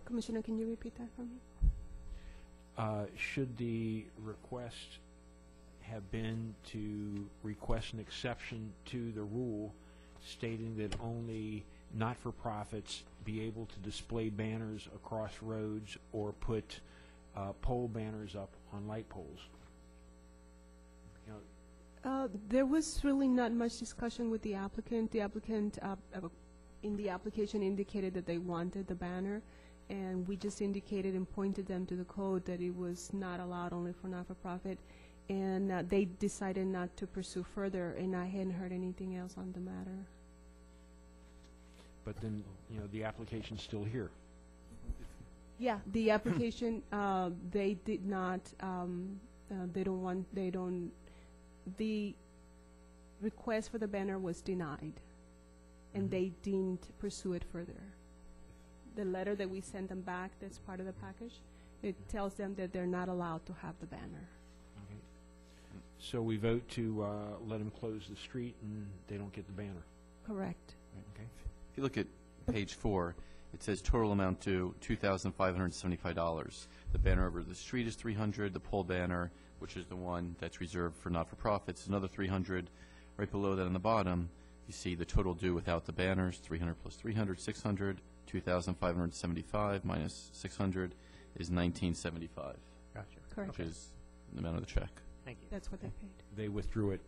Commissioner, can you repeat that for me? Should the request have been to request an exception to the rule stating that only not-for-profits be able to display banners across roads or put pole banners up on light poles? You know, There was really not much discussion with the applicant. The applicant, in the application, indicated that they wanted the banner, and we just indicated and pointed them to the code that it was not allowed, only for not-for-profit, and they decided not to pursue further, and I hadn't heard anything else on the matter. but then, you know, the application's still here. Yeah, the application, they did not, the request for the banner was denied, and they didn't pursue it further. The letter that we sent them back, that's part of the package, it tells them that they're not allowed to have the banner. Okay. So we vote to let them close the street and they don't get the banner. Correct. Okay. If you look at page 4, it says total amount due $2,575. The banner over the street is $300. The pole banner, which is the one that's reserved for not-for-profits, is another $300. Right below that on the bottom, you see the total due without the banners, $300 plus $300, $600. 2,575 minus 600 is 1975, Gotcha. Correct. which is the amount of the check. Thank you. That's what they paid. They withdrew it.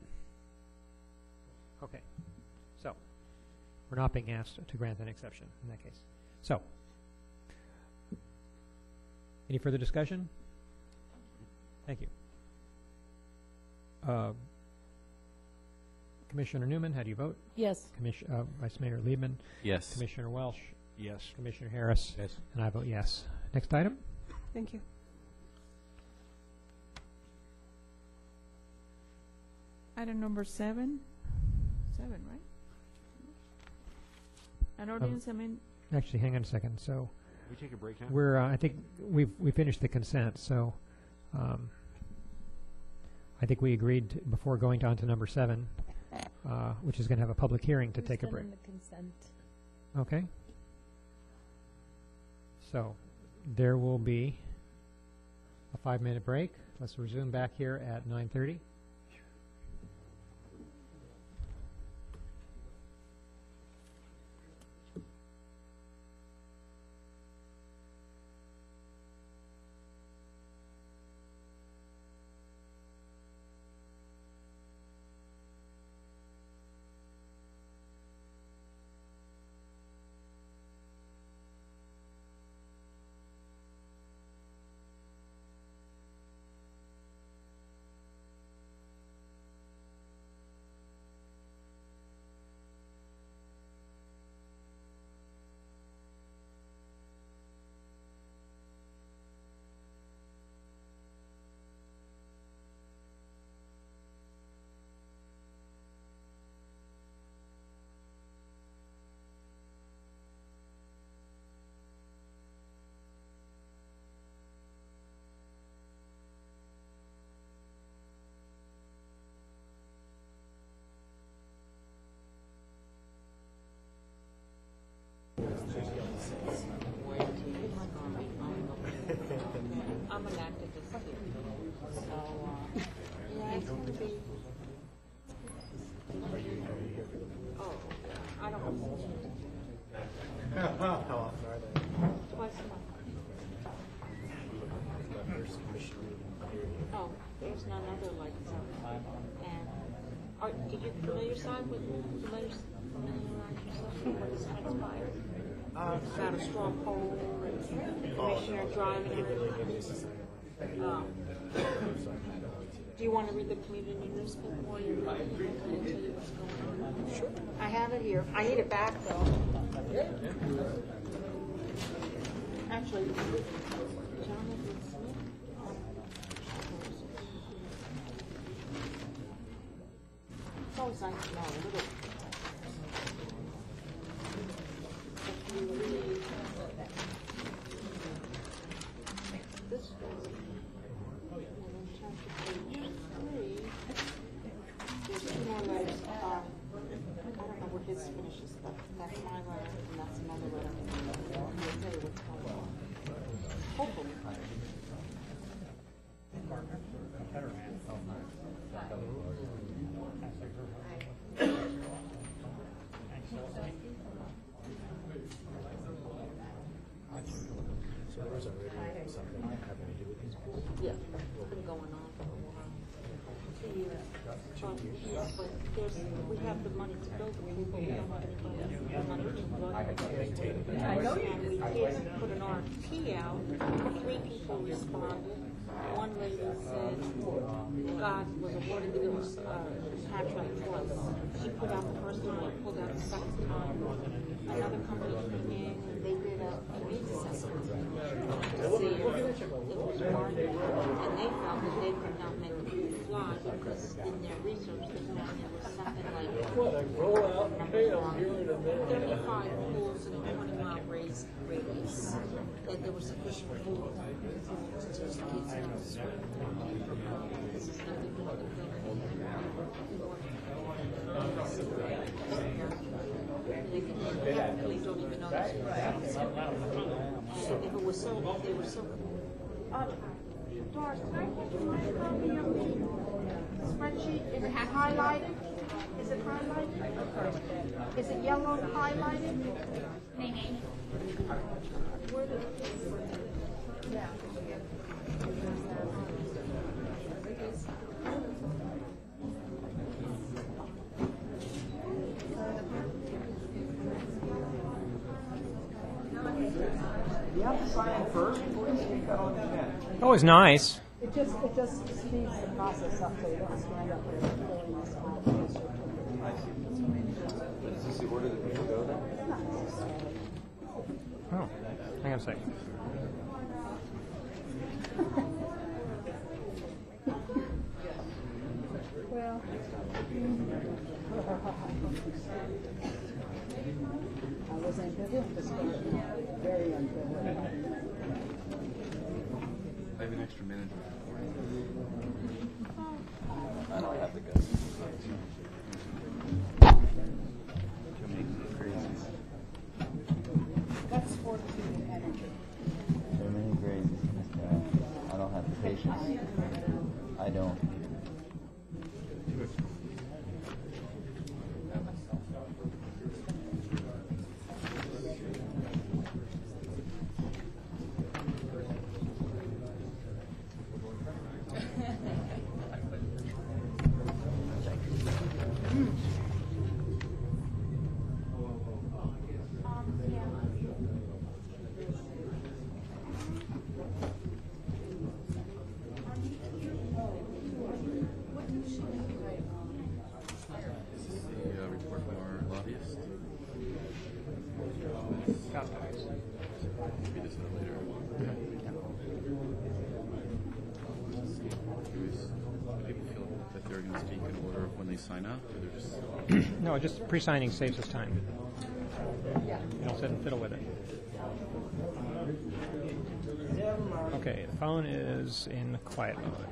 Okay. So, we're not being asked to grant an exception in that case. So, any further discussion? Thank you. Commissioner Newman, how do you vote? Yes. Vice Mayor Liebman? Yes. Commissioner Welsh? Yes. Commissioner Harris? Yes. And I vote yes. Next item? Thank you. Item number 7. 7, right? An ordinance amendment. Actually, hang on a second. So, We take a break now? we're, I think we finished the consent, so I think we agreed to, before going on to number 7, which is going to have a public hearing to take a break. The consent. Okay. So, there will be a 5-minute break. Let's resume back here at 9:30. I'm an activist here, so, yeah, it's going to be. Oh, I don't. How often are they? Twice a month. The first commission hearing. Oh, there's none other like that. And, did you familiarize yourself with yourself with what has transpired? About a straw poll, commissioner driving everything. Do you want to read the community newspaper while you're reading? Can I tell you what's going on? Sure. I have it here. I need it back though. Actually, Jonathan Smith. It's always nice to know a little. If you read this one, and then turn to page 3, there's 2 more letters. I don't know where his finishes, but that's my letter, and that's another letter. I'll tell you what's going on. So there was already something having to do with these people? Yeah, it's been going on for a while. 2 years. Yeah, but we have the money to build the pool, but we don't have anybody, money to build it. And we did put an RFP out, 3 people responded. One lady said God was awarded to give us a contract twice. She put out the first time, and pulled out the second time. Another company came in, and they did a needs assessment to see if it was market, and they found that they could not make the pool fly because in their research they found there was something like 35 pools in a 20-mile radius, that there was sufficient food to teach the kids how to swim. This is nothing more than they don't even know this. And if it was so, if they were so. Doris, can I get you my copy of the spreadsheet? Is it highlighted? Is it highlighted? Is it yellow highlighted? Where the- Yeah. Always nice. It just speeds the process up so you don't stand up there and filling this out. Is this the order that people go then? Oh, hang on a second. Well. I was ambivalent this morning. Very ambivalent. I have an extra minute. I don't have the guts. Too many crazies. That's for the energy. Too many crazies. I don't have the patience. I don't. Report from our lobbyist. Maybe this out later. People feel that they're going to speak in order of when they sign up, or they're just... No, just pre-signing saves us time. You don't sit and fiddle with it. Okay, the phone is in quiet mode.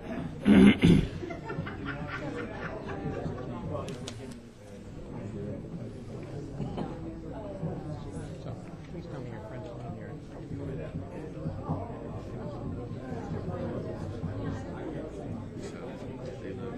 So, please tell me your friend's name here. So they look...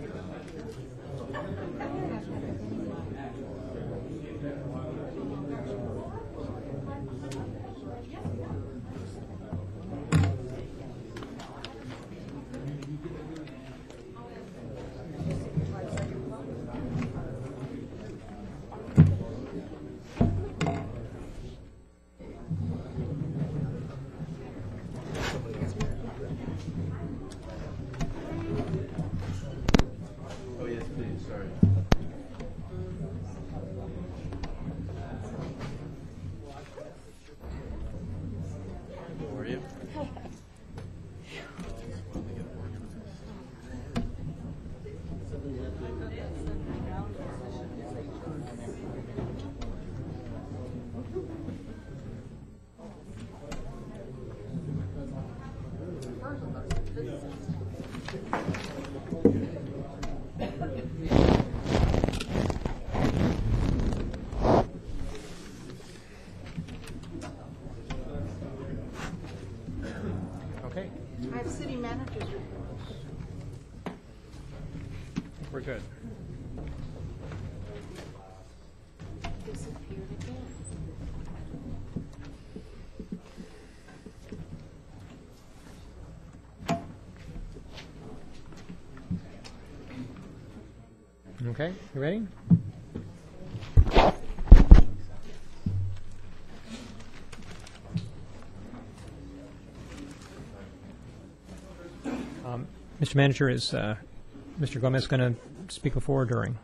Oh, yes, please. Sorry. How are you? Okay, I have city managers report. we're good. Okay, you ready? Mr. Manager, is Mr. Gomez going to speak before or during?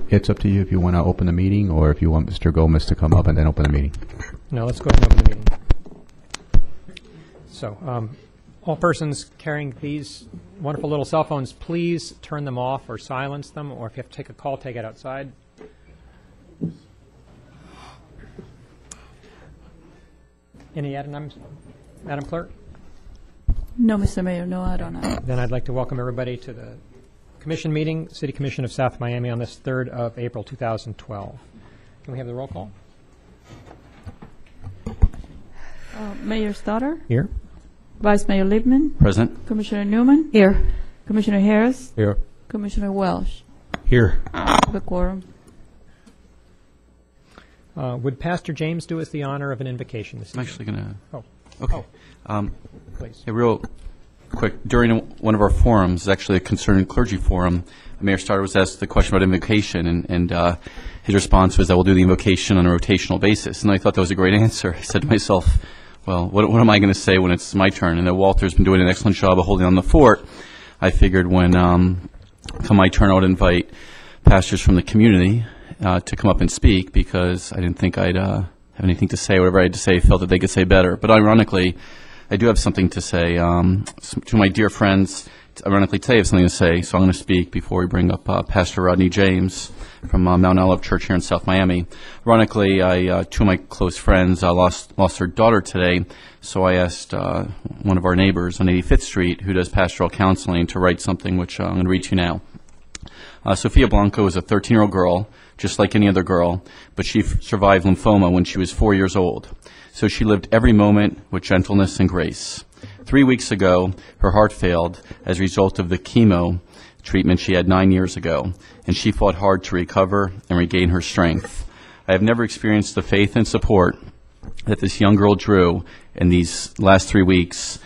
It's up to you if you want to open the meeting or if you want Mr. Gomez to come up and then open the meeting. No, let's go ahead and open the meeting. So, all persons carrying these wonderful little cell phones, please turn them off or silence them, or if you have to take a call, take it outside. Any add-ons, Madam Clerk? No, Mr. Mayor, no, I don't know. Then I'd like to welcome everybody to the Commission meeting, City Commission of South Miami, on this 3rd of April, 2012. Can we have the roll call? Mayor Stoddard? Here. Vice Mayor Liebman? Present. Commissioner Newman? Here. Commissioner Harris? Here. Commissioner Welsh? Here. The quorum. Would Pastor James do us the honor of an invocation this I'm evening? actually going to. Oh. Okay. Please. Yeah, real quick, during one of our forums, actually a Concerning Clergy forum, Mayor Stoddard was asked the question about invocation, and his response was that we'll do the invocation on a rotational basis. And I thought that was a great answer. I said to myself, well, what am I going to say when it's my turn? And that Walter's been doing an excellent job of holding on the fort. I figured when come my turn, I would invite pastors from the community to come up and speak, because I didn't think I'd have anything to say. Whatever I had to say, I felt that they could say better. But ironically, I do have something to say. To my dear friends, ironically, today I have something to say, so I'm going to speak before we bring up Pastor Rodney James from Mount Olive Church here in South Miami. Ironically, two of my close friends lost their daughter today, so I asked one of our neighbors on 85th Street, who does pastoral counseling, to write something, which I'm going to read to you now. Sofia Blanco was a 13-year-old girl, just like any other girl, but she survived lymphoma when she was 4 years old. So she lived every moment with gentleness and grace. 3 weeks ago, her heart failed as a result of the chemo treatment she had 9 years ago, and she fought hard to recover and regain her strength. I have never experienced the faith and support that this young girl drew in these last 3 weeks,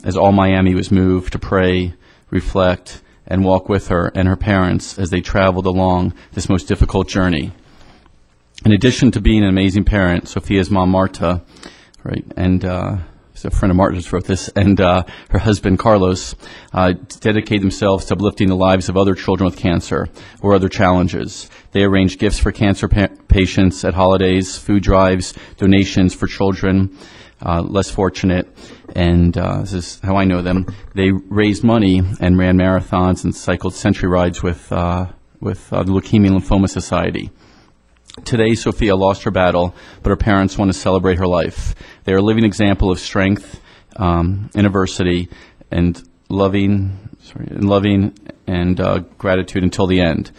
as all Miami was moved to pray, reflect, and walk with her and her parents as they traveled along this most difficult journey. In addition to being an amazing parent, Sofia's mom, Marta, right, and a friend of Marta's wrote this, and her husband, Carlos, dedicate themselves to uplifting the lives of other children with cancer or other challenges. They arrange gifts for cancer patients at holidays, food drives, donations for children less fortunate, and this is how I know them. They raised money and ran marathons and cycled century rides with the Leukemia and Lymphoma Society. Today, Sofia lost her battle, but her parents want to celebrate her life. They are a living example of strength in adversity and loving and gratitude until the end.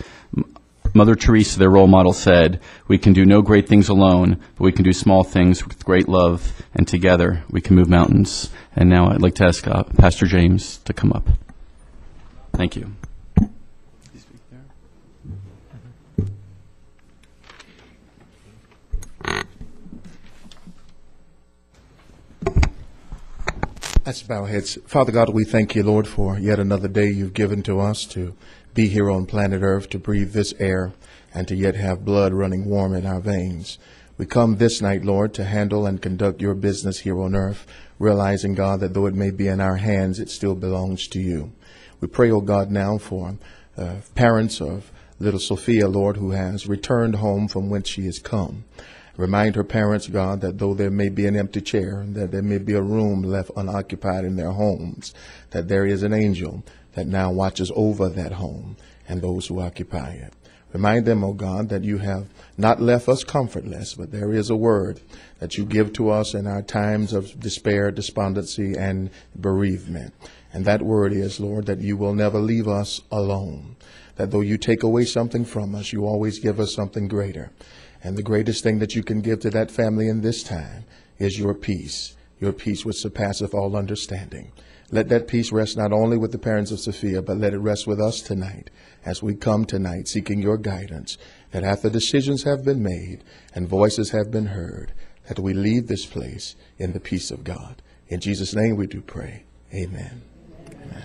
Mother Teresa, their role model, said, "We can do no great things alone, but we can do small things with great love, and together we can move mountains." And now I'd like to ask Pastor James to come up. Thank you. Let's bow our heads. Father God, we thank you, Lord, for yet another day you've given to us to be here on planet Earth, to breathe this air, and to yet have blood running warm in our veins. We come this night, Lord, to handle and conduct your business here on earth, realizing, God, that though it may be in our hands, it still belongs to you. We pray, oh God, now for parents of little Sophia, Lord, who has returned home from whence she has come. Remind her parents, God, that though there may be an empty chair, that there may be a room left unoccupied in their homes, that there is an angel that now watches over that home and those who occupy it. Remind them, O God, that you have not left us comfortless, but there is a word that you give to us in our times of despair, despondency, and bereavement. And that word is, Lord, that you will never leave us alone, that though you take away something from us, you always give us something greater. And the greatest thing that you can give to that family in this time is your peace which surpasseth all understanding. Let that peace rest not only with the parents of Sophia, but let it rest with us tonight as we come tonight seeking your guidance, that after decisions have been made and voices have been heard, that we leave this place in the peace of God. In Jesus' name we do pray. Amen. Amen.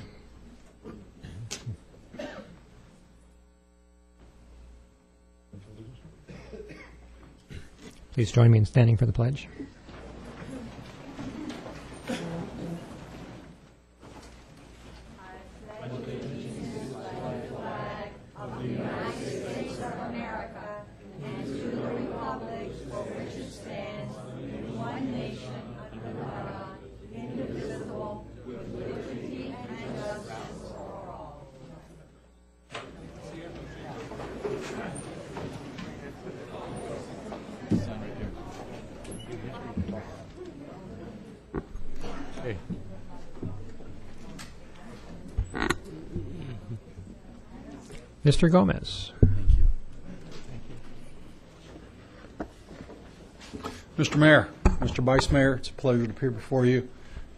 Please join me in standing for the pledge. Mr. Gomez. Mr. Mayor, Mr. Vice Mayor, it's a pleasure to appear before you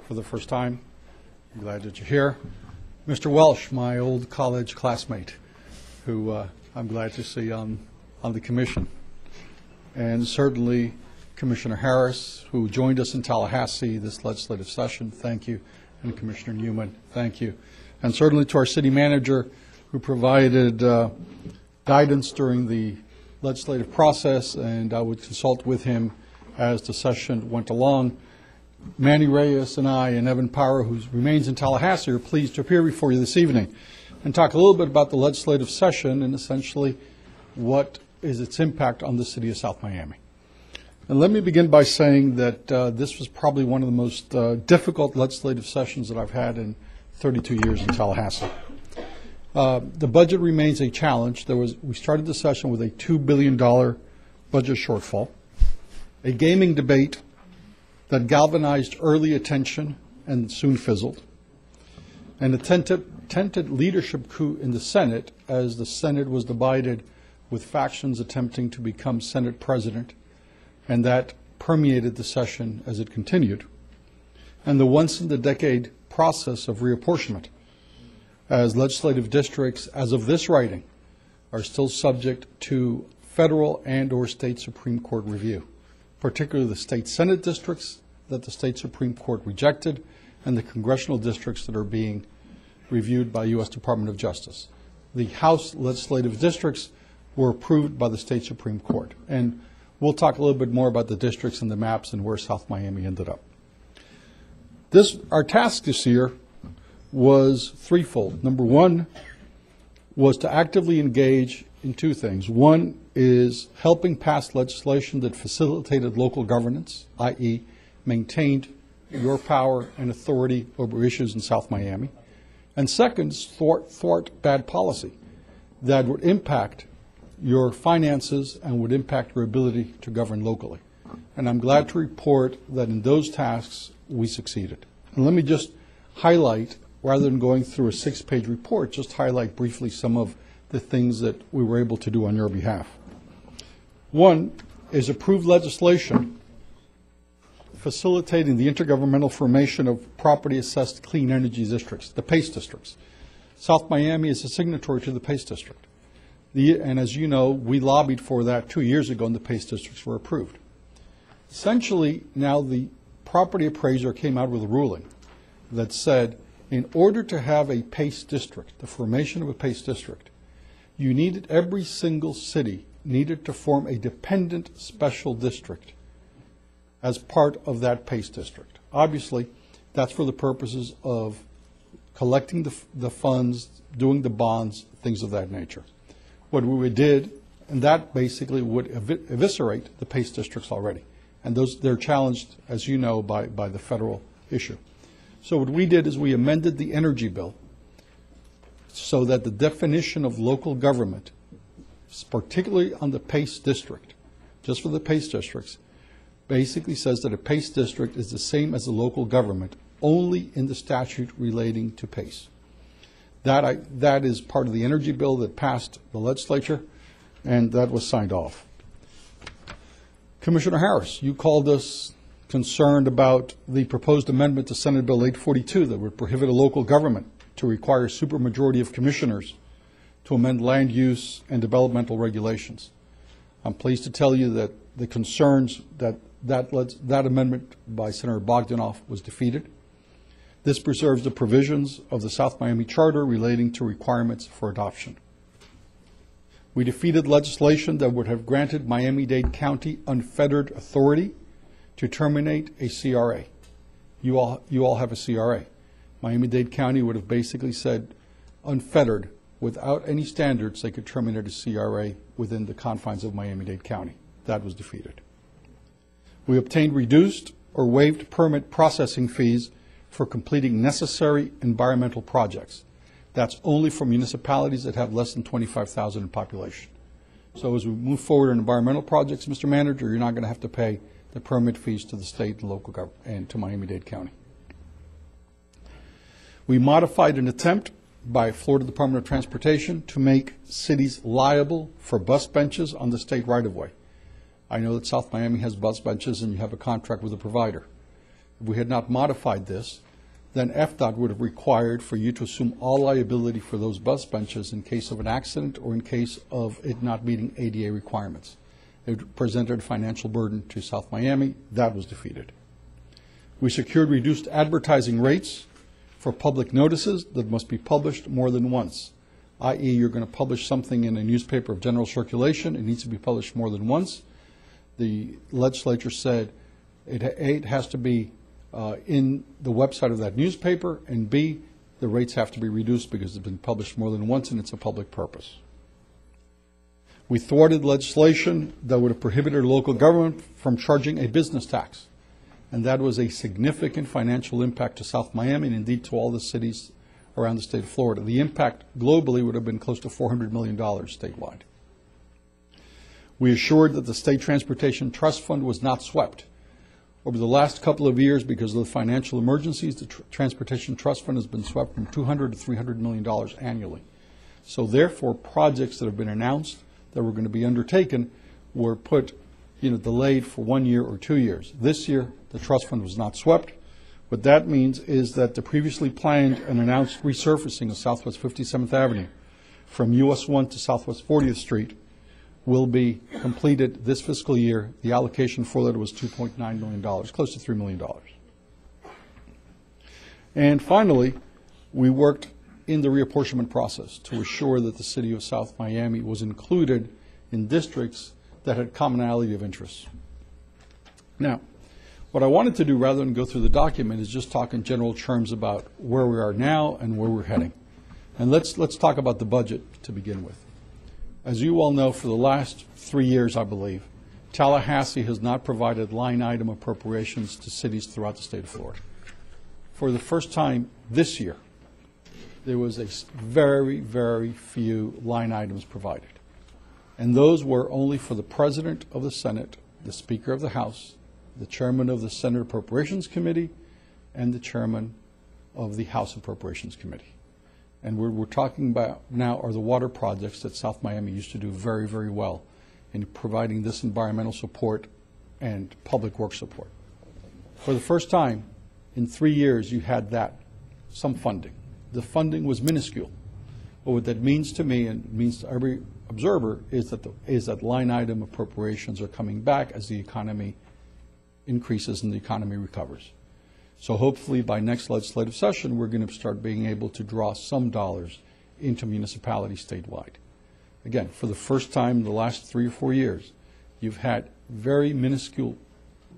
for the first time. I'm glad that you're here. Mr. Welsh, my old college classmate, who I'm glad to see on the commission. And certainly Commissioner Harris, who joined us in Tallahassee this legislative session, thank you. And Commissioner Newman, thank you. And certainly to our city manager, who provided guidance during the legislative process, and I would consult with him as the session went along. Manny Reyes and I and Evan Power, who remains in Tallahassee, are pleased to appear before you this evening and talk a little bit about the legislative session and essentially what is its impact on the city of South Miami. And let me begin by saying that this was probably one of the most difficult legislative sessions that I've had in 32 years in Tallahassee. The budget remains a challenge. We started the session with a $2 billion budget shortfall, a gaming debate that galvanized early attention and soon fizzled, and a tented leadership coup in the Senate as the Senate was divided with factions attempting to become Senate president, and that permeated the session as it continued, and the once-in-the-decade process of reapportionment, as legislative districts, as of this writing, are still subject to federal and or state Supreme Court review, particularly the state Senate districts that the state Supreme Court rejected and the congressional districts that are being reviewed by U.S. Department of Justice. The House legislative districts were approved by the state Supreme Court. And we'll talk a little bit more about the districts and the maps and where South Miami ended up. Our task this year was threefold. Number one was to actively engage in two things. One is helping pass legislation that facilitated local governance, i.e. maintained your power and authority over issues in South Miami. And second, thwart bad policy that would impact your finances and would impact your ability to govern locally. And I'm glad to report that in those tasks, we succeeded. And let me just highlight, rather than going through a 6-page report, just highlight briefly some of the things that we were able to do on your behalf. One is approved legislation facilitating the intergovernmental formation of property-assessed clean energy districts, the PACE districts. South Miami is a signatory to the PACE district. And as you know, we lobbied for that 2 years ago, and the PACE districts were approved. Essentially, now the property appraiser came out with a ruling that said, in order to have a PACE district, the formation of a PACE district, you needed, every single city needed to form a dependent special district as part of that PACE district. Obviously, that's for the purposes of collecting the funds, doing the bonds, things of that nature. What we did, and that basically would eviscerate the PACE districts already. And they're challenged, as you know, by the federal issue. So what we did is we amended the energy bill so that the definition of local government, particularly on the PACE district, just for the PACE districts, basically says that a PACE district is the same as a local government, only in the statute relating to PACE. That is part of the energy bill that passed the legislature, and that was signed off. Commissioner Harris, you called us concerned about the proposed amendment to Senate Bill 842 that would prohibit a local government to require a supermajority of commissioners to amend land use and developmental regulations. I'm pleased to tell you that the concerns that amendment by Senator Bogdanoff was defeated. This preserves the provisions of the South Miami Charter relating to requirements for adoption. We defeated legislation that would have granted Miami-Dade County unfettered authority to terminate a CRA. You all have a CRA. Miami-Dade County would have basically said unfettered, without any standards, they could terminate a CRA within the confines of Miami-Dade County. That was defeated. We obtained reduced or waived permit processing fees for completing necessary environmental projects. That's only for municipalities that have less than 25,000 in population. So as we move forward in environmental projects, Mr. Manager, you're not going to have to pay the permit fees to the state and local government and to Miami-Dade County. We modified an attempt by Florida Department of Transportation to make cities liable for bus benches on the state right-of-way. I know that South Miami has bus benches and you have a contract with a provider. If we had not modified this, then FDOT would have required for you to assume all liability for those bus benches in case of an accident or in case of it not meeting ADA requirements. It presented a financial burden to South Miami. That was defeated. We secured reduced advertising rates for public notices that must be published more than once, i.e. you're going to publish something in a newspaper of general circulation, it needs to be published more than once. The legislature said it has to be in the website of that newspaper, and B, the rates have to be reduced because it's been published more than once and it's a public purpose. We thwarted legislation that would have prohibited local government from charging a business tax, and that was a significant financial impact to South Miami and indeed to all the cities around the state of Florida. The impact globally would have been close to $400 million statewide. We assured that the State Transportation Trust Fund was not swept. Over the last couple of years, because of the financial emergencies, the Transportation Trust Fund has been swept from $200 to $300 million annually. So therefore, projects that have been announced that were going to be undertaken were put, delayed for 1 year or 2 years. This year, the trust fund was not swept. What that means is that the previously planned and announced resurfacing of Southwest 57th Avenue from US 1 to Southwest 40th Street will be completed this fiscal year. The allocation for that was $2.9 million, close to $3 million. And finally, we worked in the reapportionment process to assure that the city of South Miami was included in districts that had commonality of interests. Now, what I wanted to do rather than go through the document is just talk in general terms about where we are now and where we're heading. And let's talk about the budget to begin with. As you all know, for the last 3 years, I believe, Tallahassee has not provided line item appropriations to cities throughout the state of Florida. For the first time this year, there was a very, very few line items provided. And those were only for the President of the Senate, the Speaker of the House, the Chairman of the Senate Appropriations Committee, and the Chairman of the House Appropriations Committee. And what we're talking about now are the water projects that South Miami used to do very, very well in providing this environmental support and public works support. For the first time in 3 years, you had some funding. The funding was minuscule. But what that means to me and means to every observer is that line item appropriations are coming back as the economy increases and the economy recovers. So hopefully by next legislative session, we're going to start being able to draw some dollars into municipalities statewide. Again, for the first time in the last 3 or 4 years, you've had very minuscule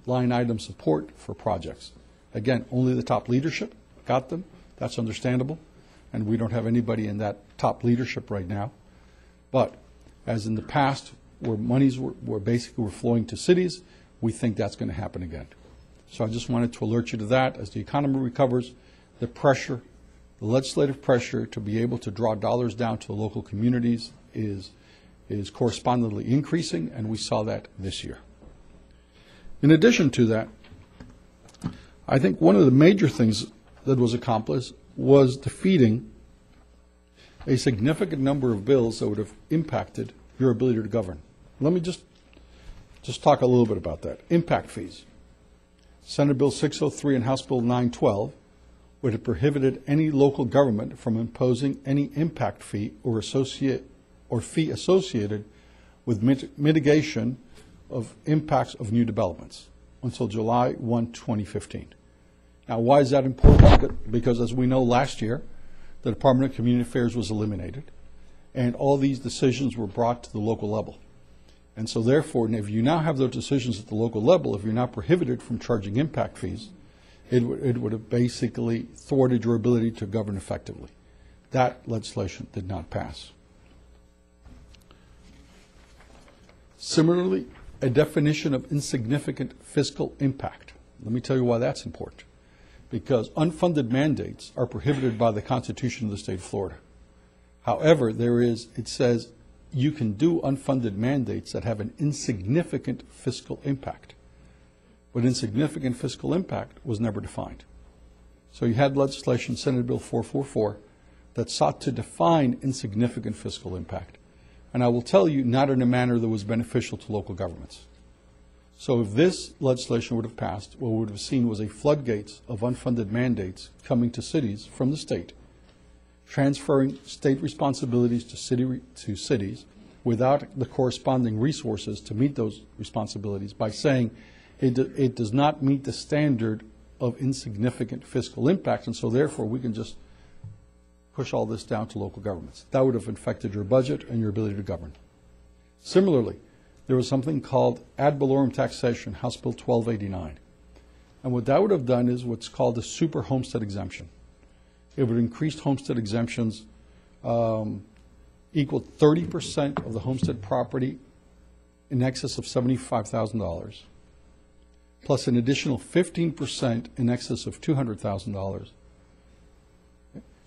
line item support for projects. Again, only the top leadership got them. That's understandable. And we don't have anybody in that top leadership right now. But as in the past, where monies were basically flowing to cities, we think that's going to happen again. So I just wanted to alert you to that. As the economy recovers, the pressure, the legislative pressure to be able to draw dollars down to the local communities is correspondingly increasing, and we saw that this year. In addition to that, I think one of the major things that was accomplished was defeating a significant number of bills that would have impacted your ability to govern. Let me just talk a little bit about that. Impact fees. Senate Bill 603 and House Bill 912 would have prohibited any local government from imposing any impact fee or fee associated with mitigation of impacts of new developments until July 1, 2015. Now, why is that important? Because as we know, last year, the Department of Community Affairs was eliminated, and all these decisions were brought to the local level. And so therefore, if you now have those decisions at the local level, if you're not prohibited from charging impact fees, it would have basically thwarted your ability to govern effectively. That legislation did not pass. Similarly, a definition of insignificant fiscal impact. Let me tell you why that's important. Because unfunded mandates are prohibited by the Constitution of the state of Florida. However, it says you can do unfunded mandates that have an insignificant fiscal impact. But insignificant fiscal impact was never defined. So you had legislation, Senate Bill 444, that sought to define insignificant fiscal impact. And I will tell you, not in a manner that was beneficial to local governments. So if this legislation would have passed, what we would have seen was a floodgates of unfunded mandates coming to cities from the state, transferring state responsibilities to cities without the corresponding resources to meet those responsibilities by saying it does not meet the standard of insignificant fiscal impact, and so therefore we can just push all this down to local governments. That would have affected your budget and your ability to govern. Similarly, there was something called ad valorem taxation, House Bill 1289. And what that would have done is what's called a super homestead exemption. It would increase homestead exemptions equal 30% of the homestead property in excess of $75,000, plus an additional 15% in excess of $200,000.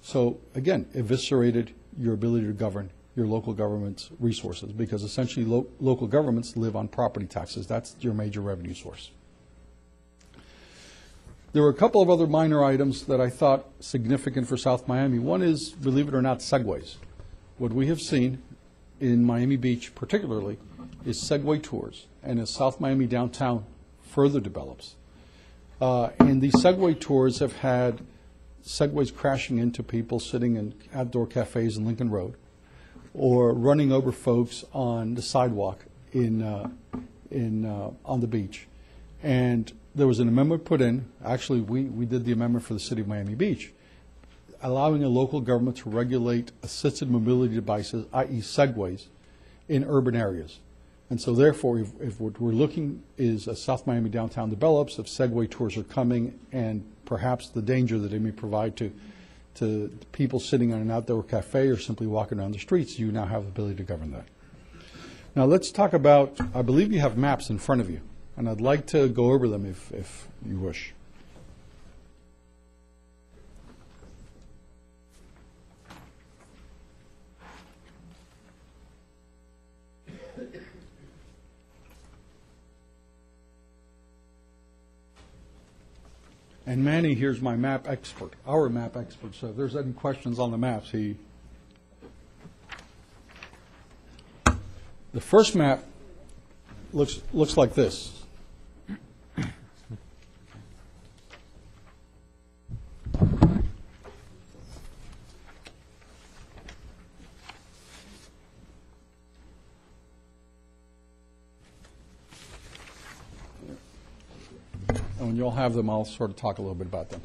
So again, eviscerated your ability to govern your local government's resources, because essentially local governments live on property taxes. That's your major revenue source. There were a couple of other minor items that I thought significant for South Miami. One is, believe it or not, Segways. What we have seen in Miami Beach particularly is Segway tours, and as South Miami downtown further develops. And these Segway tours have had Segways crashing into people sitting in outdoor cafes in Lincoln Road, or running over folks on the sidewalk on the beach. And there was an amendment put in. Actually, we did the amendment for the city of Miami Beach, allowing a local government to regulate assisted mobility devices, i.e. Segways, in urban areas. And so therefore, if what we're looking is as South Miami downtown develops, if Segway tours are coming, and perhaps the danger that they may provide to people sitting on an outdoor cafe or simply walking around the streets, you now have the ability to govern that. Now let's talk about, I believe you have maps in front of you, and I'd like to go over them if you wish. And Manny here's my map expert, our map expert. So if there's any questions on the maps, the first map looks like this. And when you all have them, I'll sort of talk a little bit about them.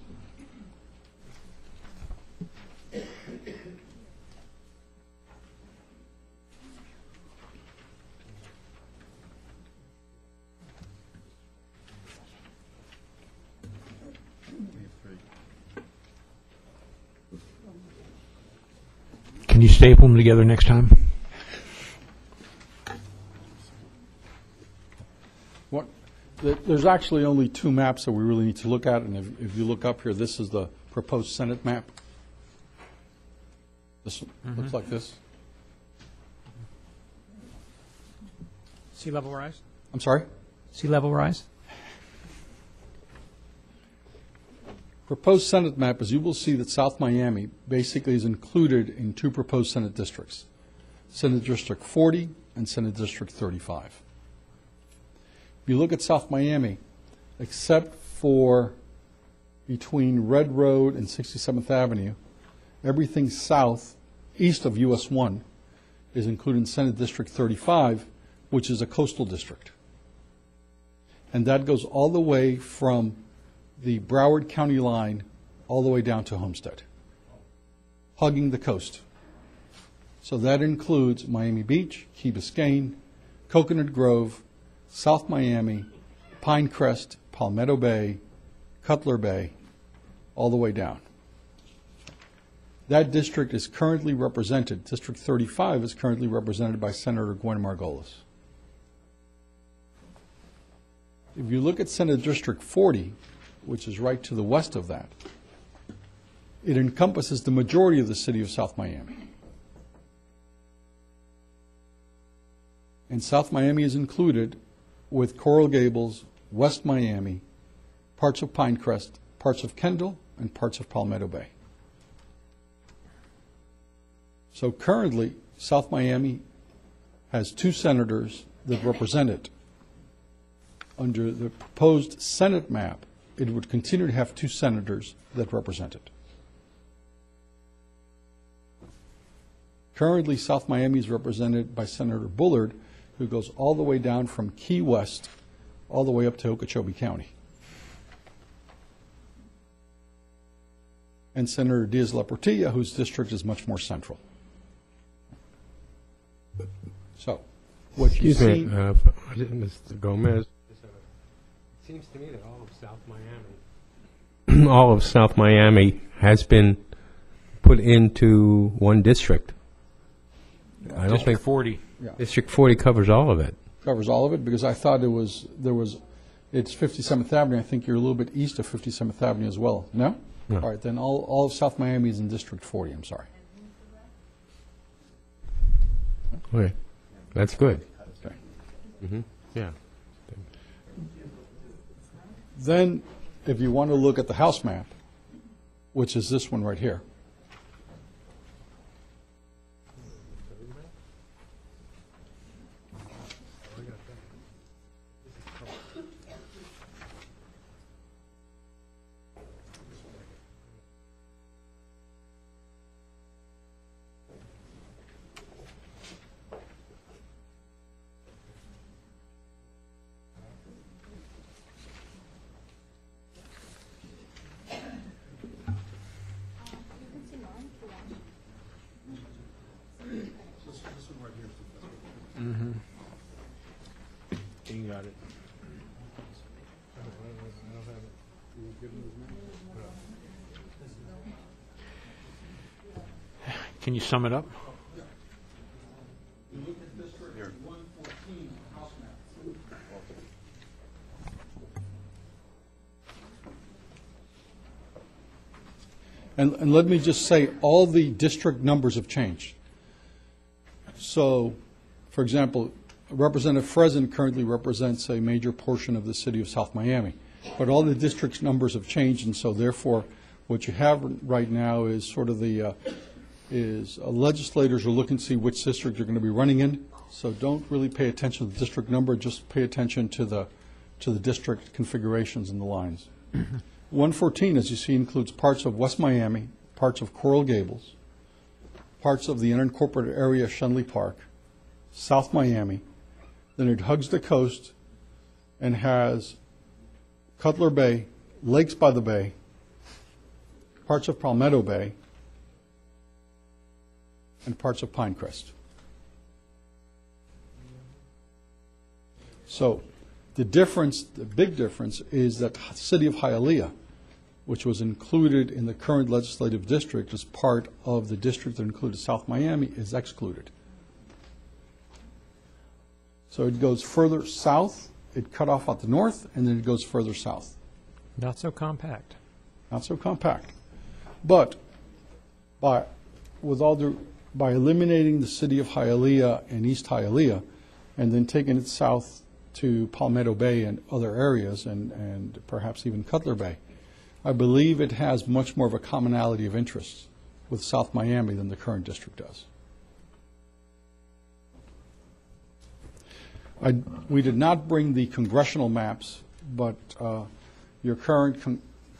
Can you staple them together next time? There's actually only two maps that we really need to look at, and if you look up here, this is the proposed Senate map. This looks like this. Sea level rise? I'm sorry? Sea level rise? Proposed Senate map, as you will see that South Miami basically is included in two proposed Senate districts, Senate District 40 and Senate District 35. If you look at South Miami, except for between Red Road and 67th Avenue. Everything south, east of US 1, is included in Senate District 35, which is a coastal district. And that goes all the way from the Broward County line all the way down to Homestead, hugging the coast. So that includes Miami Beach, Key Biscayne, Coconut Grove, South Miami, Pinecrest, Palmetto Bay, Cutler Bay, all the way down. That district is currently represented, District 35 is currently represented by Senator Gwen Margolis. If you look at Senate District 40, which is right to the west of that, it encompasses the majority of the city of South Miami. And South Miami is included with Coral Gables, West Miami, parts of Pinecrest, parts of Kendall, and parts of Palmetto Bay. So currently, South Miami has 2 senators that represent it. Under the proposed Senate map, it would continue to have 2 senators that represent it. Currently, South Miami is represented by Senator Bullard, who goes all the way down from Key West all the way up to Okeechobee County. And Senator Diaz-La Portilla, whose district is much more central. So, what you see... Mr. Gomez, it seems to me that all of South Miami, all of South Miami has been put into one district. I don't think 40. Yeah. District 40 covers all of it. Covers all of it, because I thought it's 57th Avenue. I think you're a little bit east of 57th Avenue as well. No? No. All right, then all of South Miami is in District 40, I'm sorry. Okay. That's good. Okay. Mm-hmm. Yeah. Then, if you want to look at the house map, which is this one right here, You got it. Can you sum it up? And let me just say, all the district numbers have changed. So, for example, Representative Fresen currently represents a major portion of the city of South Miami. But all the district's numbers have changed, and so therefore, what you have right now is sort of legislators are looking to see which district you're going to be running in. So don't really pay attention to the district number, just pay attention to the district configurations and the lines. 114, as you see, includes parts of West Miami, parts of Coral Gables, parts of the unincorporated area of Shenley Park, South Miami. Then it hugs the coast and has Cutler Bay, Lakes by the Bay, parts of Palmetto Bay, and parts of Pinecrest. So the difference, the big difference, is that the city of Hialeah, which was included in the current legislative district as part of the district that included South Miami, is excluded. So it goes further south, it cut off at the north, and then it goes further south. Not so compact. Not so compact. But by eliminating the city of Hialeah and East Hialeah, and then taking it south to Palmetto Bay and other areas, and perhaps even Cutler Bay, I believe it has much more of a commonality of interest with South Miami than the current district does. We did not bring the congressional maps, but your current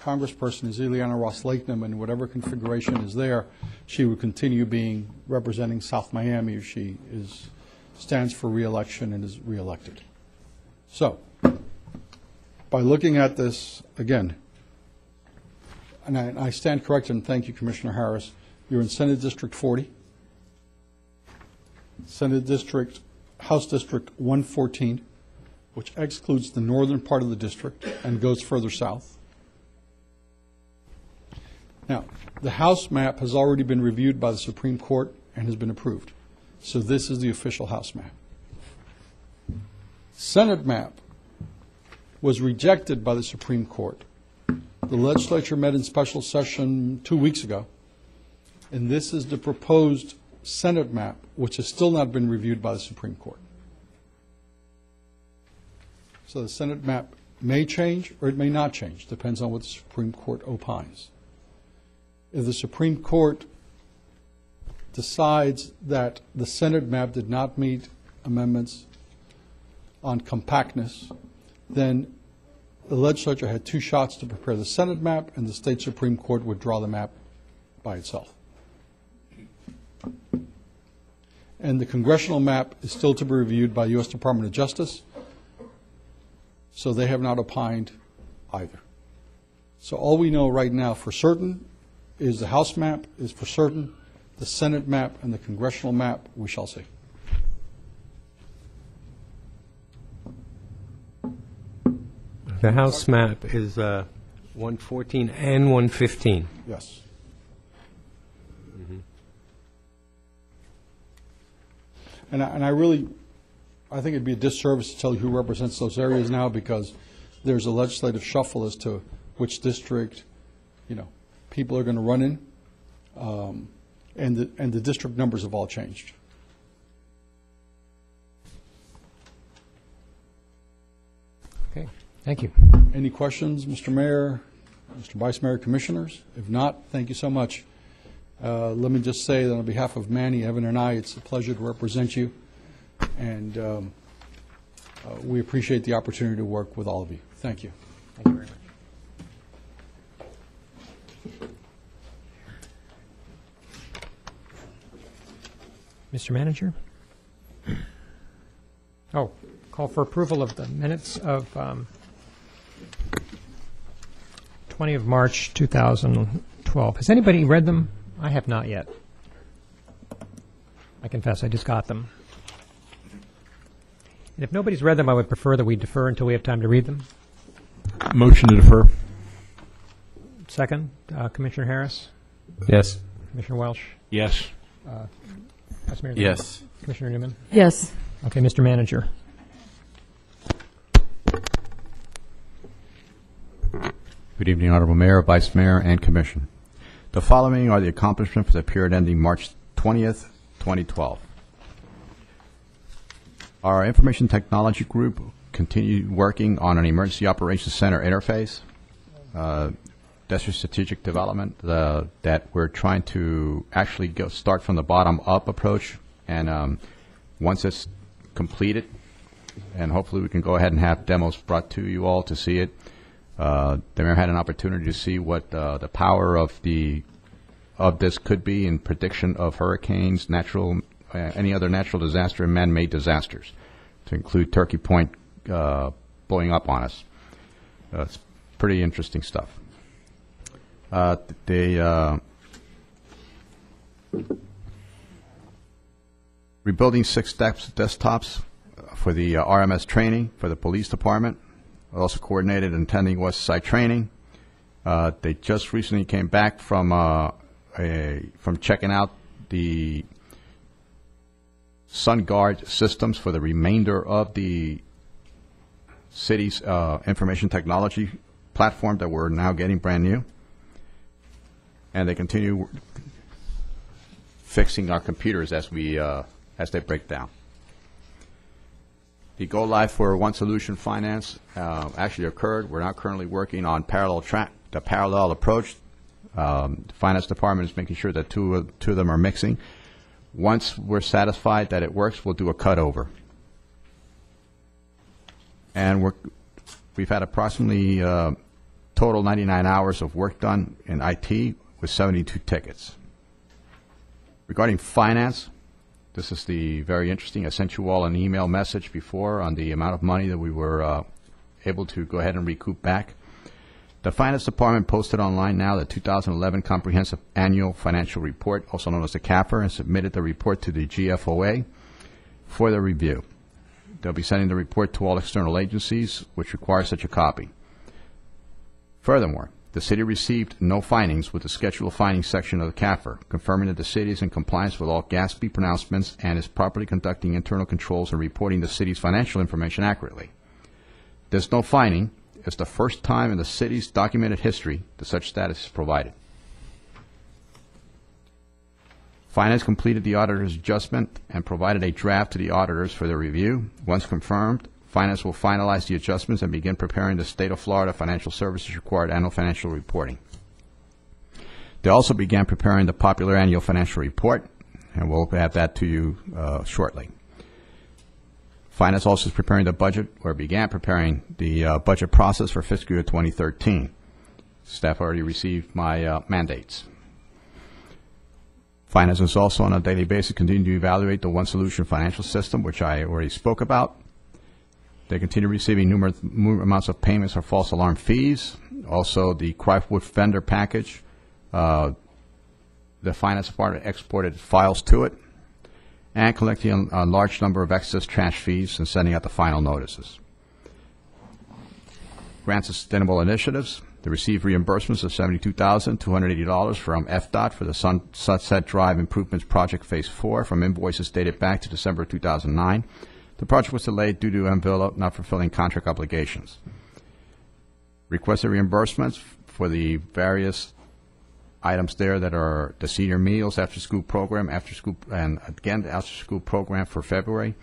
congressperson is Ileana Ross-Lakeman, and whatever configuration is there, she would continue being representing South Miami if she stands for re-election and is re-elected. So, by looking at this, again, and I stand corrected, and thank you, Commissioner Harris, you're in Senate District 40, Senate District, House District 114, which excludes the northern part of the district and goes further south. Now, the House map has already been reviewed by the Supreme Court and has been approved. So this is the official House map. Senate map was rejected by the Supreme Court. The legislature met in special session 2 weeks ago, and this is the proposed Senate map, which has still not been reviewed by the Supreme Court. So the Senate map may change or it may not change, depends on what the Supreme Court opines. If the Supreme Court decides that the Senate map did not meet amendments on compactness, then the legislature had 2 shots to prepare the Senate map, and the state Supreme Court would draw the map by itself. And the congressional map is still to be reviewed by the U.S. Department of Justice, so they have not opined either. So all we know right now for certain is the House map is for certain, the Senate map and the congressional map, we shall see. The House map is 114 and 115. Yes. And I think it'd be a disservice to tell you who represents those areas now, because there's a legislative shuffle as to which district, people are going to run in, and the district numbers have all changed. Okay, thank you. Any questions, Mr. Mayor, Mr. Vice Mayor, Commissioners? If not, thank you so much. Let me just say that on behalf of Manny, Evan, and I, it's a pleasure to represent you, and we appreciate the opportunity to work with all of you. Thank you. Thank you very much. Mr. Manager? Oh, call for approval of the minutes of 20 of March 2012. Has anybody read them? I have not yet. I confess, I just got them. And if nobody's read them, I would prefer that we defer until we have time to read them. Motion to defer. Second, Commissioner Harris? Yes. Commissioner Welsh? Yes. Vice Mayor Yes. Commissioner Newman? Yes. Okay, Mr. Manager. Good evening, Honorable Mayor, Vice Mayor, and Commission. The following are the accomplishments for the period ending March 20th, 2012. Our Information Technology Group continued working on an Emergency Operations Center interface. That's your strategic development that we're trying to actually start from the bottom up approach, and once it's completed, and hopefully we can go ahead and have demos brought to you all to see it. The mayor had an opportunity to see what the power of this could be in prediction of hurricanes, any other natural disaster, and man-made disasters, to include Turkey Point blowing up on us. It's pretty interesting stuff. Rebuilding 6 desktops for the RMS training for the police department. Also coordinated and attending West Side training. They just recently came back from checking out the SunGuard systems for the remainder of the city's information technology platform that we're now getting brand new. And they continue fixing our computers as they break down. The go live for One Solution Finance actually occurred. We're now currently working on the parallel approach. The finance department is making sure that two of them are mixing. Once we're satisfied that it works, we'll do a cutover. And we've had approximately total 99 hours of work done in IT with 72 tickets. Regarding finance, this is the very interesting. I sent you all an email message before on the amount of money that we were able to go ahead and recoup back. The Finance Department posted online now the 2011 Comprehensive Annual Financial Report, also known as the CAFR, and submitted the report to the GFOA for their review. They'll be sending the report to all external agencies, which require such a copy. Furthermore, the city received no findings with the Schedule of Findings section of the CAFR, confirming that the city is in compliance with all GASB pronouncements and is properly conducting internal controls and reporting the city's financial information accurately. This no finding is the first time in the city's documented history that such status is provided. Finance completed the auditor's adjustment and provided a draft to the auditors for their review. Once confirmed, Finance will finalize the adjustments and begin preparing the State of Florida Financial Services required annual financial reporting. They also began preparing the popular annual financial report, and we'll have that to you shortly. Finance also is preparing the budget, or began preparing the budget process for fiscal year 2013. Staff already received my mandates. Finance is also on a daily basis continuing to evaluate the One Solution financial system, which I already spoke about. They continue receiving numerous amounts of payments for false alarm fees. Also, the Crywood vendor package, the Finance Department exported files to it, and collecting a large number of excess trash fees and sending out the final notices. Grants and sustainable initiatives. They received reimbursements of $72,280 from FDOT for the Sunset Drive Improvements Project Phase 4 from invoices dated back to December 2009. The project was delayed due to MVILA not fulfilling contract obligations. Requested reimbursements for the various items there that are the senior meals, after-school program, and again the after-school program for February,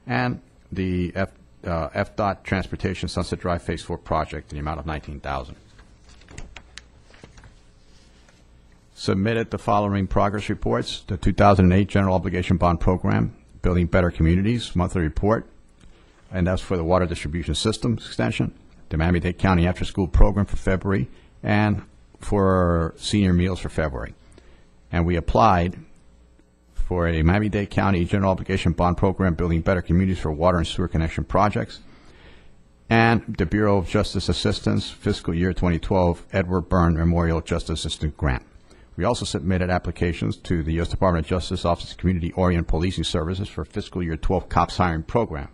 and the FDOT Transportation Sunset Drive Phase 4 project in the amount of $19,000. Submitted the following progress reports: the 2008 General Obligation Bond Program, Building Better Communities monthly report, and that's for the Water Distribution System extension, the Miami-Dade County After-School Program for February, and for senior meals for February. And we applied for a Miami-Dade County General Obligation Bond Program, Building Better Communities for water and sewer connection projects, and the Bureau of Justice Assistance Fiscal Year 2012 Edward Byrne Memorial Justice Assistant Grant. We also submitted applications to the U.S. Department of Justice Office of Community Oriented Policing Services for Fiscal Year 12 COPS Hiring Program.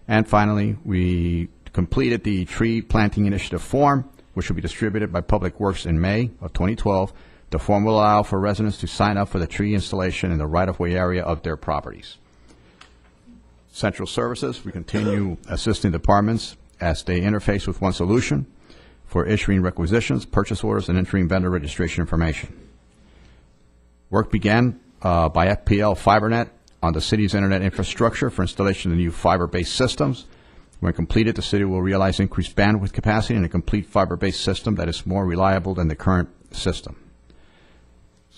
And finally, we completed the Tree Planting Initiative form, which will be distributed by Public Works in May of 2012. The form will allow for residents to sign up for the tree installation in the right-of-way area of their properties. Central Services, we continue assisting departments as they interface with One Solution for issuing requisitions, purchase orders, and entering vendor registration information. Work began by FPL FiberNet on the city's internet infrastructure for installation of new fiber-based systems. When completed, the city will realize increased bandwidth capacity and a complete fiber-based system that is more reliable than the current system.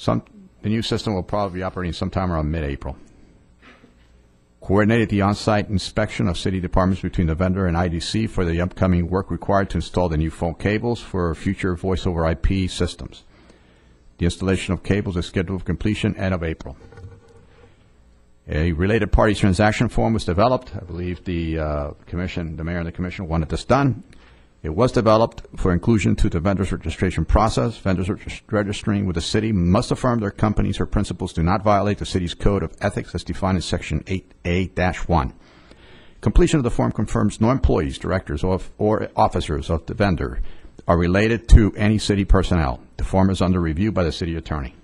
The new system will probably be operating sometime around mid-April. Coordinated the on-site inspection of city departments between the vendor and IDC for the upcoming work required to install the new phone cables for future voice-over IP systems. The installation of cables is scheduled for completion end of April. A related party transaction form was developed. I believe the commission, the mayor and the commission wanted this done. It was developed for inclusion to the vendor's registration process. Vendors registering with the city must affirm their companies or principals do not violate the city's code of ethics as defined in Section 8A-1. Completion of the form confirms no employees, directors, or officers of the vendor are related to any city personnel. The form is under review by the city attorney.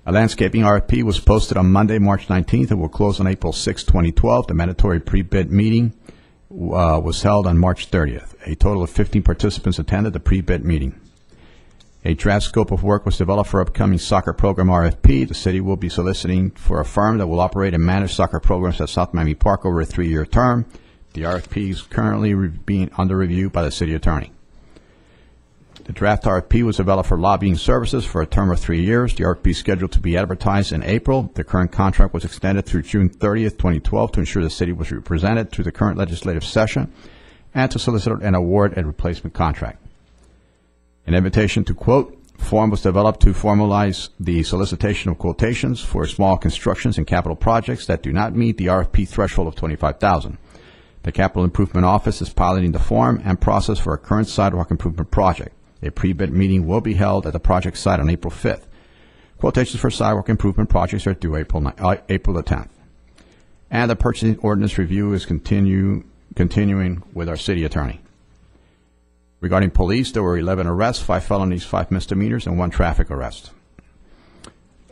A landscaping RFP was posted on Monday, March 19th, and will close on April 6, 2012. The mandatory pre-bid meeting was held on March 30th. A total of 15 participants attended the pre-bid meeting. A draft scope of work was developed for upcoming soccer program RFP. The city will be soliciting for a firm that will operate and manage soccer programs at South Miami Park over a 3-year term. The RFP is currently being under review by the city attorney. The draft RFP was developed for lobbying services for a term of 3 years. The RFP is scheduled to be advertised in April. The current contract was extended through June 30th, 2012 to ensure the city was represented through the current legislative session and to solicit and award a replacement contract. An invitation to quote form was developed to formalize the solicitation of quotations for small constructions and capital projects that do not meet the RFP threshold of $25,000. The Capital Improvement Office is piloting the form and process for a current sidewalk improvement project. A pre-bid meeting will be held at the project site on April 5th. Quotations for sidewalk improvement projects are due April the 10th. And the purchasing ordinance review is continuing with our city attorney. Regarding police, there were 11 arrests, 5 felonies, 5 misdemeanors, and 1 traffic arrest.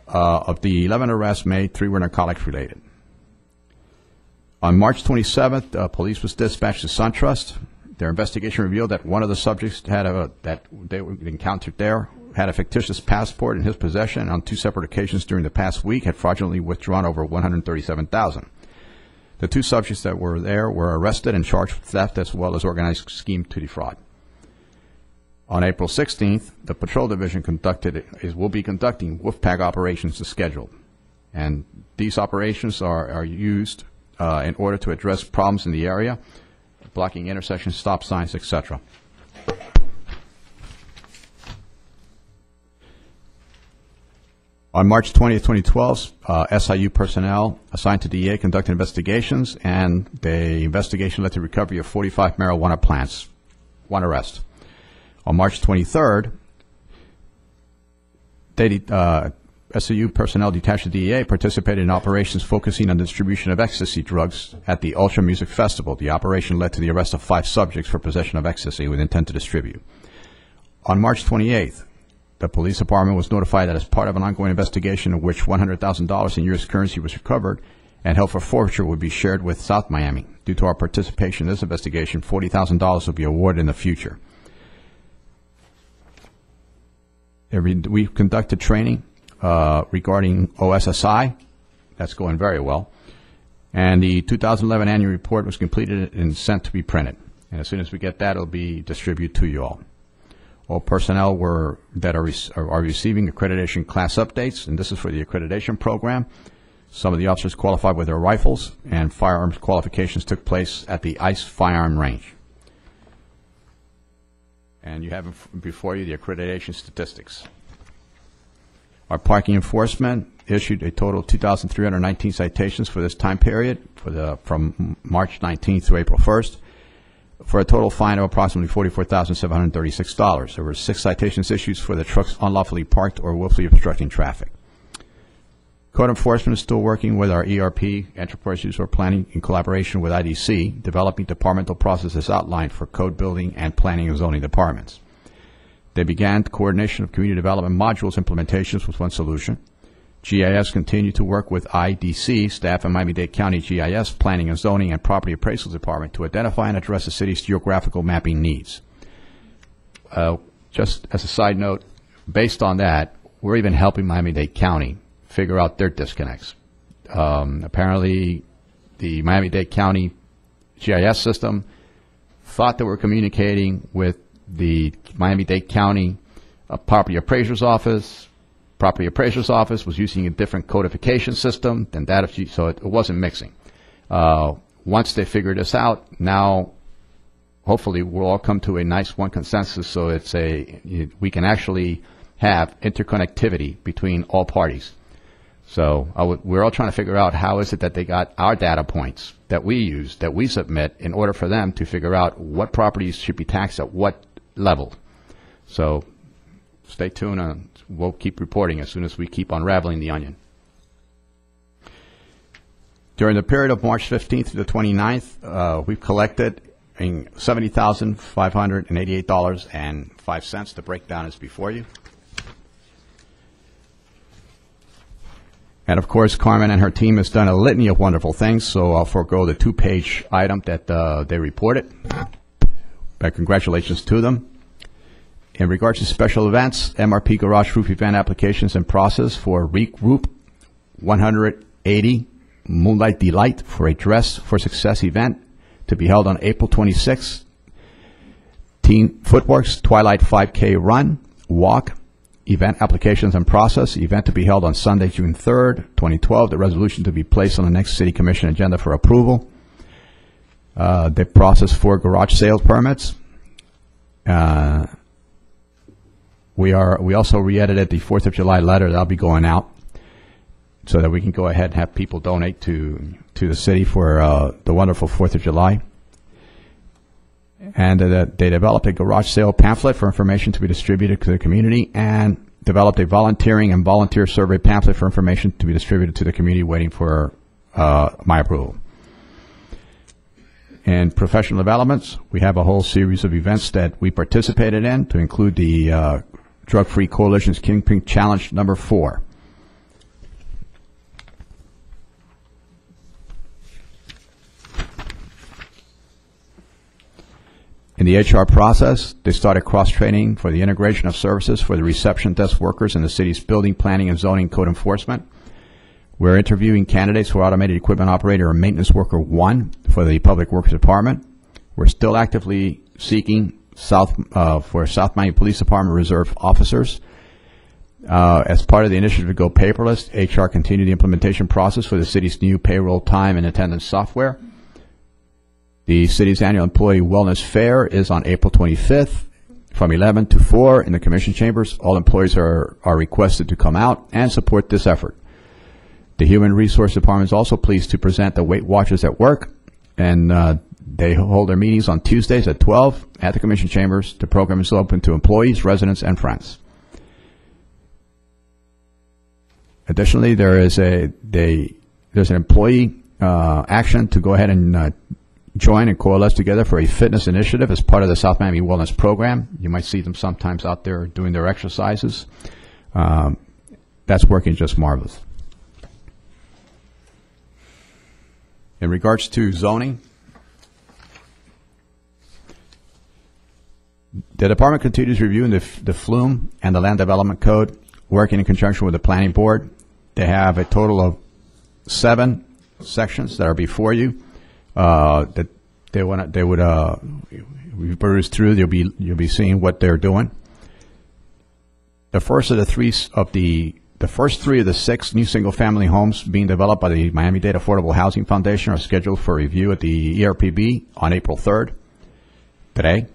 Of the 11 arrests made, 3 were narcotics related. On March 27th, police was dispatched to SunTrust. Their investigation revealed that one of the subjects that they encountered there had a fictitious passport in his possession, and on 2 separate occasions during the past week had fraudulently withdrawn over $137,000. The 2 subjects that were there were arrested and charged with theft as well as organized scheme to defraud. On April 16th, the Patrol Division will be conducting Wolfpack operations as scheduled. And these operations are used in order to address problems in the area, blocking intersections, stop signs, etc. On March 20th, 2012, SIU personnel assigned to DEA conducted investigations, and the investigation led to recovery of 45 marijuana plants, 1 arrest. On March 23rd, SIU personnel detached to DEA participated in operations focusing on distribution of ecstasy drugs at the Ultra Music Festival. The operation led to the arrest of 5 subjects for possession of ecstasy with intent to distribute. On March 28th, the police department was notified that as part of an ongoing investigation in which $100,000 in U.S. currency was recovered and held for forfeiture would be shared with South Miami. Due to our participation in this investigation, $40,000 will be awarded in the future. We conducted training regarding OSSI. That's going very well. And the 2011 annual report was completed and sent to be printed. And as soon as we get that, it'll be distributed to you all. All personnel that are receiving accreditation class updates, and this is for the accreditation program. Some of the officers qualified with their rifles, and firearms qualifications took place at the ICE firearm range. And you have before you the accreditation statistics. Our parking enforcement issued a total of 2,319 citations for this time period from March 19th to April 1st, for a total fine of approximately $44,736. There were 6 citations issued for the trucks unlawfully parked or willfully obstructing traffic. Code enforcement is still working with our ERP, Enterprise Resource Planning, in collaboration with IDC, developing departmental processes outlined for code building and planning and zoning departments. They began coordination of community development modules implementations with one solution. GIS continued to work with IDC, staff in Miami-Dade County GIS, Planning and Zoning, and Property Appraisal Department to identify and address the city's geographical mapping needs. Just as a side note, based on that, we're even helping Miami-Dade County figure out their disconnects. Apparently, the Miami-Dade County GIS system thought they were communicating with the Miami-Dade County Property Appraiser's Office. Property Appraiser's Office was using a different codification system than that of so it wasn't mixing. Once they figure this out, now hopefully we'll all come to a nice one consensus so we can actually have interconnectivity between all parties. So we're all trying to figure out how is it that they got our data points that we use, that we submit, in order for them to figure out what properties should be taxed at what level. So stay tuned, and we'll keep reporting as soon as we keep unraveling the onion. During the period of March 15th to the 29th, we've collected $70,588.05. The breakdown is before you. And, of course, Carmen and her team has done a litany of wonderful things, so I'll forego the 2-page item that they reported. But congratulations to them. In regards to special events, MRP Garage Roof event applications in process for Regroup 180 Moonlight Delight for a Dress for Success event to be held on April 26th. Team Footworks Twilight 5K Run, Walk, event applications in process. Event to be held on Sunday, June 3rd, 2012. The resolution to be placed on the next City Commission agenda for approval. They process 4 garage sales permits. We also re-edited the 4th of July letter that'll be going out so that we can go ahead and have people donate to the city for the wonderful 4th of July. And they developed a garage sale pamphlet for information to be distributed to the community, and developed a volunteering and volunteer survey pamphlet for information to be distributed to the community, waiting for my approval. In professional developments, we have a whole series of events that we participated in, to include the Drug-Free Coalition's Kingpin Challenge number 4. In the HR process, they started cross-training for the integration of services for the reception desk workers in the city's building, planning, and zoning code enforcement. We're interviewing candidates for automated equipment operator and maintenance worker 1 for the Public Works Department. We're still actively seeking for South Miami Police Department Reserve officers. As part of the initiative to go paperless, HR continued the implementation process for the city's new payroll time and attendance software. The city's annual employee wellness fair is on April 25th from 11 to 4 in the commission chambers. All employees are requested to come out and support this effort. The Human Resource Department is also pleased to present the Weight Watchers at Work, and they hold their meetings on Tuesdays at 12 at the commission chambers. The program is open to employees, residents, and friends. Additionally, there's an employee action to go ahead and join and coalesce together for a fitness initiative as part of the South Miami Wellness Program. You might see them sometimes out there doing their exercises. That's working just marvelous. In regards to zoning, the department continues reviewing the FLUME and the Land Development Code, working in conjunction with the Planning Board. They have a total of 7 sections that are before you. That they would peruse through. You'll be seeing what they're doing. The first of the first 3 of the 6 new single-family homes being developed by the Miami-Dade Affordable Housing Foundation are scheduled for review at the ERPB on April 3rd, today.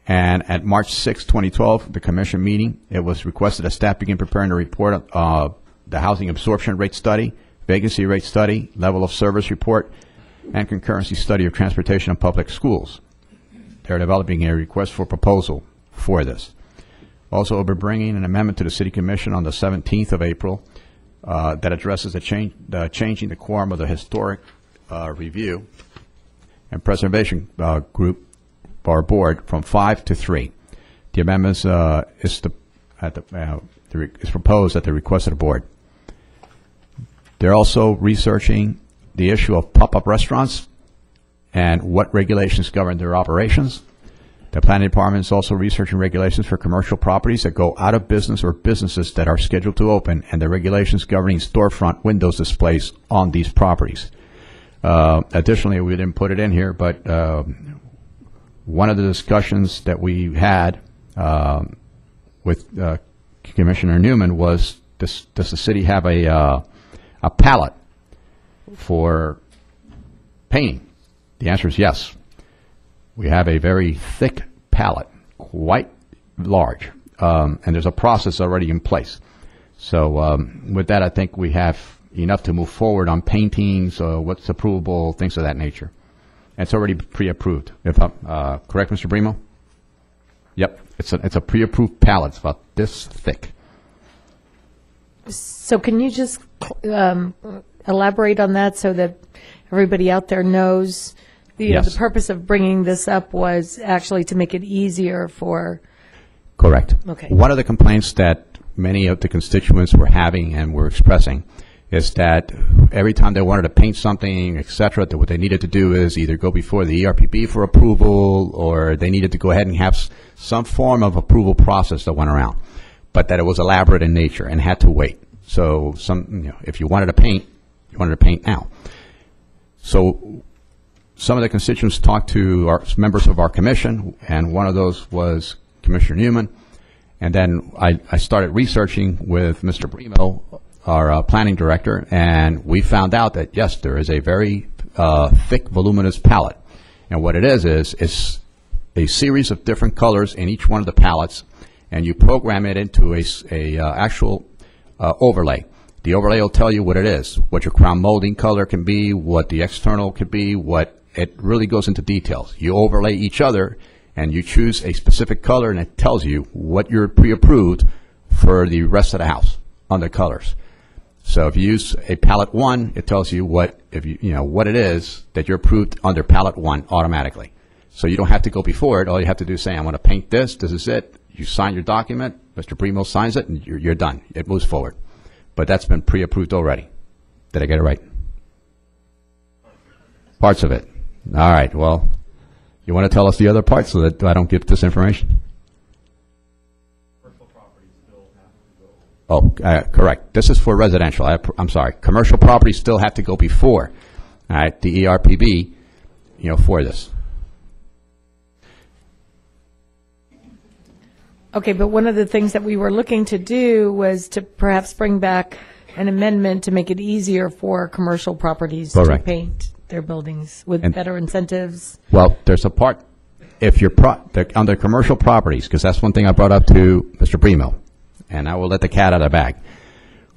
And at March 6, 2012, the commission meeting, it was requested that staff begin preparing a report of the housing absorption rate study, vacancy rate study, level of service report, and concurrency study of transportation and public schools. They're developing a request for proposal for this. Also, we'll be bringing an amendment to the City Commission on the 17th of April that addresses changing the quorum of the Historic Review and Preservation Group, our board, from 5 to 3. The amendment is proposed at the request of the board. They're also researching the issue of pop-up restaurants and what regulations govern their operations. The planning department is also researching regulations for commercial properties that go out of business or businesses that are scheduled to open, and the regulations governing storefront windows displays on these properties. Additionally, we didn't put it in here, but one of the discussions that we had with Commissioner Newman was, does the city have a palette for painting? The answer is yes. We have a very thick palette, quite large, and there's a process already in place. So with that, I think we have enough to move forward on paintings, what's approvable, things of that nature. And it's already pre-approved. If I'm correct, Mr. Brimo? Yep, it's a pre-approved palette. It's about this thick. So can you just elaborate on that so that everybody out there knows? Yes. The purpose of bringing this up was actually to make it easier for... Correct. Okay. One of the complaints that many of the constituents were having and were expressing is that every time they wanted to paint something, et cetera, that what they needed to do is either go before the ERPB for approval, or they needed to go ahead and have some form of approval process that went around, but that it was elaborate in nature and had to wait. So if you wanted to paint, you wanted to paint now. So some of the constituents talked to our members of our commission, and one of those was Commissioner Newman. And then I started researching with Mr. Brimo, our planning director, and we found out that, yes, there is a very thick, voluminous palette. And what it is it's a series of different colors in each one of the palettes, and you program it into a actual overlay. The overlay will tell you what it is, what your crown molding color can be, what the external could be, what it really goes into details. You overlay each other, and you choose a specific color, and it tells you what you're pre-approved for the rest of the house on the colors. So if you use a palette 1, it tells you what what it is that you're approved under palette 1 automatically. So you don't have to go before it. All you have to do is say, I want to paint this. This is it. You sign your document. Mr. Primo signs it, and you're done. It moves forward. But that's been pre-approved already. Did I get it right? Parts of it. All right. Well, you want to tell us the other parts so that I don't give this information? Oh, correct. This is for residential. I'm sorry. Commercial properties still have to go before, all right, the ERPB, for this. Okay, but one of the things that we were looking to do was to perhaps bring back an amendment to make it easier for commercial properties Correct. to paint their buildings with better incentives. Well, there's a part, if you're under commercial properties, because that's one thing I brought up to Mr. Primo, and I will let the cat out of the bag.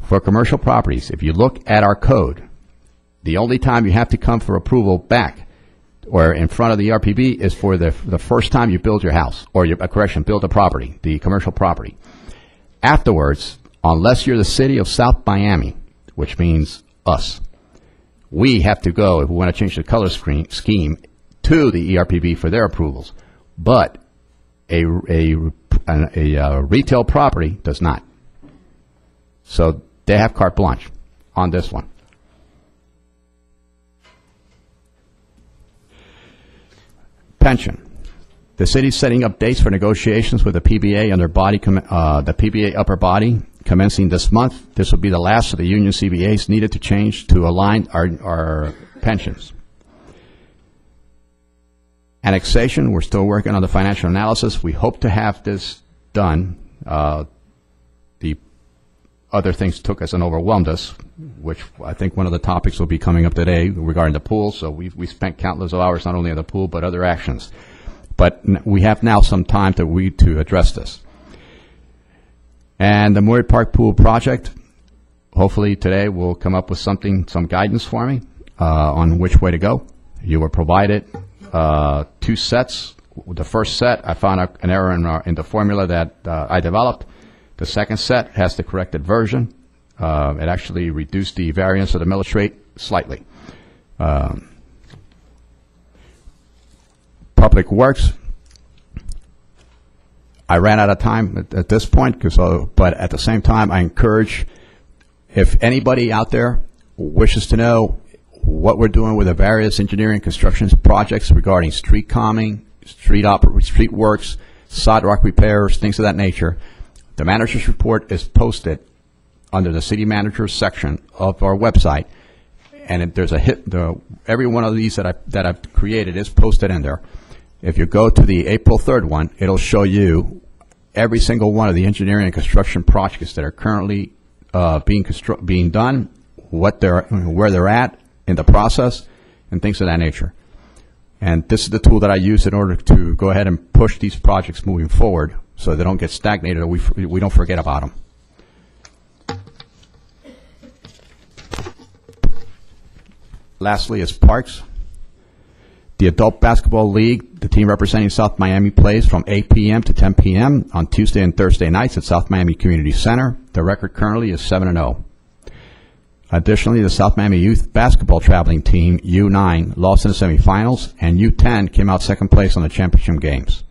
For commercial properties, if you look at our code, the only time you have to come for approval back or in front of the RPB is for the first time you build your house, or build a property, the commercial property. Afterwards, unless you're the city of South Miami, which means us, we have to go, if we want to change the color scheme, to the ERPB for their approvals. But a retail property does not. So they have carte blanche on this one. Pension. The city's setting up dates for negotiations with the PBA and their body, the PBA upper body, commencing this month. This will be the last of the union CBAs needed to change to align our pensions. Annexation, we're still working on the financial analysis. We hope to have this done. The other things took us and overwhelmed us, which I think one of the topics will be coming up today regarding the pool. So we spent countless of hours not only on the pool but other actions. But we have now some time to address this. And the Murray Park Pool project, hopefully today will come up with some guidance for me on which way to go. You were provided 2 sets. The first set, I found an error in the formula that I developed. The second set has the corrected version. It actually reduced the variance of the millage rate slightly. Public Works, I ran out of time at this point, but at the same time, I encourage, if anybody out there wishes to know what we're doing with the various engineering construction projects regarding street calming, street works, sidewalk repairs, things of that nature, the manager's report is posted under the city manager's section of our website, and there's every one of these that I've created is posted in there. If you go to the April 3rd one, it'll show you every single one of the engineering and construction projects that are currently being done, where they're at in the process, and things of that nature. And this is the tool that I use in order to go ahead and push these projects moving forward so they don't get stagnated or we don't forget about them. Lastly is parks. The Adult Basketball League, the team representing South Miami plays from 8 p.m. to 10 p.m. on Tuesday and Thursday nights at South Miami Community Center. The record currently is 7-0. Additionally, the South Miami Youth Basketball Traveling Team, U9, lost in the semifinals, and U10 came out second place on the championship games.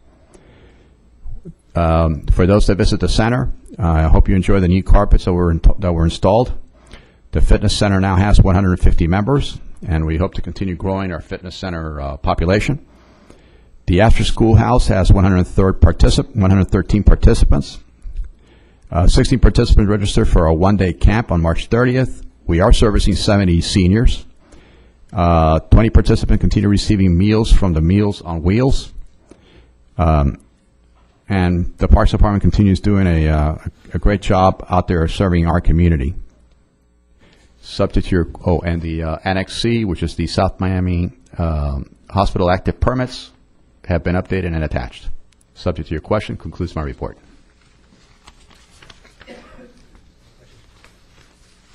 For those that visit the center, I hope you enjoy the new carpets that were installed. The fitness center now has 150 members, and we hope to continue growing our fitness center population. The after-school house has 113 participants. 16 participants registered for a one-day camp on March 30th. We are servicing 70 seniors. 20 participants continue receiving meals from the Meals on Wheels. And the Parks Department continues doing a great job out there serving our community. Subject to your, and the Annex C, which is the South Miami Hospital active permits have been updated and attached. Subject to your question, concludes my report.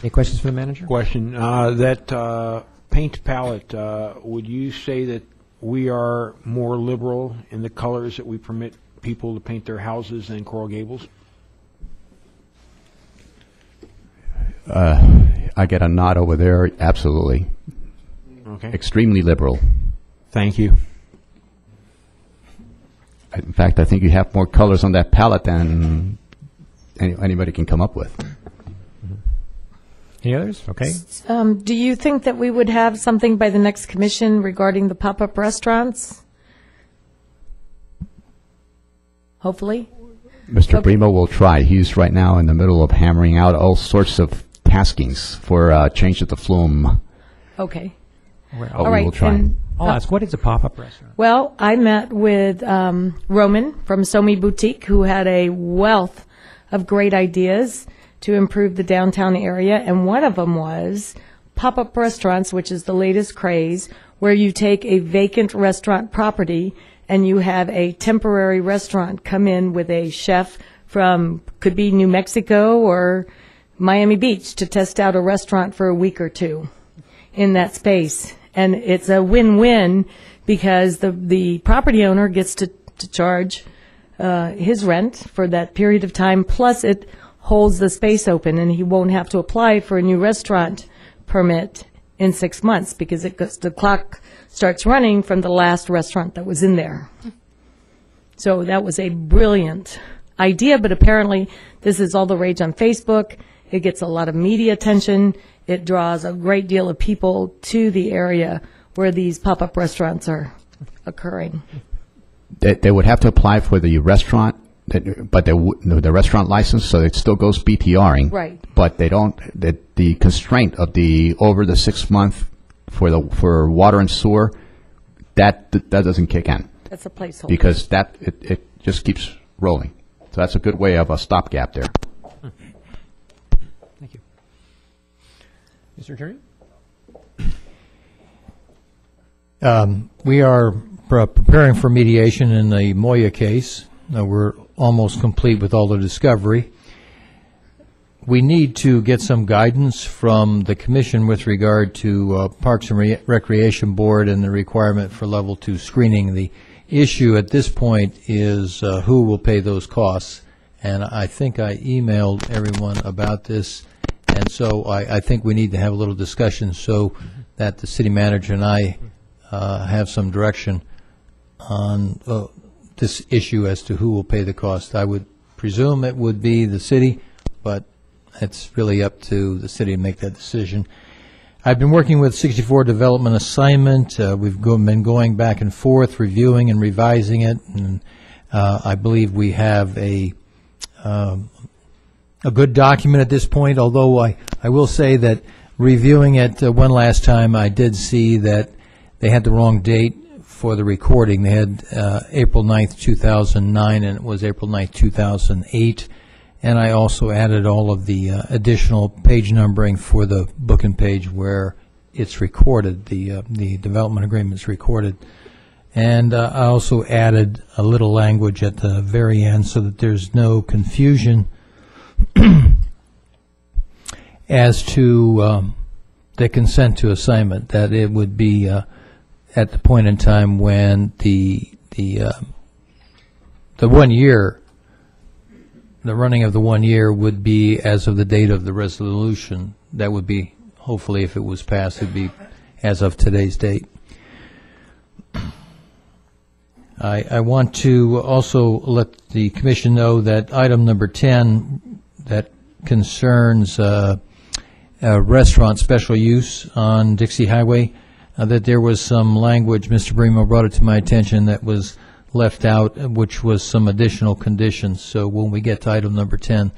Any questions for the manager? Question, that paint palette, would you say that we are more liberal in the colors that we permit people to paint their houses than Coral Gables? I get a nod over there, absolutely. Okay. Extremely liberal. Thank you. In fact, I think you have more colors on that palette than anybody can come up with. Any others? Okay. Do you think that we would have something by the next commission regarding the pop-up restaurants? Hopefully. Mr. Bremo will try. He's right now in the middle of hammering out all sorts of taskings for change of the flume. Okay. But All we right. will try. And, I'll ask, what is a pop-up restaurant? well, I met with Roman from Somi Boutique, who had a wealth of great ideas to improve the downtown area, and one of them was pop-up restaurants, which is the latest craze, where you take a vacant restaurant property and you have a temporary restaurant come in with a chef from, could be New Mexico or Miami Beach, to test out a restaurant for a week or two in that space. And it's a win-win because the property owner gets to charge his rent for that period of time, plus it holds the space open, and he won't have to apply for a new restaurant permit in 6 months because the clock starts running from the last restaurant that was in there. So that was a brilliant idea, but apparently this is all the rage on Facebook. It gets a lot of media attention. It draws a great deal of people to the area where these pop-up restaurants are occurring. They would have to apply for the restaurant, but the restaurant license, so it still goes BTRing. Right. But they don't. The constraint of the over the 6 month for water and sewer, that doesn't kick in. That's a placeholder. Because it just keeps rolling. So that's a good way of a stopgap there. Thank you. Mr. Attorney? We are preparing for mediation in the Moya case. We're almost complete with all the discovery. We need to get some guidance from the Commission with regard to Parks and Recreation Board and the requirement for Level 2 screening. The issue at this point is who will pay those costs. And I think I emailed everyone about this. And so I think we need to have a little discussion so that the city manager and I have some direction on this issue as to who will pay the cost. I would presume it would be the city, but it's really up to the city to make that decision. I've been working with 64 Development Assignment. We've been going back and forth, reviewing and revising it, and I believe we have a good document at this point, although I will say that reviewing it one last time, I did see that they had the wrong date for the recording. They had April 9th, 2009, and it was April 9th, 2008. And I also added all of the additional page numbering for the booking page where it's recorded, the development agreement is recorded. And I also added a little language at the very end so that there's no confusion as to the consent to assignment, that it would be at the point in time when the 1 year, the running of the 1 year would be as of the date of the resolution. That would be, hopefully, if it was passed, it would be as of today's date. I want to also let the Commission know that item number 10 that concerns restaurant special use on Dixie Highway, that there was some language, Mr. Bremo brought it to my attention, that was left out, which was some additional conditions. So when we get to item number 10,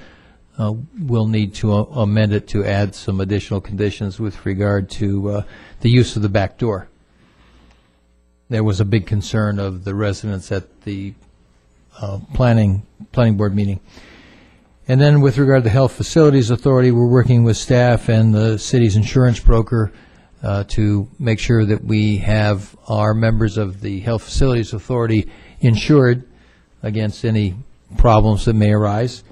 we'll need to amend it to add some additional conditions with regard to the use of the back door. There was a big concern of the residents at the planning board meeting. And then with regard to the Health Facilities Authority, we're working with staff and the city's insurance broker to make sure that we have our members of the Health Facilities Authority insured against any problems that may arise.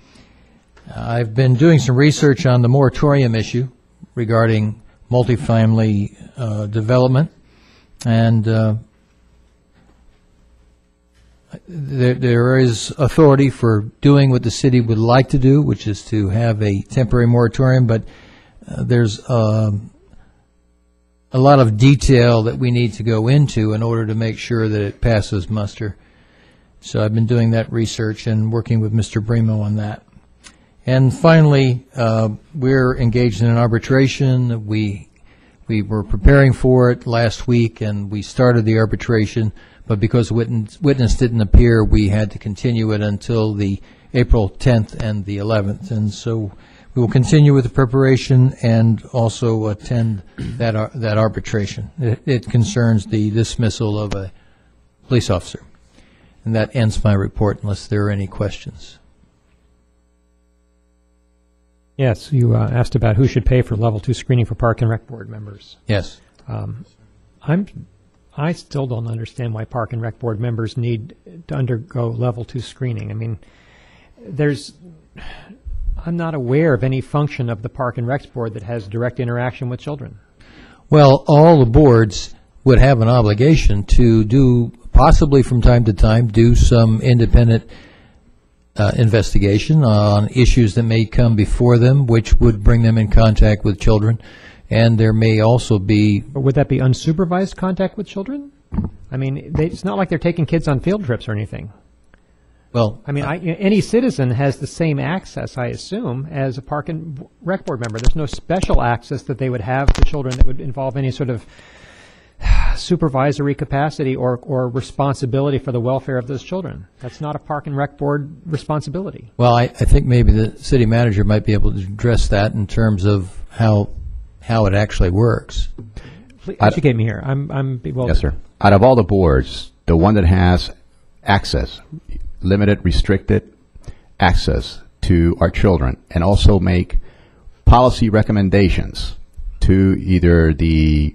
I've been doing some research on the moratorium issue regarding multifamily development, and there is authority for doing what the city would like to do, which is to have a temporary moratorium, but there's a lot of detail that we need to go into in order to make sure that it passes muster. So I've been doing that research and working with Mr. Bremo on that. And finally, we're engaged in an arbitration. We were preparing for it last week, and we started the arbitration, but because witness didn't appear, we had to continue it until the April 10th and the 11th. And so we will continue with the preparation and also attend that arbitration. It concerns the dismissal of a police officer. And that ends my report unless there are any questions. Yes, you asked about who should pay for Level 2 screening for Park and Rec Board members. Yes. I still don't understand why Park and Rec Board members need to undergo Level 2 screening. I mean, I'm not aware of any function of the Park and Rec Board that has direct interaction with children. Well, all the boards would have an obligation to do, possibly from time to time, do some independent investigation on issues that may come before them, which would bring them in contact with children. And there may also be... But would that be unsupervised contact with children? I mean, it's not like they're taking kids on field trips or anything. Well, I mean, any citizen has the same access, I assume, as a Park and Rec Board member. There's no special access that they would have to children that would involve any sort of supervisory capacity or responsibility for the welfare of those children. That's not a Park and Rec Board responsibility. Well, I think maybe the city manager might be able to address that in terms of how it actually works. Please educate me here. I'm bewildered. Yes, sir. Out of all the boards, the one that has access, limited, restricted access to our children, and also make policy recommendations to either the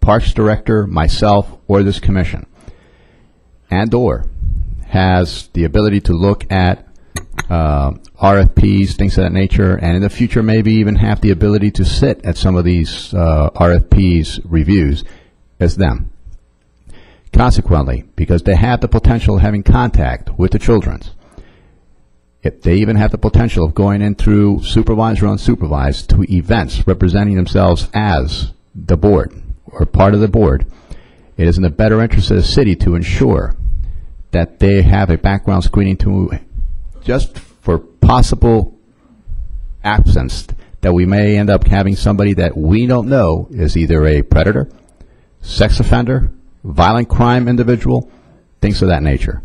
Parks Director, myself, or this commission, and/or has the ability to look at RFPs, things of that nature, and in the future maybe even have the ability to sit at some of these RFPs reviews as them. Consequently, because they have the potential of having contact with the children, if they even have the potential of going in through supervised or unsupervised to events representing themselves as the board or part of the board, it is in the better interest of the city to ensure that they have a background screening to just for possible absence that we may end up having somebody that we don't know is either a predator, sex offender, violent crime individual, things of that nature.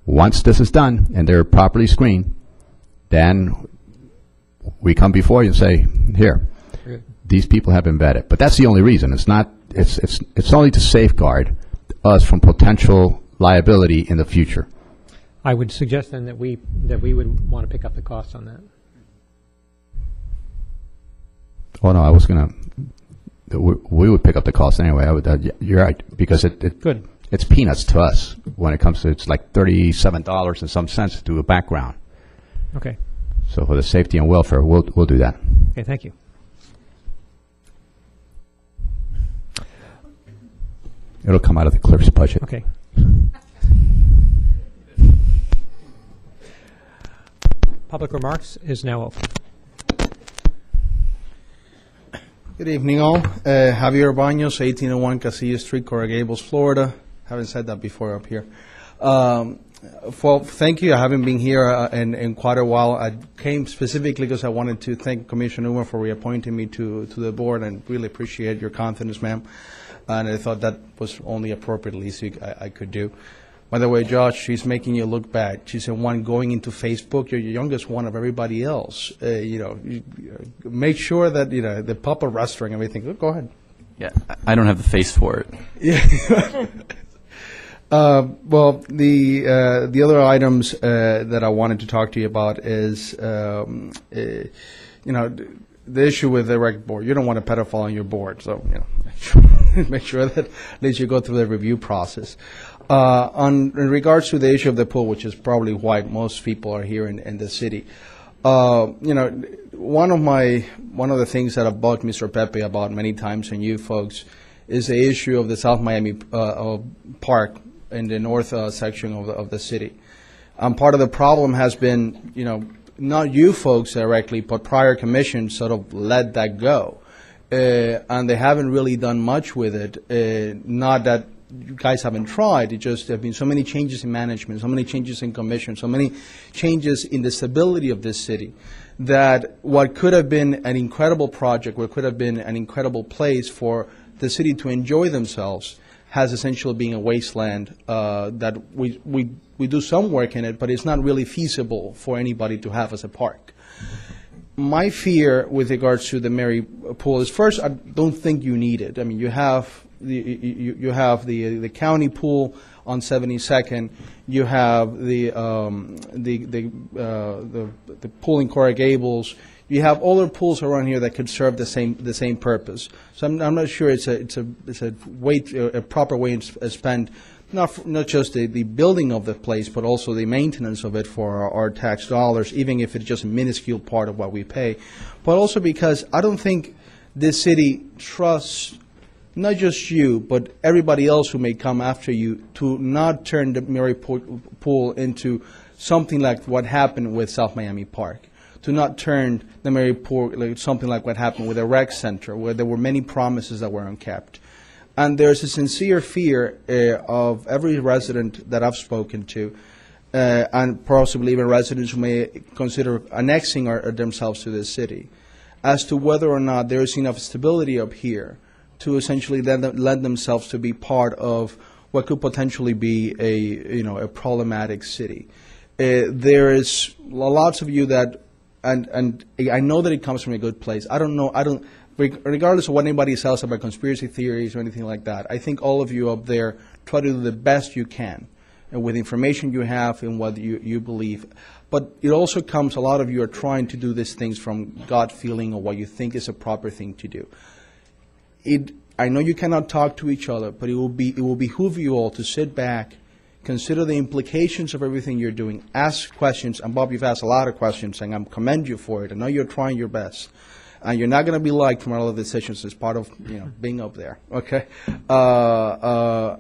Once this is done and they're properly screened, then we come before you and say, here, these people have been vetted. But that's the only reason. It's not. It's only to safeguard us from potential liability in the future. I would suggest then that we would want to pick up the costs on that. Oh no, I was gonna. We would pick up the cost anyway. I would. You're right, because Good. It's peanuts to us when it comes to. It's like $37 and some cents to do a background. Okay. So for the safety and welfare, we'll do that. Okay. Thank you. It'll come out of the clerk's budget. Okay. Public remarks is now open. Good evening, all. Javier Baños, 1801 Casilla Street, Coral Gables, Florida. Haven't said that before up here. Well, thank you. I haven't been here in quite a while. I came specifically because I wanted to thank Commissioner Newman for reappointing me to the board, and really appreciate your confidence, ma'am. And I thought that was only appropriate, least I could do. By the way, Josh, she's making you look bad. She's the one going into Facebook. You're the youngest one of everybody else. Make sure that, they pop a restaurant and everything. Go ahead. Yeah, I don't have the face for it. Yeah. Well, the other items that I wanted to talk to you about is, the issue with the rec board, you don't want a pedophile on your board, so make sure that at least you go through the review process. In regards to the issue of the pool, which is probably why most people are here in the city, one of the things that I've bugged Mr. Pepe about many times, and you folks, is the issue of the South Miami Park in the north section of the city. Part of the problem has been, not you folks directly, but prior commissions sort of let that go. And they haven't really done much with it. Not that you guys haven't tried, it just there have been so many changes in management, so many changes in commission, so many changes in the stability of this city, that what could have been an incredible project, what could have been an incredible place for the city to enjoy themselves, has essentially been a wasteland that we do some work in it, but it's not really feasible for anybody to have as a park. My fear with regards to the Mary Pool is, first, I don't think you need it. I mean, you have the county pool on 72nd. You have the pool in Coral Gables. You have other pools around here that could serve the same purpose. So I'm not sure it's a proper way to spend not just the building of the place, but also the maintenance of it for our tax dollars, even if it's just a minuscule part of what we pay. But also because I don't think this city trusts not just you, but everybody else who may come after you, to not turn the Mary Pool into something like what happened with South Miami Park, to not turn the Mary Pool like something like what happened with the rec center, where there were many promises that were unkept. And there's a sincere fear of every resident that I've spoken to, and possibly even residents who may consider annexing themselves to this city, as to whether or not there is enough stability up here to essentially lend themselves to be part of what could potentially be a problematic city. There is lots of you that, and I know that it comes from a good place. Regardless of what anybody says about conspiracy theories or anything like that, I think all of you up there try to do the best you can, and with information you have and what you believe. But it also comes, a lot of you are trying to do these things from gut feeling or what you think is a proper thing to do. I know you cannot talk to each other, but it will behoove you all to sit back, consider the implications of everything you're doing, ask questions. And Bob, you've asked a lot of questions, and I commend you for it. I know you're trying your best. And you're not going to be liked from all of the decisions as part of being up there, okay? But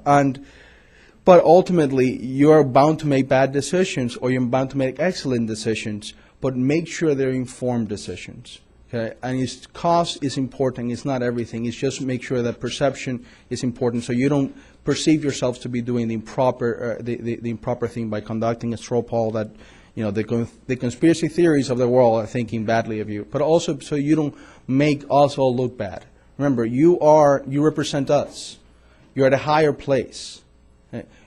ultimately, you're bound to make bad decisions, or you're bound to make excellent decisions, but make sure they're informed decisions, okay? And cost is important. It's not everything. It's just make sure that perception is important, so you don't perceive yourselves to be doing the improper thing by conducting a straw poll that the conspiracy theories of the world are thinking badly of you, but also so you don't make us all look bad. Remember, you represent us. You're at a higher place.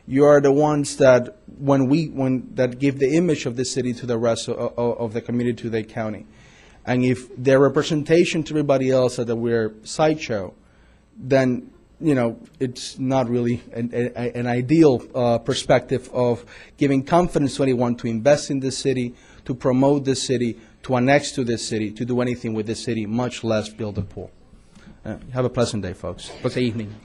You are the ones that that give the image of the city to the rest of the community, to the county. And if their representation to everybody else is that we're sideshow, then it's not really an ideal perspective of giving confidence to anyone to invest in this city, to promote this city, to annex to this city, to do anything with this city, much less build a pool. Have a pleasant day, folks. What's the evening?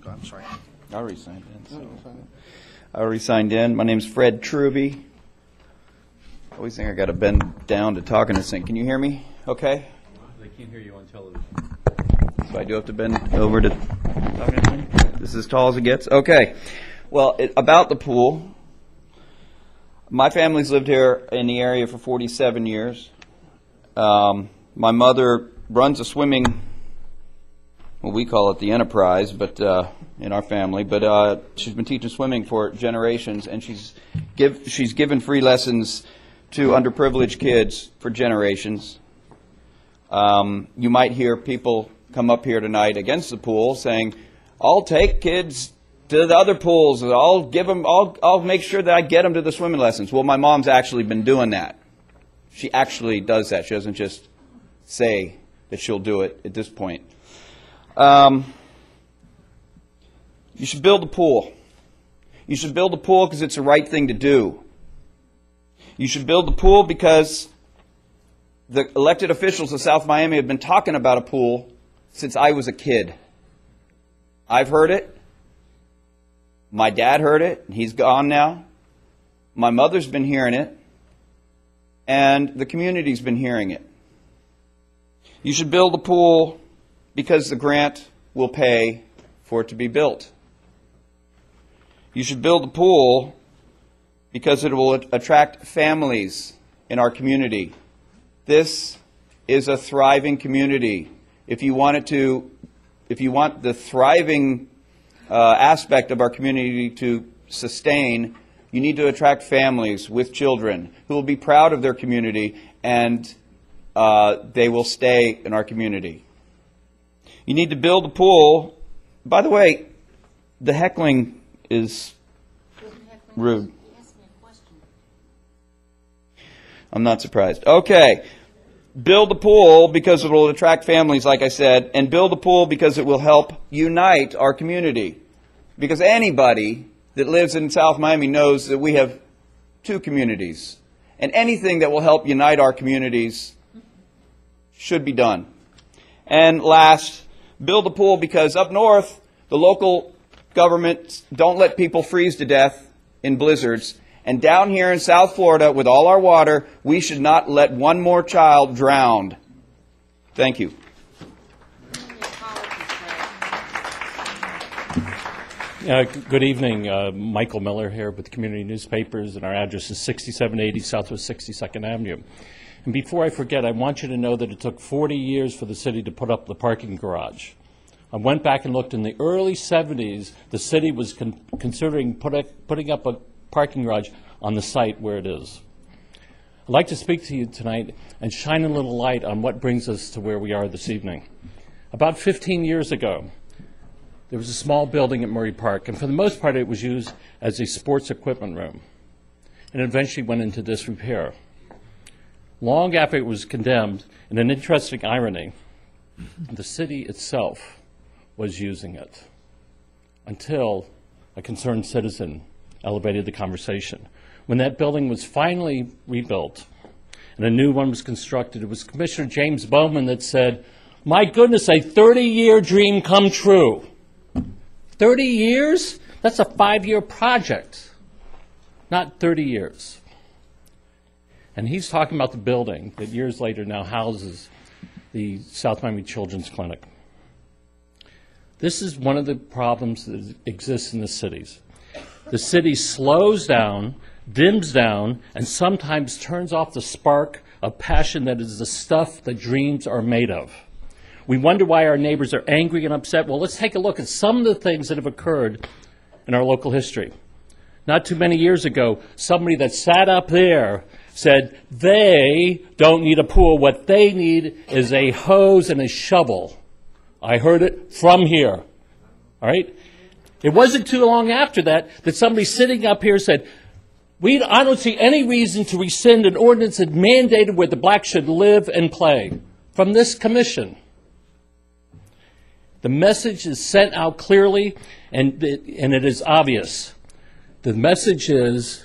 I'm sorry. I already signed in. My name's Fred Truby. I always think I got to bend down to talk in this thing. Can you hear me? Okay. They can't hear you on television. So I do have to bend over to talk in this thing? This is as tall as it gets? Okay. Well, about the pool. My family's lived here in the area for 47 years. My mother runs a swimming, well, we call it the Enterprise, but in our family. But she's been teaching swimming for generations, and she's given free lessons to underprivileged kids for generations. You might hear people come up here tonight against the pool saying, "I'll take kids to the other pools. I'll make sure that I get them to the swimming lessons." Well, my mom's actually been doing that. She actually does that. She doesn't just say that she'll do it at this point. You should build a pool. You should build a pool because it's the right thing to do. You should build the pool because the elected officials of South Miami have been talking about a pool since I was a kid. I've heard it. My dad heard it. He's gone now. My mother's been hearing it. And the community's been hearing it. You should build a pool because the grant will pay for it to be built. You should build a pool because it will attract families in our community. This is a thriving community. If you want the thriving aspect of our community to sustain, you need to attract families with children who will be proud of their community, and they will stay in our community. You need to build a pool. By the way, the heckling is rude. I'm not surprised. Okay. Build a pool because it will attract families, like I said, and build a pool because it will help unite our community. Because anybody that lives in South Miami knows that we have two communities. And anything that will help unite our communities should be done. And last, build a pool because up north, the local governments don't let people freeze to death in blizzards. And down here in South Florida, with all our water, we should not let one more child drown. Thank you. Good evening. Michael Miller here with the Community Newspapers, and our address is 6780 Southwest 62nd Avenue. And before I forget, I want you to know that it took 40 years for the city to put up the parking garage. I went back and looked in the early 70s, the city was considering putting up a parking garage on the site where it is. I'd like to speak to you tonight and shine a little light on what brings us to where we are this evening. About 15 years ago, there was a small building at Murray Park, and for the most part it was used as a sports equipment room, and eventually went into disrepair. Long after it was condemned, in an interesting irony, the city itself was using it until a concerned citizen elevated the conversation. When that building was finally rebuilt and a new one was constructed, it was Commissioner James Bowman that said, "My goodness, a 30-year dream come true." 30 years? That's a 5-year project, not 30 years. And he's talking about the building that years later now houses the South Miami Children's Clinic. This is one of the problems that exists in the cities. The city slows down, dims down, and sometimes turns off the spark of passion that is the stuff that dreams are made of. We wonder why our neighbors are angry and upset. Well, let's take a look at some of the things that have occurred in our local history. Not too many years ago, somebody that sat up there said they don't need a pool. What they need is a hose and a shovel. I heard it from here. All right? It wasn't too long after that somebody sitting up here said, I don't see any reason to rescind an ordinance that mandated where the blacks should live and play. From this commission. The message is sent out clearly, and it is obvious. The message is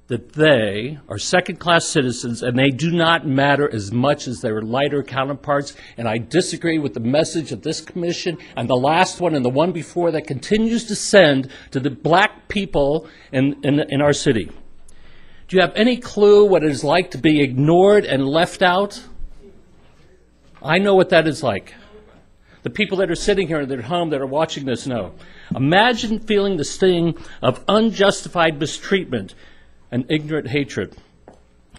that they are second-class citizens, and they do not matter as much as their lighter counterparts. And I disagree with the message of this commission and the last one and the one before that continues to send to the black people in our city. Do you have any clue what it is like to be ignored and left out? I know what that is like. The people that are sitting here at their home that are watching this know. Imagine feeling the sting of unjustified mistreatment and ignorant hatred.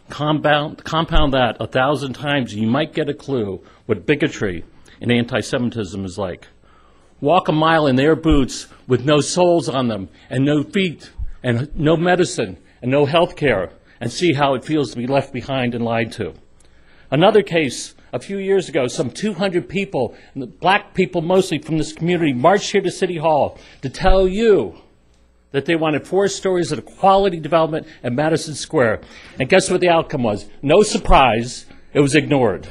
Compound that 1,000 times, and you might get a clue what bigotry and anti-Semitism is like. Walk a mile in their boots with no soles on them and no feet and no medicine and no health care, and see how it feels to be left behind and lied to. Another case, a few years ago, some 200 people, black people mostly from this community, marched here to City Hall to tell you that they wanted 4 stories of quality development at Madison Square. And guess what the outcome was? No surprise, it was ignored.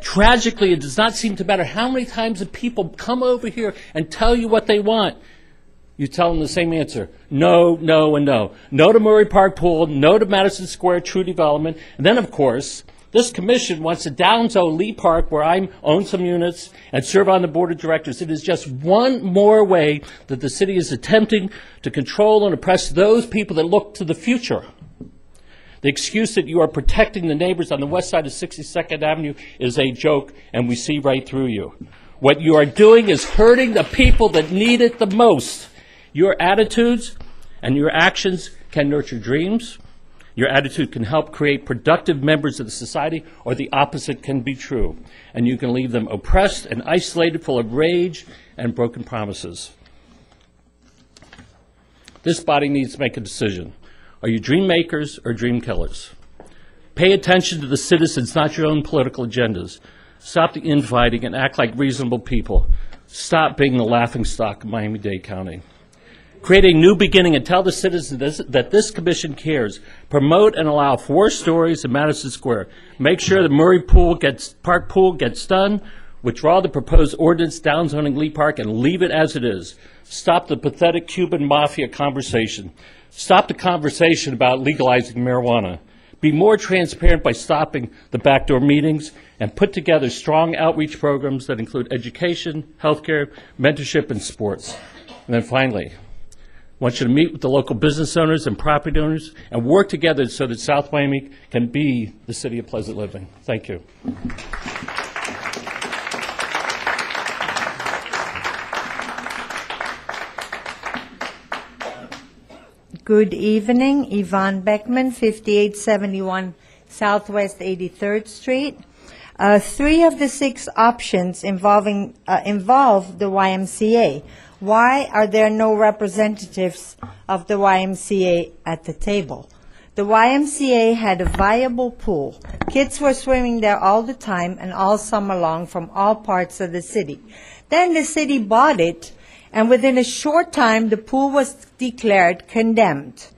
Tragically, it does not seem to matter how many times the people come over here and tell you what they want. You tell them the same answer. No, no, and no. No to Murray Park Pool, no to Madison Square True Development. And then, of course, this commission wants to downzone Lee Park, where I own some units and serve on the board of directors. It is just one more way that the city is attempting to control and oppress those people that look to the future. The excuse that you are protecting the neighbors on the west side of 62nd Avenue is a joke, and we see right through you. What you are doing is hurting the people that need it the most. Your attitudes and your actions can nurture dreams. Your attitude can help create productive members of the society, or the opposite can be true. And you can leave them oppressed and isolated, full of rage and broken promises. This body needs to make a decision. Are you dream makers or dream killers? Pay attention to the citizens, not your own political agendas. Stop the infighting and act like reasonable people. Stop being the laughingstock of Miami-Dade County. Create a new beginning and tell the citizens that this commission cares. Promote and allow 4 stories in Madison Square. Make sure the Murray Park Pool gets done. Withdraw the proposed ordinance downzoning Lee Park and leave it as it is. Stop the pathetic Cuban mafia conversation. Stop the conversation about legalizing marijuana. Be more transparent by stopping the backdoor meetings, and put together strong outreach programs that include education, healthcare, mentorship, and sports. And then finally, I want you to meet with the local business owners and property owners and work together so that South Miami can be the city of pleasant living. Thank you. Good evening. Yvonne Beckman, 5871 Southwest 83rd Street. 3 of the 6 options involve the YMCA. Why are there no representatives of the YMCA at the table? The YMCA had a viable pool. Kids were swimming there all the time and all summer long from all parts of the city. Then the city bought it, and within a short time the pool was declared condemned.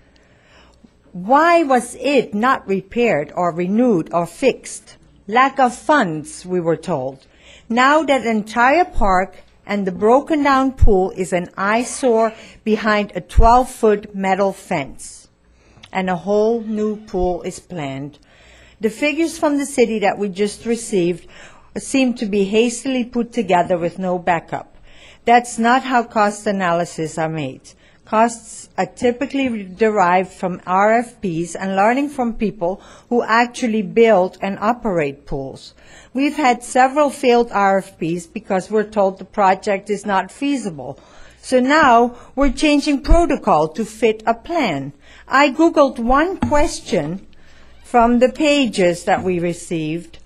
Why was it not repaired or renewed or fixed? Lack of funds, we were told. Now that entire park and the broken down pool is an eyesore behind a 12-foot metal fence, and a whole new pool is planned. The figures from the city that we just received seem to be hastily put together with no backup. That's not how cost analysis are made. Costs are typically derived from RFPs and learning from people who actually build and operate pools. We've had several failed RFPs because we're told the project is not feasible. So now we're changing protocol to fit a plan. I Googled one question from the pages that we received,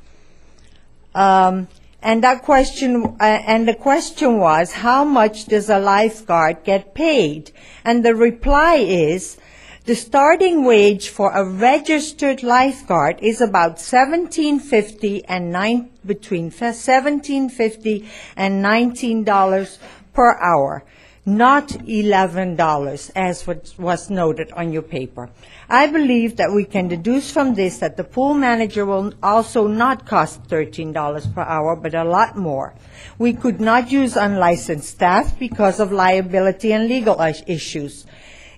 and the question was, how much does a lifeguard get paid? And the reply is, the starting wage for a registered lifeguard is about $17.50 and between $17.50 and $19 per hour, not $11, as was noted on your paper. I believe that we can deduce from this that the pool manager will also not cost $13 per hour, but a lot more. We could not use unlicensed staff because of liability and legal issues.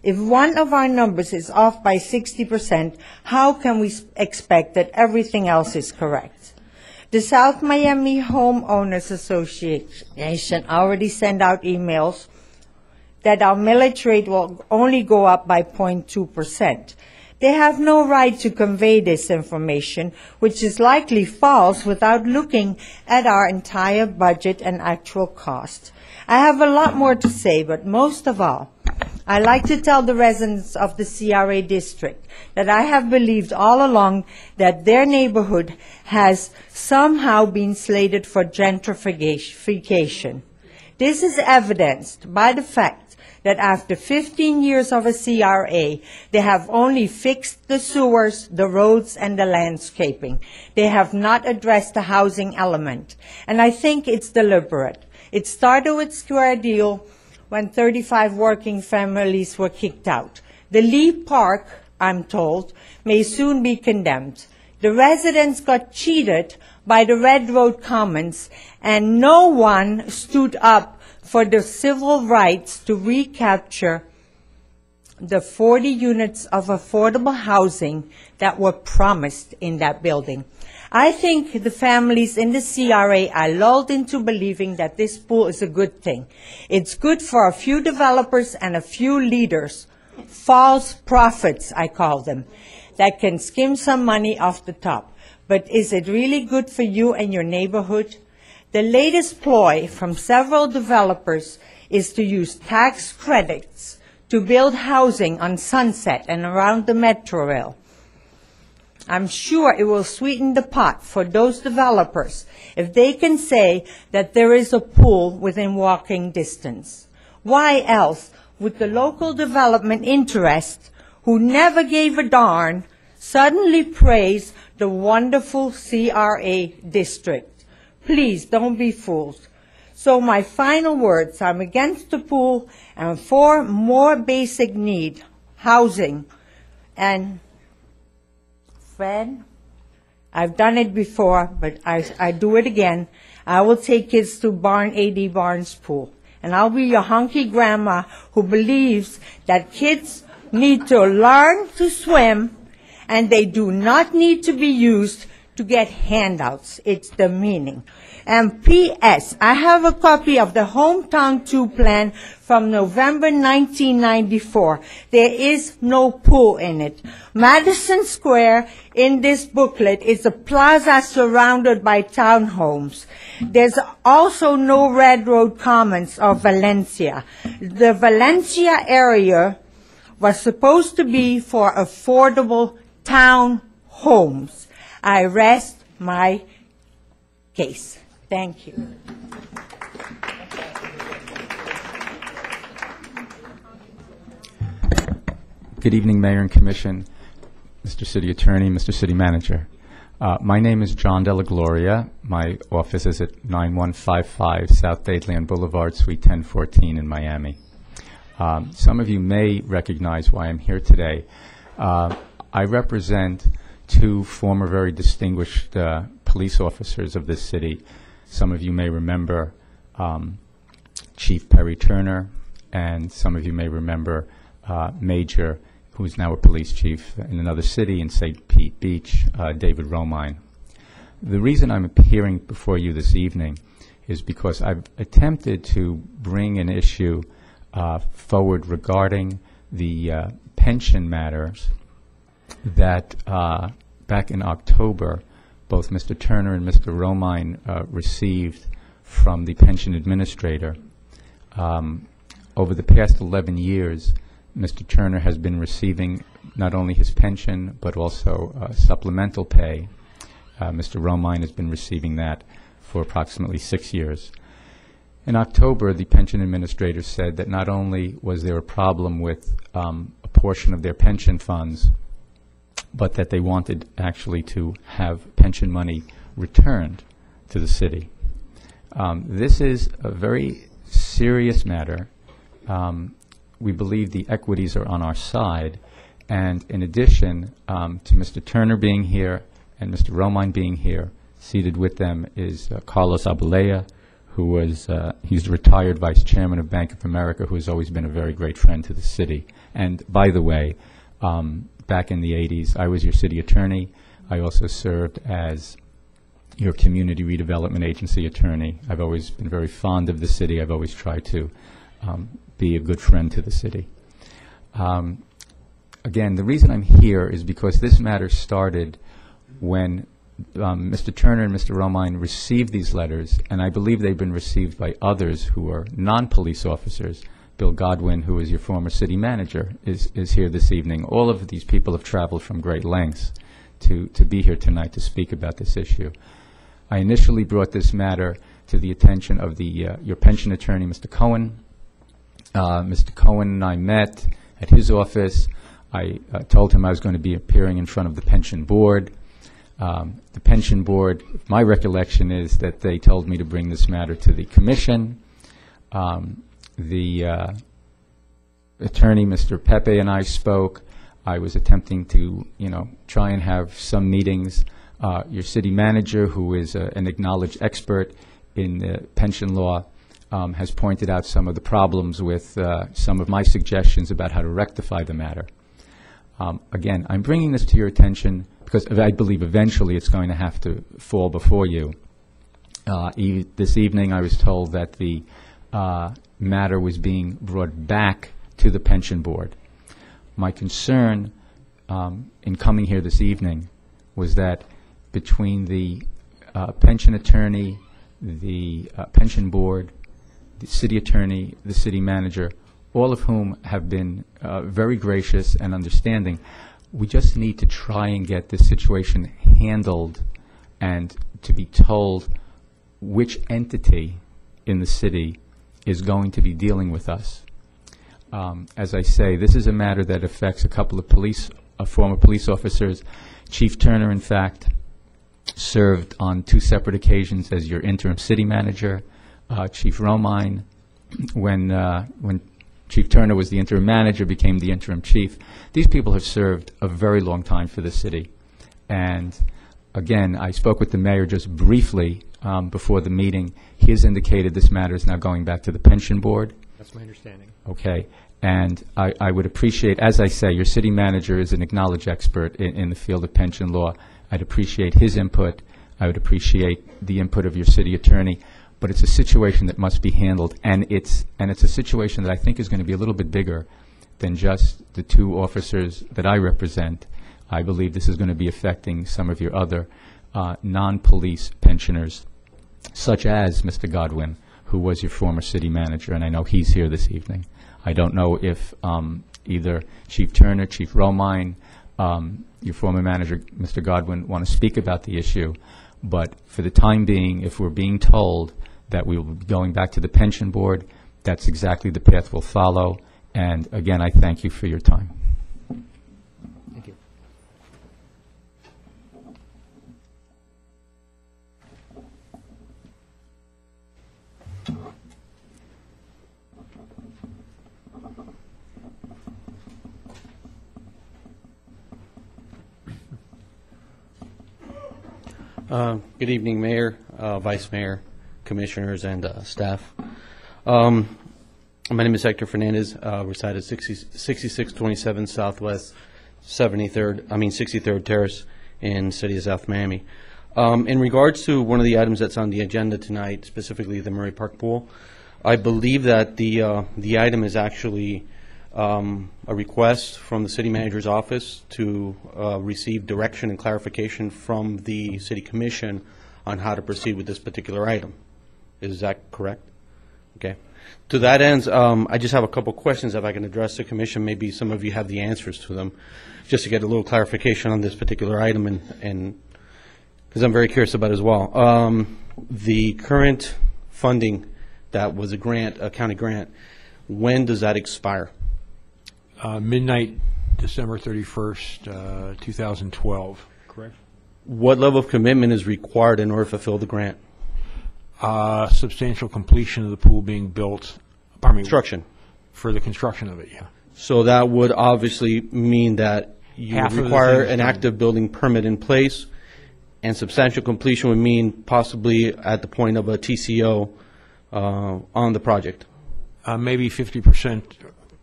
If one of our numbers is off by 60%, how can we expect that everything else is correct? The South Miami Homeowners Association already sent out emails that our millage rate will only go up by 0.2%. They have no right to convey this information, which is likely false, without looking at our entire budget and actual cost. I have a lot more to say, but most of all, I like to tell the residents of the CRA district that I have believed all along that their neighborhood has somehow been slated for gentrification. This is evidenced by the fact that after 15 years of a CRA, they have only fixed the sewers, the roads, and the landscaping. They have not addressed the housing element. And I think it's deliberate. It started with Square Deal when 35 working families were kicked out. The Lee Park, I'm told, may soon be condemned. The residents got cheated by the Red Road Commons, and no one stood up for the civil rights to recapture the 40 units of affordable housing that were promised in that building. I think the families in the CRA are lulled into believing that this pool is a good thing. It's good for a few developers and a few leaders, false prophets, I call them, that can skim some money off the top. But is it really good for you and your neighborhood? The latest ploy from several developers is to use tax credits to build housing on Sunset and around the Metro Rail. I'm sure it will sweeten the pot for those developers if they can say that there is a pool within walking distance. Why else would the local development interest, who never gave a darn, suddenly praise the wonderful CRA district? Please don't be fooled. So my final words, I'm against the pool and for more basic need, housing. And Fred, I've done it before, but I do it again. I will take kids to Barn A.D. Barnes Pool. And I'll be your hunky grandma who believes that kids need to learn to swim and they do not need to be used to get handouts. It's the meaning. And P.S., I have a copy of the Hometown 2 plan from November 1994. There is no pool in it. Madison Square in this booklet is a plaza surrounded by townhomes. There's also no Red Road Commons or Valencia. The Valencia area was supposed to be for affordable town homes. I rest my case. Thank you. Good evening, Mayor and Commission, Mr. City Attorney, Mr. City Manager. My name is John Della Gloria. My office is at 9155 South Dadeland Boulevard, Suite 1014 in Miami. Some of you may recognize why I'm here today. I represent two former very distinguished police officers of this city. Some of you may remember Chief Perry Turner, and some of you may remember Major, who is now a police chief in another city in St. Pete Beach, David Romine. The reason I'm appearing before you this evening is because I've attempted to bring an issue forward regarding the pension matters that back in October, both Mr. Turner and Mr. Romine received from the pension administrator. Over the past 11 years, Mr. Turner has been receiving not only his pension, but also supplemental pay. Mr. Romine has been receiving that for approximately 6 years. In October, the pension administrator said that not only was there a problem with a portion of their pension funds, but that they wanted actually to have pension money returned to the city. This is a very serious matter. We believe the equities are on our side, and in addition to Mr. Turner being here and Mr. Romine being here, seated with them is Carlos Abelea, who was, he's the retired vice chairman of Bank of America, who has always been a very great friend to the city. And by the way, back in the 80s, I was your city attorney. I also served as your community redevelopment agency attorney. I've always been very fond of the city. I've always tried to be a good friend to the city. Again, the reason I'm here is because this matter started when Mr. Turner and Mr. Romine received these letters, and I believe they've been received by others who are non-police officers. Bill Godwin, who is your former city manager, is here this evening. All of these people have traveled from great lengths to be here tonight to speak about this issue. I initially brought this matter to the attention of your pension attorney, Mr. Cohen. Mr. Cohen and I met at his office. I told him I was going to be appearing in front of the pension board. The pension board, my recollection is that they told me to bring this matter to the commission. The attorney, Mr. Pepe, and I spoke. I was attempting to, try and have some meetings. Your city manager, who is an acknowledged expert in pension law, has pointed out some of the problems with some of my suggestions about how to rectify the matter. Again, I'm bringing this to your attention because I believe eventually it's going to have to fall before you. This evening I was told that the matter was being brought back to the pension board. My concern in coming here this evening was that between the pension attorney, the pension board, the city attorney, the city manager, all of whom have been very gracious and understanding, we just need to try and get this situation handled and to be told which entity in the city is going to be dealing with us. As I say, this is a matter that affects a couple of former police officers. Chief Turner, in fact, served on 2 separate occasions as your interim city manager. Chief Romine, when Chief Turner was the interim manager, became the interim chief. These people have served a very long time for the city. And again, I spoke with the mayor just briefly before the meeting. He has indicated this matter is now going back to the pension board. That's my understanding. Okay. And I would appreciate, as I say, your city manager is an acknowledged expert in the field of pension law. I'd appreciate his input. I would appreciate the input of your city attorney. But it's a situation that must be handled, and it's a situation that I think is going to be a little bit bigger than just the 2 officers that I represent. I believe this is going to be affecting some of your other non-police pensioners, such as Mr. Godwin, who was your former city manager, and I know he's here this evening. I don't know if either Chief Turner, Chief Romine, your former manager, Mr. Godwin, want to speak about the issue. But for the time being, if we're being told that we will be going back to the pension board, that's exactly the path we'll follow. And again, I thank you for your time. Thank you. Good evening, Mayor, Vice Mayor, Commissioners, and staff. My name is Hector Fernandez. Reside at 6627 Southwest 63rd Terrace in City of South Miami. In regards to one of the items that's on the agenda tonight, specifically the Murray Park Pool, I believe that the item is actually a request from the City Manager's office to receive direction and clarification from the City Commission on how to proceed with this particular item. Is that correct? Okay. To that end, I just have a couple questions if I can address the Commission. Maybe some of you have the answers to them, just to get a little clarification on this particular item, and because I'm very curious about it as well. The current funding that was a grant, a county grant, when does that expire? Midnight, December 31st, 2012. Correct. What level of commitment is required in order to fulfill the grant? Substantial completion of the pool being built. Construction. For the construction of it, yeah. So that would obviously mean that you would require an active building permit in place, and substantial completion would mean possibly at the point of a TCO on the project. Maybe 50%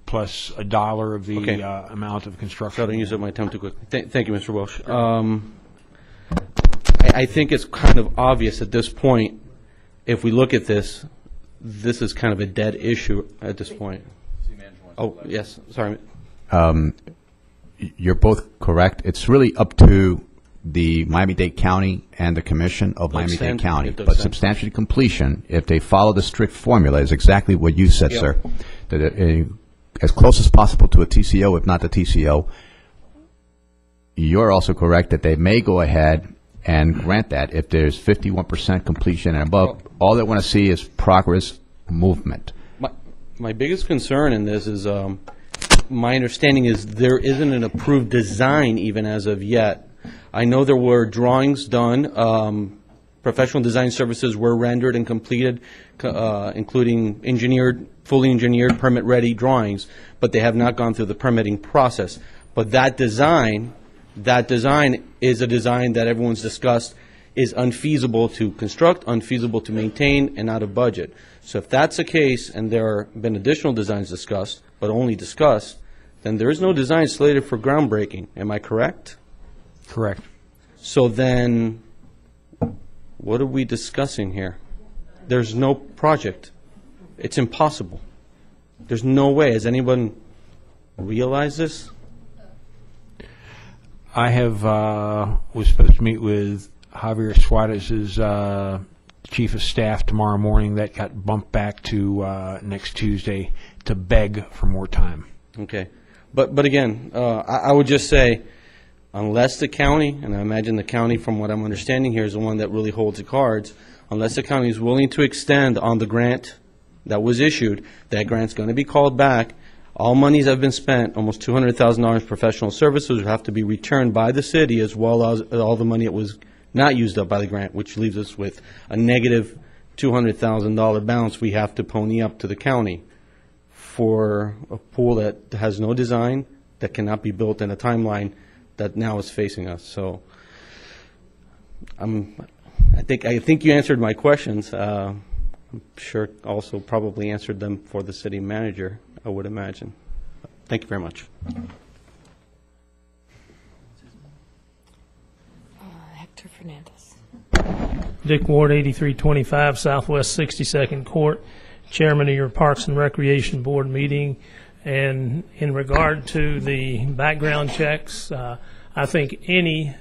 plus $1 of the amount of construction. I don't use up my time too quickly. Thank you, Mr. Welsh. I think it's kind of obvious at this point, if we look at this, this is kind of a dead issue at this point. Oh, yes, sorry. You're both correct. It's really up to the Miami-Dade County and the Commission of Miami-Dade County. But substantial completion, if they follow the strict formula, is exactly what you said, sir. That as close as possible to a TCO, if not the TCO. You're also correct that they may go ahead and grant that if there's 51% completion and above. All they want to see is progress, movement. My biggest concern in this is, my understanding is there isn't an approved design even as of yet. I know there were drawings done. Professional design services were rendered and completed, including fully engineered, permit-ready drawings, but they have not gone through the permitting process. But that design that design is a design that everyone's discussed is unfeasible to construct, unfeasible to maintain, and out of budget. So if that's the case, and there have been additional designs discussed, but only discussed, then there is no design slated for groundbreaking. Am I correct? Correct. So then, what are we discussing here? There's no project. It's impossible. There's no way. Has anyone realized this? I have was supposed to meet with Javier Suarez's chief of staff tomorrow morning. That got bumped back to next Tuesday to beg for more time. Okay. But again, I would just say, unless the county, and I imagine the county, from what I'm understanding here, is the one that really holds the cards, unless the county is willing to extend on the grant that was issued, that grant's going to be called back. All monies have been spent, almost $200,000 in professional services would have to be returned by the city, as well as all the money that was not used up by the grant, which leaves us with a negative $200,000 balance we have to pony up to the county for a pool that has no design, that cannot be built in a timeline that now is facing us. So I think you answered my questions. I'm sure also probably answered them for the city manager, I would imagine. Thank you very much. Hector Fernandez. Dick Ward, 8325 Southwest 62nd Court, Chairman of your Parks and Recreation Board meeting. And in regard to the background checks, I think any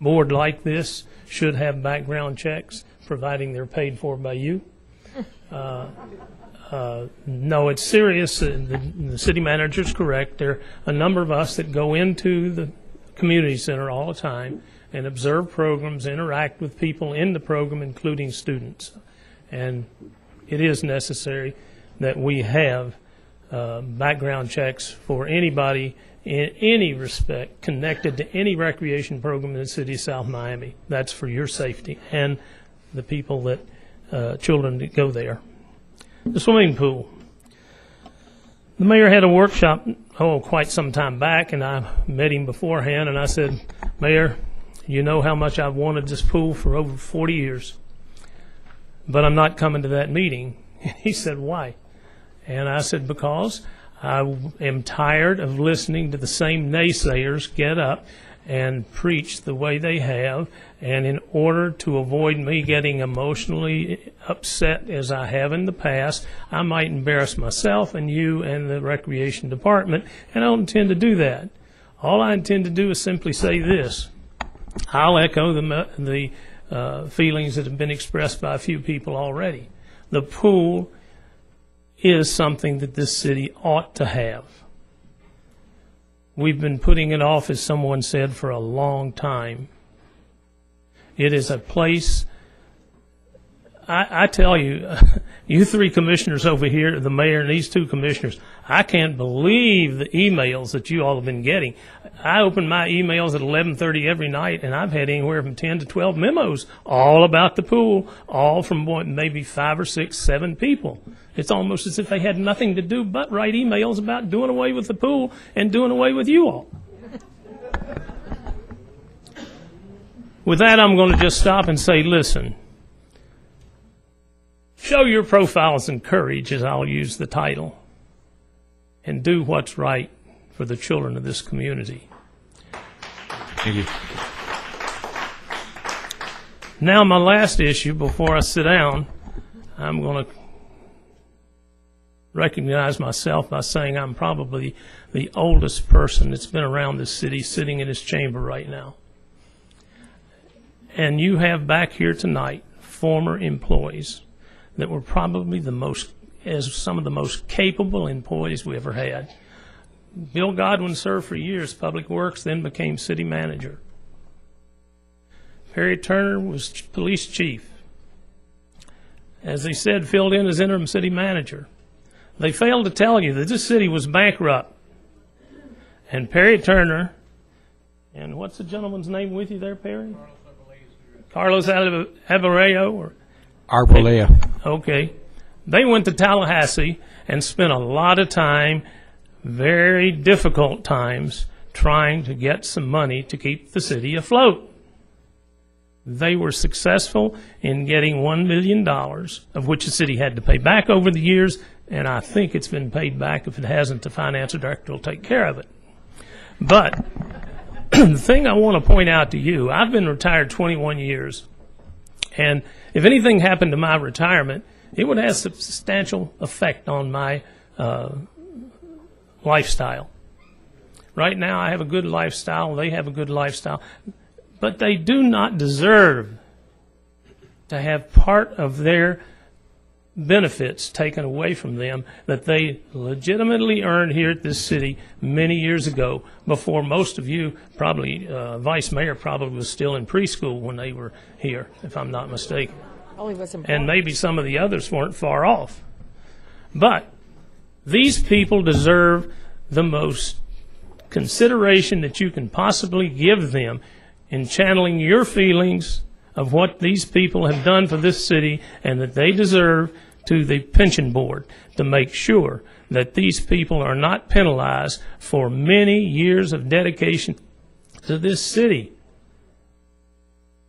board like this should have background checks, providing they're paid for by you. No, it's serious. The city manager's correct. There are a number of us that go into the community center all the time and observe programs, interact with people in the program, including students. And it is necessary that we have background checks for anybody in any respect connected to any recreation program in the city of South Miami. That's for your safety and the people that, children that go there. The swimming pool. The mayor had a workshop, quite some time back, and I met him beforehand, and I said, Mayor, you know how much I've wanted this pool for over 40 years, but I'm not coming to that meeting. He said, why? And I said, because I am tired of listening to the same naysayers get up and preach the way they have, and in order to avoid me getting emotionally upset as I have in the past, I might embarrass myself and you and the recreation department, and I don't intend to do that. All I intend to do is simply say this. I'll echo the feelings that have been expressed by a few people already. The pool is something that this city ought to have. We've been putting it off, as someone said, for a long time. It is a place, I tell you, you three commissioners over here, the mayor and these two commissioners, I can't believe the emails that you all have been getting. I open my emails at 11:30 every night, and I've had anywhere from 10 to 12 memos all about the pool, all from maybe 5 or 6, 7 people. It's almost as if they had nothing to do but write emails about doing away with the pool and doing away with you all. With that, I'm going to just stop and say, listen, show your profiles and courage, as I'll use the title, and do what's right for the children of this community. Thank you. Now, my last issue before I sit down, I'm going to recognize myself by saying I'm probably the oldest person that's been around this city sitting in this chamber right now. And you have back here tonight former employees that were probably some of the most capable employees we ever had. Bill Godwin served for years Public Works, then became city manager. Perry Turner was police chief. As they said, filled in as interim city manager. They failed to tell you that this city was bankrupt. And Perry Turner, and what's the gentleman's name with you there, Perry? Carlos Avareo? Arbolea. Okay. They went to Tallahassee and spent a lot of time, very difficult times, trying to get some money to keep the city afloat. They were successful in getting $1 million, of which the city had to pay back over the years, and I think it's been paid back. If it hasn't, the finance director will take care of it. But the thing I want to point out to you, I've been retired 21 years, and if anything happened to my retirement, it would have a substantial effect on my lifestyle. Right now, I have a good lifestyle. They have a good lifestyle. But they do not deserve to have part of their benefits taken away from them that they legitimately earned here at this city many years ago, before most of you, probably Vice Mayor probably was still in preschool when they were here, if I'm not mistaken. Oh, he wasn't And maybe some of the others weren't far off. But these people deserve the most consideration that you can possibly give them in channeling your feelings of what these people have done for this city and that they deserve to the pension board to make sure that these people are not penalized for many years of dedication to this city.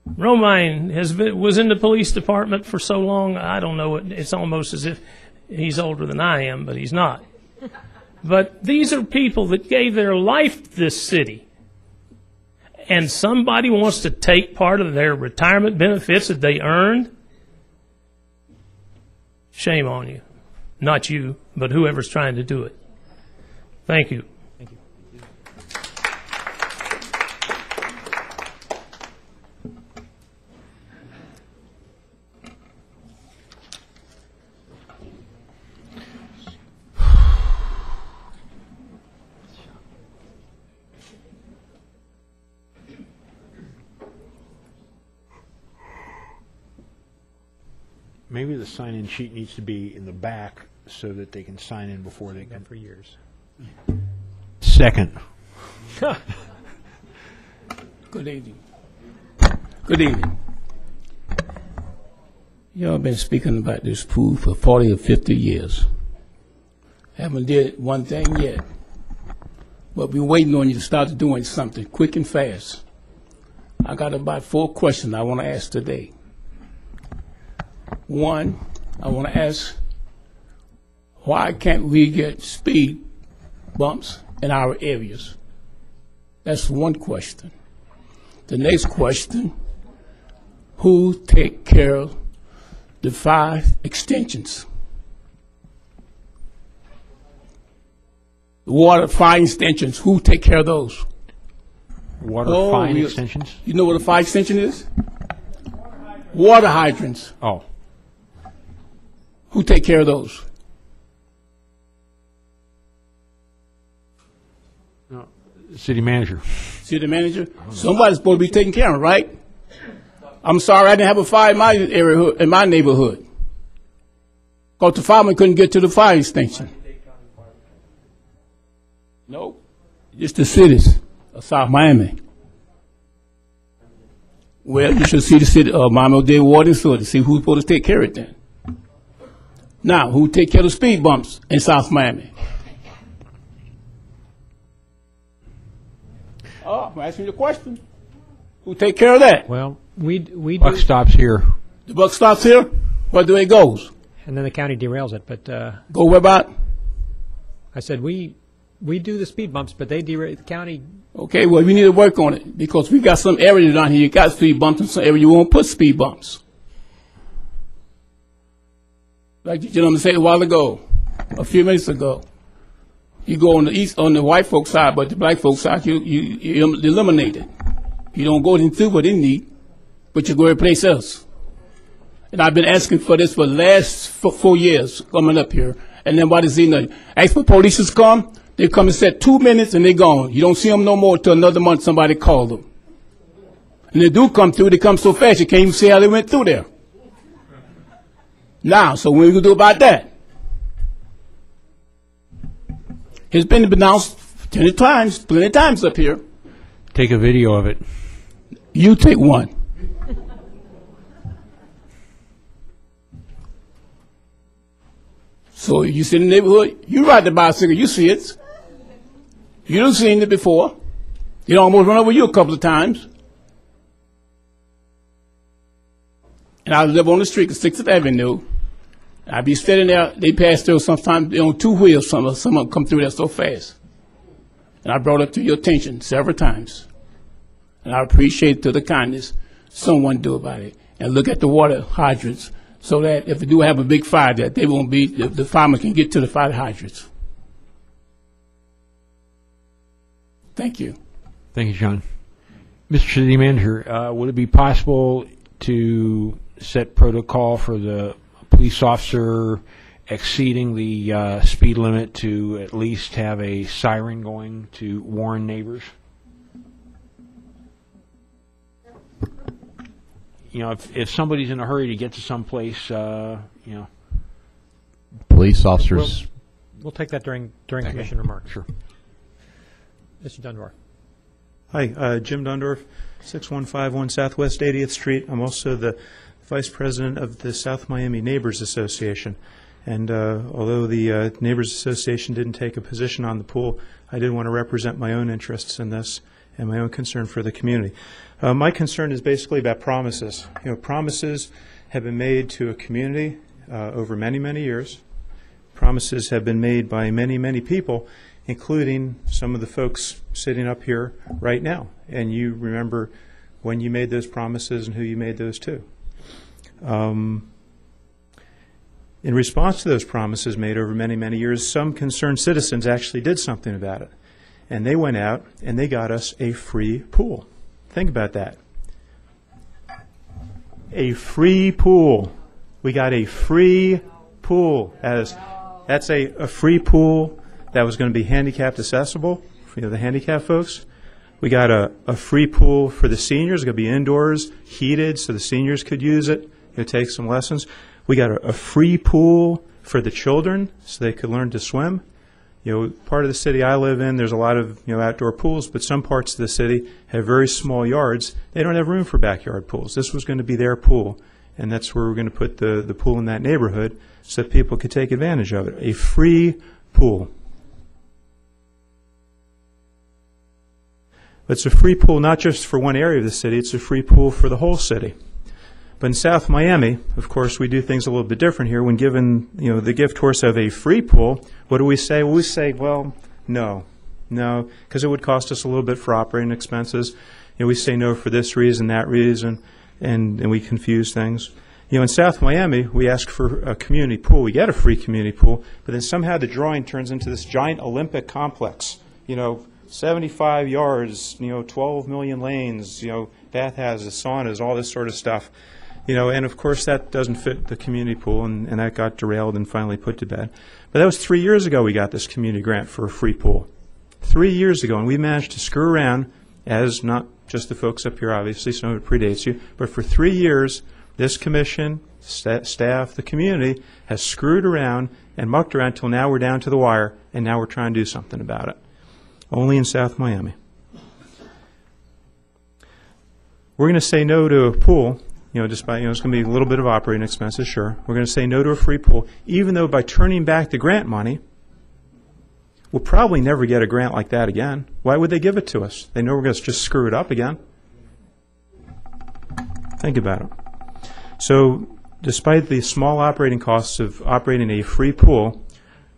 Romine was in the police department for so long, I don't know, it's almost as if he's older than I am, but he's not. But these are people that gave their life to this city. And somebody wants to take part of their retirement benefits that they earned? Shame on you. Not you, but whoever's trying to do it. Thank you. Thank you. Maybe the sign-in sheet needs to be in the back so that they can sign in before they come. For years. Second. Good evening. Good evening. Y'all been speaking about this pool for 40 or 50 years. Haven't did one thing yet. But we're waiting on you to start doing something quick and fast. I got about 4 questions I want to ask today. One, I want to ask, why can't we get speed bumps in our areas? That's one question. The next question, who take care of the 5 extensions? The water fire extensions, who take care of those? Water fine extensions? You know what a fire extension is? Water hydrants. Oh. Who take care of those? No, city manager. City manager? Somebody's supposed to be taking care of it, right? I'm sorry I didn't have a fire in my area, in my neighborhood. Because the fireman couldn't get to the fire extension. No, just the cities of South Miami. Well, you should see the city of Miami-Dade Water and Sewer to see who's supposed to take care of it then. Now, who take care of the speed bumps in South Miami? Oh, I'm asking you a question. Who take care of that? Well, we Buck stops here. The buck stops here? Where do it goes? And then the county derails it, but go where about? I said we do the speed bumps, but they derail the county. Okay, well, we need to work on it because we got some areas down here you got speed bumps and some areas you won't put speed bumps. Like the gentleman said a while ago, a few minutes ago. You go on the east, on the white folks side, but the black folks side, you eliminate it. You don't go into what they need, but you go every place else. And I've been asking for this for the last 4 years coming up here. And then what is in the ask for police to come, they come and set 2 minutes and they're gone. You don't see them no more until another month somebody called them. And they do come through, they come so fast you can't even see how they went through there. Now, so what are we going to do about that? It's been announced plenty of times up here. Take a video of it. You take one. So you sit in the neighborhood, you ride the bicycle, you see it. You don't seen it before. They almost run over you a couple of times. And I live on the street of 6th Avenue. I'd be sitting there, they pass through sometimes on 2 wheels, some of them come through there so fast. And I brought it to your attention several times. And I appreciate to the kindness someone do about it. And look at the water hydrants so that if we do have a big fire, that they won't be, the firemen can get to the fire hydrants. Thank you. Thank you, John. Mr. City Manager, would it be possible to set protocol for the police officer exceeding the speed limit to at least have a siren going to warn neighbors? You know, if somebody's in a hurry to get to someplace, you know. Police officers. We'll take that during commission remarks. Sure. Mr. Dundorf. Hi, Jim Dundorf, 6151 Southwest 80th Street. I'm also the Vice President of the South Miami Neighbors Association. And although the Neighbors Association didn't take a position on the pool, I did want to represent my own interests in this and my own concern for the community. My concern is basically about promises. You know, promises have been made to a community over many, many years. Promises have been made by many, many people, including some of the folks sitting up here right now. And you remember when you made those promises and who you made those to. In response to those promises made over many, many years, some concerned citizens actually did something about it. And they went out and they got us a free pool. Think about that. A free pool. We got a free pool. That's a free pool that was going to be handicapped accessible for the handicapped folks. We got a free pool for the seniors. It's going to be indoors, heated, so the seniors could use it, take some lessons. We got a free pool for the children so they could learn to swim. You know, part of the city I live in, there's a lot of outdoor pools, but some parts of the city have very small yards. They don't have room for backyard pools. This was going to be their pool, and that's where we're going to put the pool in that neighborhood so that people could take advantage of it. A free pool. But it's a free pool not just for one area of the city, it's a free pool for the whole city. But in South Miami, of course, we do things a little bit different here. When given, the gift horse of a free pool, what do we say? Well, we say, well, no, because it would cost us a little bit for operating expenses. We say no for this reason, that reason, and we confuse things. In South Miami, we ask for a community pool. We get a free community pool, but then somehow the drawing turns into this giant Olympic complex. 75 yards, 12 million lanes, bathhouses, saunas, all this sort of stuff. And of course that doesn't fit the community pool, and that got derailed and finally put to bed. But that was 3 years ago we got this community grant for a free pool. 3 years ago, and we managed to screw around, as not just the folks up here, obviously, some of it predates you, but for 3 years, this commission, staff, the community, has screwed around and mucked around until now we're down to the wire, and now we're trying to do something about it. Only in South Miami. We're going to say no to a pool, despite, it's going to be a little bit of operating expenses, sure. We're going to say no to a free pool, even though by turning back the grant money, we'll probably never get a grant like that again. Why would they give it to us? They know we're going to just screw it up again. Think about it. So, despite the small operating costs of operating a free pool,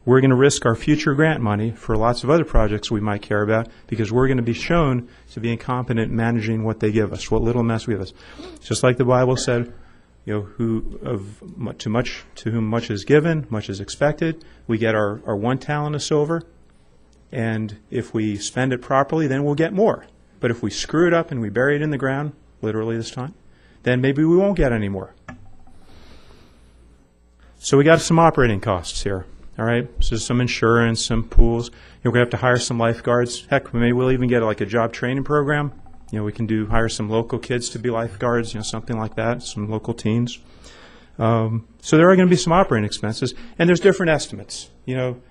we're going to risk our future grant money for lots of other projects we might care about because we're going to be shown to be incompetent in managing what they give us, what little mess we give us. Just like the Bible said, to whom much is given, much is expected. We get our 1 talent of silver, and if we spend it properly, then we'll get more. But if we screw it up and we bury it in the ground, literally this time, then maybe we won't get any more. So we got some operating costs here. All right, so some insurance, some pools. We're going to have to hire some lifeguards. Heck, maybe we'll even get like a job training program. We can hire some local kids to be lifeguards, something like that, some local teens. So there are going to be some operating expenses, and there's different estimates.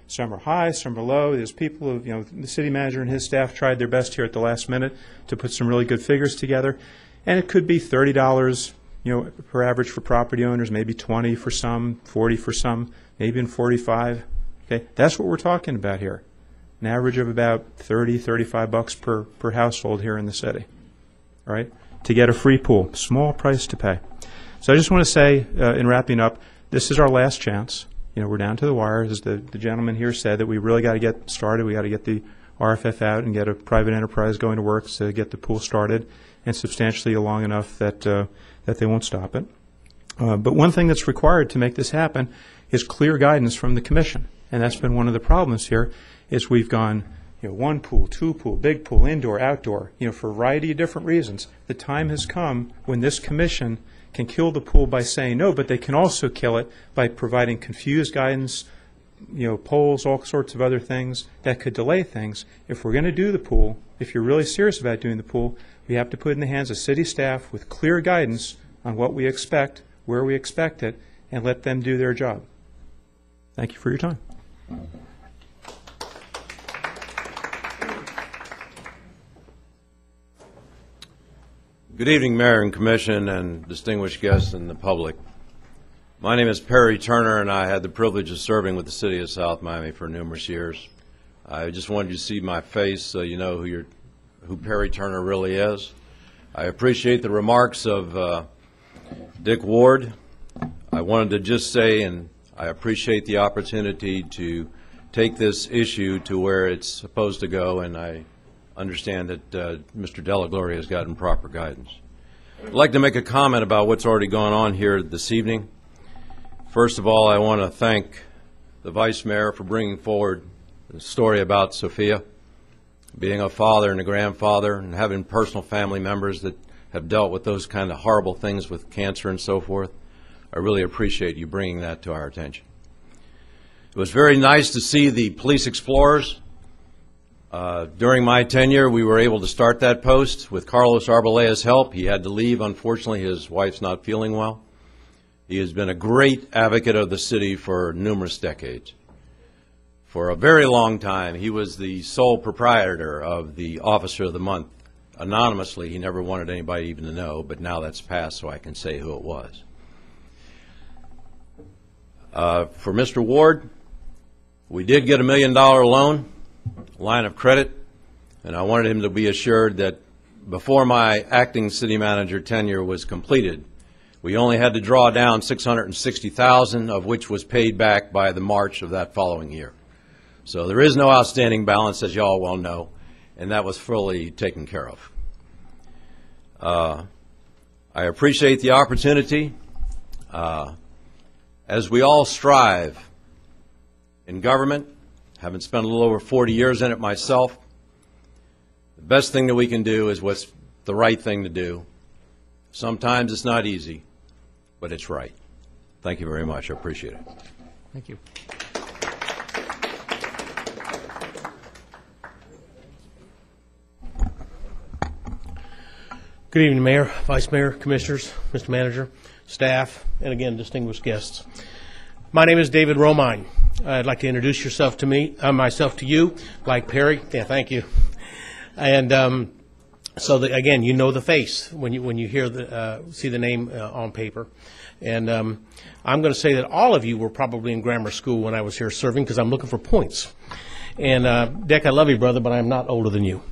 Some are high, some are low. There's people who, the city manager and his staff tried their best here at the last minute to put some really good figures together, and it could be $30, per average for property owners, maybe $20 for some, $40 for some. Maybe in 45. Okay, that's what we're talking about here. an average of about $30-35 per household here in the city, all right, to get a free pool. Small price to pay. So I just want to say, in wrapping up, this is our last chance. You know, we're down to the wire, as the gentleman here said, that we really got to get started. We got to get the RFF out and get a private enterprise going to work to get the pool started and substantially long enough that that they won't stop it. But one thing that's required to make this happen is clear guidance from the commission, and that's been one of the problems here. Is we've gone, you know, one pool, two pool, big pool, indoor, outdoor, you know, for a variety of different reasons. The time has come when this commission can kill the pool by saying no, but they can also kill it by providing confused guidance, you know, polls, all sorts of other things that could delay things. If we're going to do the pool, if you're really serious about doing the pool, we have to put it in the hands of city staff with clear guidance on what we expect, where we expect it, and let them do their job. Thank you for your time. Good evening, Mayor and Commission, and distinguished guests and the public. My name is Perry Turner, and I had the privilege of serving with the City of South Miami for numerous years. I just wanted you to see my face so you know who Perry Turner really is. I appreciate the remarks of Dick Ward. I wanted to just say, and I appreciate the opportunity to take this issue to where it's supposed to go, and I understand that Mr. Della Gloria has gotten proper guidance. I'd like to make a comment about what's already gone on here this evening. First of all, I want to thank the Vice Mayor for bringing forward the story about Sophia, being a father and a grandfather and having personal family members that have dealt with those kind of horrible things with cancer and so forth. I really appreciate you bringing that to our attention. It was very nice to see the police explorers. During my tenure, we were able to start that post with Carlos Arbalea's help. He had to leave. Unfortunately, his wife's not feeling well. He has been a great advocate of the city for numerous decades. For a very long time, he was the sole proprietor of the Officer of the Month. Anonymously, he never wanted anybody even to know, but now that's passed, so I can say who it was. For Mr. Ward, we did get $1 million loan, line of credit, and I wanted him to be assured that before my acting city manager tenure was completed, we only had to draw down $660,000, of which was paid back by the March of that following year. So there is no outstanding balance, as you all well know, and that was fully taken care of. I appreciate the opportunity. As we all strive in government, having spent a little over 40 years in it myself, the best thing that we can do is what's the right thing to do. Sometimes it's not easy, but it's right. Thank you very much. I appreciate it. Thank you. Good evening, Mayor, Vice Mayor, Commissioners, Mr. Manager, staff, and again, distinguished guests. My name is David Romine. I'd like to introduce myself to you, like Perry. Yeah, thank you. And again, you know the face when you hear see the name on paper. And I'm going to say that all of you were probably in grammar school when I was here serving, because I'm looking for points. And Dick, I love you, brother, but I'm not older than you.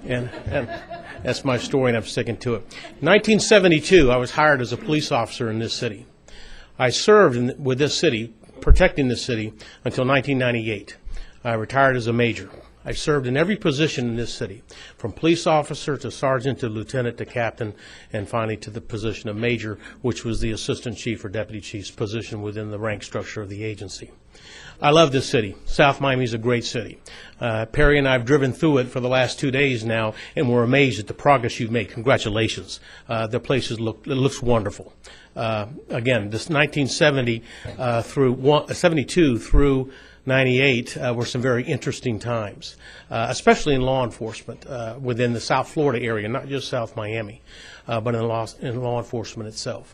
And that's my story, and I'm sticking to it. In 1972, I was hired as a police officer in this city. I served with this city, protecting this city, until 1998. I retired as a major. I served in every position in this city, from police officer to sergeant to lieutenant to captain, and finally to the position of major, which was the assistant chief or deputy chief's position within the rank structure of the agency. I love this city. South Miami is a great city. Perry and I have driven through it for the last 2 days now, and we're amazed at the progress you've made. Congratulations. The place looks wonderful. Again, this 1970 through 72 through 98 were some very interesting times, especially in law enforcement within the South Florida area, not just South Miami, but in law enforcement itself.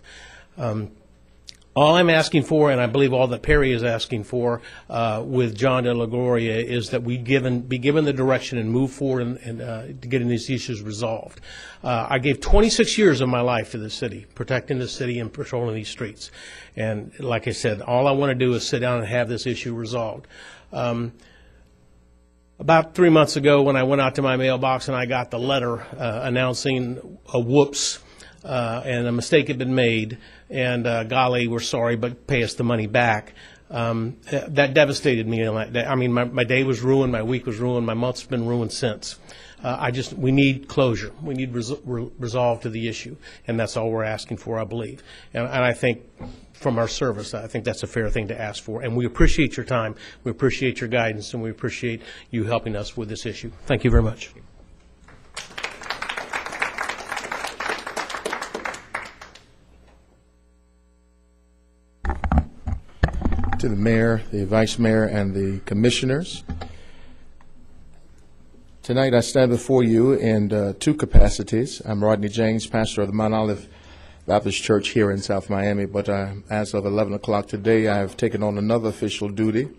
All I'm asking for, and I believe all that Perry is asking for with John Della Gloria, is that we be given the direction and move forward and getting these issues resolved. I gave 26 years of my life to the city, protecting the city and patrolling these streets. And like I said, all I want to do is sit down and have this issue resolved. About 3 months ago, when I went out to my mailbox and I got the letter announcing a whoops and a mistake had been made, and golly, we're sorry, but pay us the money back. That devastated me. I mean, my day was ruined, my week was ruined, my month's been ruined since. We need closure. We need resolve to the issue, and that's all we're asking for, I believe. And I think from our service, I think that's a fair thing to ask for. And we appreciate your time, we appreciate your guidance, and we appreciate you helping us with this issue. Thank you very much. To the mayor, the vice mayor, and the commissioners. Tonight I stand before you in two capacities. I'm Rodney James, pastor of the Mount Olive Baptist Church here in South Miami, but as of 11 o'clock today, I have taken on another official duty.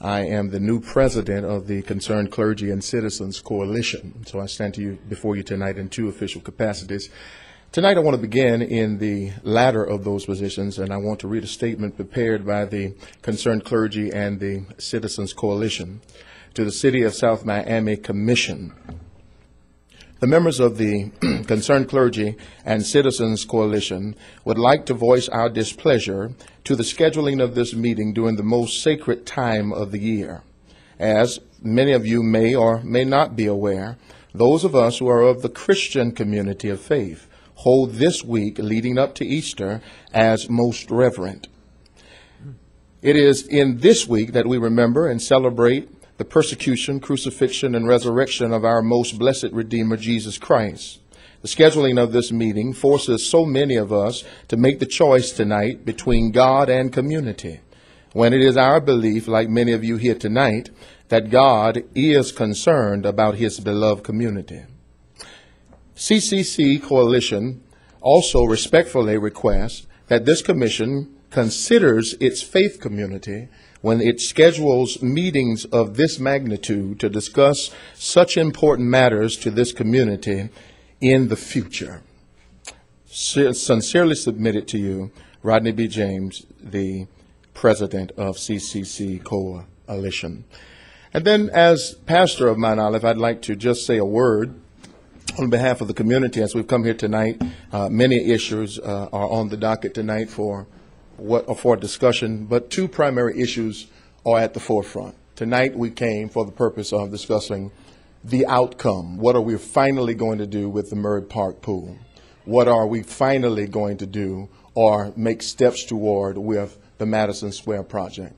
I am the new president of the Concerned Clergy and Citizens Coalition, so I stand before you tonight in two official capacities. Tonight I want to begin in the latter of those positions, and I want to read a statement prepared by the Concerned Clergy and the Citizens Coalition to the City of South Miami Commission. The members of the Concerned Clergy and Citizens Coalition would like to voice our displeasure to the scheduling of this meeting during the most sacred time of the year. As many of you may or may not be aware, those of us who are of the Christian community of faith hold this week leading up to Easter as most reverent. It is in this week that we remember and celebrate the persecution, crucifixion, and resurrection of our most blessed Redeemer, Jesus Christ. The scheduling of this meeting forces so many of us to make the choice tonight between God and community, when it is our belief, like many of you here tonight, that God is concerned about his beloved community. CCC Coalition also respectfully requests that this commission considers its faith community when it schedules meetings of this magnitude to discuss such important matters to this community in the future. Sincerely submitted to you, Rodney B. James, the president of CCC Coalition. And then as pastor of Mount Olive, I'd like to just say a word on behalf of the community as we've come here tonight. Many issues are on the docket tonight for discussion, but two primary issues are at the forefront. Tonight we came for the purpose of discussing the outcome. What are we finally going to do with the Murray Park pool? What are we finally going to do or make steps toward with the Madison Square project?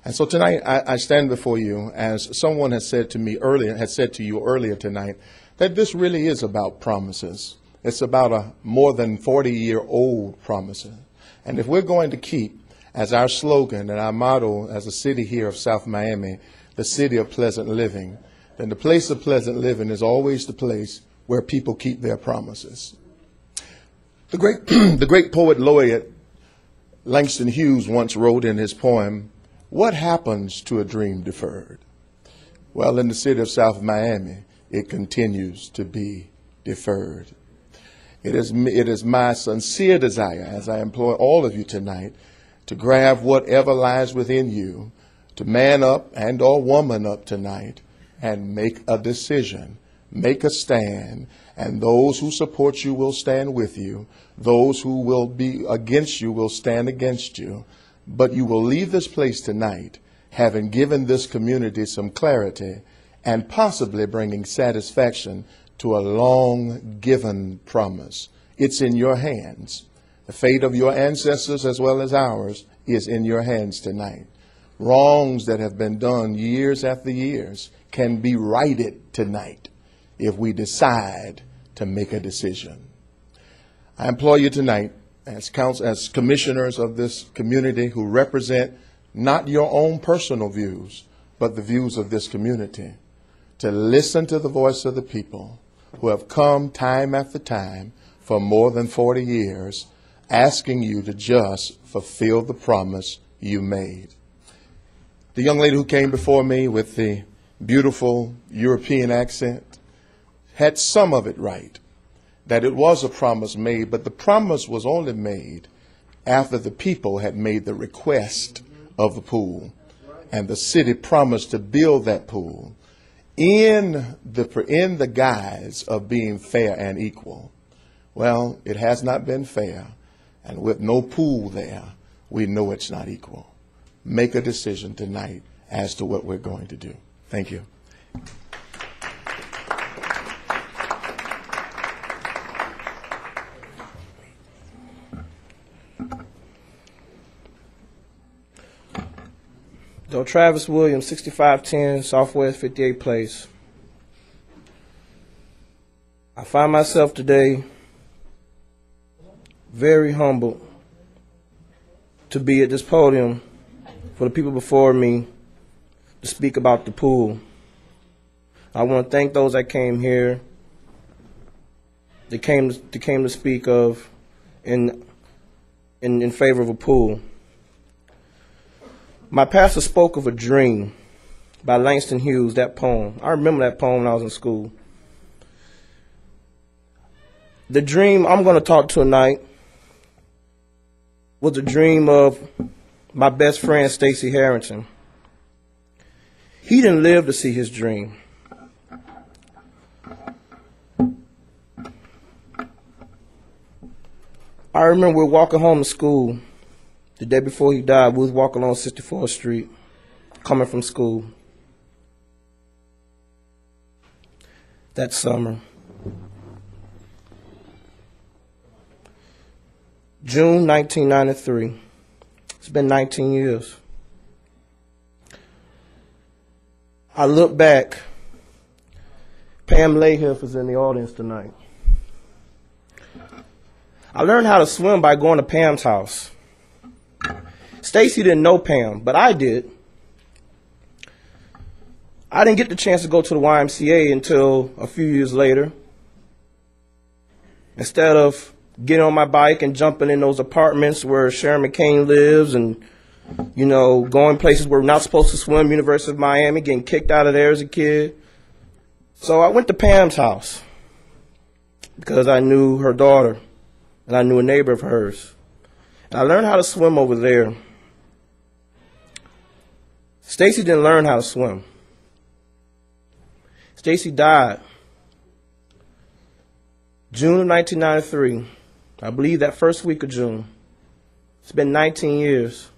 And so tonight I stand before you as someone has said to you earlier tonight, that this really is about promises. It's about a more than 40-year-old promise. And if we're going to keep as our slogan and our motto as a city here of South Miami, the city of pleasant living, then the place of pleasant living is always the place where people keep their promises. The great poet laureate Langston Hughes once wrote in his poem, "What happens to a dream deferred?" Well, in the city of South Miami, it continues to be deferred. It is my sincere desire, as I implore all of you tonight, to grab whatever lies within you, to man up and or woman up tonight, and make a decision, make a stand, and those who support you will stand with you. Those who will be against you will stand against you. But you will leave this place tonight having given this community some clarity and possibly bringing satisfaction to a long-given promise. It's in your hands. The fate of your ancestors as well as ours is in your hands tonight. Wrongs that have been done years after years can be righted tonight if we decide to make a decision. I implore you tonight as commissioners of this community who represent not your own personal views, but the views of this community, to listen to the voice of the people who have come time after time for more than 40 years, asking you to just fulfill the promise you made. The young lady who came before me with the beautiful European accent had some of it right, that it was a promise made, but the promise was only made after the people had made the request of the pool, and the city promised to build that pool. in the guise of being fair and equal. Well, it has not been fair, and with no pool there, we know it's not equal. Make a decision tonight as to what we're going to do. Thank you. Though Travis Williams, 6510 Southwest 58th Place. I find myself today very humbled to be at this podium for the people before me to speak about the pool. I want to thank those that came here, that came to speak of in favor of a pool. My pastor spoke of a dream by Langston Hughes, that poem. I remember that poem when I was in school. The dream I'm going to talk tonight was a dream of my best friend, Stacey Harrington. He didn't live to see his dream. I remember we were walking home to school. The day before he died, we was walking on 64th Street, coming from school. That summer. June 1993. It's been 19 years. I look back. Pam Layhiff is in the audience tonight. I learned how to swim by going to Pam's house. Stacey didn't know Pam, but I did. I didn't get the chance to go to the YMCA until a few years later. Instead of getting on my bike and jumping in those apartments where Sharon McCain lives and, you know, going places where we're not supposed to swim, University of Miami, getting kicked out of there as a kid. So I went to Pam's house because I knew her daughter and I knew a neighbor of hers. And I learned how to swim over there. Stacey didn't learn how to swim. Stacey died June of 1993. I believe that first week of June. It's been 19 years.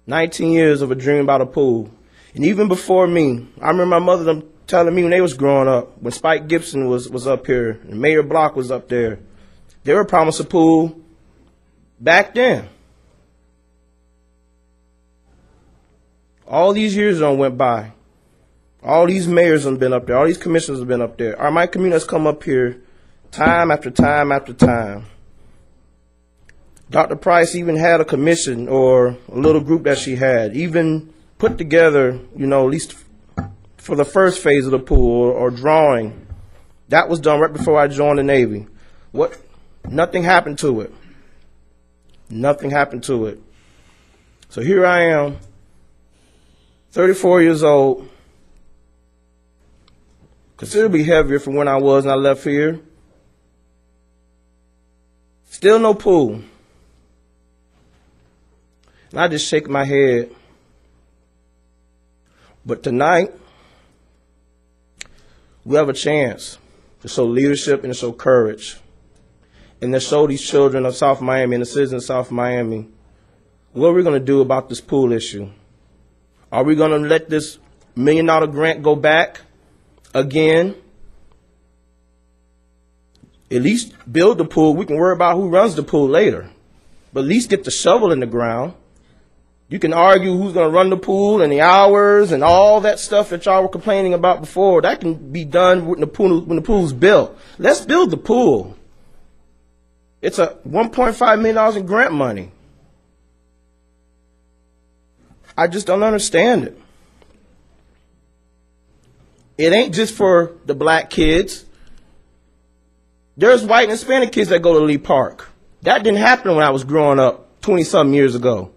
19 years of a dream about a pool. And even before me, I remember my mother telling me when they was growing up, when Spike Gibson was up here and Mayor Block was up there, they were promised a pool back then. All these years went by. All these mayors have been up there. All these commissioners have been up there. My community has come up here time after time after time. Dr. Price even had a commission or a little group that she had, even put together, you know, at least for the first phase of the pool or drawing. That was done right before I joined the Navy. Nothing happened to it. Nothing happened to it. So here I am, 34 years old, considerably heavier from when I was when I left here. Still no pool. And I just shake my head. But tonight, we have a chance to show leadership and to show courage. And to show these children of South Miami and the citizens of South Miami what are we going to do about this pool issue. Are we going to let this $1 million grant go back again? At least build the pool. We can worry about who runs the pool later. But at least get the shovel in the ground. You can argue who's going to run the pool and the hours and all that stuff that y'all were complaining about before. That can be done when the pool's built. Let's build the pool. It's a $1.5 million in grant money. I just don't understand it. It ain't just for the black kids. There's white and Hispanic kids that go to Lee Park. That didn't happen when I was growing up 20-something years ago.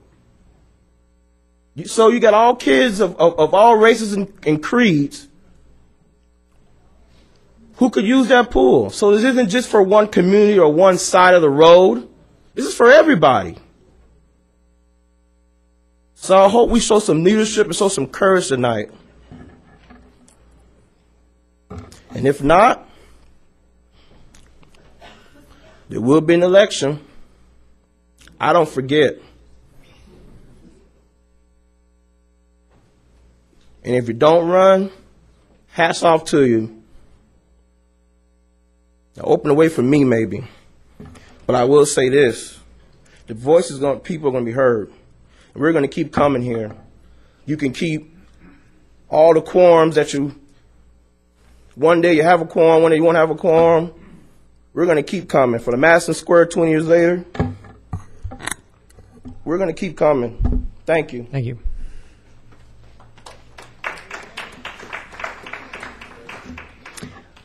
So you got all kids of all races and creeds who could use that pool. So this isn't just for one community or one side of the road. This is for everybody. So I hope we show some leadership and show some courage tonight And if not, there will be an election. I don't forget. And if you don't run, hats off to you. Now, open the way for me, maybe. But I will say this. The voices, people are going to be heard. And we're going to keep coming here. You can keep all the quorums that you, one day you have a quorum, one day you won't have a quorum. We're going to keep coming. For the Madison Square 20 years later, we're going to keep coming. Thank you. Thank you.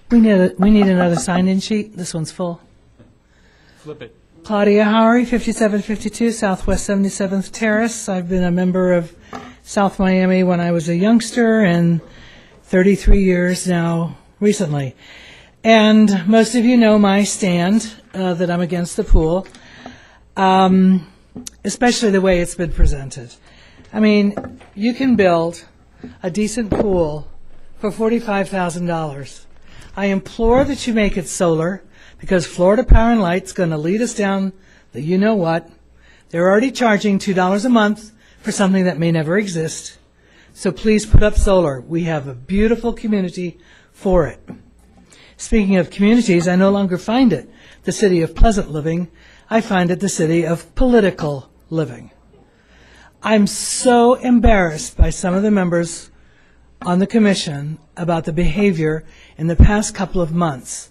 We need another sign-in sheet. This one's full. Flip it. Claudia Howery, 5752 Southwest 77th Terrace. I've been a member of South Miami when I was a youngster, and 33 years now recently. And most of you know my stand, that I'm against the pool, especially the way it's been presented. I mean, you can build a decent pool for $45,000. I implore that you make it solar, because Florida Power and Light's going to lead us down the you-know-what. They're already charging $2 a month for something that may never exist. So please put up solar. We have a beautiful community for it. Speaking of communities, I no longer find it the city of pleasant living. I find it the city of political living. I'm so embarrassed by some of the members on the commission about the behavior in the past couple of months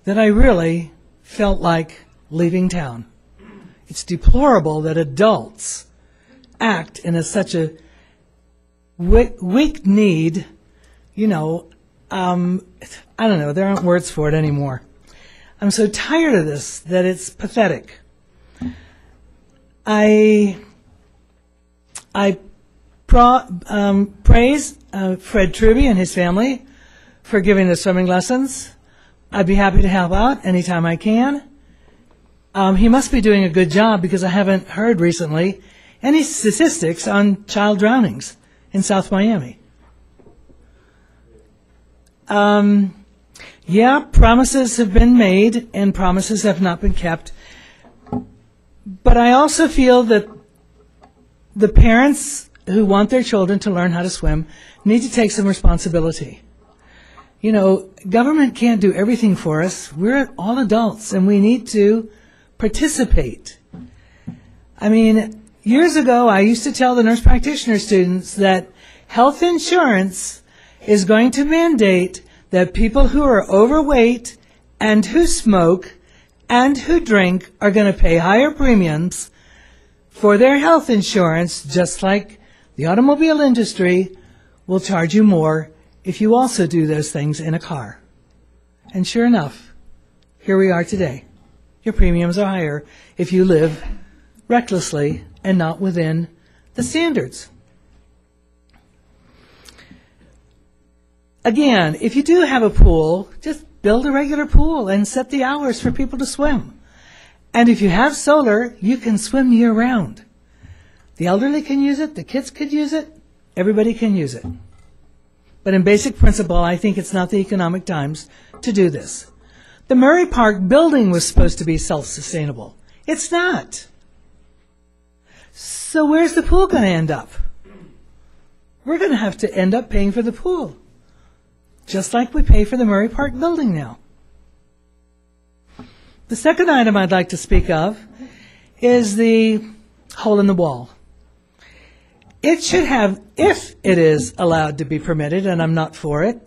that I really felt like leaving town. It's deplorable that adults act in such a weak need, I don't know, there aren't words for it anymore. I'm so tired of this that it's pathetic. I praise Fred Truby and his family for giving the swimming lessons. I'd be happy to help out anytime I can. He must be doing a good job, because I haven't heard recently any statistics on child drownings in South Miami. Yeah, promises have been made and promises have not been kept. But I also feel that the parents who want their children to learn how to swim need to take some responsibility. Government can't do everything for us. We're all adults, and we need to participate. I mean, years ago, I used to tell the nurse practitioner students that health insurance is going to mandate that people who are overweight and who smoke and who drink are going to pay higher premiums for their health insurance, just like the automobile industry will charge you more if you also do those things in a car. And sure enough, here we are today. Your premiums are higher if you live recklessly and not within the standards. Again, if you do have a pool, just build a regular pool and set the hours for people to swim. And if you have solar, you can swim year-round. The elderly can use it, the kids could use it, everybody can use it. But in basic principle, I think it's not the economic times to do this. The Murray Park building was supposed to be self-sustainable. It's not. So where's the pool going to end up? We're going to have to end up paying for the pool, just like we pay for the Murray Park building now. The second item I'd like to speak of is the hole in the wall. It should have, if it is allowed to be permitted, and I'm not for it,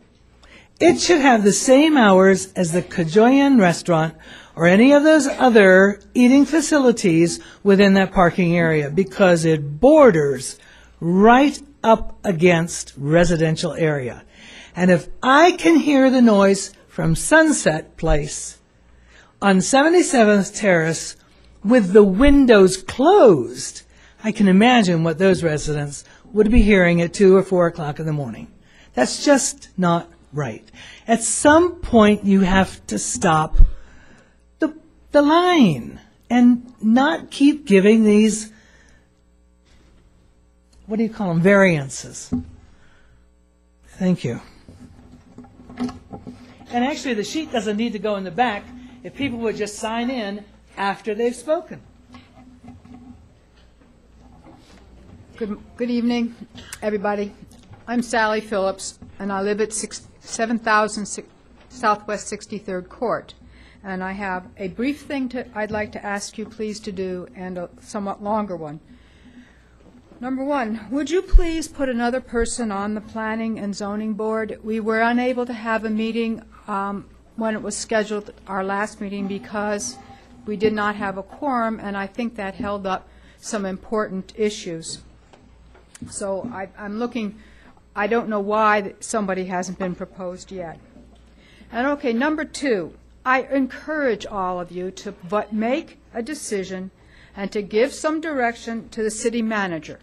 it should have the same hours as the Kajoyan restaurant or any of those other eating facilities within that parking area, because it borders right up against residential area. And if I can hear the noise from Sunset Place on 77th Terrace with the windows closed, I can imagine what those residents would be hearing at 2 or 4 o'clock in the morning. That's just not right. At some point, you have to stop the line and not keep giving these, what do you call them, variances. Thank you. And actually, the sheet doesn't need to go in the back if people would just sign in after they've spoken. Good evening, everybody. I'm Sally Phillips, and I live at 7000 Southwest 63rd Court. And I have a brief thing I'd like to ask you please to do, and a somewhat longer one. Number one, would you please put another person on the Planning and Zoning Board? We were unable to have a meeting when it was scheduled, our last meeting, because we did not have a quorum, and I think that held up some important issues. So I'm looking, I don't know why somebody hasn't been proposed yet. And okay, number two, I encourage all of you to make a decision and to give some direction to the city manager.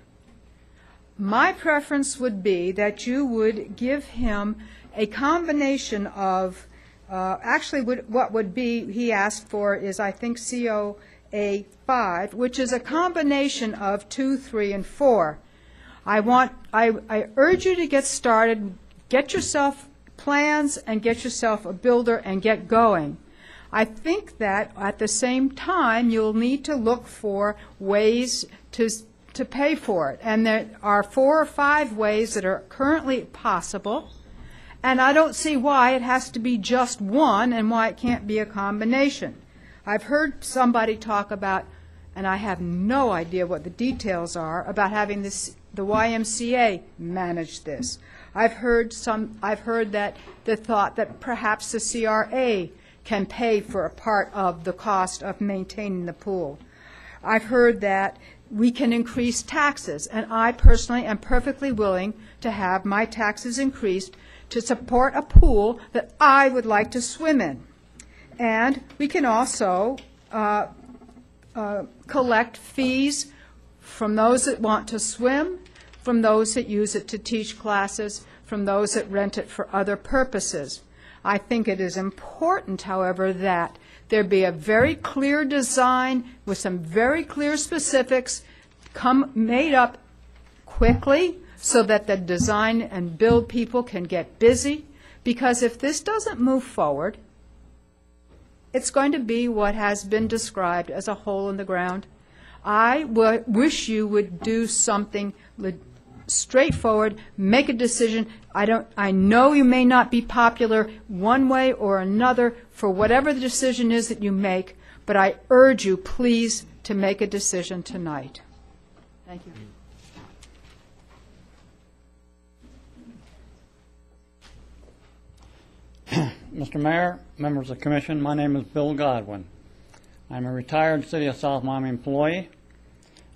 My preference would be that you would give him a combination of, what would be, he asked for is, I think, COA 5, which is a combination of 2, 3, and 4. I urge you to get started, get yourself plans, and get yourself a builder and get going. I think that at the same time you'll need to look for ways to pay for it. And there are 4 or 5 ways that are currently possible, and I don't see why it has to be just one and why it can't be a combination. I've heard somebody talk about, and I have no idea what the details are, about having the YMCA manage this. I've heard that the thought that perhaps the CRA can pay for a part of the cost of maintaining the pool. I've heard that we can increase taxes, and I personally am perfectly willing to have my taxes increased to support a pool that I would like to swim in. And we can also collect fees from those that want to swim, from those that use it to teach classes, from those that rent it for other purposes. I think it is important, however, that there be a very clear design with some very clear specifics made up quickly so that the design and build people can get busy. Because if this doesn't move forward, it's going to be what has been described as a hole in the ground. I wish you would do something straightforward, make a decision. I know you may not be popular one way or another for whatever the decision is that you make, but I urge you, please, to make a decision tonight. Thank you. Mr. Mayor, members of the Commission, my name is Bill Godwin. I'm a retired City of South Miami employee.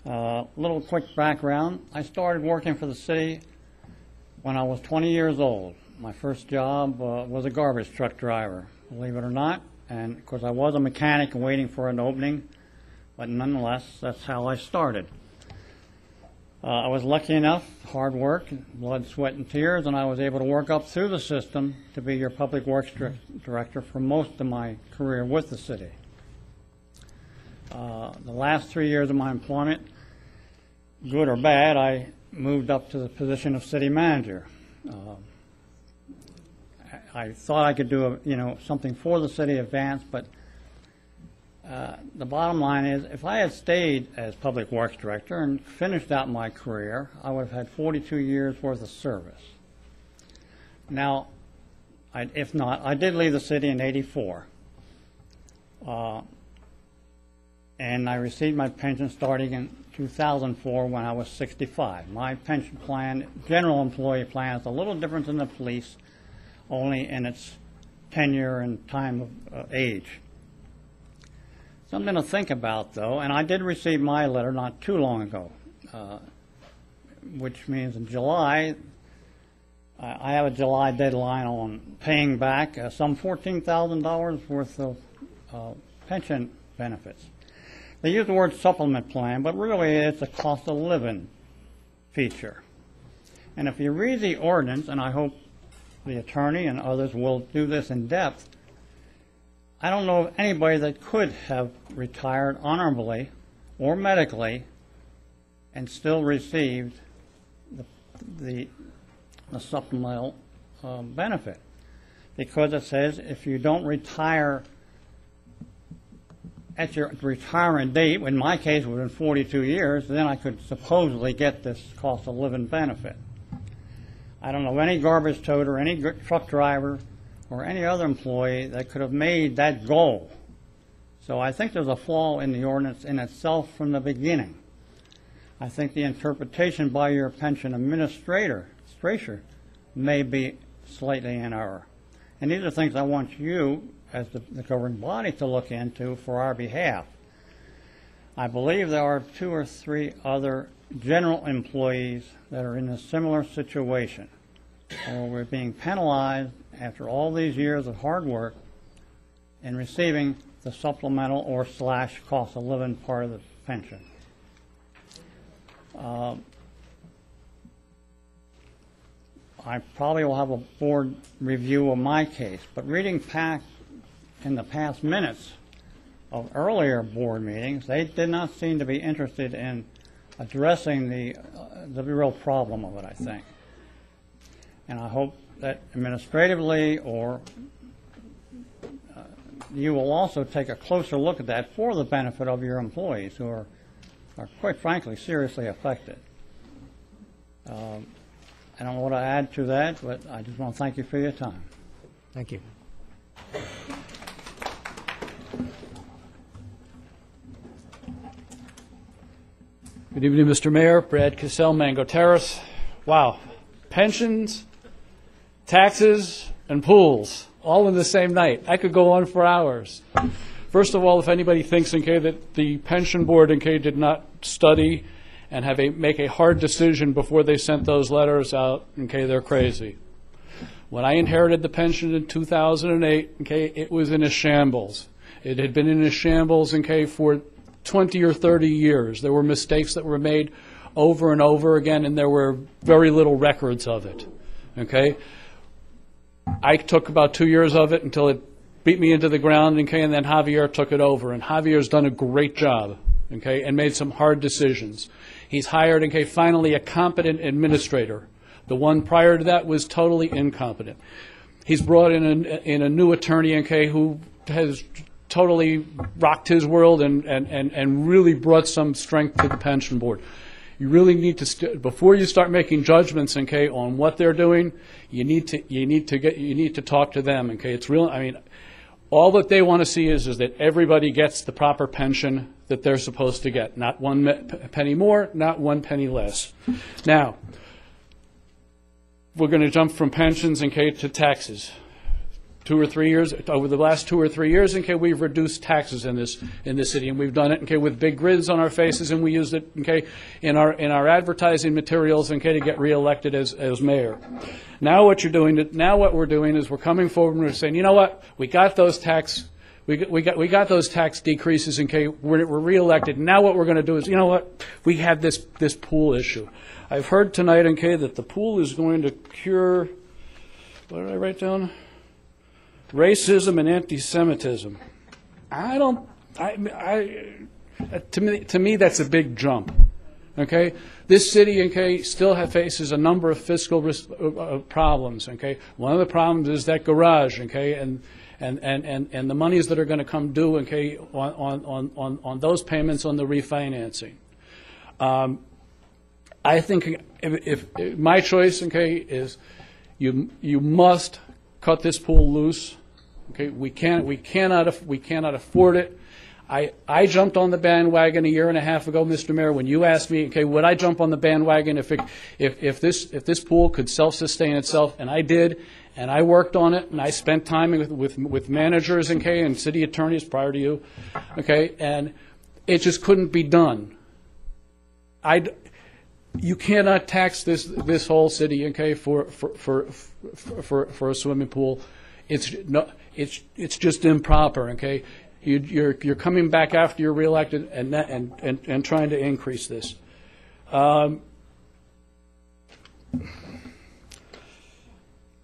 Little quick background. I started working for the city when I was 20 years old. My first job was a garbage truck driver, believe it or not. And, of course, I was a mechanic waiting for an opening, but nonetheless, that's how I started. I was lucky enough, hard work, blood, sweat, and tears, and I was able to work up through the system to be your public works director for most of my career with the city. The last 3 years of my employment, good or bad, I moved up to the position of city manager. I thought I could do something for the city advance, but the bottom line is, if I had stayed as public works director and finished out my career, I would have had 42 years worth of service. Now, if not, I did leave the city in '84. And I received my pension starting in 2004 when I was 65. My pension plan, general employee plan, is a little different than the police, only in its tenure and time of age. Something to think about, though, and I did receive my letter not too long ago, which means in July, I have a July deadline on paying back some $14,000 worth of pension benefits. They use the word supplement plan, but really it's a cost of living feature. And if you read the ordinance, and I hope the attorney and others will do this in depth, I don't know of anybody that could have retired honorably or medically and still received the supplemental benefit. because it says if you don't retire at your retirement date, in my case within 42 years, then I could supposedly get this cost of living benefit. I don't know any garbage toter, any truck driver, or any other employee that could have made that goal. So I think there's a flaw in the ordinance in itself from the beginning. I think the interpretation by your pension administrator may be slightly in error. And these are things I want you, as the governing body, to look into for our behalf. I believe there are 2 or 3 other general employees that are in a similar situation, where we're being penalized after all these years of hard work in receiving the supplemental or / cost of living part of the pension. I probably will have a board review of my case, but reading back in the past minutes of earlier board meetings, they did not seem to be interested in addressing the real problem of it, I think. And I hope that administratively or you will also take a closer look at that for the benefit of your employees who are quite frankly seriously affected. I don't know what to add to that, but I just want to thank you for your time. Thank you. Good evening, Mr. Mayor. Brad Cassell, Mango Terrace. Wow. Pensions, taxes, and pools, all in the same night. I could go on for hours. First of all, if anybody thinks, okay, that the pension board, okay, did not study and make a hard decision before they sent those letters out, okay, they're crazy. When I inherited the pension in 2008, okay, it was in a shambles. It had been in a shambles, okay, for 20 or 30 years. There were mistakes that were made over and over again, and there were very little records of it, okay? I took about 2 years of it until it beat me into the ground, okay, and then Javier took it over, and Javier's done a great job, okay, and made some hard decisions. He's hired, okay, finally a competent administrator. The one prior to that was totally incompetent. He's brought in a new attorney, okay, who has totally rocked his world and really brought some strength to the pension board. You really need to before you start making judgments, okay, on what they're doing. You need to talk to them, okay. It's real. I mean, all that they want to see is that everybody gets the proper pension that they're supposed to get. Not one penny more, not one penny less. Now, we're going to jump from pensions, okay, to taxes. 2 or 3 years, over the last 2 or 3 years, okay, we've reduced taxes in this city, and we've done it, okay, with big grids on our faces, and we used it, okay, in our advertising materials, okay, to get reelected as mayor. Now what we're doing is we're coming forward and we're saying, you know what, we got those tax decreases, okay, we're reelected. Now what we're going to do is, you know what, we have this pool issue. I've heard tonight, okay, that the pool is going to cure, what did I write down? Racism and anti-Semitism. To me, that's a big jump. Okay, this city, okay, still faces a number of fiscal problems. Okay, one of the problems is that garage. Okay, and the monies that are going to come due. Okay, on those payments on the refinancing. I think if my choice, okay, is you must cut this pool loose. Okay, we cannot afford it. I jumped on the bandwagon a year and a half ago, Mr. Mayor, when you asked me, okay, would I jump on the bandwagon if this pool could self-sustain itself, and I did, and I worked on it, and I spent time with managers, okay, and city attorneys prior to you, okay, and it just couldn't be done. You cannot tax this whole city, okay, for a swimming pool. It's just improper, okay. You're coming back after you're reelected and trying to increase this.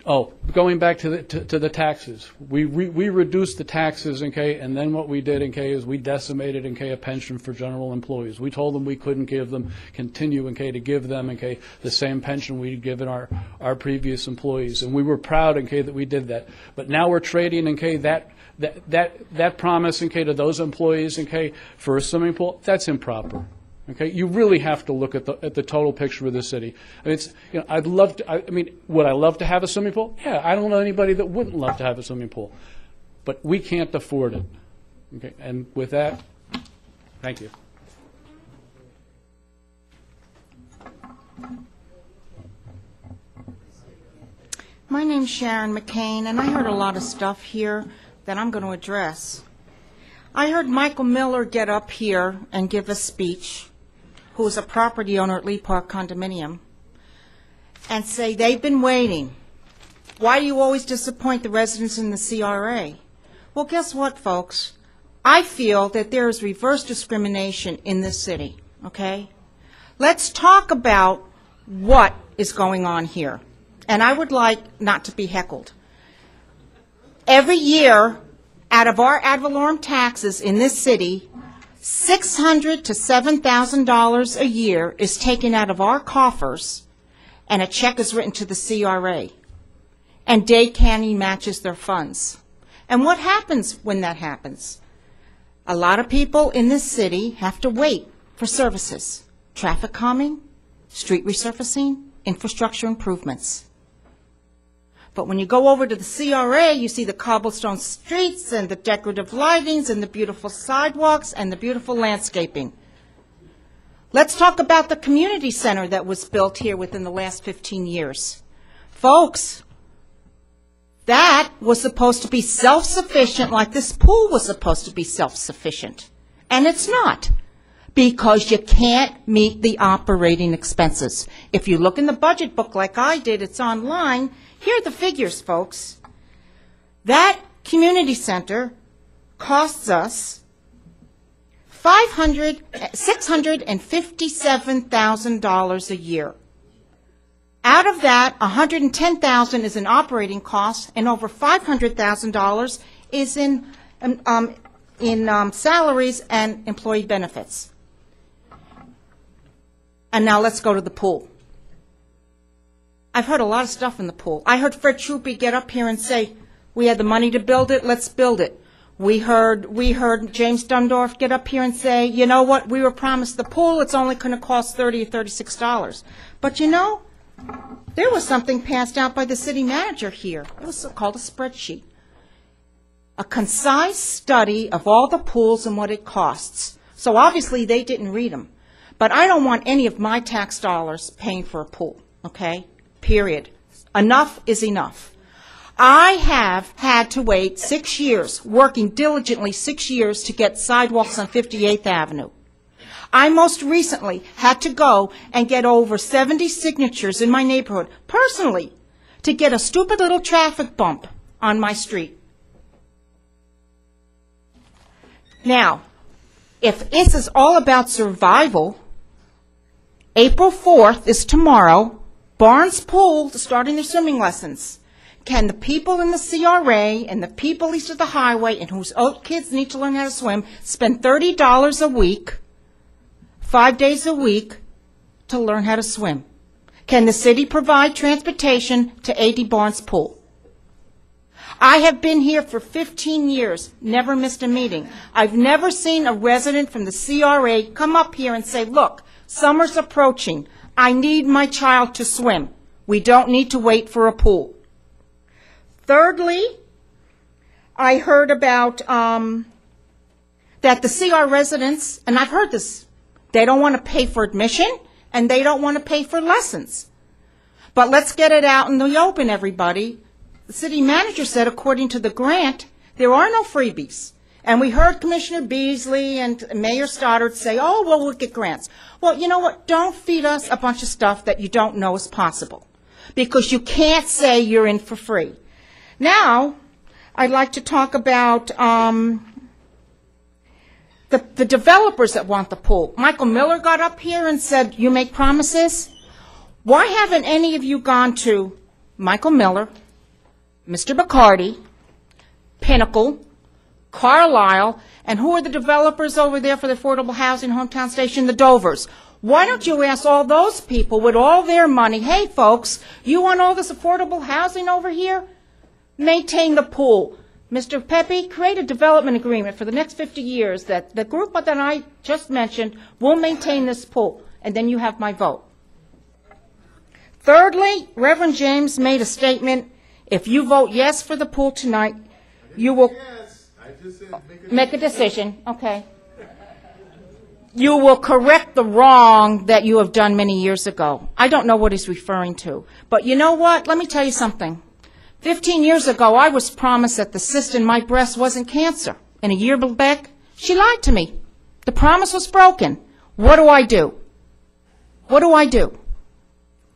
Oh, going back to the taxes, we reduced the taxes, okay, and then what we did, okay, is we decimated, okay, a pension for general employees. We told them we couldn't continue, okay, to give them, okay, the same pension we'd given our previous employees, and we were proud, okay, that we did that. But now we're trading, okay, that promise, okay, to those employees, okay, for a swimming pool. That's improper. Okay, you really have to look at the total picture of the city. I mean, it's, you know, I'd love to. I mean, would I love to have a swimming pool? Yeah, I don't know anybody that wouldn't love to have a swimming pool, but we can't afford it. Okay, and with that, thank you. My name's Sharon McCain, and I heard a lot of stuff here that I'm going to address. I heard Michael Miller get up here and give a speech, who is a property owner at Lee Park Condominium, and say they've been waiting. Why do you always disappoint the residents in the CRA? Well, guess what, folks? I feel that there is reverse discrimination in this city, okay? Let's talk about what is going on here. And I would like not to be heckled. Every year, out of our ad valorem taxes in this city, $600 to $7,000 a year is taken out of our coffers, and a check is written to the CRA. And Dade County matches their funds. And what happens when that happens? A lot of people in this city have to wait for services. Traffic calming, street resurfacing, infrastructure improvements. But when you go over to the CRA, you see the cobblestone streets and the decorative lightings and the beautiful sidewalks and the beautiful landscaping. Let's talk about the community center that was built here within the last 15 years. Folks, that was supposed to be self-sufficient like this pool was supposed to be self-sufficient. And it's not, because you can't meet the operating expenses. If you look in the budget book like I did, it's online. Here are the figures, folks. That community center costs us $657,000 a year. Out of that, $110,000 is in operating costs, and over $500,000 is in salaries and employee benefits. And now let's go to the pool. I've heard a lot of stuff in the pool. I heard Fred Troopy get up here and say, we had the money to build it, let's build it. We heard James Dundorf get up here and say, you know what, we were promised the pool, it's only going to cost $30 or $36. But you know, there was something passed out by the city manager here. It was called a spreadsheet. A concise study of all the pools and what it costs. So obviously they didn't read them. But I don't want any of my tax dollars paying for a pool, okay? Period. Enough is enough. I have had to wait 6 years, working diligently 6 years to get sidewalks on 58th Avenue. I most recently had to go and get over 70 signatures in my neighborhood, personally, to get a stupid little traffic bump on my street. Now, if this is all about survival, April 4th is tomorrow. Barnes Pool is starting their swimming lessons. Can the people in the CRA and the people east of the highway and whose kids need to learn how to swim spend $30 a week, 5 days a week, to learn how to swim? Can the city provide transportation to A.D. Barnes Pool? I have been here for 15 years, never missed a meeting. I've never seen a resident from the CRA come up here and say, look, summer's approaching. I need my child to swim. We don't need to wait for a pool. Thirdly, I heard about that the CR residents, and I've heard this, they don't want to pay for admission and they don't want to pay for lessons. But let's get it out in the open, everybody. The city manager said, according to the grant, there are no freebies. And we heard Commissioner Beasley and Mayor Stoddard say, oh, well, we'll get grants. Well, you know what? Don't feed us a bunch of stuff that you don't know is possible, because you can't say you're in for free. Now, I'd like to talk about the developers that want the pool. Michael Miller got up here and said, you make promises. Why haven't any of you gone to Michael Miller, Mr. Bacardi, Pinnacle, Carlisle, and who are the developers over there for the affordable housing hometown station? The Dovers. Why don't you ask all those people with all their money, hey folks, you want all this affordable housing over here? Maintain the pool. Mr. Pepe, create a development agreement for the next 50 years that the group that I just mentioned will maintain this pool, and then you have my vote. Thirdly, Reverend James made a statement, if you vote yes for the pool tonight, you will make a decision. Okay. You will correct the wrong that you have done many years ago. I don't know what he's referring to. But you know what? Let me tell you something. 15 years ago, I was promised that the cyst in my breast wasn't cancer. And a year back, she lied to me. The promise was broken. What do I do? What do I do?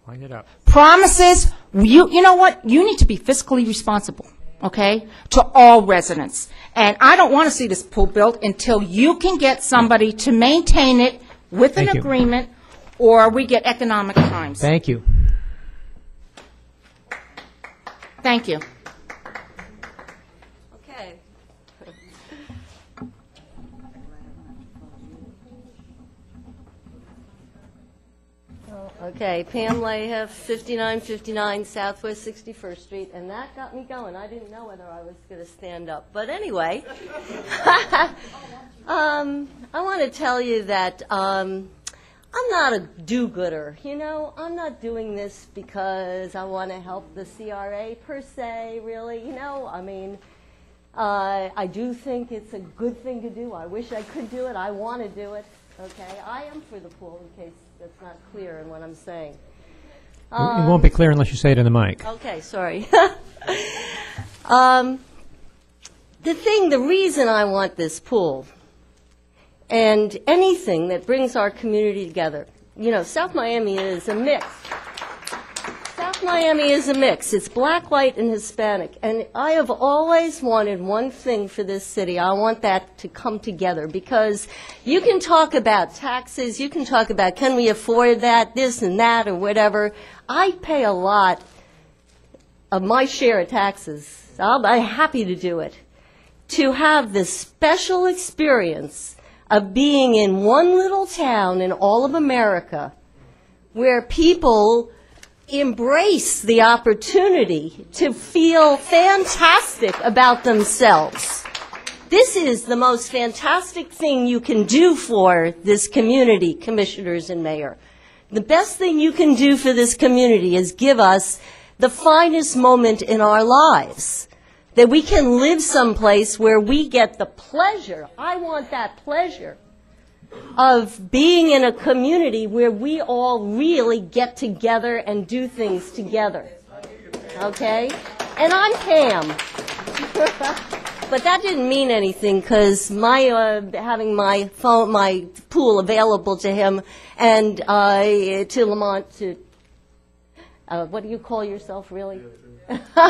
Wind it up. Promises, you know what? You need to be fiscally responsible, okay, to all residents. And I don't want to see this pool built until you can get somebody to maintain it with an agreement, or we get economic crimes. Thank you. Thank you. Okay. Okay, Pam Lahiff, 5959 Southwest 61st Street, and that got me going. I didn't know whether I was going to stand up. But anyway, I want to tell you that I'm not a do-gooder. You know, I'm not doing this because I want to help the CRA per se, really. You know, I mean, I do think it's a good thing to do. I wish I could do it. I want to do it. Okay, I am for the pool, in case that's not clear in what I'm saying. It won't be clear unless you say it in the mic. Okay, sorry. The reason I want this pool and anything that brings our community together, you know, South Miami is a mix. South Miami is a mix. It's black, white, and Hispanic. And I have always wanted one thing for this city. I want that to come together, because you can talk about taxes, you can talk about can we afford that, this and that, or whatever. I pay a lot of my share of taxes. I'm happy to do it. To have this special experience of being in one little town in all of America where people embrace the opportunity to feel fantastic about themselves. This is the most fantastic thing you can do for this community, commissioners and mayor. The best thing you can do for this community is give us the finest moment in our lives, that we can live someplace where we get the pleasure, I want that pleasure, of being in a community where we all really get together and do things together. Okay? And I'm Pam. But that didn't mean anything, because my having my phone, my pool available to him, and to Lamont, to what do you call yourself, really?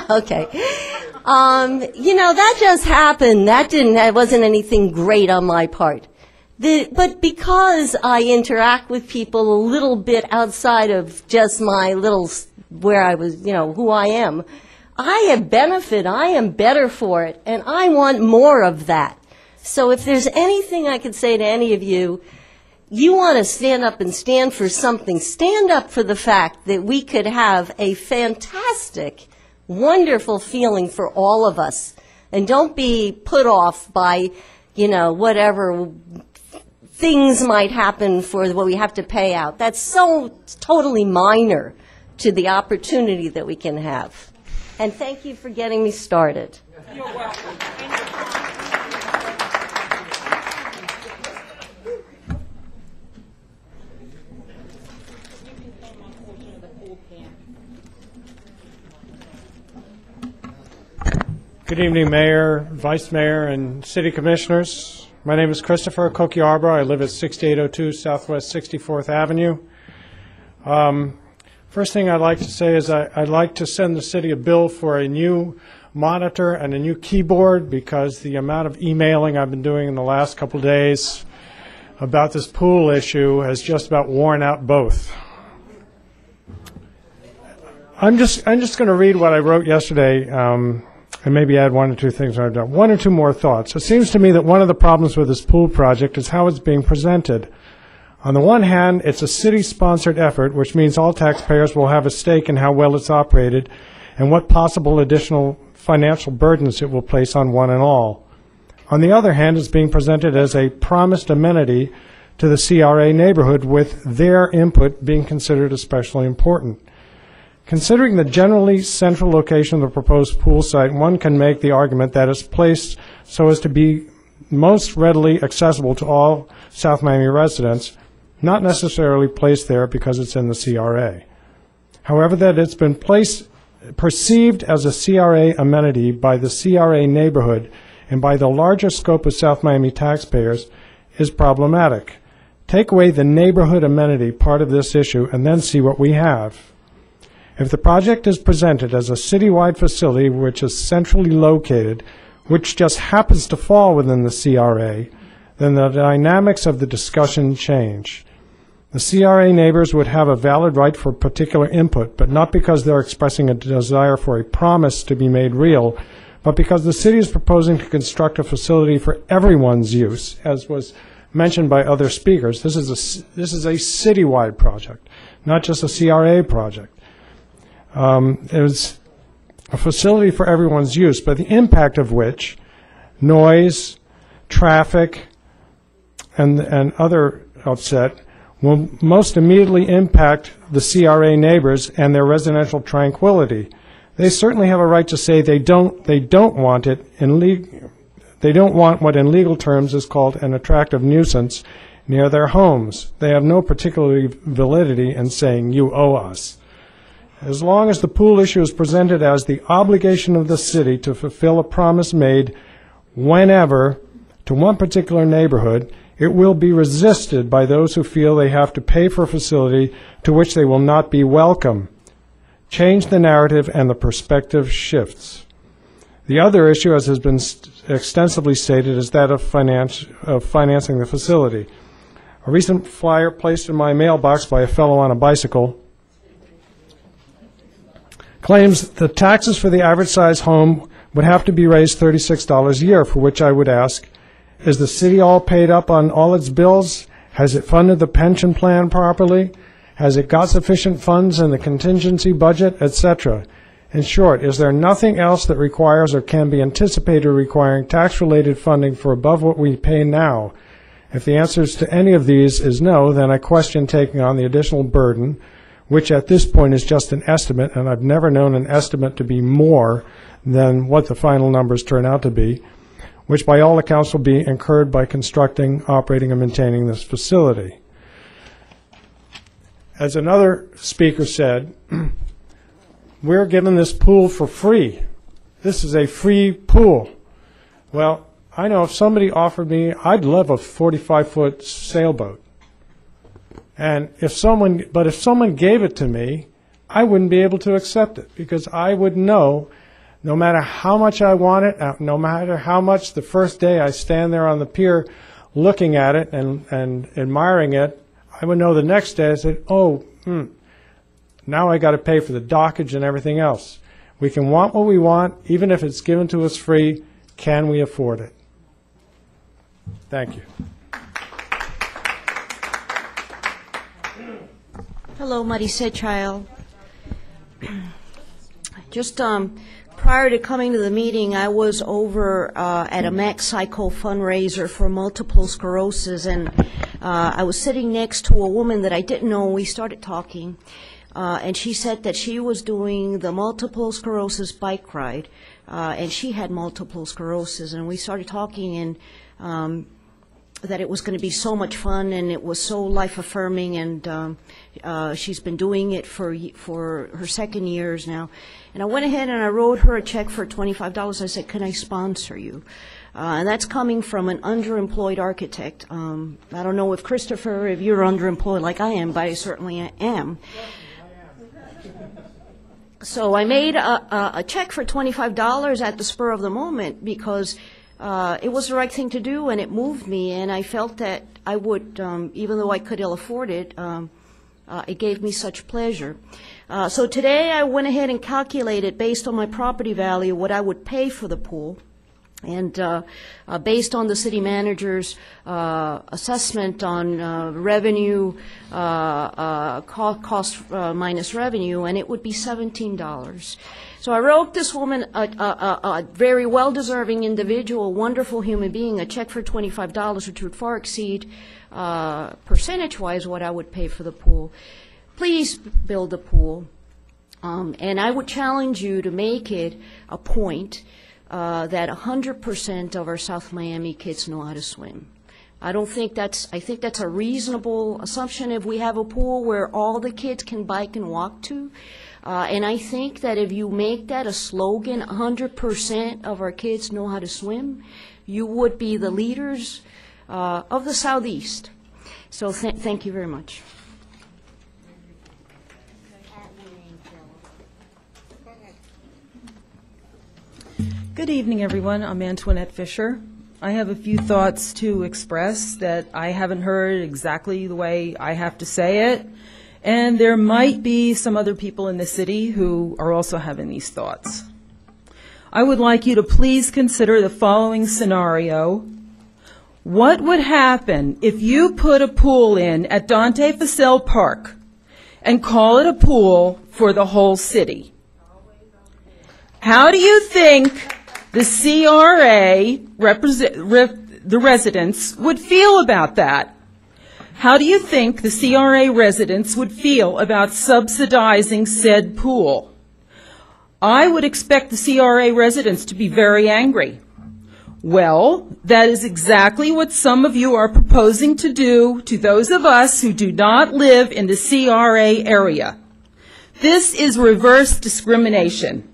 Okay. You know, that just happened. That wasn't anything great on my part. But because I interact with people a little bit outside of just my little, where I was, you know, who I am, I have benefit, I am better for it, and I want more of that. So if there's anything I could say to any of you, you want to stand up and stand for something, stand up for the fact that we could have a fantastic, wonderful feeling for all of us. And don't be put off by, you know, whatever things might happen for what we have to pay out. That's so totally minor to the opportunity that we can have. And thank you for getting me started. You're welcome. Good evening, Mayor, Vice Mayor, and City Commissioners. My name is Christopher Kokiarborough. I live at 6802 Southwest 64th Avenue. First thing I'd like to say is I'd like to send the city a bill for a new monitor and a new keyboard, because the amount of emailing I've been doing in the last couple of days about this pool issue has just about worn out both. I'm just going to read what I wrote yesterday, and maybe add one or two things I've done. One or two more thoughts. It seems to me that one of the problems with this pool project is how it's being presented. On the one hand, it's a city-sponsored effort, which means all taxpayers will have a stake in how well it's operated and what possible additional financial burdens it will place on one and all. On the other hand, it's being presented as a promised amenity to the CRA neighborhood, with their input being considered especially important. Considering the generally central location of the proposed pool site, one can make the argument that it's placed so as to be most readily accessible to all South Miami residents, not necessarily placed there because it's in the CRA. However, that it's been perceived as a CRA amenity by the CRA neighborhood and by the larger scope of South Miami taxpayers is problematic. Take away the neighborhood amenity part of this issue and then see what we have. If the project is presented as a citywide facility which is centrally located, which just happens to fall within the CRA, then the dynamics of the discussion change. The CRA neighbors would have a valid right for particular input, but not because they're expressing a desire for a promise to be made real, but because the city is proposing to construct a facility for everyone's use, as was mentioned by other speakers. This is a citywide project, not just a CRA project. It was a facility for everyone's use, but the impact of which, noise, traffic, and other upset, will most immediately impact the CRA neighbors and their residential tranquility. They certainly have a right to say they don't want it they don't want what in legal terms is called an attractive nuisance near their homes. They have no particular validity in saying you owe us. As long as the pool issue is presented as the obligation of the city to fulfill a promise made whenever to one particular neighborhood, it will be resisted by those who feel they have to pay for a facility to which they will not be welcome. Change the narrative and the perspective shifts. The other issue, as has been extensively stated, is that of financing the facility. A recent flyer placed in my mailbox by a fellow on a bicycle claims the taxes for the average size home would have to be raised $36 a year, for which I would ask, is the city all paid up on all its bills? Has it funded the pension plan properly? Has it got sufficient funds in the contingency budget, etc.? In short, is there nothing else that requires or can be anticipated requiring tax-related funding for above what we pay now? If the answers to any of these is no, then I question taking on the additional burden, which at this point is just an estimate, and I've never known an estimate to be more than what the final numbers turn out to be, which by all accounts will be incurred by constructing, operating, and maintaining this facility. As another speaker said, we're given this pool for free. This is a free pool. Well, I know if somebody offered me, I'd love a 45-foot sailboat. And if someone gave it to me, I wouldn't be able to accept it, because I would know, no matter how much I want it, no matter how much the first day I stand there on the pier looking at it and admiring it, I would know the next day I said, now I got to pay for the dockage and everything else. We can want what we want, even if it's given to us free. Can we afford it? Thank you. Hello, Maricé Child. Just prior to coming to the meeting, I was over at a Max Psycho fundraiser for multiple sclerosis, and I was sitting next to a woman that I didn't know. We started talking, and she said that she was doing the multiple sclerosis bike ride, and she had multiple sclerosis, and we started talking, and that it was going to be so much fun, and it was so life-affirming, and she's been doing it for her second years now. And I went ahead and I wrote her a check for $25. I said, can I sponsor you? And that's coming from an underemployed architect. I don't know if Christopher, if you're underemployed like I am, but I certainly am. So I made a check for $25 at the spur of the moment, because it was the right thing to do, and it moved me, and I felt that I would, even though I could ill afford it, It gave me such pleasure. So today I went ahead and calculated, based on my property value, what I would pay for the pool. And based on the city manager's assessment on revenue, cost minus revenue, and it would be $17. So I wrote this woman, a very well-deserving individual, wonderful human being, a check for $25, which would far exceed percentage-wise what I would pay for the pool. Please build a pool. And I would challenge you to make it a point that 100% of our South Miami kids know how to swim. I think that's a reasonable assumption if we have a pool where all the kids can bike and walk to. And I think that if you make that a slogan, 100% of our kids know how to swim, you would be the leaders of the Southeast. So thank you very much. Good evening, everyone. I'm Antoinette Fisher. I have a few thoughts to express that I haven't heard exactly the way I have to say it, and there might be some other people in the city who are also having these thoughts. I would like you to please consider the following scenario. What would happen if you put a pool in at Dante Fascell Park and call it a pool for the whole city? How do you think the CRA, the residents, would feel about that? How do you think the CRA residents would feel about subsidizing said pool? I would expect the CRA residents to be very angry. Well, that is exactly what some of you are proposing to do to those of us who do not live in the CRA area. This is reverse discrimination.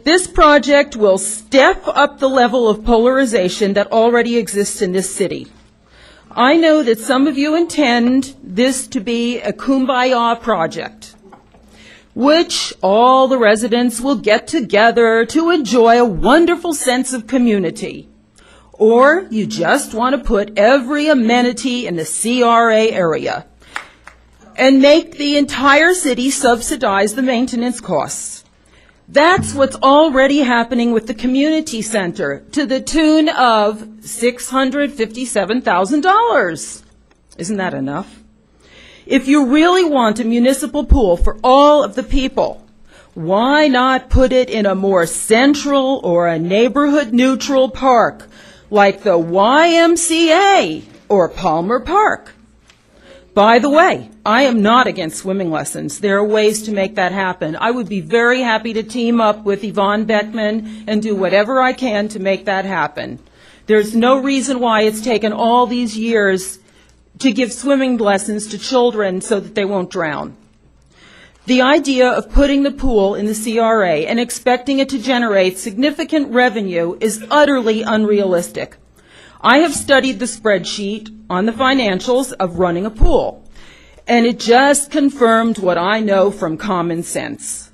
This project will step up the level of polarization that already exists in this city. I know that some of you intend this to be a kumbaya project, which all the residents will get together to enjoy a wonderful sense of community. Or you just want to put every amenity in the CRA area and make the entire city subsidize the maintenance costs. That's what's already happening with the community center, to the tune of $657,000. Isn't that enough? If you really want a municipal pool for all of the people, why not put it in a more central or a neighborhood-neutral park, like the YMCA or Palmer Park? By the way, I am not against swimming lessons. There are ways to make that happen. I would be very happy to team up with Yvonne Beckman and do whatever I can to make that happen. There's no reason why it's taken all these years to give swimming lessons to children so that they won't drown. The idea of putting the pool in the CRA and expecting it to generate significant revenue is utterly unrealistic. I have studied the spreadsheet on the financials of running a pool, and it just confirmed what I know from common sense.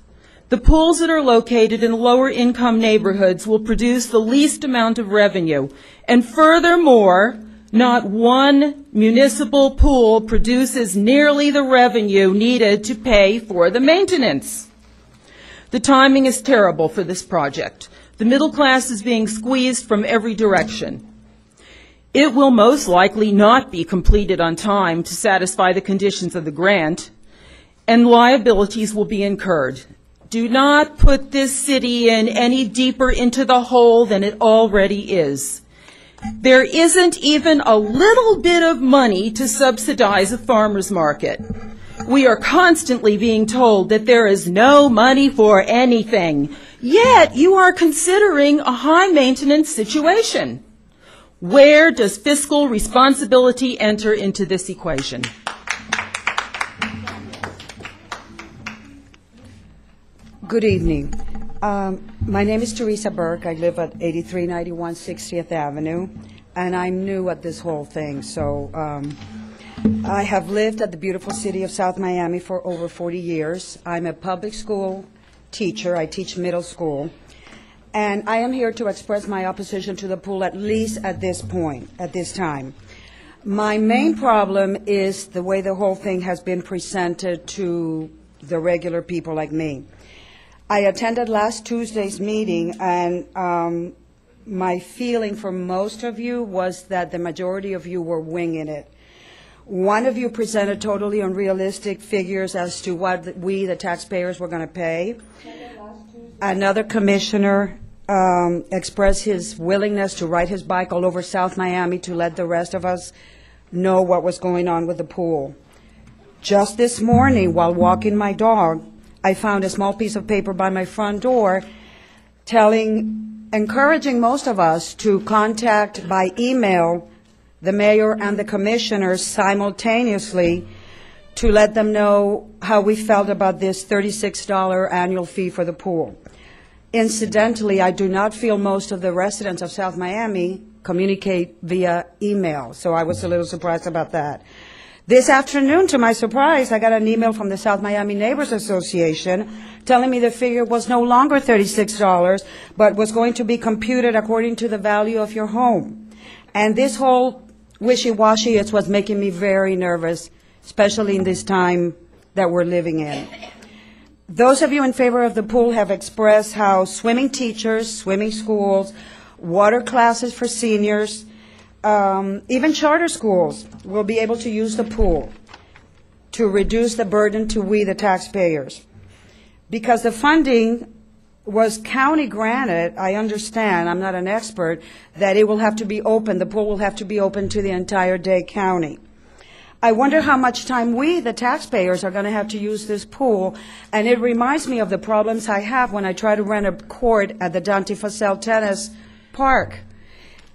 The pools that are located in lower income neighborhoods will produce the least amount of revenue, and furthermore, not one municipal pool produces nearly the revenue needed to pay for the maintenance. The timing is terrible for this project. The middle class is being squeezed from every direction. It will most likely not be completed on time to satisfy the conditions of the grant, and liabilities will be incurred. Do not put this city in any deeper into the hole than it already is. There isn't even a little bit of money to subsidize a farmer's market. We are constantly being told that there is no money for anything, yet you are considering a high-maintenance situation. Where does fiscal responsibility enter into this equation? Good evening. My name is Teresa Burke. I live at 8391 60th Avenue, and I'm new at this whole thing. So I have lived at the beautiful city of South Miami for over 40 years. I'm a public school teacher. I teach middle school. And I am here to express my opposition to the pool, at least at this point, at this time. My main problem is the way the whole thing has been presented to the regular people like me. I attended last Tuesday's meeting, and my feeling for most of you was that the majority of you were winging it. One of you presented totally unrealistic figures as to what we, the taxpayers, were going to pay. Another commissioner expressed his willingness to ride his bike all over South Miami to let the rest of us know what was going on with the pool. Just this morning, while walking my dog, I found a small piece of paper by my front door encouraging most of us to contact by email the mayor and the commissioners simultaneously to let them know how we felt about this $36 annual fee for the pool. Incidentally, I do not feel most of the residents of South Miami communicate via email, so I was a little surprised about that. This afternoon, to my surprise, I got an email from the South Miami Neighbors Association telling me the figure was no longer $36, but was going to be computed according to the value of your home. And this whole wishy-washy is what's making me very nervous, especially in this time that we're living in. Those of you in favor of the pool have expressed how swimming teachers, swimming schools, water classes for seniors, even charter schools will be able to use the pool to reduce the burden to we, the taxpayers. Because the funding was county granted, I understand, I'm not an expert, that it will have to be open, the pool will have to be open to the entire Dade County. I wonder how much time we, the taxpayers, are going to have to use this pool, and it reminds me of the problems I have when I try to rent a court at the Dante Fasel Tennis Park.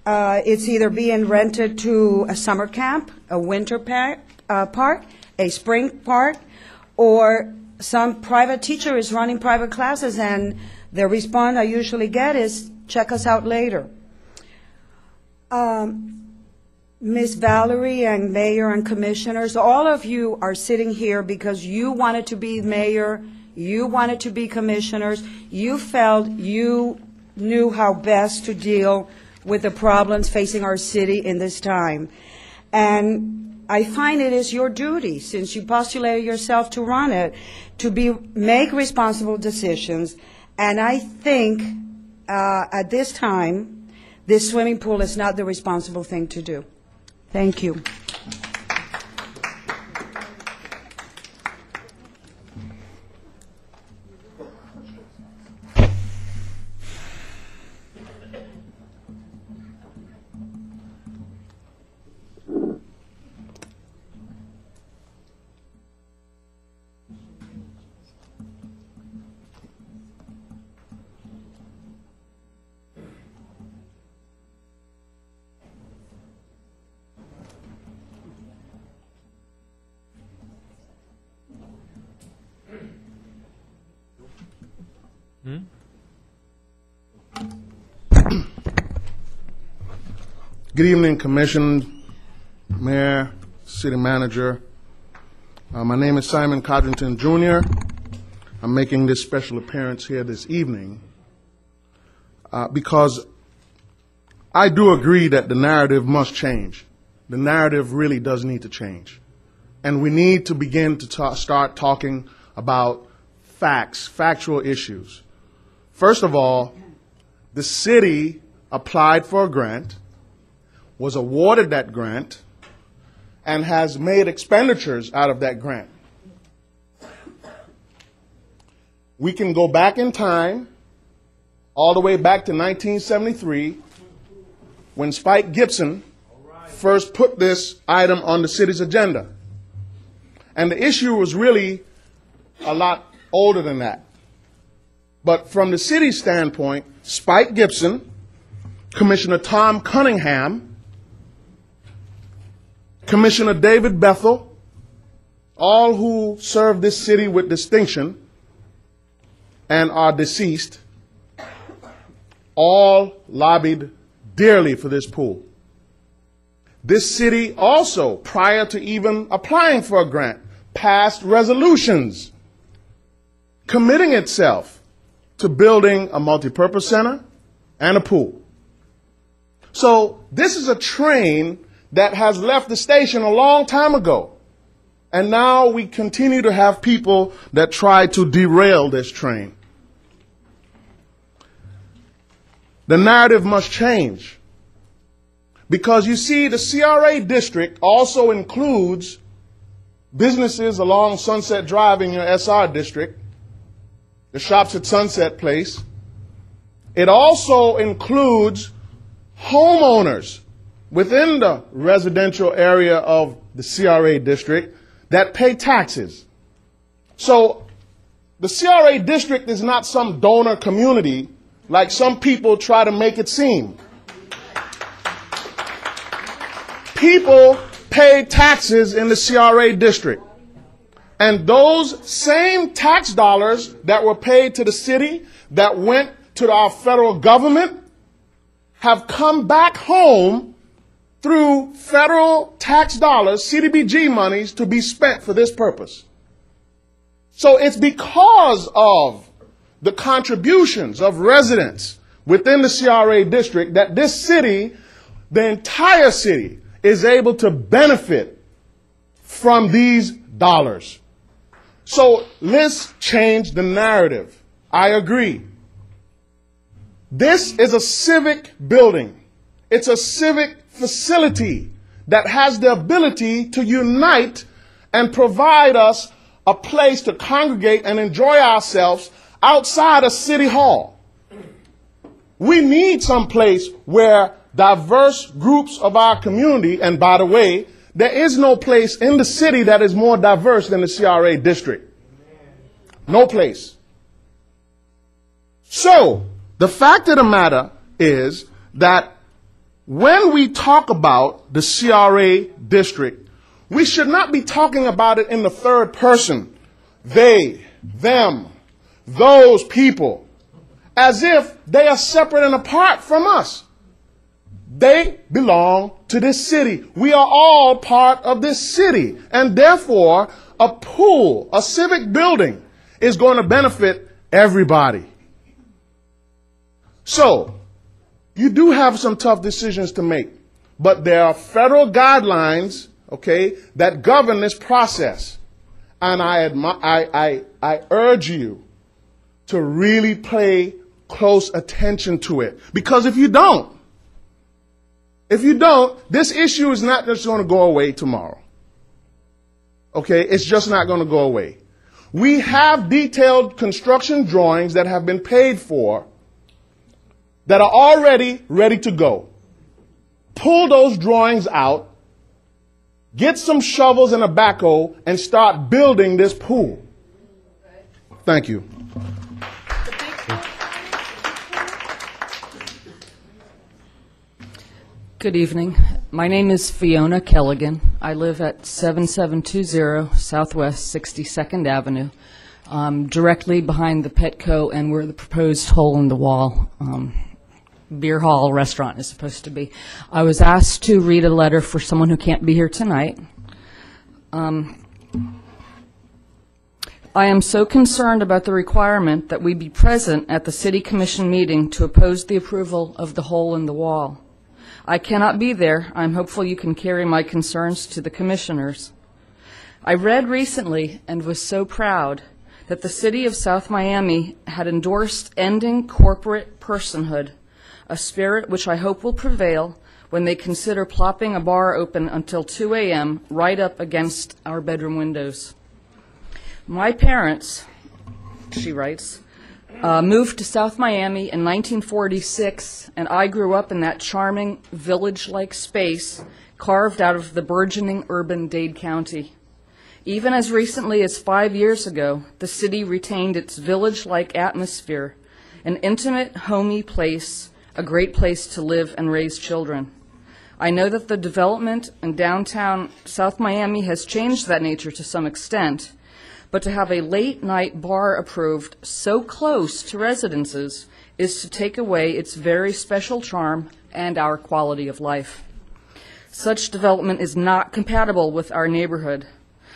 It's either being rented to a summer camp, a winter park, a spring park, or some private teacher is running private classes, and the response I usually get is, check us out later. Ms. Valerie and Mayor and Commissioners, all of you are sitting here because you wanted to be mayor, you wanted to be commissioners, you felt you knew how best to deal with the problems facing our city in this time. And I find it is your duty, since you postulated yourself to run it, to make responsible decisions. And I think at this time, this swimming pool is not the responsible thing to do. Thank you. Good evening, Commission, Mayor, City Manager. My name is Simon Codrington, Jr. I'm making this special appearance here this evening because I do agree that the narrative must change. The narrative really does need to change. And we need to begin to start talking about facts, factual issues. First of all, the city applied for a grant, was awarded that grant, and has made expenditures out of that grant. We can go back in time, all the way back to 1973, when Spike Gibson first put this item on the city's agenda. And the issue was really a lot older than that. But from the city's standpoint, Spike Gibson, Commissioner Tom Cunningham, Commissioner David Bethel, all who served this city with distinction and are deceased, all lobbied dearly for this pool. This city also, prior to even applying for a grant, passed resolutions committing itself to building a multipurpose center and a pool. So this is a train that has left the station a long time ago. And now we continue to have people that try to derail this train. The narrative must change. Because you see, the CRA district also includes businesses along Sunset Drive in your SR district, the shops at Sunset Place. It also includes homeowners within the residential area of the CRA district that pay taxes. So the CRA district is not some donor community like some people try to make it seem. People pay taxes in the CRA district. And those same tax dollars that were paid to the city, that went to our federal government, have come back home through federal tax dollars, CDBG monies, to be spent for this purpose. So it's because of the contributions of residents within the CRA district that this city, the entire city, is able to benefit from these dollars. So let's change the narrative. I agree. This is a civic building. It's a civic facility that has the ability to unite and provide us a place to congregate and enjoy ourselves outside of City Hall. We need some place where diverse groups of our community, and by the way, there is no place in the city that is more diverse than the CRA district. No place. So, the fact of the matter is that when we talk about the CRA district, we should not be talking about it in the third person. They, them, those people, as if they are separate and apart from us. They belong to this city. We are all part of this city. And therefore, a pool, a civic building, is going to benefit everybody. So, you do have some tough decisions to make. But there are federal guidelines, okay, that govern this process. And I urge you to really pay close attention to it. Because if you don't, this issue is not just going to go away tomorrow. Okay, it's just not going to go away. We have detailed construction drawings that have been paid for that are already ready to go. Pull those drawings out, get some shovels and a backhoe, and start building this pool. Thank you. Good evening. My name is Fiona Kelligan. I live at 7720 Southwest 62nd Avenue, directly behind the Petco and where the proposed hole-in-the-wall beer hall restaurant is supposed to be. I was asked to read a letter for someone who can't be here tonight. I am so concerned about the requirement that we be present at the City Commission meeting to oppose the approval of the hole-in-the-wall. I cannot be there. I'm hopeful you can carry my concerns to the commissioners. I read recently and was so proud that the City of South Miami had endorsed ending corporate personhood, a spirit which I hope will prevail when they consider plopping a bar open until 2 a.m. right up against our bedroom windows. My parents, she writes, moved to South Miami in 1946, and I grew up in that charming village-like space carved out of the burgeoning urban Dade County. Even as recently as 5 years ago, the city retained its village-like atmosphere, an intimate, homey place, a great place to live and raise children. I know that the development in downtown South Miami has changed that nature to some extent, but to have a late-night bar approved so close to residences is to take away its very special charm and our quality of life. Such development is not compatible with our neighborhood,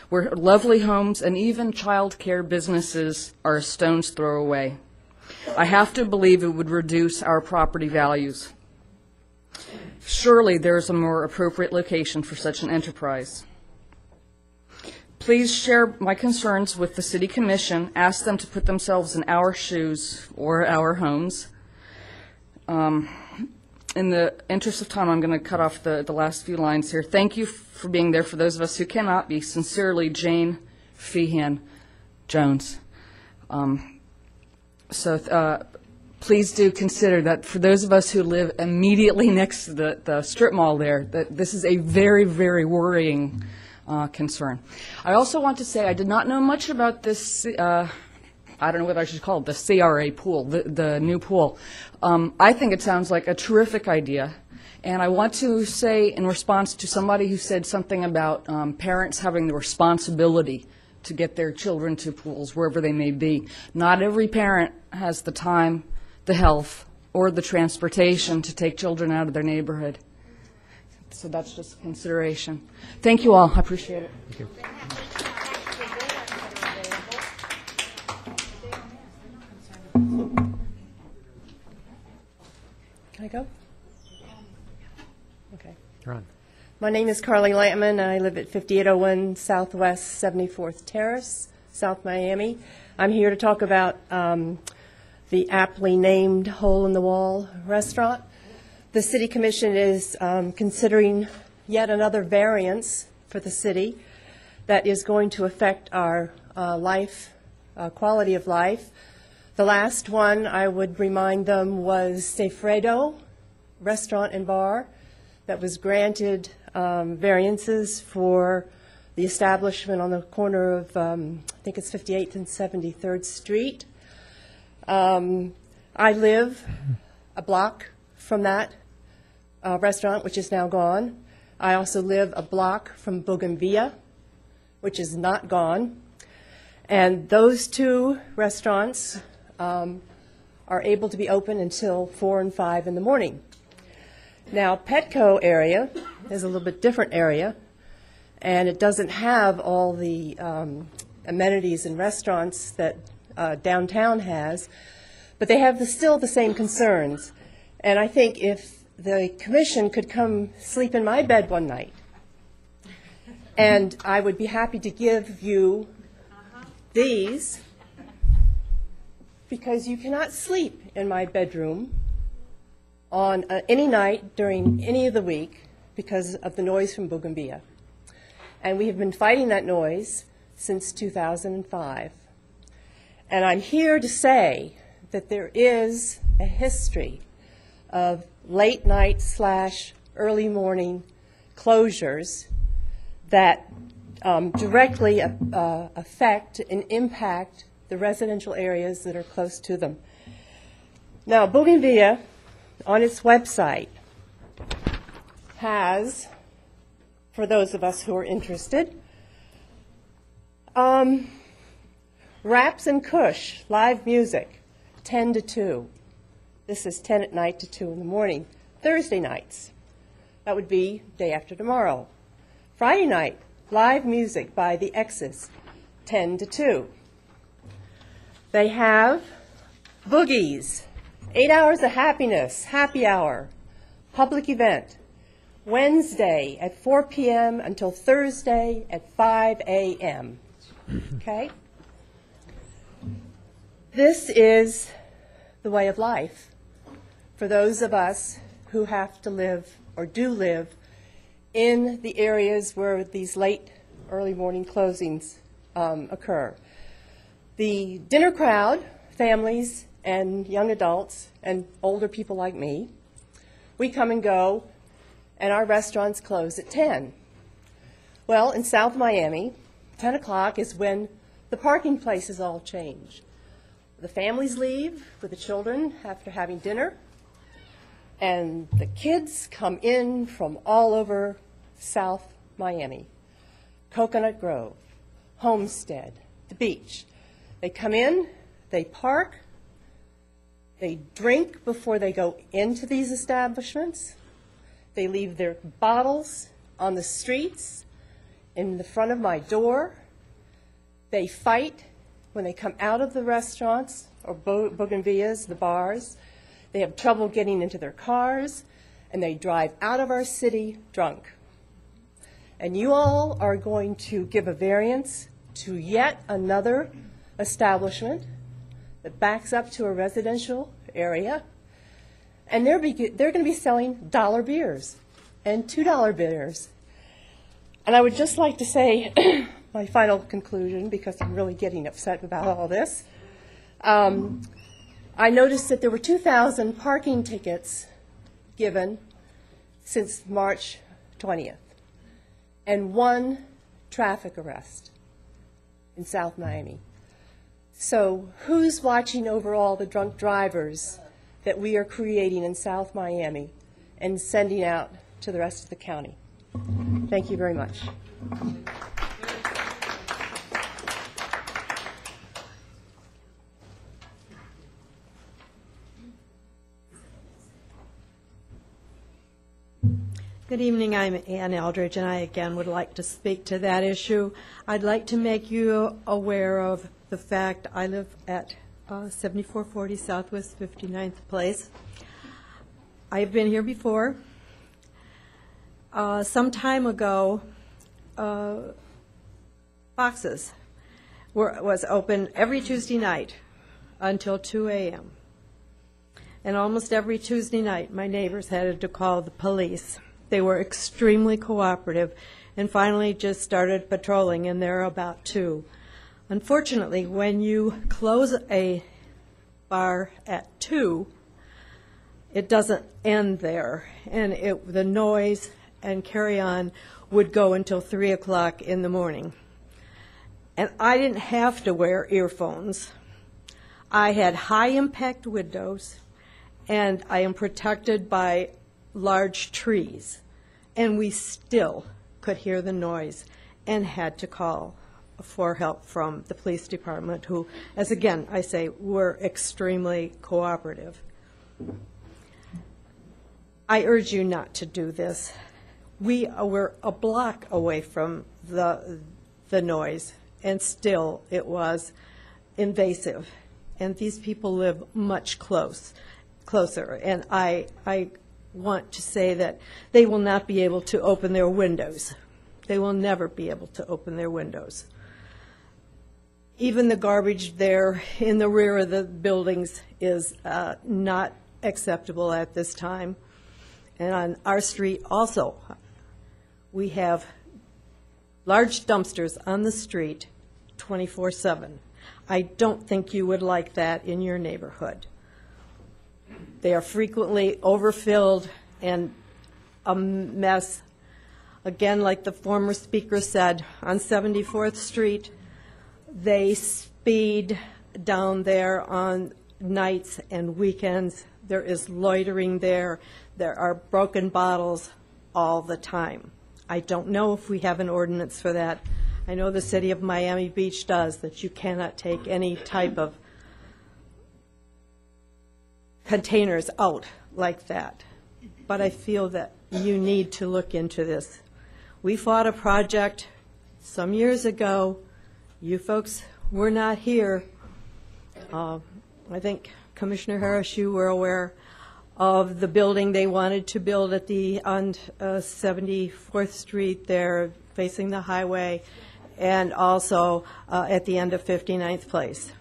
where lovely homes and even child care businesses are a stone's throw away. I have to believe it would reduce our property values. Surely there is a more appropriate location for such an enterprise. Please share my concerns with the City Commission. Ask them to put themselves in our shoes or our homes. In the interest of time, I'm going to cut off the last few lines here. Thank you for being there. For those of us who cannot be, sincerely, Jane Feehan Jones. Please do consider that for those of us who live immediately next to the strip mall there, that this is a very, very worrying concern. I also want to say I did not know much about this, I don't know what I should call it, the CRA pool, the new pool. I think it sounds like a terrific idea. And I want to say in response to somebody who said something about parents having the responsibility to get their children to pools wherever they may be. Not every parent has the time, the health, or the transportation to take children out of their neighborhood. So that's just a consideration. Thank you all. I appreciate it. Thank you. Can I go? Okay. You're on. My name is Carly Lampman. I live at 5801 Southwest 74th Terrace, South Miami. I'm here to talk about the aptly named Hole in the Wall restaurant. The City Commission is considering yet another variance for the city that is going to affect our quality of life. The last one, I would remind them, was Sefredo Restaurant and Bar that was granted variances for the establishment on the corner of, I think it's 58th and 73rd Street. I live a block from that restaurant, which is now gone. I also live a block from Bougainvillea, which is not gone. And those two restaurants are able to be open until 4 and 5 in the morning. Now, Petco area is a little bit different area, and it doesn't have all the amenities and restaurants that downtown has, but they have still the same concerns. And I think if the commission could come sleep in my bed one night, and I would be happy to give you these, because you cannot sleep in my bedroom on any night during any of the week because of the noise from Bougainvillea. And we have been fighting that noise since 2005. And I'm here to say that there is a history of late night / early morning closures that directly affect and impact the residential areas that are close to them. Now, Bougainvillea, on its website, has, for those of us who are interested, Raps and Kush, live music, 10 to 2. This is 10 at night to 2 in the morning. Thursday nights, that would be day after tomorrow. Friday night, live music by the X's, 10 to 2. They have Boogies, 8 Hours of Happiness, happy hour, public event, Wednesday at 4 p.m. until Thursday at 5 a.m. Okay? This is the way of life for those of us who have to live or do live in the areas where these late, early morning closings occur. The dinner crowd, families and young adults and older people like me, we come and go, and our restaurants close at 10. Well, in South Miami, 10 o'clock is when the parking places all change. The families leave with the children after having dinner, and the kids come in from all over South Miami. Coconut Grove, Homestead, the beach. They come in, they park, they drink before they go into these establishments. They leave their bottles on the streets, in the front of my door. They fight when they come out of the restaurants or Bougainvilleas, the bars. They have trouble getting into their cars, and they drive out of our city drunk. And you all are going to give a variance to yet another establishment that backs up to a residential area, and they're going to be selling dollar beers and $2 beers. And I would just like to say my final conclusion, because I'm really getting upset about all this. I noticed that there were 2,000 parking tickets given since March 20th, and 1 traffic arrest in South Miami. So who's watching over all the drunk drivers that we are creating in South Miami and sending out to the rest of the county? Thank you very much. Good evening. I'm Ann Eldridge, and I again would like to speak to that issue. I'd like to make you aware of the fact I live at 7440 Southwest 59th Place. I've been here before. Some time ago, Fox's was open every Tuesday night until 2 a.m. And almost every Tuesday night, my neighbors had to call the police. They were extremely cooperative and finally just started patrolling, and they're about 2. Unfortunately, when you close a bar at 2, it doesn't end there, and the noise and carry on would go until 3 o'clock in the morning. And I didn't have to wear earphones. I had high impact windows, and I am protected by large trees, and we still could hear the noise and had to call for help from the police department, who, as again I say, were extremely cooperative. I urge you not to do this. We were a block away from the noise, and still it was invasive, and these people live much closer, and I want to say that they will not be able to open their windows. They will never be able to open their windows. Even the garbage there in the rear of the buildings is not acceptable at this time. And on our street also, we have large dumpsters on the street 24/7. I don't think you would like that in your neighborhood. They are frequently overfilled and a mess. Again, like the former speaker said, on 74th Street, they speed down there on nights and weekends. There is loitering there. There are broken bottles all the time. I don't know if we have an ordinance for that. I know the city of Miami Beach does, that you cannot take any type of containers out like that. But I feel that you need to look into this. We fought a project some years ago. You folks were not here. I think, Commissioner Harris, you were aware of the building they wanted to build on 74th Street there, facing the highway, and also at the end of 59th Place.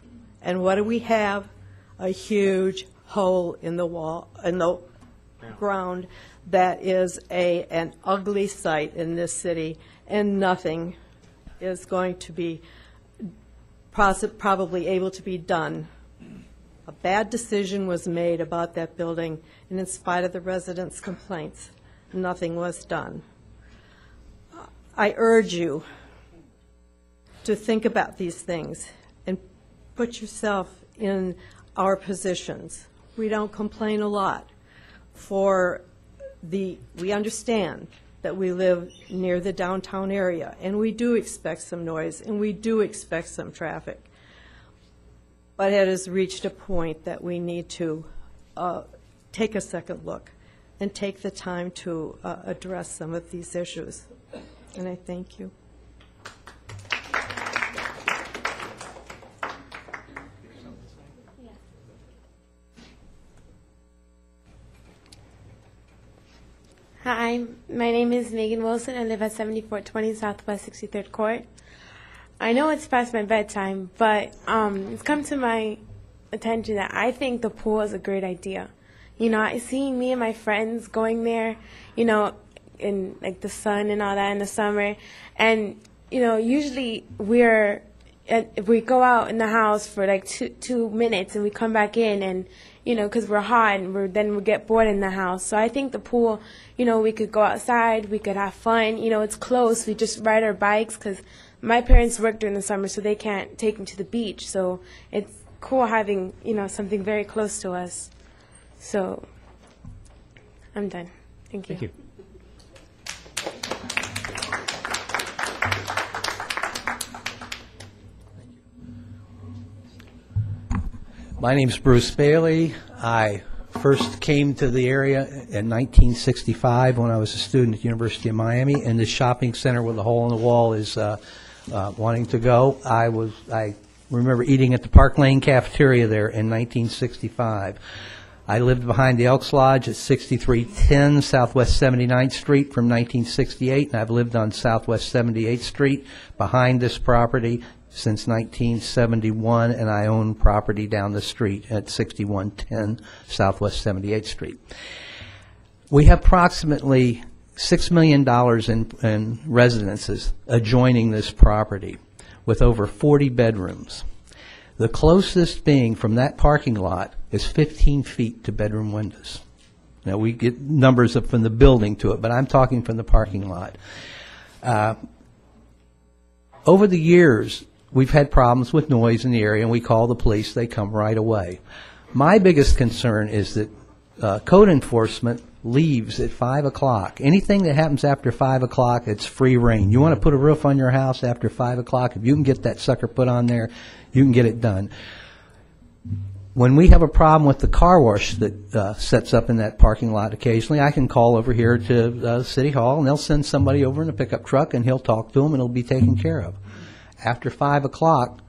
And what do we have? A huge hole in the wall, in the ground, that is an ugly sight in this city, and nothing is going to be probably able to be done. A bad decision was made about that building, and in spite of the residents' complaints, nothing was done. I urge you to think about these things and put yourself in our positions. We don't complain a lot. We understand that we live near the downtown area, and we do expect some noise, and we do expect some traffic. But it has reached a point that we need to take a second look and take the time to address some of these issues. And I thank you. Hi, my name is Megan Wilson. I live at 7420 Southwest 63rd Court. I know it's past my bedtime, but it's come to my attention that I think the pool is a great idea. You know, I see me and my friends going there, you know, in like the sun and all that in the summer, and you know, usually if we go out in the house for like two minutes and we come back in, and you know, because we're hot and then we get bored in the house. So I think the pool, you know, we could go outside, we could have fun. You know, it's close. We just ride our bikes because my parents work during the summer, so they can't take them to the beach. So it's cool having, you know, something very close to us. So I'm done. Thank you. Thank you. My name's Bruce Bailey. I first came to the area in 1965 when I was a student at the University of Miami, and the shopping center with the hole in the wall is wanting to go. I remember eating at the Park Lane cafeteria there in 1965. I lived behind the Elks Lodge at 6310 Southwest 79th Street from 1968, and I've lived on Southwest 78th Street behind this property since 1971, and I own property down the street at 6110 Southwest 78th Street. We have approximately $6 million in residences adjoining this property with over 40 bedrooms. The closest being from that parking lot is 15 feet to bedroom windows. Now, we get numbers from the building to it, but I'm talking from the parking lot. Over the years, we've had problems with noise in the area, and we call the police. They come right away. My biggest concern is that code enforcement leaves at 5 o'clock. Anything that happens after 5 o'clock, it's free reign. You want to put a roof on your house after 5 o'clock, if you can get that sucker put on there, you can get it done. When we have a problem with the car wash that sets up in that parking lot occasionally, I can call over here to City Hall, and they'll send somebody over in a pickup truck, and he'll talk to them, and it'll be taken care of. After 5 o'clock,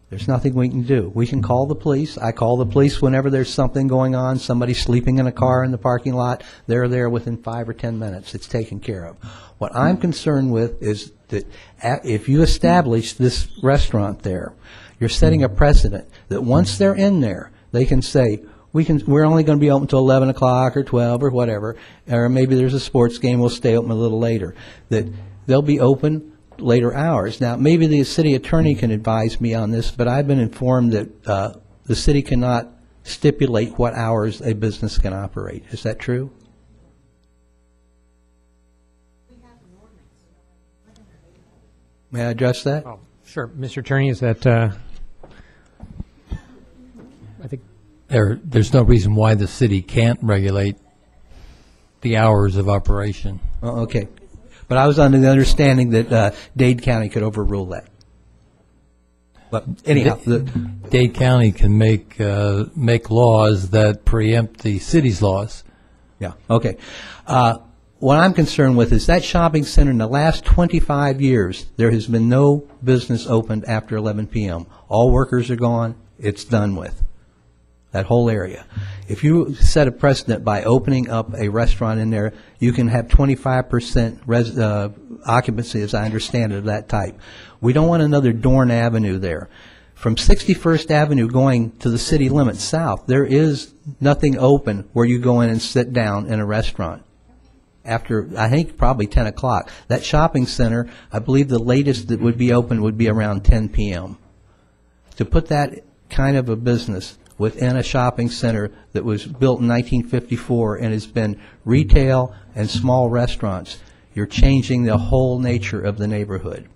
there's nothing we can do. We can call the police. I call the police whenever there's something going on, somebody sleeping in a car in the parking lot. They're there within 5 or 10 minutes. It's taken care of. What I'm concerned with is that if you establish this restaurant there, you're setting a precedent that once they're in there, they can say, we're only going to be open until 11 o'clock or 12 or whatever, or maybe there's a sports game, we'll stay open a little later, that they'll be open later hours. Now, maybe the city attorney can advise me on this, but I've been informed that the city cannot stipulate what hours a business can operate. Is that true? May I address that? Oh, sure. Mr. Attorney, is that, I think. There's no reason why the city can't regulate the hours of operation. Oh, okay. But I was under the understanding that Dade County could overrule that. But anyhow, Dade County can make laws that preempt the city's laws. Yeah. Okay. What I'm concerned with is that shopping center in the last 25 years, there has been no business opened after 11 p.m. All workers are gone. It's done with. That whole area. If you set a precedent by opening up a restaurant in there, you can have 25% occupancy, as I understand it, of that type. We don't want another Dorn Avenue there. From 61st Avenue going to the city limits south, there is nothing open where you go in and sit down in a restaurant. After, I think, probably 10 o'clock. That shopping center, I believe the latest that would be open would be around 10 p.m. To put that kind of a business within a shopping center that was built in 1954 and has been retail and small restaurants, you're changing the whole nature of the neighborhood.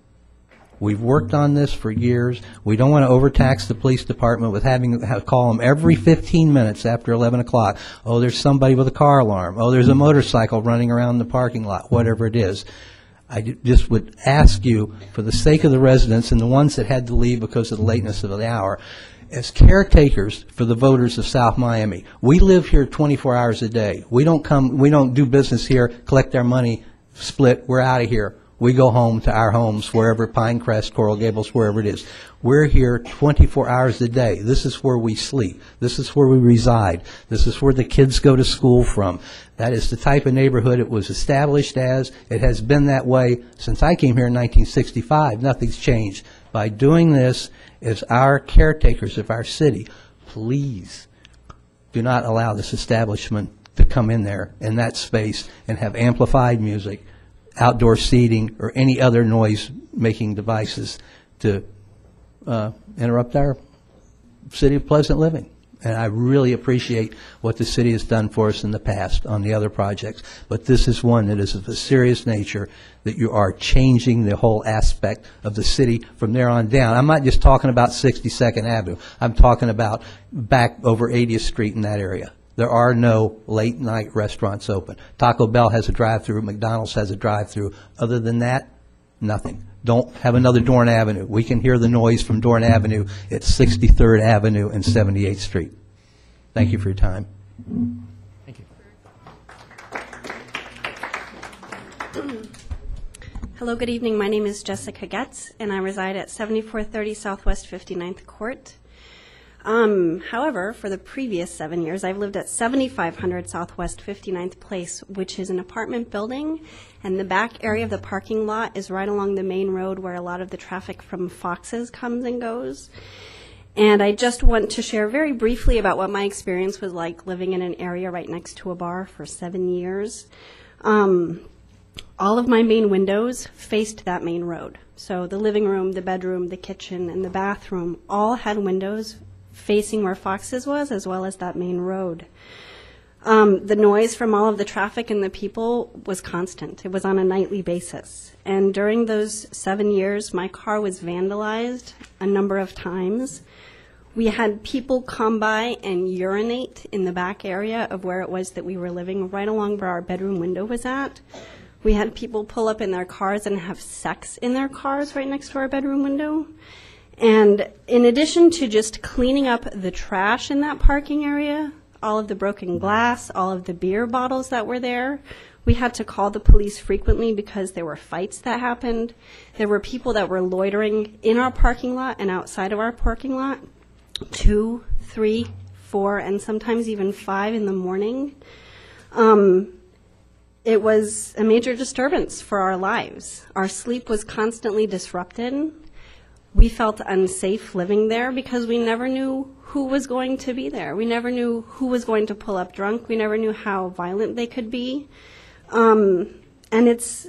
We've worked on this for years. We don't want to overtax the police department with having to call them every 15 minutes after 11 o'clock. Oh, there's somebody with a car alarm. Oh, there's a motorcycle running around the parking lot, whatever it is. I just would ask you, for the sake of the residents and the ones that had to leave because of the lateness of the hour, as caretakers for the voters of South Miami, we live here 24 hours a day. We don't do business here, collect our money, split, we're out of here. We go home to our homes, wherever, Pinecrest, Coral Gables, wherever it is. We're here 24 hours a day. This is where we sleep. This is where we reside. This is where the kids go to school from. That is the type of neighborhood it was established as. It has been that way since I came here in 1965. Nothing's changed. By doing this, as our caretakers of our city, please do not allow this establishment to come in there, in that space, and have amplified music, outdoor seating, or any other noise-making devices to interrupt our city of pleasant living. And I really appreciate what the city has done for us in the past on the other projects. But this is one that is of a serious nature, that you are changing the whole aspect of the city from there on down. I'm not just talking about 62nd Avenue. I'm talking about back over 80th Street in that area. There are no late-night restaurants open. Taco Bell has a drive-through. McDonald's has a drive-through. Other than that, nothing. Don't have another Dorn Avenue. We can hear the noise from Dorn Avenue at 63rd Avenue and 78th Street. Thank you for your time. Thank you. Hello, good evening. My name is Jessica Getz, and I reside at 7430 Southwest 59th Court. However, for the previous 7 years, I've lived at 7500 Southwest 59th Place, which is an apartment building, and the back area of the parking lot is right along the main road where a lot of the traffic from Fox's comes and goes. And I just want to share very briefly about what my experience was like living in an area right next to a bar for 7 years. All of my main windows faced that main road. So the living room, the bedroom, the kitchen, and the bathroom all had windows facing where Fox's was, as well as that main road. The noise from all of the traffic and the people was constant. It was on a nightly basis. And during those 7 years, my car was vandalized a number of times. We had people come by and urinate in the back area of where it was that we were living, right along where our bedroom window was at. We had people pull up in their cars and have sex in their cars right next to our bedroom window. And in addition to just cleaning up the trash in that parking area, all of the broken glass, all of the beer bottles that were there, we had to call the police frequently because there were fights that happened. There were people that were loitering in our parking lot and outside of our parking lot, 2, 3, 4, and sometimes even 5 in the morning. It was a major disturbance for our lives. Our sleep was constantly disrupted. We felt unsafe living there because we never knew who was going to be there. We never knew who was going to pull up drunk. We never knew how violent they could be. And it's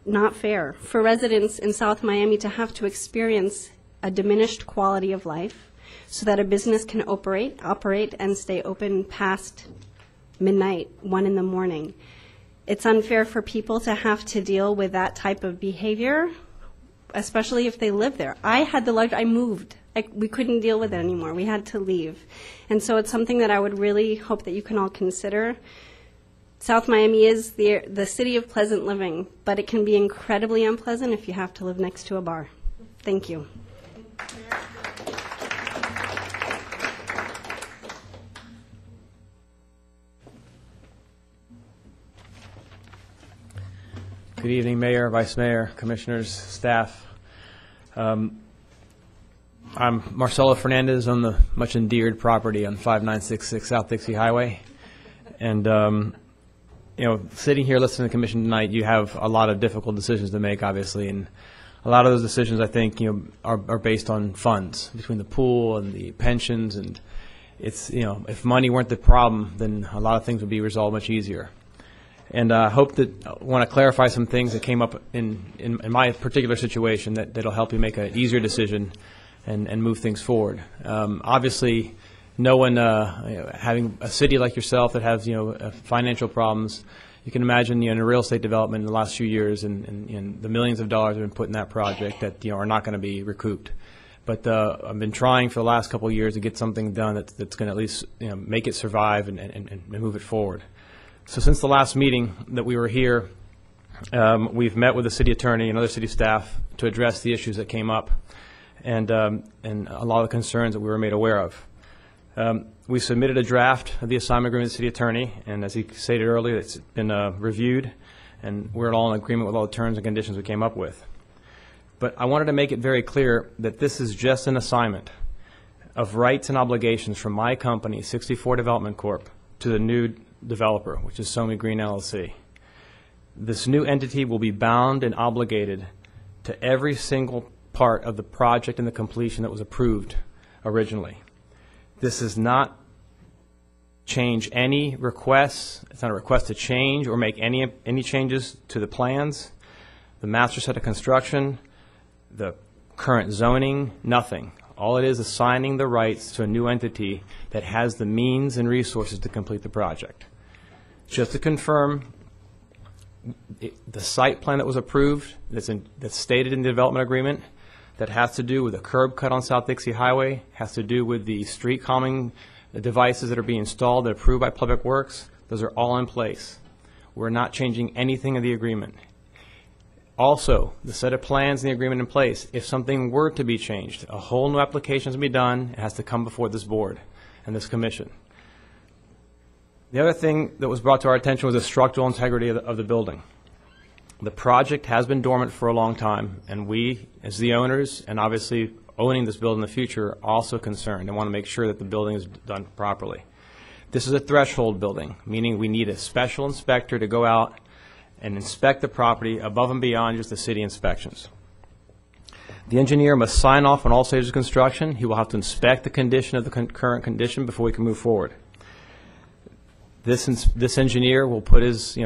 not fair for residents in South Miami to have to experience a diminished quality of life so that a business can operate and stay open past midnight, 1 in the morning. It's unfair for people to have to deal with that type of behavior, especially if they live there. I had the luxury, I moved. We couldn't deal with it anymore. We had to leave. And so it's something that I would really hope that you can all consider. South Miami is the city of pleasant living, but it can be incredibly unpleasant if you have to live next to a bar. Thank you. Good evening, Mayor, Vice Mayor, Commissioners, staff. I'm Marcelo Fernandez on the much endeared property on 5966 South Dixie Highway. And, sitting here listening to the commission tonight, you have a lot of difficult decisions to make, obviously. And a lot of those decisions, I think, are based on funds between the pool and the pensions. And it's, if money weren't the problem, then a lot of things would be resolved much easier. And I want to clarify some things that came up in my particular situation that'll help you make an easier decision and move things forward. Obviously, no one having a city like yourself that has financial problems, you can imagine in a real estate development in the last few years and the millions of dollars that have been put in that project that are not going to be recouped. But I've been trying for the last couple of years to get something done that's going to at least make it survive and move it forward. So since the last meeting that we were here, we've met with the city attorney and other city staff to address the issues that came up and a lot of the concerns that we were made aware of. We submitted a draft of the assignment agreement to the city attorney, and as he stated earlier, it's been reviewed, and we're all in agreement with all the terms and conditions we came up with. But I wanted to make it very clear that this is just an assignment of rights and obligations from my company, 64 Development Corp., to the new developer, which is Somi Green LLC. This new entity will be bound and obligated to every single part of the project and the completion that was approved originally. This does not change any requests. It's not a request to change or make any changes to the plans, the master set of construction, the current zoning, nothing. All it is assigning the rights to a new entity that has the means and resources to complete the project. Just to confirm, the site plan that was approved, that's stated in the development agreement, that has to do with a curb cut on South Dixie Highway, has to do with the street calming devices that are being installed that are approved by Public Works, those are all in place. We're not changing anything in the agreement. Also, the set of plans in the agreement in place, if something were to be changed, a whole new application has to be done, it has to come before this board and this commission. The other thing that was brought to our attention was the structural integrity of the building. The project has been dormant for a long time, and we, as the owners, and obviously owning this building in the future, are also concerned and want to make sure that the building is done properly. This is a threshold building, meaning we need a special inspector to go out and inspect the property above and beyond just the city inspections. The engineer must sign off on all stages of construction. He will have to inspect the condition of the current condition before we can move forward. This engineer will put his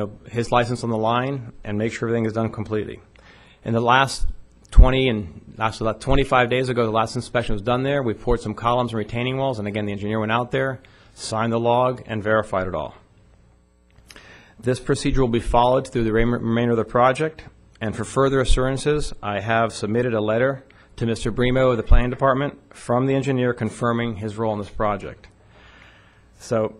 license on the line and make sure everything is done completely. In the last 25 days ago, the last inspection was done there. We poured some columns and retaining walls, and again, the engineer went out there, signed the log, and verified it all. This procedure will be followed through the remainder of the project, and for further assurances, I have submitted a letter to Mr. Bremo of the Planning Department from the engineer confirming his role in this project. So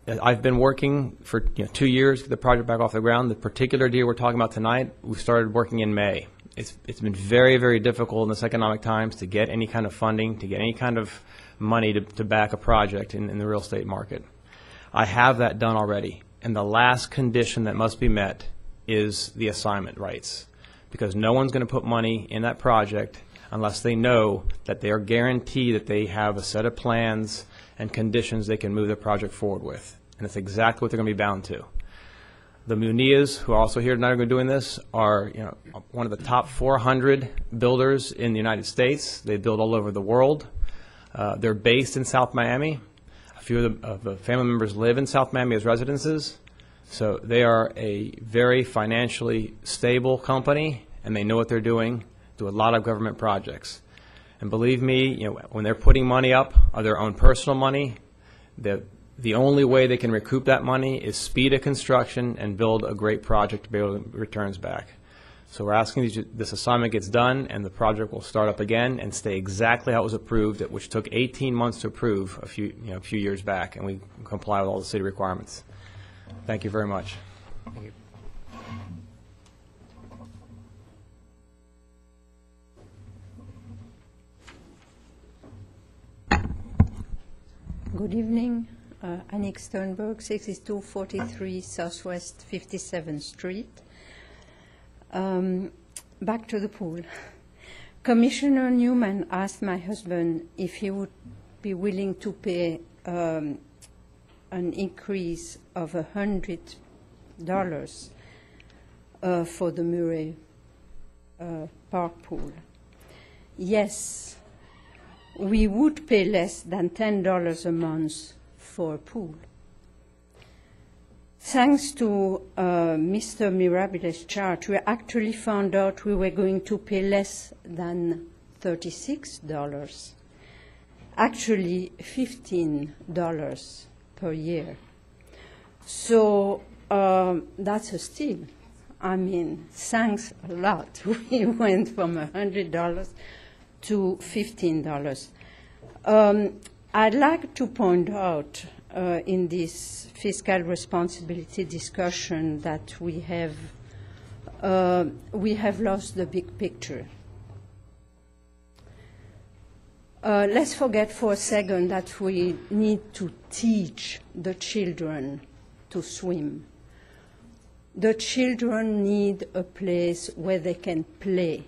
I've been working for 2 years to get the project back off the ground. The particular deal we're talking about tonight, we started working in May. It's been very, very difficult in this economic times to get any kind of funding, to get any kind of money to back a project in the real estate market. I have that done already. And the last condition that must be met is the assignment rights, because no one's going to put money in that project unless they know that they are guaranteed that they have a set of plans and conditions they can move the project forward with. And that's exactly what they're going to be bound to. The Munias, who are also here tonight, are doing this, are one of the top 400 builders in the United States. They build all over the world. They're based in South Miami. A few of the family members live in South Miami as residences. So they are a very financially stable company, and they know what they're doing, do a lot of government projects. And believe me, when they're putting money up of their own personal money, the only way they can recoup that money is speed of construction and build a great project to be able to get returns back. So we're asking this assignment gets done, and the project will start up again and stay exactly how it was approved, which took 18 months to approve a few years back, and we comply with all the city requirements. Thank you very much. Thank you. Good evening. Annick Sternberg, 6243 Southwest 57th Street. Back to the pool. Commissioner Newman asked my husband if he would be willing to pay an increase of $100 for the Murray Park pool. Yes, we would pay less than $10 a month for a pool. Thanks to Mr. Mirabile's chart, we actually found out we were going to pay less than $36. Actually, $15 per year. So that's a steal. I mean, thanks a lot. We went from $100 to $15. I'd like to point out in this fiscal responsibility discussion that we have lost the big picture. Let's forget for a second that we need to teach the children to swim. The children need a place where they can play.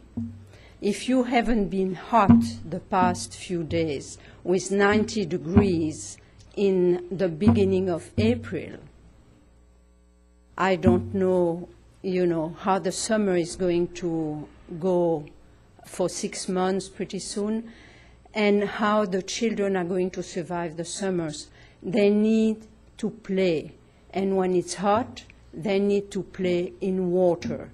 If you haven't been hot the past few days with 90 degrees in the beginning of April, I don't know, how the summer is going to go for 6 months pretty soon, and how the children are going to survive the summers. They need to play, and when it's hot, they need to play in water.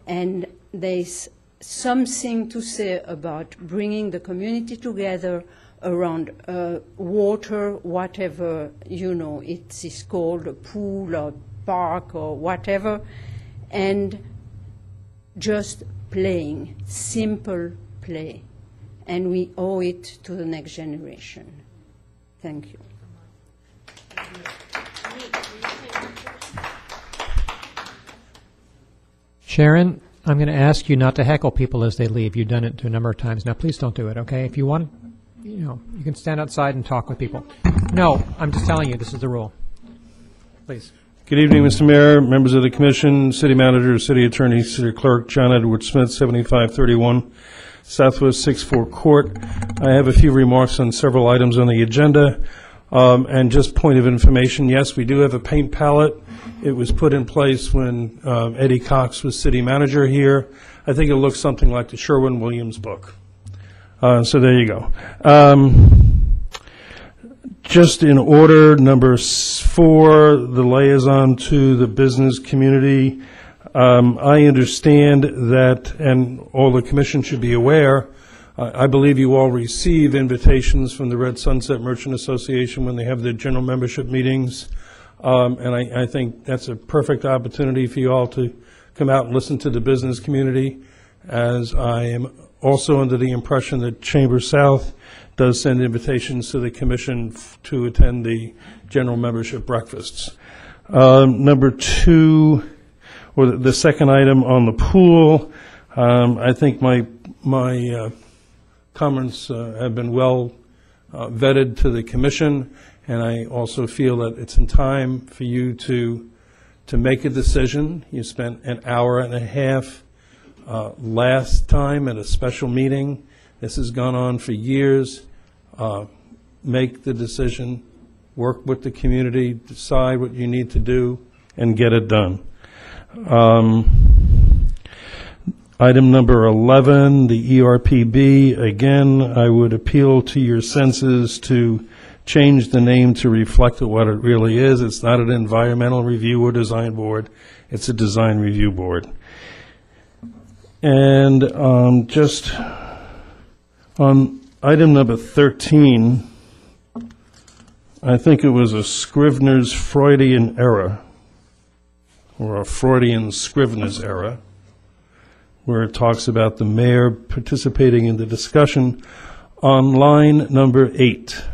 And there's something to say about bringing the community together around water, whatever, it is called, a pool or park or whatever, and just playing, simple play. And we owe it to the next generation. Thank you. Sharon, I'm going to ask you not to heckle people as they leave. You've done it a number of times. Now, please don't do it, okay? If you want, you can stand outside and talk with people. No, I'm just telling you, this is the rule. Please. Good evening, Mr. Mayor, members of the Commission, City Manager, City Attorney, City Clerk, John Edward Smith, 7531 Southwest 64 Court. I have a few remarks on several items on the agenda. And just point of information, yes, we do have a paint palette. It was put in place when Eddie Cox was city manager here. I think it looks something like the Sherwin-Williams book. So there you go. Just in order, number 4, the liaison to the business community. I understand that, and all the commission should be aware, I believe you all receive invitations from the Red Sunset Merchant Association when they have their general membership meetings. And I think that's a perfect opportunity for you all to come out and listen to the business community, as I am also under the impression that Chamber South does send invitations to the commission to attend the general membership breakfasts. Number 2, or the second item on the pool, I think my comments have been well vetted to the commission, and I also feel that it's in time for you to make a decision. You spent an hour and a half last time at a special meeting. This has gone on for years. Make the decision, work with the community, decide what you need to do, and get it done. Item number 11, the ERPB. Again, I would appeal to your senses to change the name to reflect what it really is. It's not an environmental review or design board. It's a design review board. And just on item number 13, I think it was a Scrivener's Freudian error, or a Freudian Scrivener's error, where it talks about the mayor participating in the discussion on line number 8.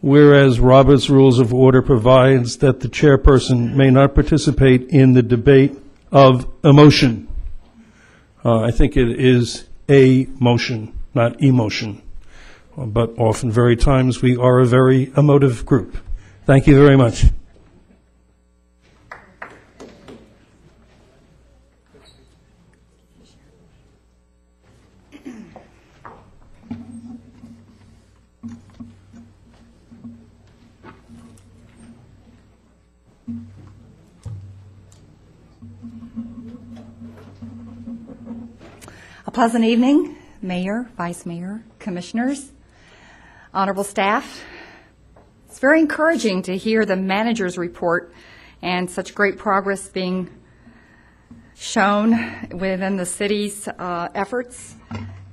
Whereas Robert's Rules of Order provides that the chairperson may not participate in the debate of a motion. I think it is a motion, not emotion. But often, very times, we are a very emotive group. Thank you very much. A pleasant evening, Mayor, Vice Mayor, Commissioners, honorable staff. It's very encouraging to hear the manager's report and such great progress being shown within the city's efforts,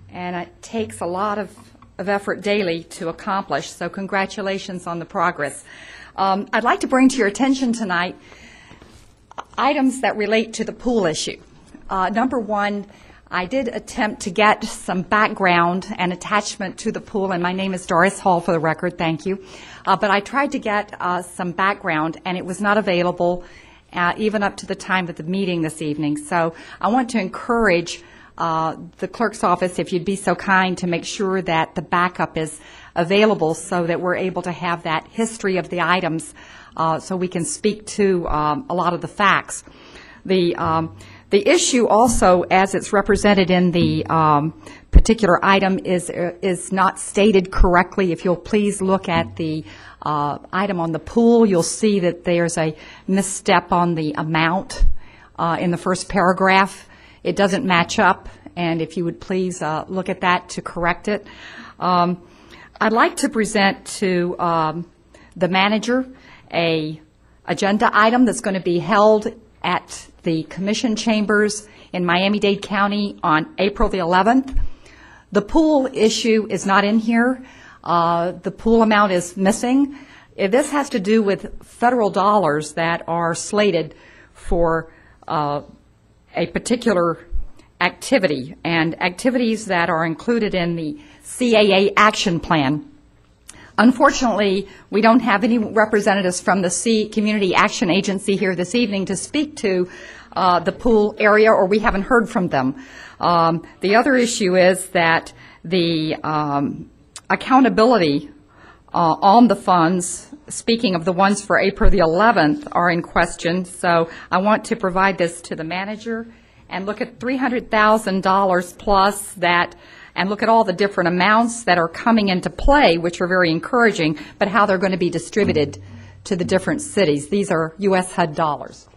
and it takes a lot of effort daily to accomplish, so congratulations on the progress. I'd like to bring to your attention tonight items that relate to the pool issue. Number 1, I did attempt to get some background and attachment to the pool, and my name is Doris Hall, for the record, thank you. But I tried to get some background, and it was not available even up to the time of the meeting this evening. So I want to encourage the clerk's office, if you'd be so kind, to make sure that the backup is available so that we're able to have that history of the items so we can speak to a lot of the facts. The issue also, as it's represented in the particular item, is not stated correctly. If you'll please look at the item on the pool, you'll see that there's a misstep on the amount in the first paragraph. It doesn't match up, and if you would please look at that to correct it. I'd like to present to the manager a agenda item that's going to be held at the Commission Chambers in Miami-Dade County on April the 11th. The pool issue is not in here. The pool amount is missing. This has to do with federal dollars that are slated for a particular activity, and activities that are included in the CAA action plan. Unfortunately, we don't have any representatives from the Community Action Agency here this evening to speak to the pool area, or we haven't heard from them. The other issue is that the accountability on the funds, speaking of the ones for April the 11th, are in question. So I want to provide this to the manager and look at $300,000 plus that, and look at all the different amounts that are coming into play, which are very encouraging, but how they're going to be distributed to the different cities. These are U.S. HUD dollars.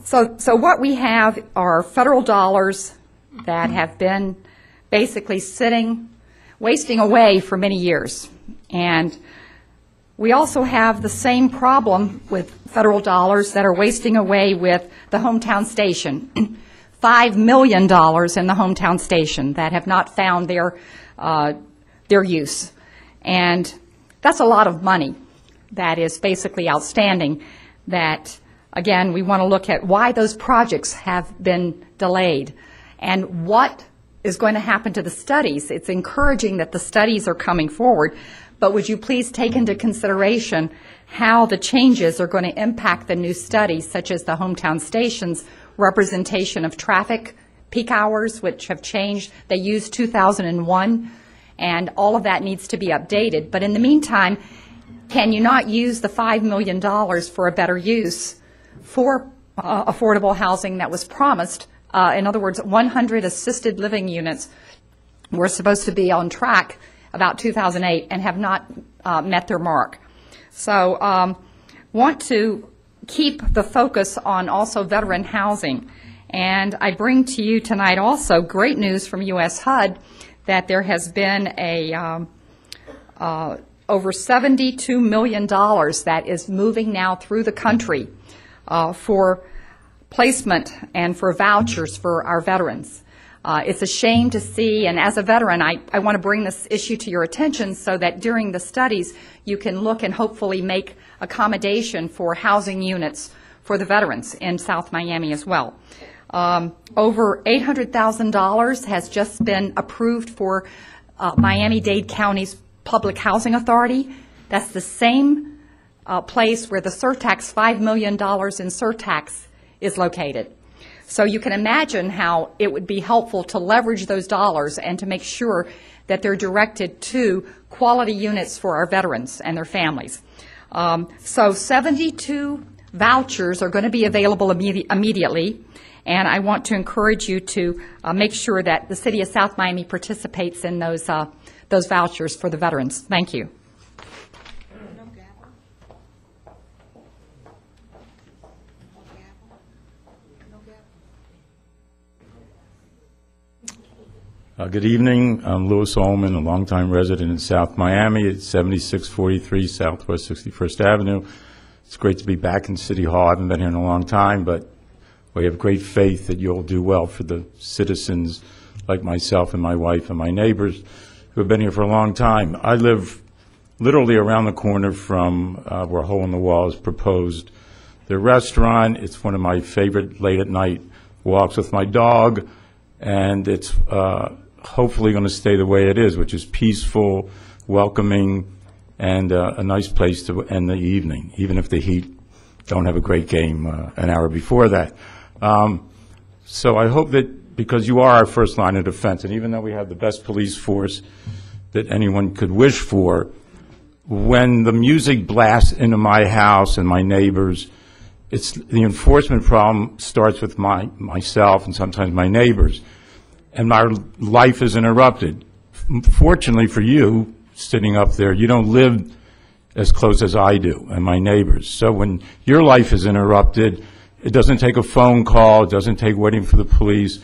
So what we have are federal dollars that have been basically wasting away for many years. And we also have the same problem with federal dollars that are wasting away with the hometown station. $5 million in the hometown station that have not found their use. And that's a lot of money that is basically outstanding that, again, we want to look at why those projects have been delayed and what is going to happen to the studies. It's encouraging that the studies are coming forward, but would you please take into consideration how the changes are going to impact the new studies, such as the hometown station's representation of traffic, peak hours, which have changed. They used 2001, and all of that needs to be updated. But in the meantime, can you not use the $5 million for a better use for affordable housing that was promised? In other words, 100 assisted living units were supposed to be on track about 2008 and have not met their mark. So want to keep the focus on also veteran housing. And I bring to you tonight also great news from U.S. HUD that there has been a over $72 million that is moving now through the country for placement and for vouchers for our veterans. It's a shame to see, and as a veteran, I want to bring this issue to your attention so that during the studies you can look and hopefully make accommodation for housing units for the veterans in South Miami as well. Over $800,000 has just been approved for Miami-Dade County's Public Housing Authority. That's the same place where the surtax, $5 million in surtax, is located. So you can imagine how it would be helpful to leverage those dollars and to make sure that they're directed to quality units for our veterans and their families. So 72 vouchers are going to be available immediately, and I want to encourage you to make sure that the City of South Miami participates in those vouchers for the veterans. Thank you. Good evening. I'm Louis Ullman, a longtime resident in South Miami at 7643 Southwest 61st Avenue. It's great to be back in City Hall. I haven't been here in a long time, but we have great faith that you'll do well for the citizens like myself and my wife and my neighbors who have been here for a long time. I live literally around the corner from where Hole in the Wall is proposed. The restaurant, it's one of my favorite late-at-night walks with my dog, and it's hopefully going to stay the way it is, which is peaceful, welcoming, and a nice place to end the evening, even if the Heat don't have a great game an hour before that. So I hope that because you are our first line of defense, and even though we have the best police force that anyone could wish for, when the music blasts into my house and my neighbors, it's the enforcement problem starts with myself and sometimes my neighbors, and my life is interrupted. Fortunately for you, sitting up there, you don't live as close as I do and my neighbors. So when your life is interrupted, it doesn't take a phone call, it doesn't take waiting for the police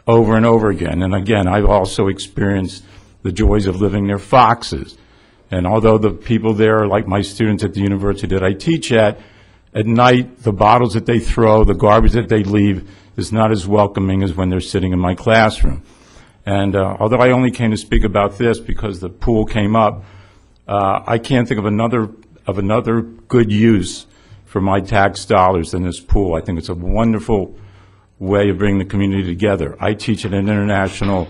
over and over again. And again, I've also experienced the joys of living near Foxes. And although the people there are like my students at the university that I teach at night, the bottles that they throw, the garbage that they leave is not as welcoming as when they're sitting in my classroom. And although I only came to speak about this because the pool came up, I can't think of another good use for my tax dollars than this pool. I think it's a wonderful way of bringing the community together. I teach at an international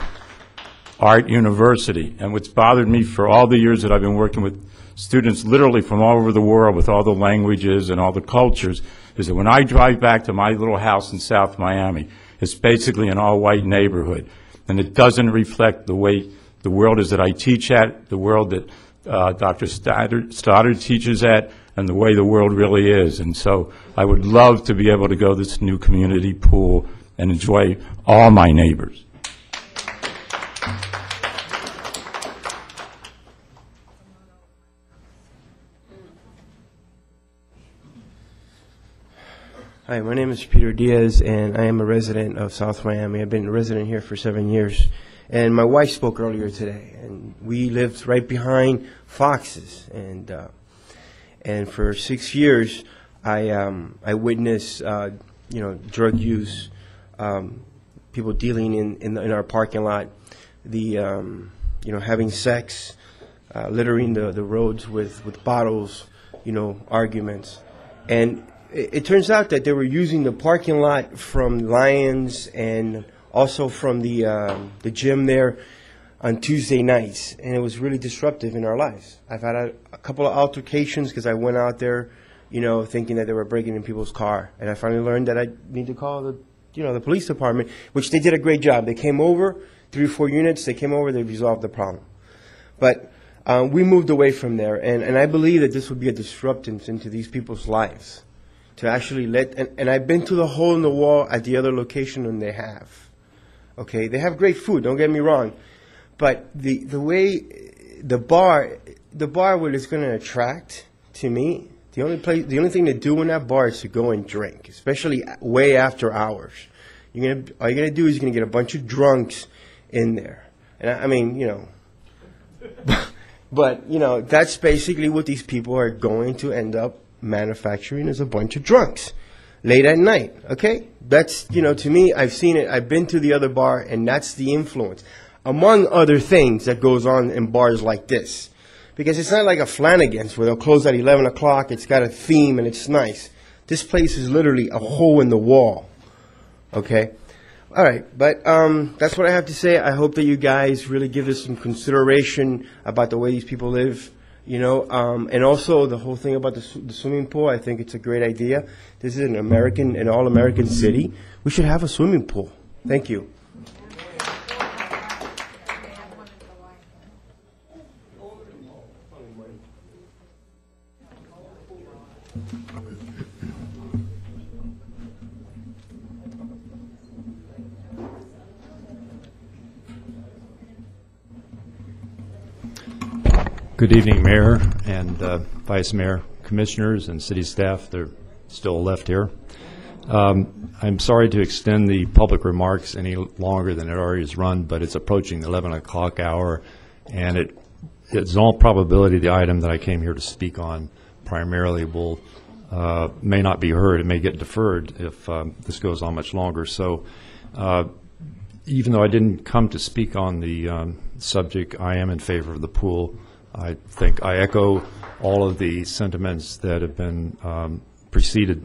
art university, and what's bothered me for all the years that I've been working with students literally from all over the world with all the languages and all the cultures is that when I drive back to my little house in South Miami, it's basically an all-white neighborhood, and it doesn't reflect the way the world is that I teach at, the world that Dr. Stoddard teaches at, and the way the world really is. And so I would love to be able to go to this new community pool and enjoy all my neighbors. Hi, my name is Peter Diaz, and I am a resident of South Miami. I've been a resident here for 7 years. And my wife spoke earlier today, and we lived right behind Foxes. And for 6 years, I witnessed, drug use, people dealing in our parking lot, having sex, littering the roads with bottles, arguments. And it turns out that they were using the parking lot from Lions and also from the gym there on Tuesday nights, and it was really disruptive in our lives. I've had a couple of altercations because I went out there, thinking that they were breaking in people's car, and I finally learned that I need to call the police department, which they did a great job. They came over, 3 or 4 units. They came over, they resolved the problem, but we moved away from there, and I believe that this would be a disruptance into these people's lives. To actually and I've been to the hole in the wall at the other location, and they have. Okay, they have great food, don't get me wrong, but the way the bar what it's going to attract to me, the only thing to do in that bar is to go and drink, especially way after hours. All you're gonna do is you're gonna get a bunch of drunks in there, and I mean, but that's basically what these people are going to end up manufacturing, is a bunch of drunks late at night. Okay, that's to me, I've seen it. I've been to the other bar, and that's the influence, among other things, that goes on in bars like this. Because it's not like a Flanagan's where they'll close at 11 o'clock. It's got a theme and it's nice. This place is literally a hole in the wall. Okay, all right, but that's what I have to say. I hope that you guys really give this some consideration about the way these people live. And also the whole thing about the swimming pool, I think it's a great idea. This is an all-American city. We should have a swimming pool. Thank you. Good evening, Mayor and Vice Mayor, Commissioners, and City staff. They're still left here. I'm sorry to extend the public remarks any longer than it already is run, but it's approaching the 11 o'clock hour, and it's in all probability the item that I came here to speak on primarily may not be heard. It may get deferred if this goes on much longer. So even though I didn't come to speak on the subject, I am in favor of the pool. I think I echo all of the sentiments that have been preceded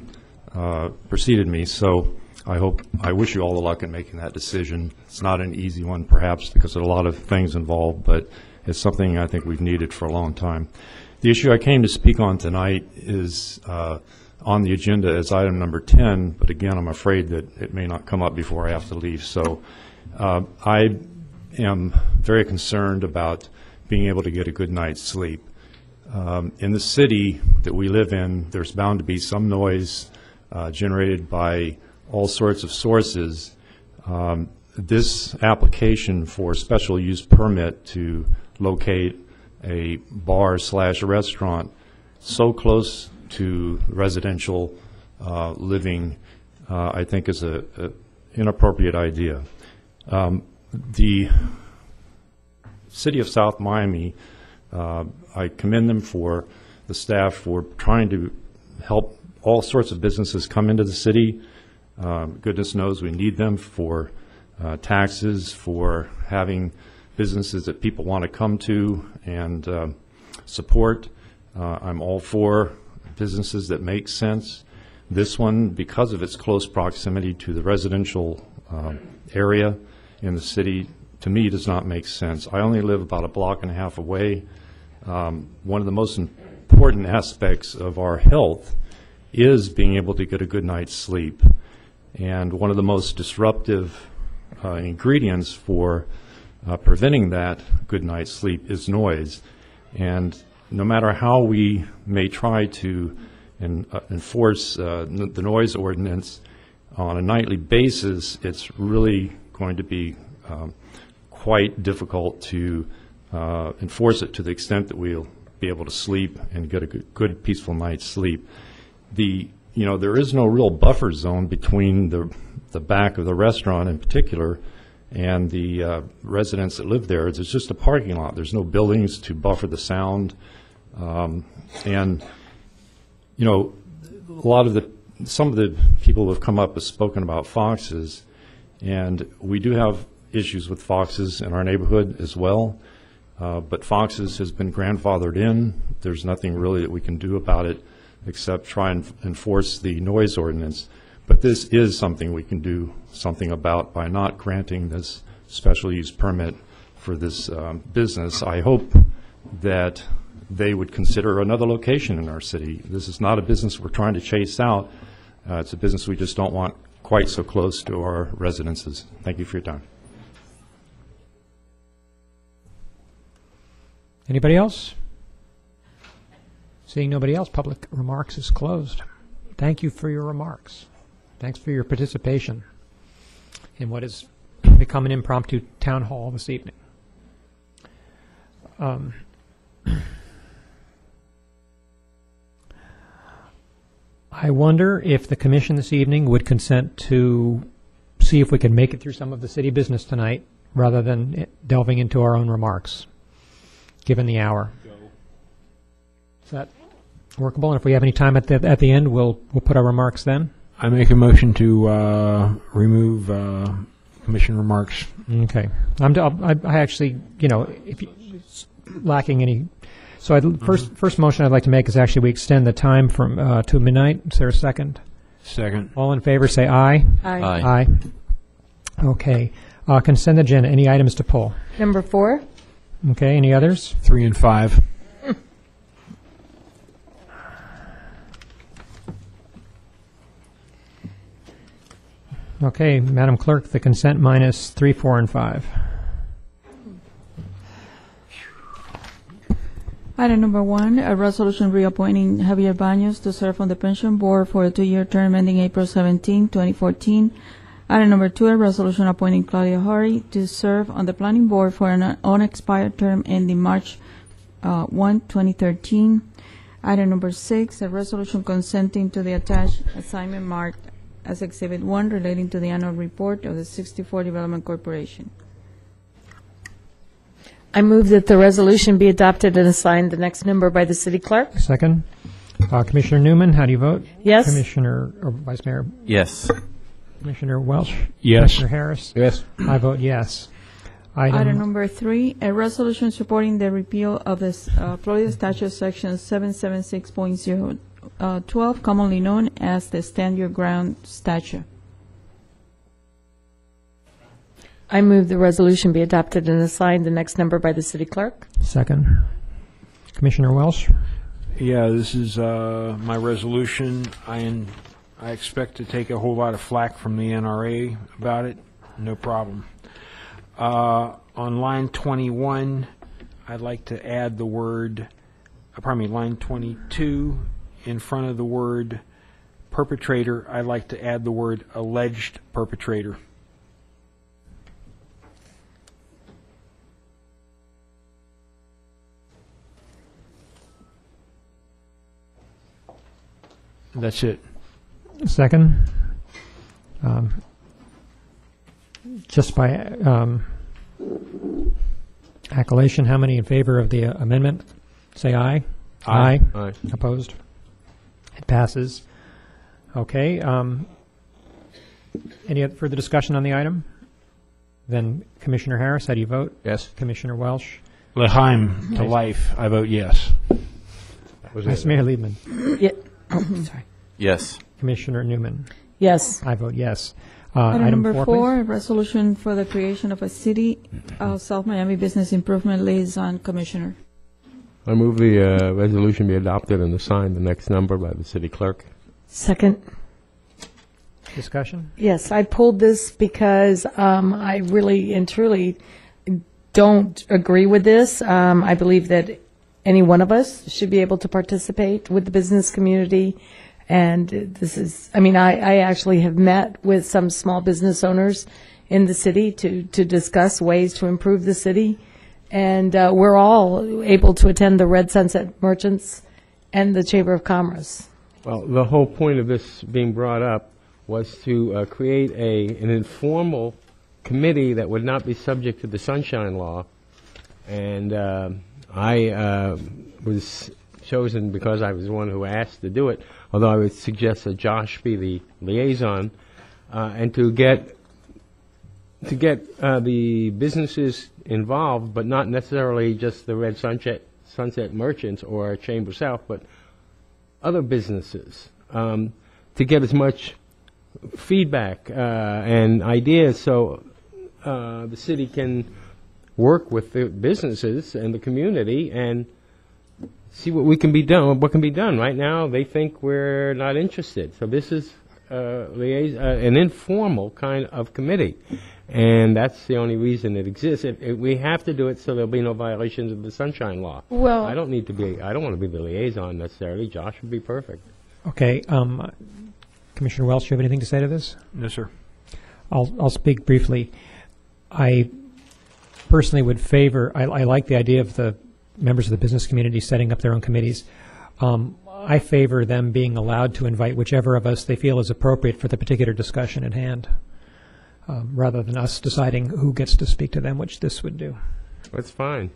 me. So I wish you all the luck in making that decision. It's not an easy one, perhaps, because there are a lot of things involved, but it's something I think we've needed for a long time. The issue I came to speak on tonight is on the agenda as item number 10, but again, I'm afraid that it may not come up before I have to leave. So I am very concerned about being able to get a good night's sleep. In the city that we live in, there's bound to be some noise generated by all sorts of sources. This application for special use permit to locate a bar/restaurant so close to residential living, I think is a inappropriate idea. The City of South Miami, I commend them for the staff for trying to help all sorts of businesses come into the city. Goodness knows we need them for taxes, for having businesses that people want to come to and support. I'm all for businesses that make sense. This one, because of its close proximity to the residential area in the city, to me does not make sense. I only live about a block and a half away. One of the most important aspects of our health is being able to get a good night's sleep. And one of the most disruptive ingredients for preventing that good night's sleep is noise. And no matter how we may try to enforce the noise ordinance on a nightly basis, it's really going to be quite difficult to enforce it to the extent that we'll be able to sleep and get a good peaceful night's sleep. There is no real buffer zone between the back of the restaurant in particular and the residents that live there. It's just a parking lot. There's no buildings to buffer the sound. Some of the people who have come up have spoken about foxes, and we do have issues with foxes in our neighborhood as well. But foxes has been grandfathered in. There's nothing really that we can do about it except try and enforce the noise ordinance. But this is something we can do something about by not granting this special use permit for this business. I hope that they would consider another location in our city. This is not a business we're trying to chase out. It's a business we just don't want quite so close to our residences. Thank you for your time. Anybody else? Seeing nobody else, public remarks is closed. Thank you for your remarks. Thanks for your participation in what has become an impromptu town hall this evening. I wonder if the commission this evening would consent to see if we can make it through some of the city business tonight rather than delving into our own remarks, given the hour. Is that workable? And if we have any time at the end, we'll put our remarks then. I make a motion to remove commission remarks. Okay. I actually, if you, lacking any. So first motion I'd like to make is actually we extend the time from to midnight. Is there a second? Second. All in favor, say aye. Aye. Aye. Okay. Consent agenda. Any items to pull? Number 4. Okay. Any others? 3 and 5. Okay, Madam Clerk, the consent minus 3, 4, and 5. Item number 1, a resolution reappointing Javier Baños to serve on the pension board for a 2-year term ending April 17, 2014. Item number 2, a resolution appointing Claudia Horry to serve on the planning board for an unexpired term ending March 1, 2013. Item number 6, a resolution consenting to the attached assignment marked as Exhibit 1 relating to the annual report of the 64 Development Corporation. I move that the resolution be adopted and assigned the next number by the city clerk. Second. Commissioner Newman, how do you vote? Yes. Commissioner or Vice Mayor? Yes. Commissioner Welsh? Yes. Commissioner Harris? Yes. I vote yes. Item number 3, a resolution supporting the repeal of the Florida Statute Section 776.012, commonly known as the Stand Your Ground Statute. I move the resolution be adopted and assigned the next number by the city clerk. Second. Commissioner Welsh? Yeah, this is my resolution. I expect to take a whole lot of flack from the NRA about it. No problem. On line 21, I'd like to add the word, line 22, in front of the word perpetrator, I'd like to add the word alleged perpetrator. That's it. Second. Just by acclamation, how many in favor of the amendment? Say aye. Aye. Aye. Opposed? It passes. Okay. Any further discussion on the item? Then Commissioner Harris, how do you vote? Yes. Commissioner Welsh? L'chaim to life. I vote yes. Vice Mayor Liebman? Yeah. Oh, sorry. Yes. Commissioner Newman? Yes. I vote yes. Item number please. 4, a resolution for the creation of a City of South Miami Business Improvement Liaison Commissioner. I move the resolution be adopted and assigned the next number by the city clerk. Second. Discussion? Yes, I pulled this because I really and truly don't agree with this. I believe that any one of us should be able to participate with the business community. And this is, I actually have met with some small business owners in the city to discuss ways to improve the city. And we're all able to attend the Red Sunset Merchants and the Chamber of Commerce. Well, the whole point of this being brought up was to create an informal committee that would not be subject to the Sunshine Law. And I was chosen because I was the one who asked to do it, although I would suggest that Josh be the liaison, and to get the businesses involved, but not necessarily just the Red Sunset Merchants or Chamber South, but other businesses, to get as much feedback and ideas so the city can work with the businesses and the community and see what can be done. Right now, they think we're not interested. So this is an informal kind of committee, and that's the only reason it exists. We have to do it so there'll be no violations of the Sunshine Law. Well, I don't want to be the liaison necessarily. Josh would be perfect. Okay. Commissioner Welch, do you have anything to say to this? No, sir. I'll speak briefly. I personally would favor, I like the idea of the members of the business community setting up their own committees. I favor them being allowed to invite whichever of us they feel is appropriate for the particular discussion at hand, rather than us deciding who gets to speak to them, which this would do. That's fine.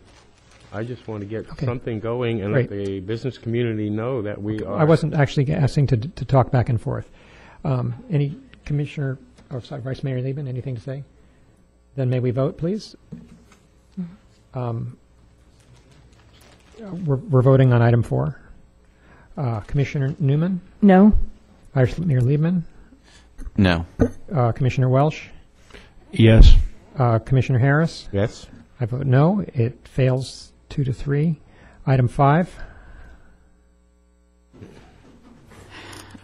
I just want to get something going and Great. let the business community know that we are. I wasn't actually asking to talk back and forth. Any Commissioner, Vice Mayor Liebman, anything to say? Then may we vote, please? We're voting on item 4. Commissioner Newman? No. Vice Mayor Liebman? No. Commissioner Welsh? Yes. Commissioner Harris? Yes. I vote no. It fails 2-3. Item 5.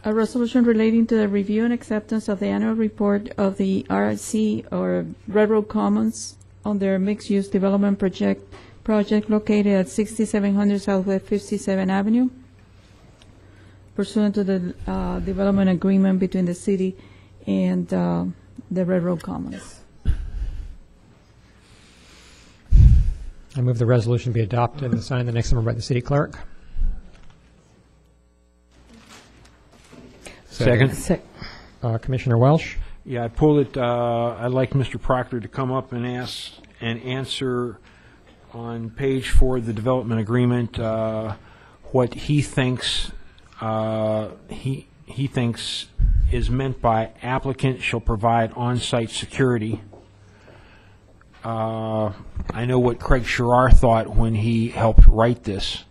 A resolution relating to the review and acceptance of the annual report of the RIC, or Railroad Commons, on their mixed-use development project located at 6700 Southwest 57th Avenue, pursuant to the development agreement between the city and the Railroad Commons. I move the resolution be adopted and signed the next number by the city clerk. Second. Commissioner Welsh? Yeah, I pulled it. I'd like Mr. Proctor to come up and answer on page 4 of the development agreement what he thinks he thinks is meant by applicant shall provide on-site security. I know what Craig Sherrar thought when he helped write this.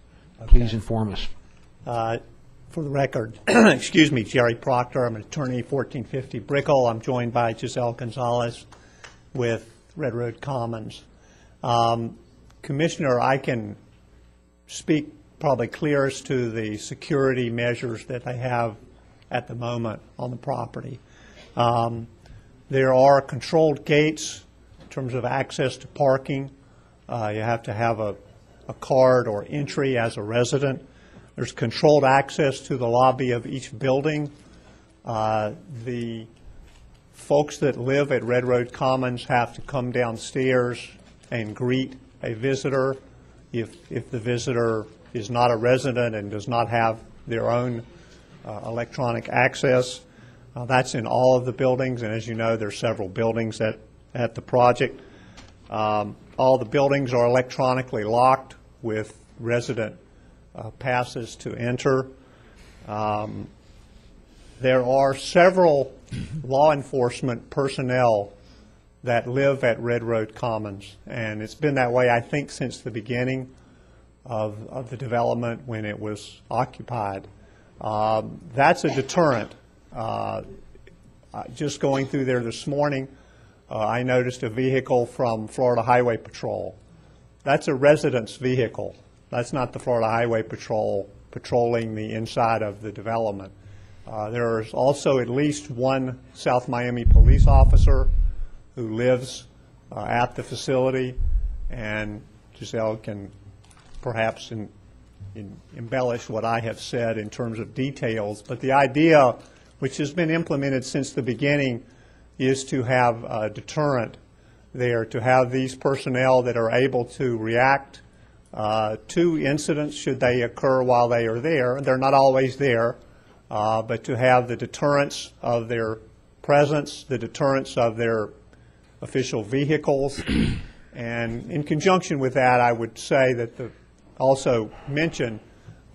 Please inform us. For the record, excuse me, Jerry Proctor. I'm an attorney, 1450 Brickell. I'm joined by Giselle Gonzalez with Railroad Commons. Commissioner, I can speak probably clear as to the security measures that they have at the moment on the property. There are controlled gates in terms of access to parking. You have to have a card or entry as a resident. There's controlled access to the lobby of each building. The folks that live at Red Road Commons have to come downstairs and greet a visitor if the visitor is not a resident and does not have their own electronic access. That's in all of the buildings, and as you know, there's several buildings at the project. All the buildings are electronically locked with resident passes to enter. There are several law enforcement personnel that live at Red Road Commons, and it's been that way, I think, since the beginning of the development when it was occupied. That's a deterrent. Just going through there this morning, I noticed a vehicle from Florida Highway Patrol. That's a resident's vehicle. That's not the Florida Highway Patrol patrolling the inside of the development. There is also at least one South Miami police officer who lives at the facility, and Giselle can perhaps embellish what I have said in terms of details, but the idea, which has been implemented since the beginning, is to have a deterrent there, to have these personnel that are able to react to incidents should they occur while they are there. They're not always there, but to have the deterrence of their presence, the deterrence of their official vehicles. And in conjunction with that, I would say that also mention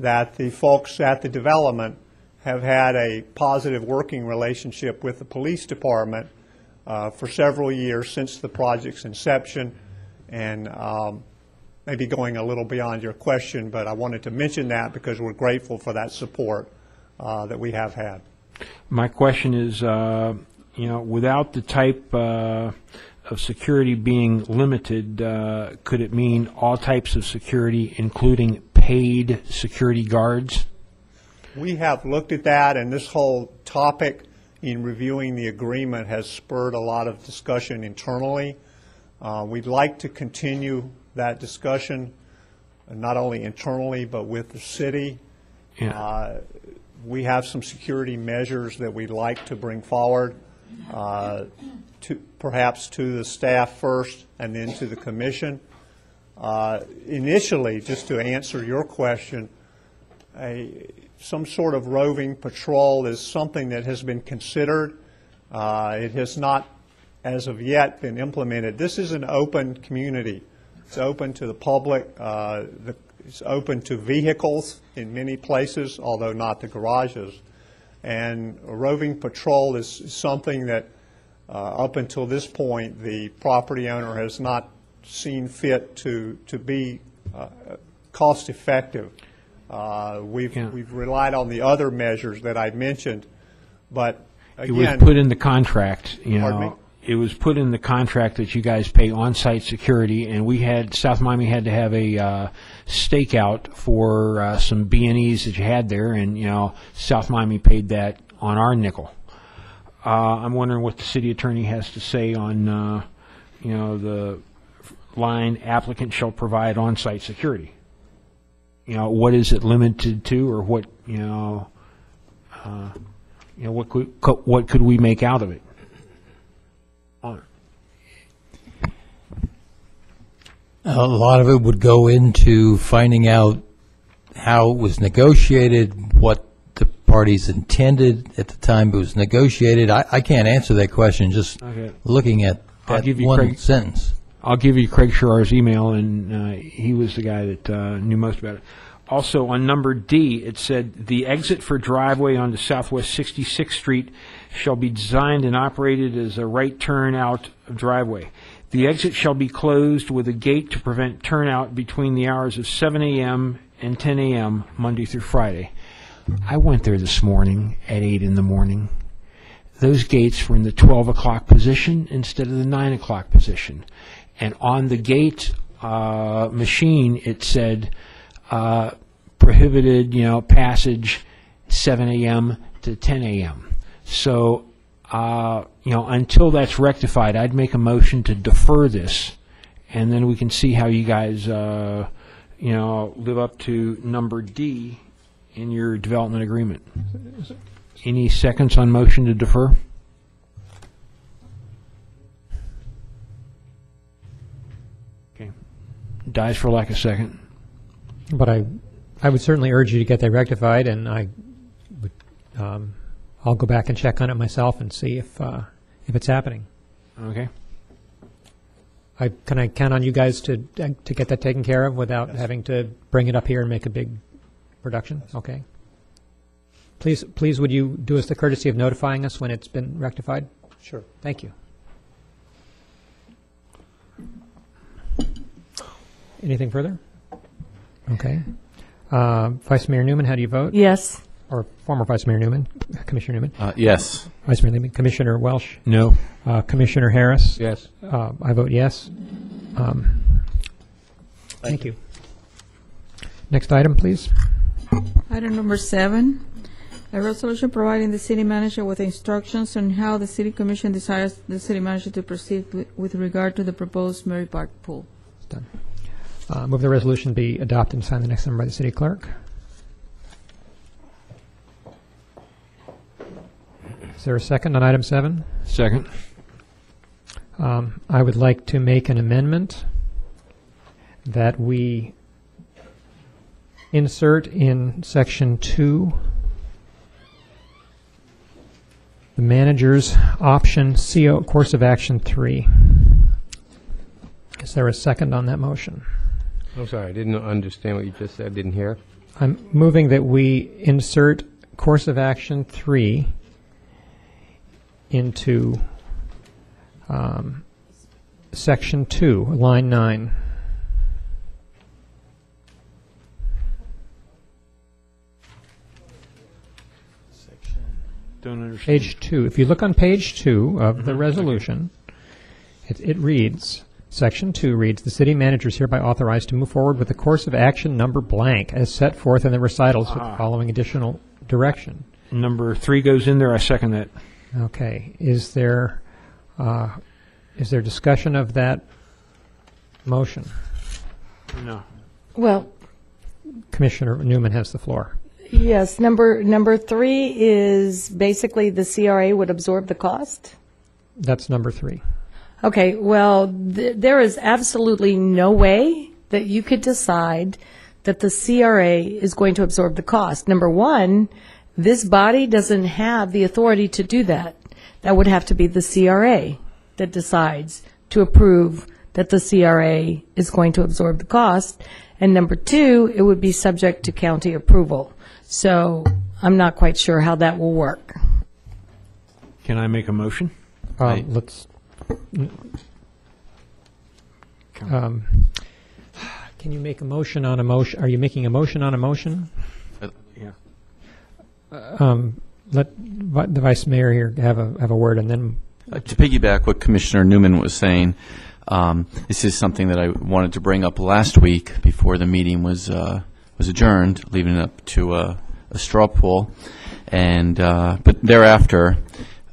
that the folks at the development have had a positive working relationship with the police department for several years since the project's inception, and maybe going a little beyond your question, but I wanted to mention that because we're grateful for that support that we have had. My question is, without the type of security being limited, could it mean all types of security, including paid security guards? We have looked at that, and this whole topic in reviewing the agreement has spurred a lot of discussion internally. We'd like to continue that discussion, not only internally, but with the city. Yeah. We have some security measures that we'd like to bring forward, perhaps to the staff first and then to the commission. Initially, just to answer your question, some sort of roving patrol is something that has been considered. It has not, as of yet, been implemented. This is an open community. It's open to the public. It's open to vehicles in many places, although not the garages. And a roving patrol is something that, up until this point, the property owner has not seen fit to be cost effective. We've relied on the other measures that I mentioned, but again, it was put in the contract. Pardon me? It was put in the contract that you guys pay on-site security, and South Miami had to have a stakeout for some B&Es that you had there, and South Miami paid that on our nickel. I'm wondering what the city attorney has to say on the line applicant shall provide on-site security. What is it limited to, or what what could we make out of it? A lot of it would go into finding out how it was negotiated, what the parties intended at the time it was negotiated. I can't answer that question just looking at that one sentence. I'll give you Craig Sherrard's email, and he was the guy that knew most about it. Also, on number D, it said, the exit for driveway onto Southwest 66th Street shall be designed and operated as a right turn out of driveway. The exit shall be closed with a gate to prevent turnout between the hours of 7 a.m. and 10 a.m. Monday through Friday. I went there this morning at 8 in the morning. Those gates were in the 12 o'clock position instead of the 9 o'clock position. And on the gate machine, it said, prohibited, passage 7 a.m. to 10 a.m. So, until that's rectified, I'd make a motion to defer this, and then we can see how you guys, live up to number D in your development agreement. Any seconds on motion to defer? Okay. Dies for lack of second. But I would certainly urge you to get that rectified, and I'll go back and check on it myself and see if it's happening. Okay. Can I count on you guys to get that taken care of without having to bring it up here and make a big production? Okay. Please, would you do us the courtesy of notifying us when it's been rectified? Sure. Thank you. Anything further? Okay. Vice Mayor Newman, how do you vote? Yes. Or former Vice Mayor Newman, Commissioner Newman? Yes. Vice Mayor Newman. Commissioner Welsh? No. Commissioner Harris? Yes. I vote yes. Thank you. Next item, please. Item number 7, a resolution providing the city manager with instructions on how the city commission desires the city manager to proceed with regard to the proposed Murray Park pool. It's done. Move the resolution be adopted and signed the next number by the city clerk. Is there a second on item 7? Second. I would like to make an amendment that we insert in section 2 the manager's option CO course of action 3. Is there a second on that motion? I'm sorry, I didn't understand what you just said. Didn't hear. I'm moving that we insert course of action 3 into section 2, line 9. Don't understand. Page 2. If you look on page 2 of the resolution, it reads, Section 2 reads, the city manager is hereby authorized to move forward with the course of action number blank as set forth in the recitals with the following additional direction. Number 3 goes in there. I second that. Okay. Is there discussion of that motion? No. Well, Commissioner Newman has the floor. yes, number 3 is basically the CRA would absorb the cost. That's number 3. Okay, well, there is absolutely no way that you could decide that the CRA is going to absorb the cost. Number 1, this body doesn't have the authority to do that. That would have to be the CRA that decides to approve that the CRA is going to absorb the cost. And number 2, it would be subject to county approval. So I'm not quite sure how that will work. Can I make a motion? Let's. Can you make a motion on a motion? Are you making a motion on a motion? Yeah. Let the vice mayor here have a word, and then. To piggyback what Commissioner Newman was saying, this is something that I wanted to bring up last week before the meeting was adjourned, leaving it up to a straw poll, and but thereafter,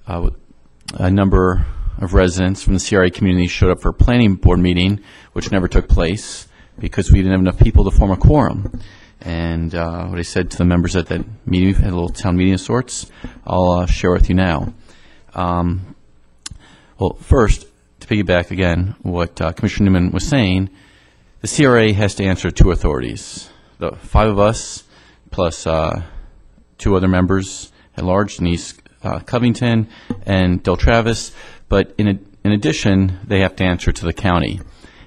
a number of residents from the CRA community showed up for a planning board meeting, which never took place because we didn't have enough people to form a quorum. And what I said to the members at that meeting, we had a little town meeting of sorts, I'll share with you now. Well, first, to piggyback again what Commissioner Newman was saying, the CRA has to answer to authorities. The 5 of us, plus 2 other members at large, Denise Covington and Del Travis, but in addition, they have to answer to the county.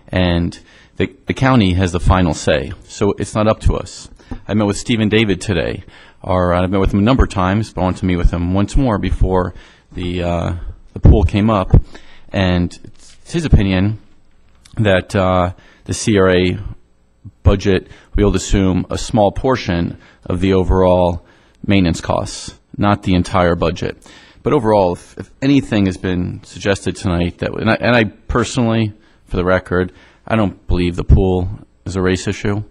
And the county has the final say, so it's not up to us. I met with Stephen David today, or I've met with him a number of times, but I want to meet with him once more before the pool came up, and it's his opinion that the CRA budget will be able to assume a small portion of the overall maintenance costs, not the entire budget. But overall, if anything has been suggested tonight, and I personally, for the record, I don't believe the pool is a race issue.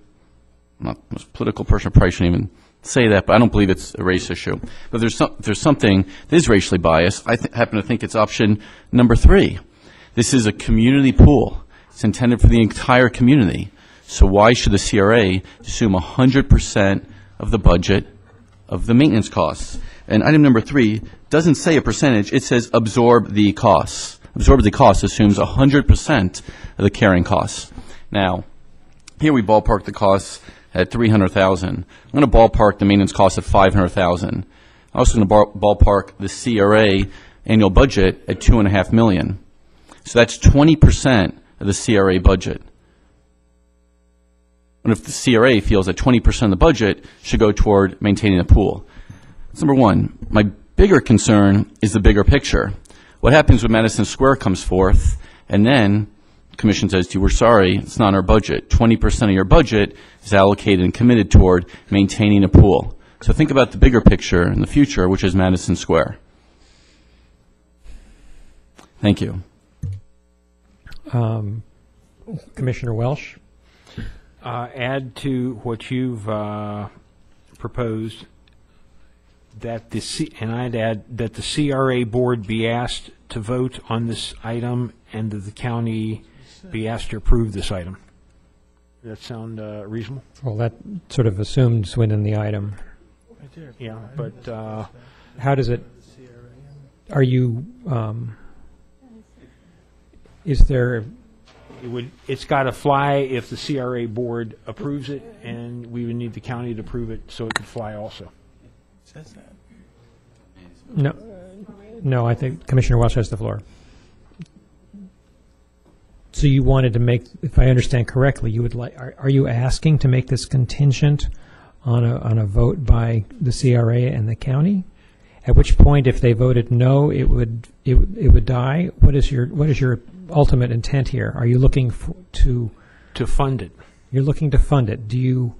I'm not the most political person, probably shouldn't even say that, but I don't believe it's a race issue. But there's something that is racially biased. I happen to think it's option number 3. This is a community pool. It's intended for the entire community. So why should the CRA assume 100% of the budget of the maintenance costs? And item number 3 doesn't say a percentage. It says absorb the costs. Absorb the costs assumes 100% of the carrying costs. Now, here we ballpark the costs at $300,000. I'm going to ballpark the maintenance costs at $500,000. I'm also going to ballpark the CRA annual budget at $2.5 million. So that's 20% of the CRA budget. And if the CRA feels that 20% of the budget should go toward maintaining the pool. That's number 1. My bigger concern is the bigger picture. What happens when Madison Square comes forth and then the Commission says to you, we're sorry, it's not in our budget. 20% of your budget is allocated and committed toward maintaining a pool. So think about the bigger picture in the future, which is Madison Square. Thank you. Commissioner Welsh? Add to what you've proposed that and I'd add that the CRA board be asked to vote on this item and that the county be asked to approve this item. Does that sound reasonable? Well, that sort of assumes within the item. Yeah, but how does it? Are you? Is there? It's got to fly if the CRA board approves it, and we would need the county to approve it so it could fly also. Says that. No, I think Commissioner Welsh has the floor. So you wanted to make, if I understand correctly, you would like. Are you asking to make this contingent on a vote by the CRA and the county? At which point, if they voted no, it would die. What is your ultimate intent here? Are you looking to fund it? You're looking to fund it. Do you?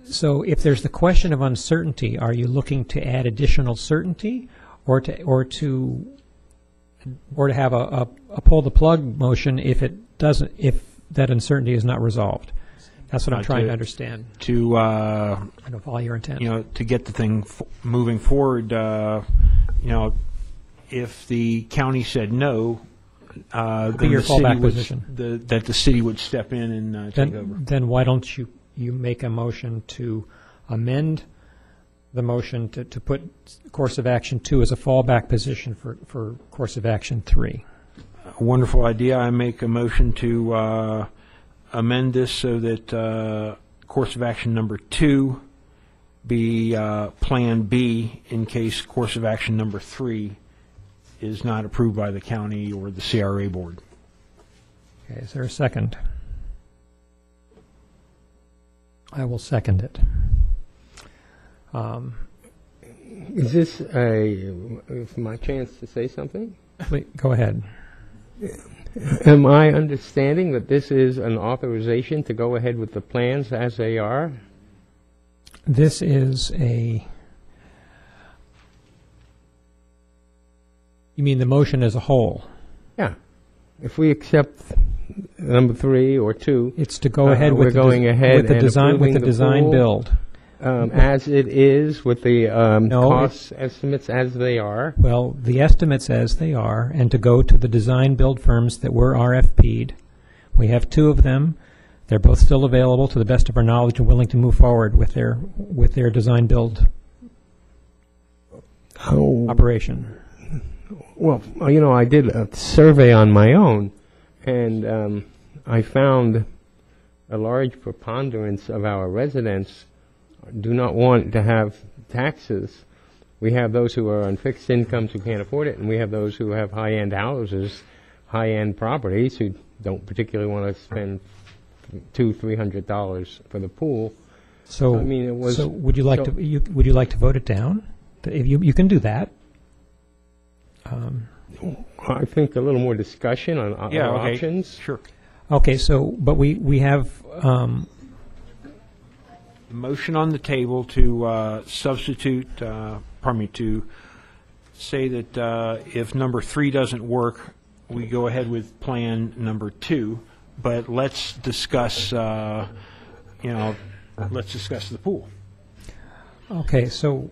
So if there's the question of uncertainty, are you looking to add additional certainty, or to have a pull the plug motion if that uncertainty is not resolved? That's what I'm trying to understand. I don't follow your intent. To get the thing moving forward, if the county said no, then your the city fallback would, position. that the city would step in and take over. Then why don't you make a motion to amend the motion to put course of action 2 as a fallback position for course of action 3? A wonderful idea. I make a motion to amend this so that course of action number 2 be Plan B in case course of action number 3 is not approved by the county or the CRA board. Okay, is there a second? I will second it. Is this my chance to say something? Please, go ahead. Am I understanding that this is an authorization to go ahead with the plans as they are? This is a... You mean the motion as a whole? Yeah. If we accept number 3 or 2, it's to go ahead with the design build. As it is with the cost estimates as they are. Well, the estimates as they are, and to go to the design build firms that were RFP'd. We have 2 of them. They're both still available to the best of our knowledge and willing to move forward with their design build operation. Well, I did a survey on my own, and I found a large preponderance of our residents do not want to have taxes. We have those who are on fixed incomes who can't afford it, and we have those who have high-end houses, high-end properties who don't particularly want to spend $200-300 for the pool. So, would you like to vote it down? If you can do that. I think a little more discussion on other options. Sure. Okay, but we have motion on the table to substitute, to say that if number 3 doesn't work, we go ahead with plan number 2, but let's discuss, let's discuss the pool. Okay, so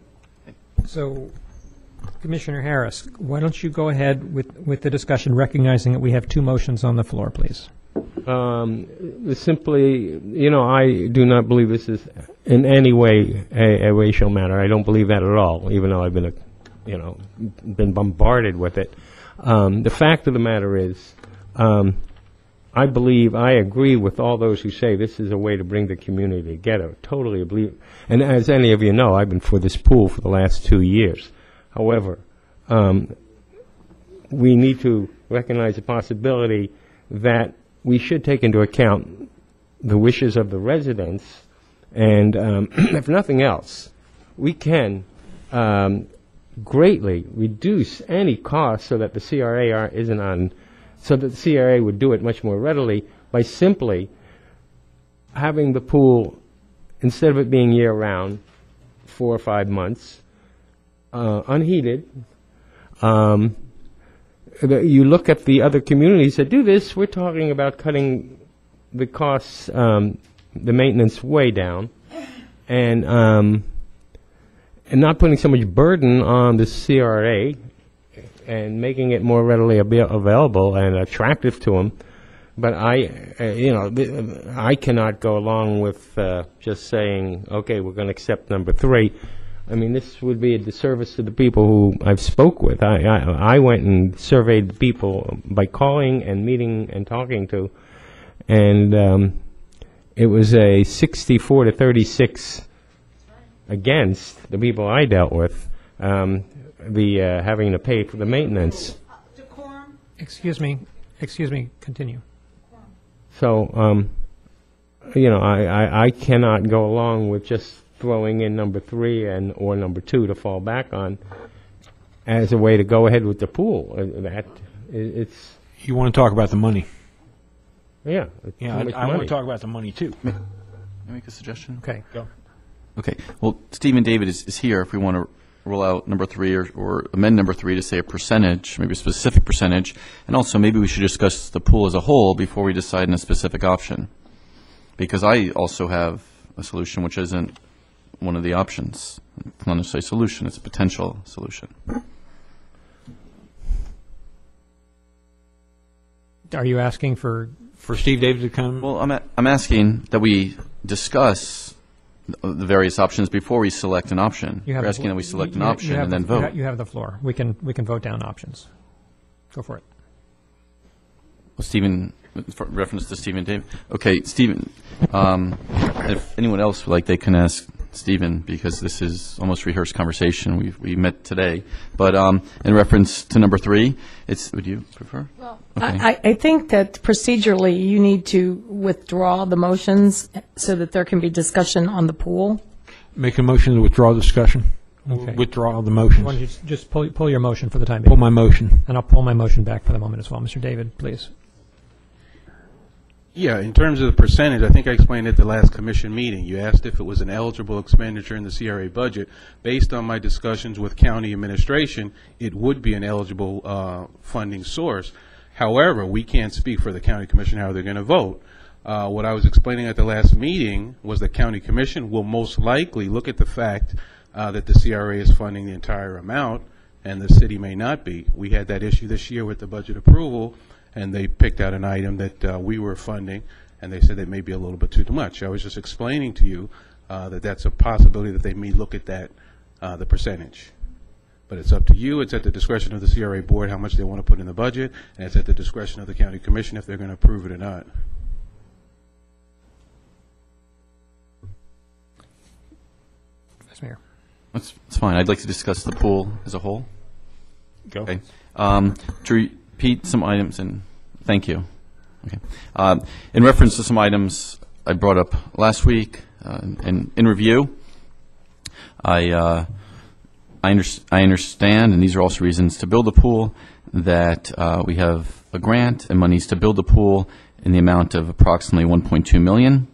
Commissioner Harris, why don't you go ahead with the discussion, recognizing that we have two motions on the floor, please? Simply, I do not believe this is in any way a racial matter. I don't believe that at all, even though I've been, been bombarded with it. The fact of the matter is, I agree with all those who say this is a way to bring the community together. Totally believe. And as any of you know, I've been for this pool for the last 2 years. However, we need to recognize the possibility that we should take into account the wishes of the residents, and if nothing else, we can greatly reduce any cost so that the CRA isn't on, so that the CRA would do it much more readily by simply having the pool, instead of it being year-round, 4 or 5 months, unheated. You look at the other communities that do this, we're talking about cutting the costs, the maintenance way down, and not putting so much burden on the CRA and making it more readily available and attractive to them. But I cannot go along with just saying, okay, we're going to accept number 3. I mean, this would be a disservice to the people who I've spoke with. I went and surveyed the people by calling and meeting and talking to, and it was a 64 to 36 against the people I dealt with, having to pay for the maintenance. Excuse me, continue. So, I cannot go along with just throwing in number 3 or number 2 to fall back on as a way to go ahead with the pool. It's. You want to talk about the money? Yeah. I want to talk about the money too. May I make a suggestion? Okay, go. Okay. Well, Stephen David is here. If we want to roll out number 3 or amend number 3 to say a percentage, maybe a specific percentage, and also maybe we should discuss the pool as a whole before we decide on a specific option, because I also have a solution which isn't one of the options. It's not necessarily a solution, it's a potential solution. Are you asking for Steve David to come? Well, I'm asking that we discuss the various options before we select an option. We're asking that we select an option and then vote. You have the floor. We can vote down options. Go for it. Well, Stephen, for reference to Stephen David. Okay, Stephen, if anyone else would like, they can ask Stephen, because this is almost rehearsed conversation. We met today. But in reference to number 3, would you prefer? Well, okay. I think that procedurally you need to withdraw the motions so that there can be discussion on the pool. Make a motion to withdraw discussion. Okay. Withdraw the motions. Why don't you just pull your motion for the time being? Pull my motion. And I'll pull my motion back for the moment as well. Mr. David, please. Yeah, in terms of the percentage, I think I explained at the last commission meeting. You asked if it was an eligible expenditure in the CRA budget. Based on my discussions with county administration, it would be an eligible funding source. However, we can't speak for the county commission how they're going to vote. What I was explaining at the last meeting was the county commission will most likely look at the fact that the CRA is funding the entire amount and the city may not be. We had that issue this year with the budget approval, and they picked out an item that we were funding, and they said that may be a little bit too much. I was just explaining to you that that's a possibility that they may look at that, the percentage. But it's up to you. It's at the discretion of the CRA board how much they want to put in the budget, and it's at the discretion of the county commission if they're going to approve it or not. Vice Mayor. That's fine. I'd like to discuss the pool as a whole. Go. Okay. To repeat some items, and thank you. Okay. In reference to some items I brought up last week, and in review, I understand, and these are also reasons to build the pool, that we have a grant and monies to build the pool in the amount of approximately $1.2 million.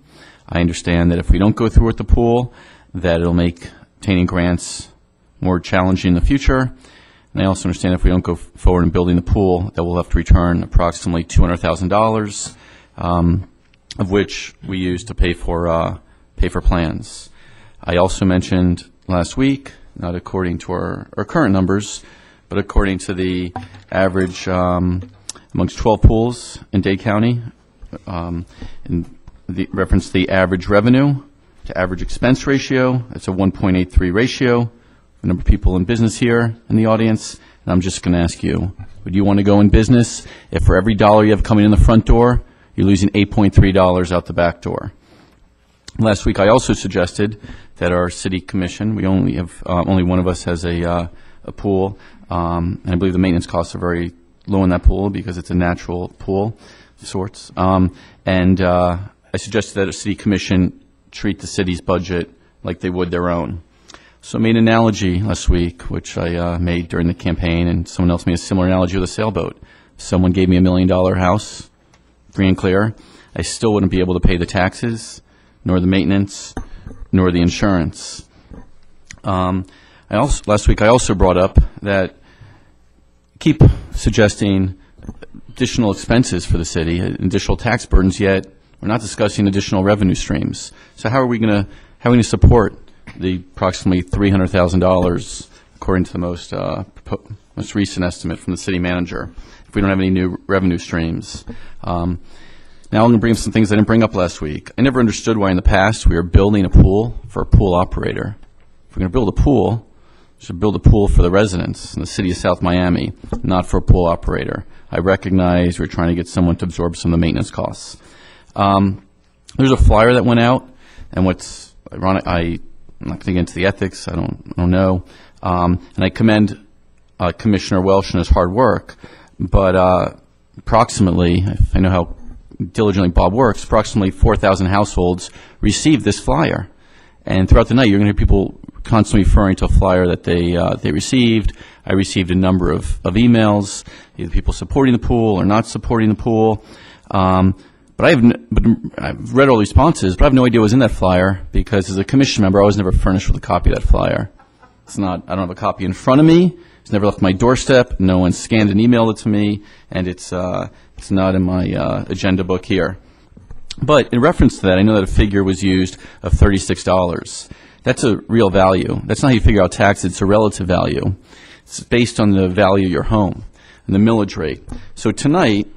I understand that if we don't go through with the pool, that it'll make obtaining grants more challenging in the future. And I also understand if we don't go forward in building the pool, that we'll have to return approximately $200,000 of which we use to pay for plans. I also mentioned last week, not according to our current numbers, but according to the average amongst 12 pools in Dade County, in the reference to the average revenue to average expense ratio. It's a 1.83 ratio. The number of people in business here in the audience, and I'm just going to ask you, would you want to go in business if for every dollar you have coming in the front door, you're losing $8.3 out the back door? Last week, I also suggested that our city commission, we only have only one of us has a pool, and I believe the maintenance costs are very low in that pool because it's a natural pool of sorts. And I suggested that a city commission treat the city's budget like they would their own. So I made an analogy last week, which I made during the campaign, and someone else made a similar analogy with a sailboat. Someone gave me $1 million house, free and clear. I still wouldn't be able to pay the taxes, nor the maintenance, nor the insurance. Last week I also brought up that keep suggesting additional expenses for the city, additional tax burdens, yet we're not discussing additional revenue streams. So how are we going to support the approximately $300,000, according to the most recent estimate from the city manager, if we don't have any new revenue streams? Now I'm going to bring up some things I didn't bring up last week. I never understood why in the past we were building a pool for a pool operator. If we're going to build a pool, we should build a pool for the residents in the city of South Miami, not for a pool operator. I recognize we're trying to get someone to absorb some of the maintenance costs. There's a flyer that went out, and what's ironic, I'm not going to get into the ethics, I don't know, and I commend Commissioner Welsh and his hard work, but approximately, if I know how diligently Bob works, approximately 4,000 households received this flyer. And throughout the night, you're going to hear people constantly referring to a flyer that they received. I received a number of emails, either people supporting the pool or not supporting the pool. But I've read all the responses, but I have no idea what was in that flyer because as a commission member, I was never furnished with a copy of that flyer. I don't have a copy in front of me. It's never left my doorstep. No one scanned and emailed it to me, and it's not in my agenda book here. But in reference to that, I know that a figure was used of $36. That's a real value. That's not how you figure out tax. It's a relative value. It's based on the value of your home and the millage rate. So tonight,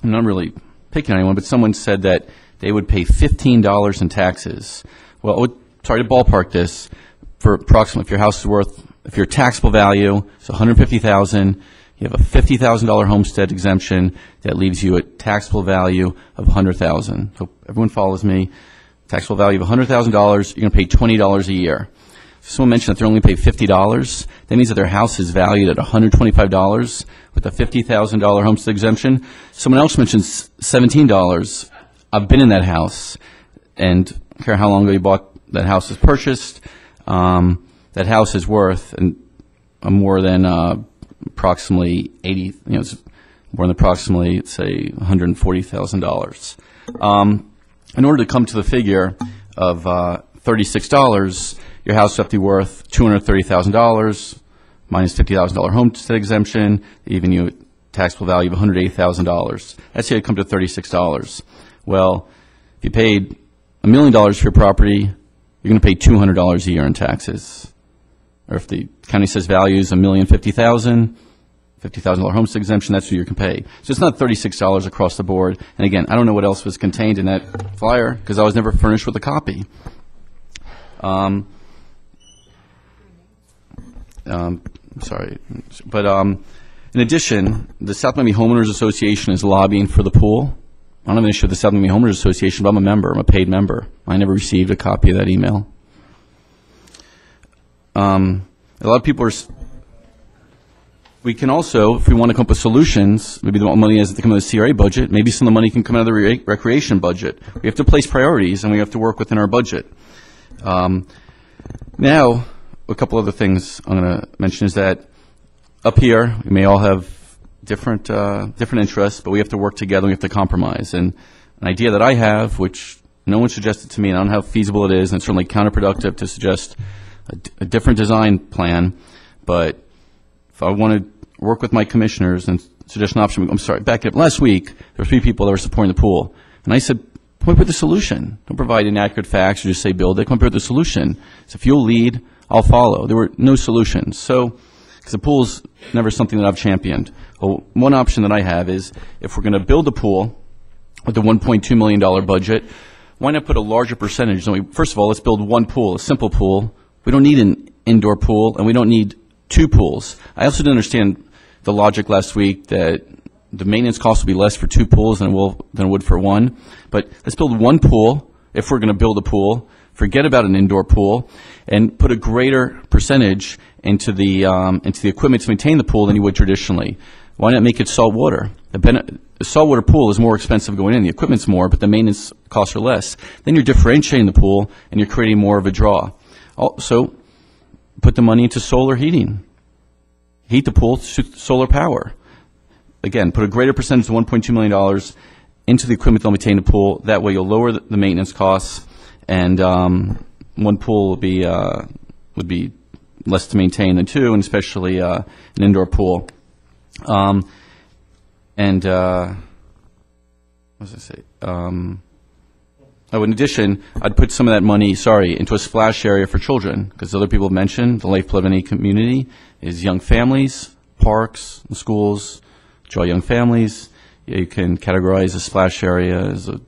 I'm not really picking anyone, but someone said that they would pay $15 in taxes. Well, sorry to ballpark this, for approximately, if your house is worth, if your taxable value is $150,000, you have a $50,000 homestead exemption that leaves you a taxable value of $100,000. Hope everyone follows me. Taxable value of $100,000, you're going to pay $20 a year. Someone mentioned that they're only paid $50. That means that their house is valued at $125 with a $50,000 homestead exemption. Someone else mentioned $17. I've been in that house, and I don't care how long ago you bought that house was purchased. That house is worth more than approximately it's more than approximately, say, $140,000. In order to come to the figure of $36, your house would have to be worth $230,000 minus $50,000 homestead exemption, leaving you a taxable value of $180,000. That's how you come to $36. Well, if you paid $1 million for your property, you're going to pay $200 a year in taxes. Or if the county says value is $1,050,000, $50,000 homestead exemption, that's what you can pay. So it's not $36 across the board. And again, I don't know what else was contained in that flyer because I was never furnished with a copy. Sorry. But in addition, the South Miami Homeowners Association is lobbying for the pool. I don't have an issue with the South Miami Homeowners Association, but I'm a member. I'm a paid member. I never received a copy of that email. A lot of people are... We can also, if we want to come up with solutions, maybe the money has to come out of the CRA budget, maybe some of the money can come out of the recreation budget. We have to place priorities, and we have to work within our budget. Now, a couple other things I'm going to mention is that up here, we may all have different interests, but we have to work together, we have to compromise. And an idea that I have, which no one suggested to me, and I don't know how feasible it is, and it's certainly counterproductive to suggest a different design plan, but if I want to work with my commissioners and suggestion option. I'm sorry, back up. Last week, there were 3 people that were supporting the pool. And I said, come up with a solution. Don't provide inaccurate facts or just say build it. Come up with a solution. So if you'll lead, I'll follow. There were no solutions. So, because the pool's never something that I've championed. Well, one option that I have is if we're going to build a pool with a $1.2 million budget, why not put a larger percentage? First of all, let's build one pool, a simple pool. We don't need an indoor pool, and we don't need 2 pools. I also didn't understand the logic last week that the maintenance cost will be less for 2 pools than it would for 1. But let's build one pool if we're going to build a pool. Forget about an indoor pool, and put a greater percentage into the equipment to maintain the pool than you would traditionally. Why not make it salt water? A saltwater pool is more expensive going in. The equipment's more, but the maintenance costs are less. Then you're differentiating the pool, and you're creating more of a draw. Also, put the money into solar heating. Heat the pool to solar power. Again, put a greater percentage of $1.2 million into the equipment that'll maintain the pool. That way you'll lower the maintenance costs, and one pool would be less to maintain than 2, and especially an indoor pool. What was I say? In addition, I'd put some of that money, into a splash area for children, because other people have mentioned the lifeblood of any community is young families, parks, and schools. Draw young families. You can categorize a splash area as a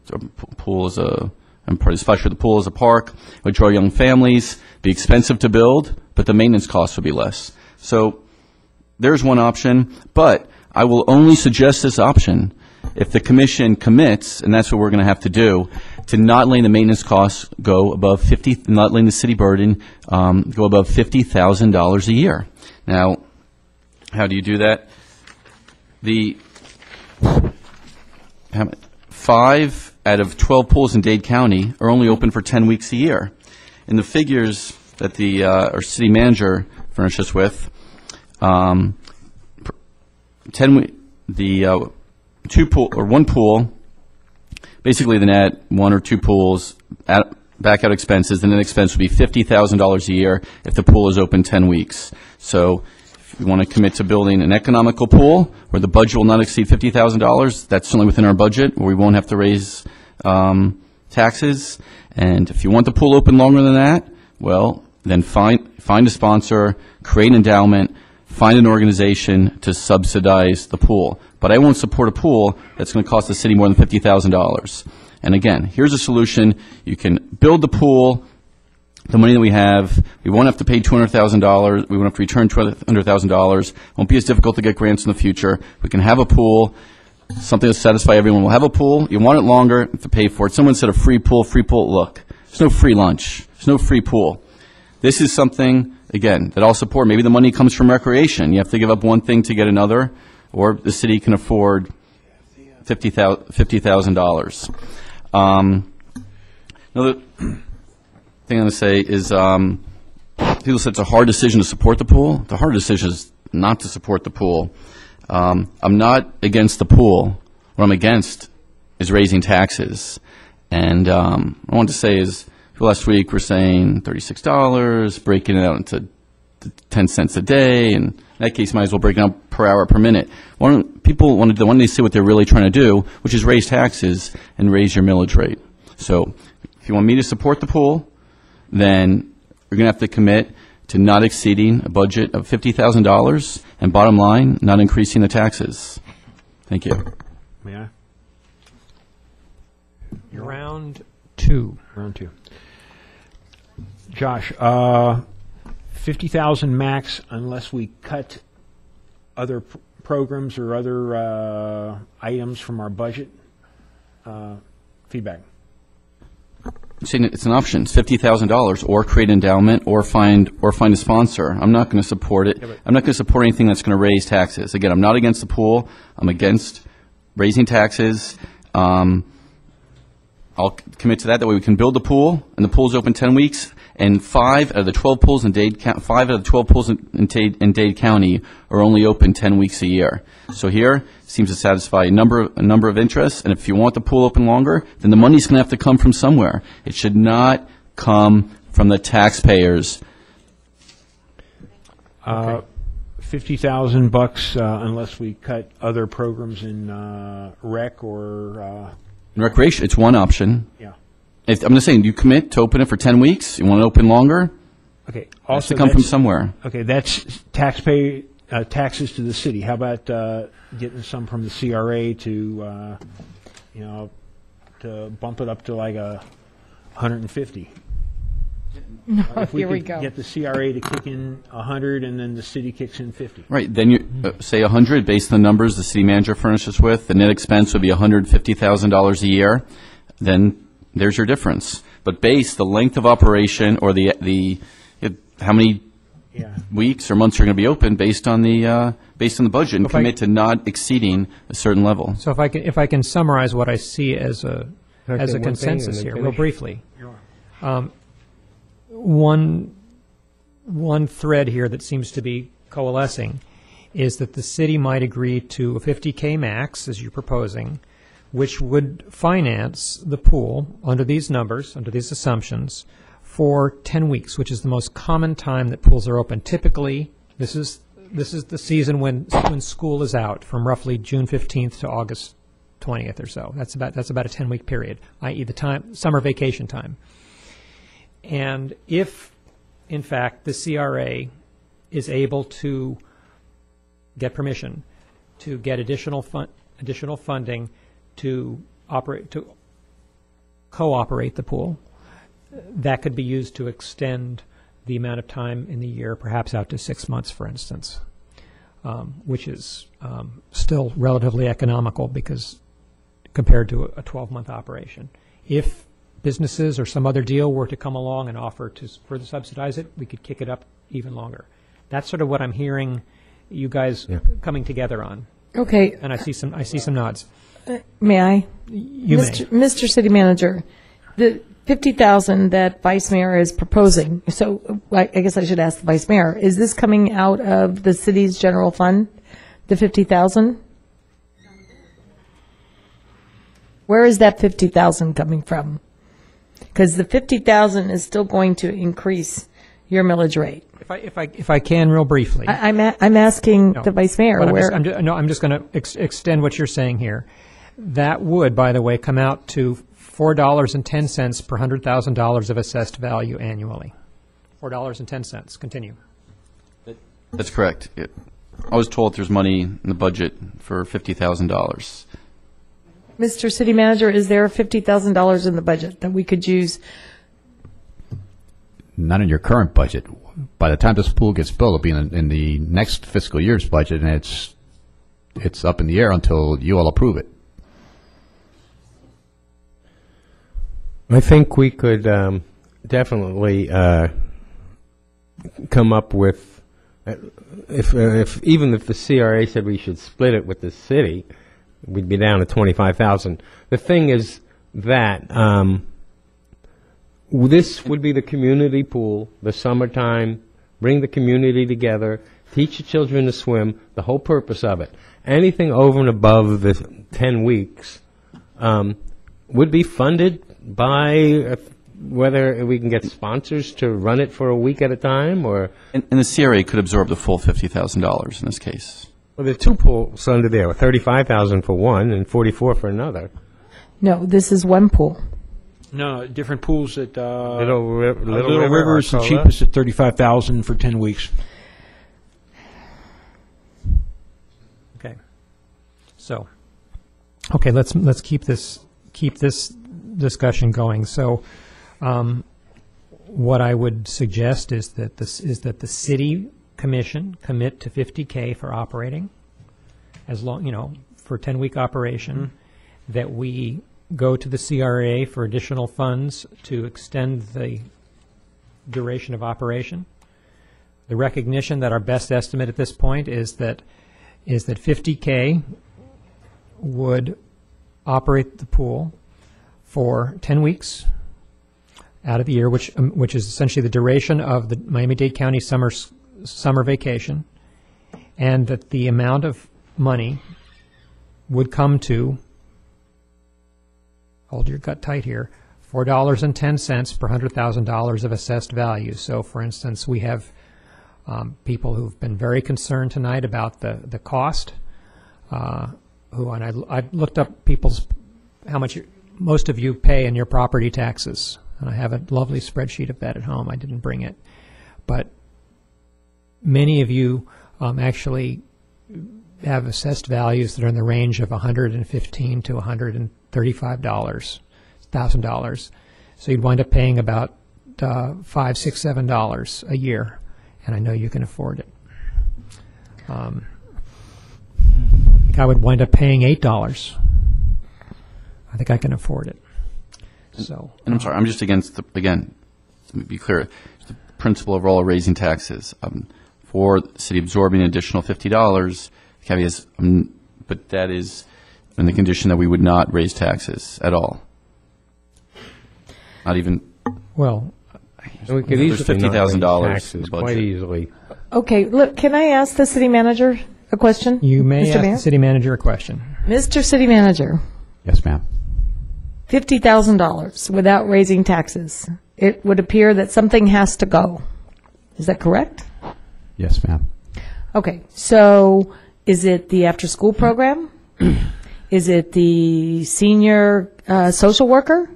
pool as a, and part of the splash area of the pool as a park. It would draw young families. Be expensive to build, but the maintenance costs would be less. So there's one option, but I will only suggest this option if the commission commits, and that's what we're going to have to do, to not letting the maintenance costs go above not letting the city burden go above $50,000 a year. Now, how do you do that? 5 out of 12 pools in Dade County are only open for 10 weeks a year. In the figures that our city manager furnished us with, one pool, basically the net, 1 or 2 pools, back out expenses, the net expense would be $50,000 a year if the pool is open 10 weeks. So if you want to commit to building an economical pool where the budget will not exceed $50,000, that's certainly within our budget, where we won't have to raise taxes. And if you want the pool open longer than that, well, then find a sponsor, create an endowment, find an organization to subsidize the pool. But I won't support a pool that's going to cost the city more than $50,000. And again, here's a solution. You can build the pool, the money that we have. We won't have to pay $200,000. We won't have to return $200,000. It won't be as difficult to get grants in the future. We can have a pool, something to satisfy everyone. We'll have a pool. You want it longer, you have to pay for it. Someone said a free pool. Look, there's no free lunch. There's no free pool. This is something, again, that I'll support. Maybe the money comes from recreation. You have to give up one thing to get another, or the city can afford $50,000. Another thing I'm going to say is people said it's a hard decision to support the pool. The hard decision is not to support the pool. I'm not against the pool. What I'm against is raising taxes. And I wanted to say is, last week we're saying $36, breaking it out into 10 cents a day, and in that case might as well break it out per hour per minute. People want to see what they're really trying to do, which is raise taxes and raise your millage rate. So if you want me to support the pool, then you're going to have to commit to not exceeding a budget of $50,000, and bottom line, not increasing the taxes. Thank you. May I? Round two. Josh, 50,000 max unless we cut other programs or other items from our budget. Feedback. It's an option. It's $50,000, or create an endowment, or find a sponsor. I'm not going to support it. I'm not going to support anything that's going to raise taxes. Again, I'm not against the pool. I'm against raising taxes. I'll commit to that. That way we can build the pool, and the pool's open 10 weeks, and 5 out of the 12 pools in Dade County are only open 10 weeks a year. So here seems to satisfy a number of interests, and if you want the pool open longer, then the money's going to have to come from somewhere. It should not come from the taxpayers. $50,000 unless we cut other programs in rec or Recreation, it's one option. yeah. I'm just saying, you commit to open it for 10 weeks? You want to open longer? Okay. Has to come from somewhere. Okay, that's taxes to the city. How about getting some from the CRA to to bump it up to like 150? No, If we here we could go. get the CRA to kick in 100 and then the city kicks in 50. Right, then you say 100 based on the numbers the city manager furnished us with. The net expense would be $150,000 a year. Then there's your difference. But base the length of operation or the how many weeks or months you're going to be open based on the budget and commit to not exceeding a certain level. So if I can summarize what I see as a Okay, one consensus thing here, and then real finish. briefly. One thread here that seems to be coalescing is that the city might agree to a $50K max, as you're proposing, which would finance the pool under these numbers, under these assumptions, for 10 weeks, which is the most common time that pools are open. Typically, this is the season when school is out, from roughly June 15th to August 20th or so. That's about a 10-week period, i.e. the summer vacation time. And if, in fact, the CRA is able to get permission to get additional funding to cooperate the pool, that could be used to extend the amount of time in the year, perhaps out to 6 months, for instance, which is still relatively economical because compared to a 12-month operation. If businesses or some other deal were to come along and offer to further subsidize it, we could kick it up even longer. That's sort of what I'm hearing you guys coming together on. Okay. And I see some nods. May I? You may. Mr. City Manager, the $50,000 that Vice Mayor is proposing, so I guess I should ask the Vice Mayor, is this coming out of the city's general fund, the $50,000? Where is that $50,000 coming from? Because the $50,000 is still going to increase your millage rate. If I can, real briefly. I'm asking the Vice Mayor But where. I'm just going to extend what you're saying here. That would, by the way, come out to $4.10 per $100,000 of assessed value annually. $4.10. Continue. That's correct. I was told there's money in the budget for $50,000. Mr. City Manager, is there $50,000 in the budget that we could use? Not in your current budget. By the time this pool gets built, it'll be in the next fiscal year's budget, and it's up in the air until you all approve it. I think we could definitely come up with, even if the CRA said we should split it with the city, we'd be down to $25,000. The thing is that this would be the community pool, the summertime, bring the community together, teach the children to swim, the whole purpose of it. Anything over and above the 10 weeks would be funded by whether we can get sponsors to run it for a week at a time, or... And the CRA could absorb the full $50,000 in this case. Well, there are two pools under there, $35,000 for one and $44,000 for another. No, this is one pool. No, different pools at Little River is the Arcola. cheapest at $35,000 for 10 weeks. Okay. So, okay, let's keep this discussion going. So, what I would suggest is that the city commission commit to $50K for operating, as long for a 10-week operation, that we go to the CRA for additional funds to extend the duration of operation. The recognition that our best estimate at this point is that 50K would operate the pool for 10 weeks out of the year, which is essentially the duration of the Miami-Dade County summer vacation, and that the amount of money would come to, hold your gut tight here, $4.10 per $100,000 of assessed value. So, for instance, we have people who've been very concerned tonight about the cost, and I looked up how much most of you pay in your property taxes, and I have a lovely spreadsheet of that at home. I didn't bring it, but many of you actually have assessed values that are in the range of $115,000 to $135,000. So you'd wind up paying about $5, $6, $7 a year, and I know you can afford it. I think I would wind up paying $8. I think I can afford it. So, and I'm sorry, I'm just against again, to be clear, the principle of all raising taxes. For the city absorbing an additional $50, the caveat is, but that is in the condition that we would not raise taxes at all. Not even. Well, we could there's easily not raise $50,000 taxes quite easily. Okay, look, can I ask the city manager a question? You may Mr. ask Mayor? the city manager a question. Mr. City Manager, Yes, ma'am. $50,000 without raising taxes. It would appear that something has to go. Is that correct? Yes, ma'am. Okay, so is it the after-school program? Is it the senior social worker?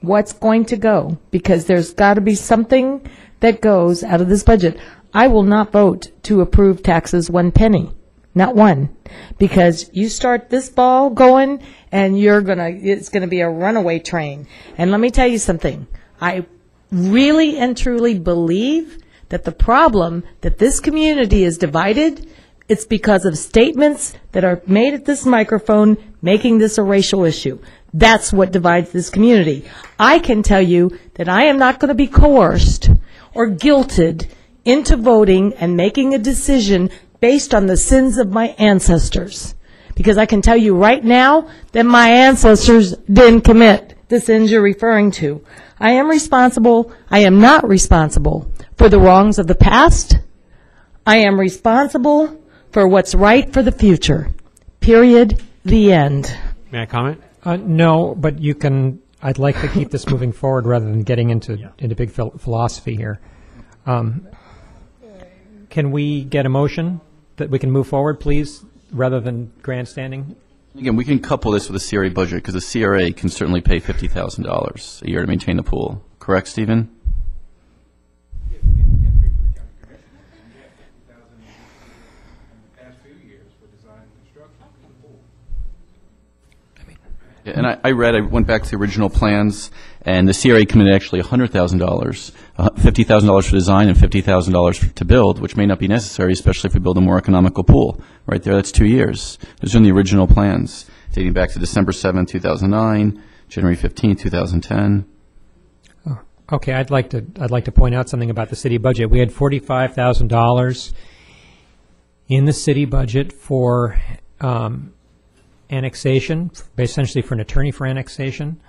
What's going to go? Because there's got to be something that goes out of this budget. I will not vote to approve taxes 1 penny, not one, because you start this ball going and it's gonna be a runaway train. And let me tell you something. I really and truly believe that the problem that this community is divided, it's because of statements that are made at this microphone making this a racial issue. That's what divides this community. I can tell you that I am not going to be coerced or guilted into voting and making a decision based on the sins of my ancestors. Because I can tell you right now that my ancestors didn't commit the sins you're referring to. I am responsible. I am not responsible for the wrongs of the past. I am responsible for what's right for the future. Period. The end. May I comment? No, but you can. I'd like to keep this moving forward rather than getting into big philosophy here. Can we get a motion that we can move forward, please, rather than grandstanding? Again, we can couple this with the CRA budget because the CRA can certainly pay $50,000 a year to maintain the pool. Correct, Stephen? Yeah, and I went back to the original plans, and the CRA committed actually $100,000, $50,000 for design and $50,000 to build, which may not be necessary, especially if we build a more economical pool. Right there, that's 2 years. Those are in the original plans, dating back to December 7, 2009, January 15, 2010. Okay, I'd like to point out something about the city budget. We had $45,000 in the city budget for annexation, essentially for an attorney for annexation.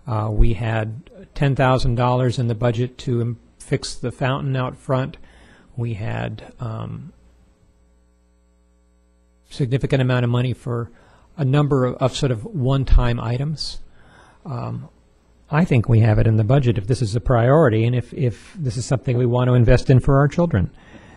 We had $10,000 in the budget to fix the fountain out front. We had significant amount of money for a number of sort of one-time items. I think we have it in the budget if this is a priority and if this is something we want to invest in for our children.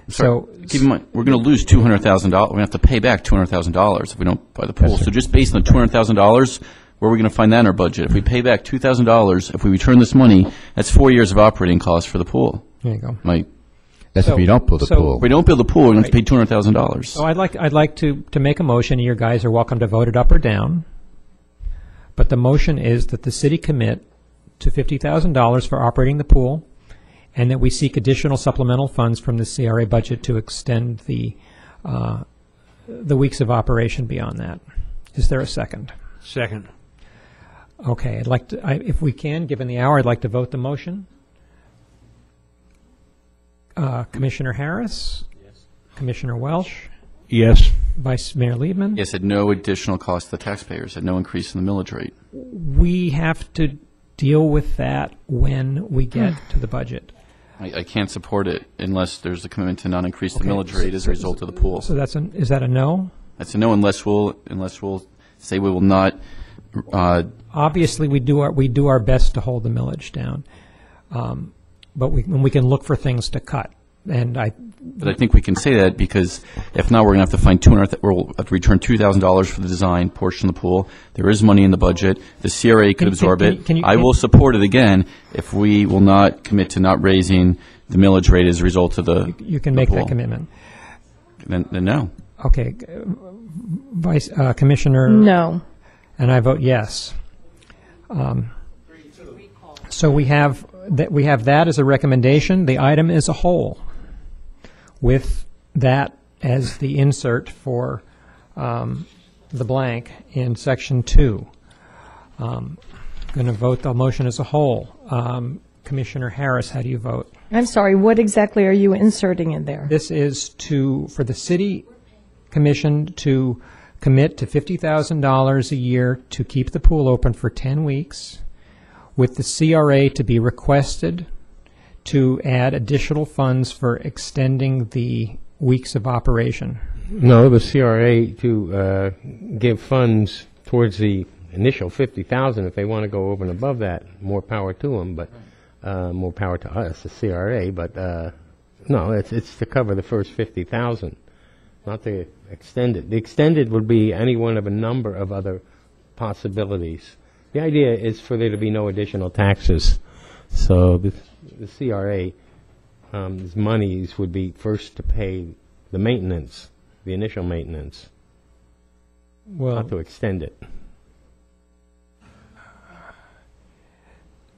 So keep in mind, we're going to lose $200,000. We're going to have to pay back $200,000 if we don't buy the pool. So just based on the $200,000, where are we going to find that in our budget? If we pay back $2,000, if we return this money, that's 4 years of operating costs for the pool. There you go. That's if you don't build the pool. If we don't build the pool, we're going to have to pay $200,000. So I'd like to make a motion, and you guys are welcome to vote it up or down. But the motion is that the city commit to $50,000 for operating the pool, and that we seek additional supplemental funds from the CRA budget to extend the weeks of operation beyond that. Is there a second? Second. Okay, I'd like to, if we can, given the hour, I'd like to vote the motion. Commissioner Harris? Yes. Commissioner Welsh? Yes. Vice Mayor Liebman? Yes, at no additional cost to the taxpayers, at no increase in the millage rate. We have to deal with that when we get to the budget. I can't support it unless there's a commitment to not increase the millage rate as a result of the pool. So is that a no? That's a no unless we'll say we will not. Obviously, we do our best to hold the millage down, but we can look for things to cut. And But I think we can say that because if not, we're going to have to find we'll have to return $2,000 for the design portion of the pool. There is money in the budget. The CRA could absorb it. I will support it again if we will not commit to not raising the millage rate as a result of the You can the make pool. that commitment. Then no. Okay. Vice Commissioner? No. And I vote yes. So we have that as a recommendation. The item is a whole, with that as the insert for the blank in Section 2. Going to vote the motion as a whole. Commissioner Harris, how do you vote? I'm sorry, what exactly are you inserting in there? This is for the City Commission to commit to $50,000 a year to keep the pool open for 10 weeks, with the CRA to be requested to add additional funds for extending the weeks of operation. No, the CRA to give funds towards the initial 50,000. If they want to go over and above that, more power to them, but more power to us, the CRA. But no, it's to cover the first 50,000, not to extend it. The extended would be any one of a number of other possibilities. The idea is for there to be no additional taxes. So the CRA, his monies would be first to pay the maintenance, the initial maintenance, not to extend it.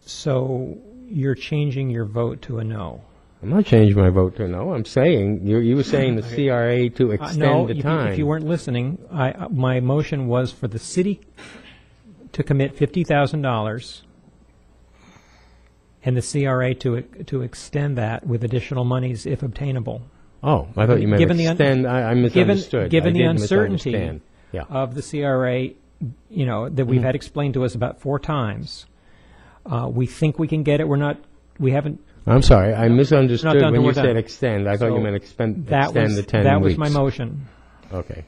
So you're changing your vote to a no. I'm not changing my vote to no. I'm saying, you were saying the CRA to extend the time. If you weren't listening, my motion was for the city to commit $50,000 and the CRA to extend that with additional monies if obtainable. Oh, I thought you meant extend. I misunderstood. Given I the did uncertainty misunderstand. Yeah. of the CRA, that we've had explained to us about 4 times, we think we can get it. We haven't. I'm sorry, I misunderstood Not done, when we're you said done. extend. I thought you meant extend the 10 weeks. That was my motion. Okay.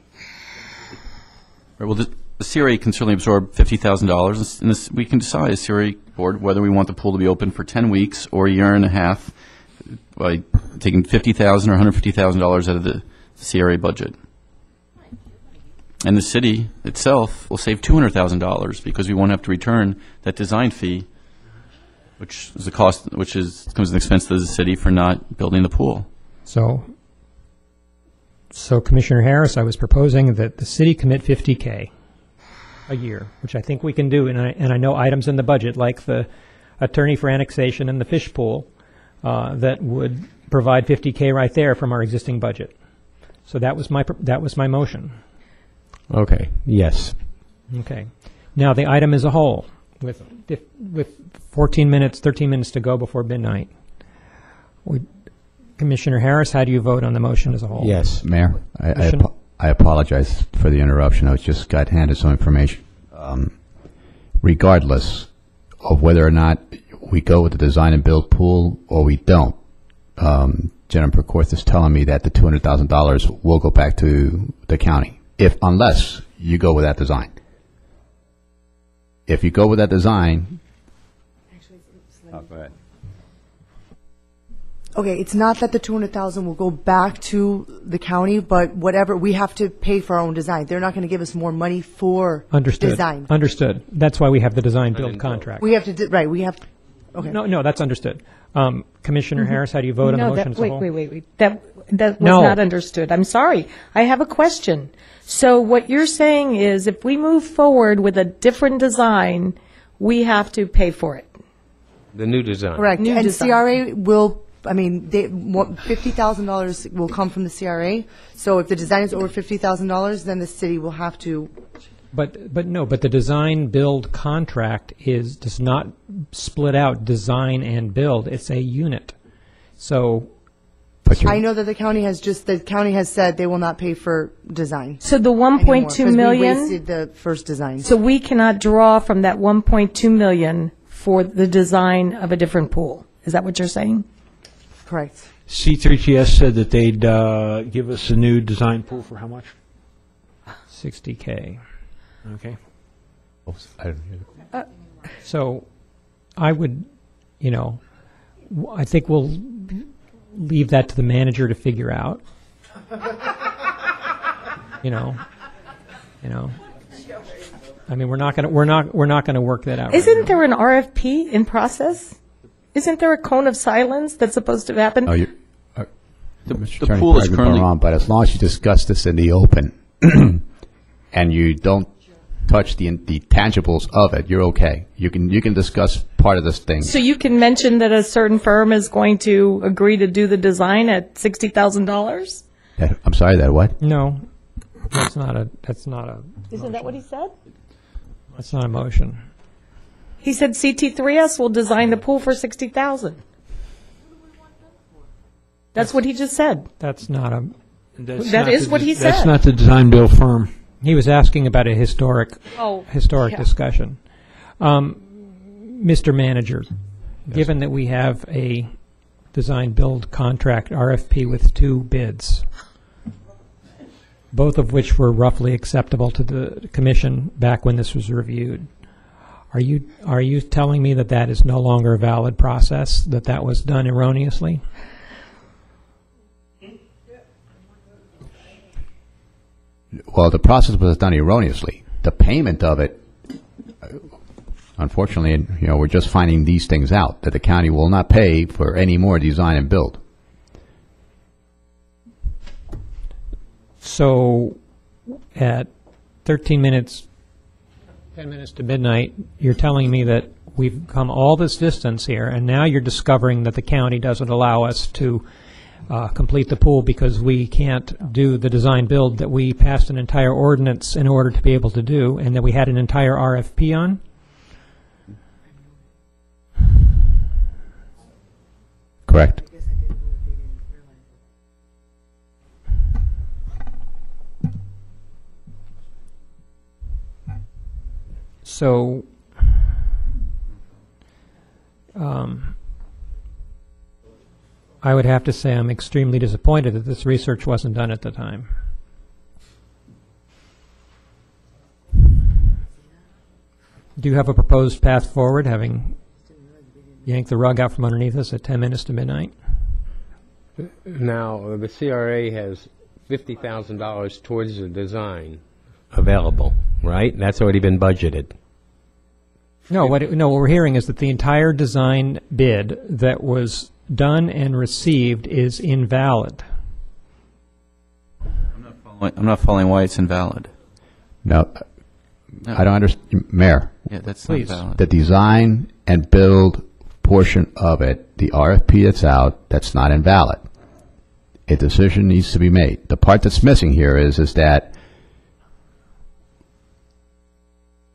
Right, well, the CRA can certainly absorb $50,000, and we can decide as CRA board whether we want the pool to be open for 10 weeks or a year and a half by taking $50,000 or $150,000 out of the CRA budget. And the city itself will save $200,000 because we won't have to return that design fee, which is a cost, comes as an expense to the city for not building the pool. So Commissioner Harris, I was proposing that the city commit $50K a year, which I think we can do, and I know items in the budget like the attorney for annexation and the fish pool that would provide $50K right there from our existing budget. So that was my motion. Okay. Yes. Okay. Now the item as a whole, with 13 minutes to go before midnight. Commissioner Harris, how do you vote on the motion as a whole? Yes. Mayor, I apologize for the interruption. I just got handed some information. Regardless of whether or not we go with the design and build pool or we don't, Jennifer Korth is telling me that the $200,000 will go back to the county, unless you go with that design. If you go with that design, go ahead. Okay, it's not that the $200,000 will go back to the county, but whatever, we have to pay for our own design. They're not going to give us more money for design. Understood. That's why we have the design build contract. We have to, we have, okay. No, that's understood. Commissioner Harris, how do you vote on the motion as a whole? Wait. That was not understood. I'm sorry. I have a question. So what you're saying is if we move forward with a different design, we have to pay for it. The new design. Correct. And CRA will, $50,000 will come from the CRA. So if the design is over $50,000, then the city will have to. But the design build contract does not split out design and build. It's a unit. So I know that the county has said they will not pay for design. So the 1.2 million, we wasted the first design. So we cannot draw from that 1.2 million for the design of a different pool. Is that what you're saying? Correct. C3TS said that they'd give us a new design pool for how much? $60K. Okay. So I would, I think leave that to the manager to figure out. You know. I mean, we're not going to work that out. Isn't there an RFP in process? Isn't there a cone of silence that's supposed to happen? Oh, The Attorney, pool is correct me if I'm currently wrong, but as long as you discuss this in the open and you don't touch the tangibles of it, you're okay. You can discuss part of this thing. So you can mention that a certain firm is going to agree to do the design at $60,000? I'm sorry, that what? No, that's not a. Isn't that what he said? That's not a motion. He said CT3S will design the pool for $60,000. That's what he just said. That's not a. That is what he said. That's not the design build firm. He was asking about a historic yeah. discussion. Mr. Manager, given that we have a design build contract RFP with 2 bids, both of which were roughly acceptable to the commission back when this was reviewed, are you telling me that that is no longer a valid process, that was done erroneously? Well, the process was done erroneously. The payment of it, unfortunately, we're just finding these things out, that the county will not pay for any more design and build. So at 10 minutes to midnight, you're telling me that we've come all this distance here, and now you're discovering that the county doesn't allow us to complete the pool because we can't do the design build that we passed an entire ordinance in order to be able to do, and that we had an entire RFP on? Correct. So, I would have to say I'm extremely disappointed that this research wasn't done at the time. Do you have a proposed path forward, having yanked the rug out from underneath us at 10 minutes to midnight? Now, the CRA has $50,000 towards the design available, right? That's already been budgeted. No, what we're hearing is that the entire design bid that was done and received is invalid. I'm not following why it's invalid. No, I don't understand, Mayor. Yeah, that's not valid. The design and build portion of it, the RFP that's out, that's not invalid. A decision needs to be made. The part that's missing here is that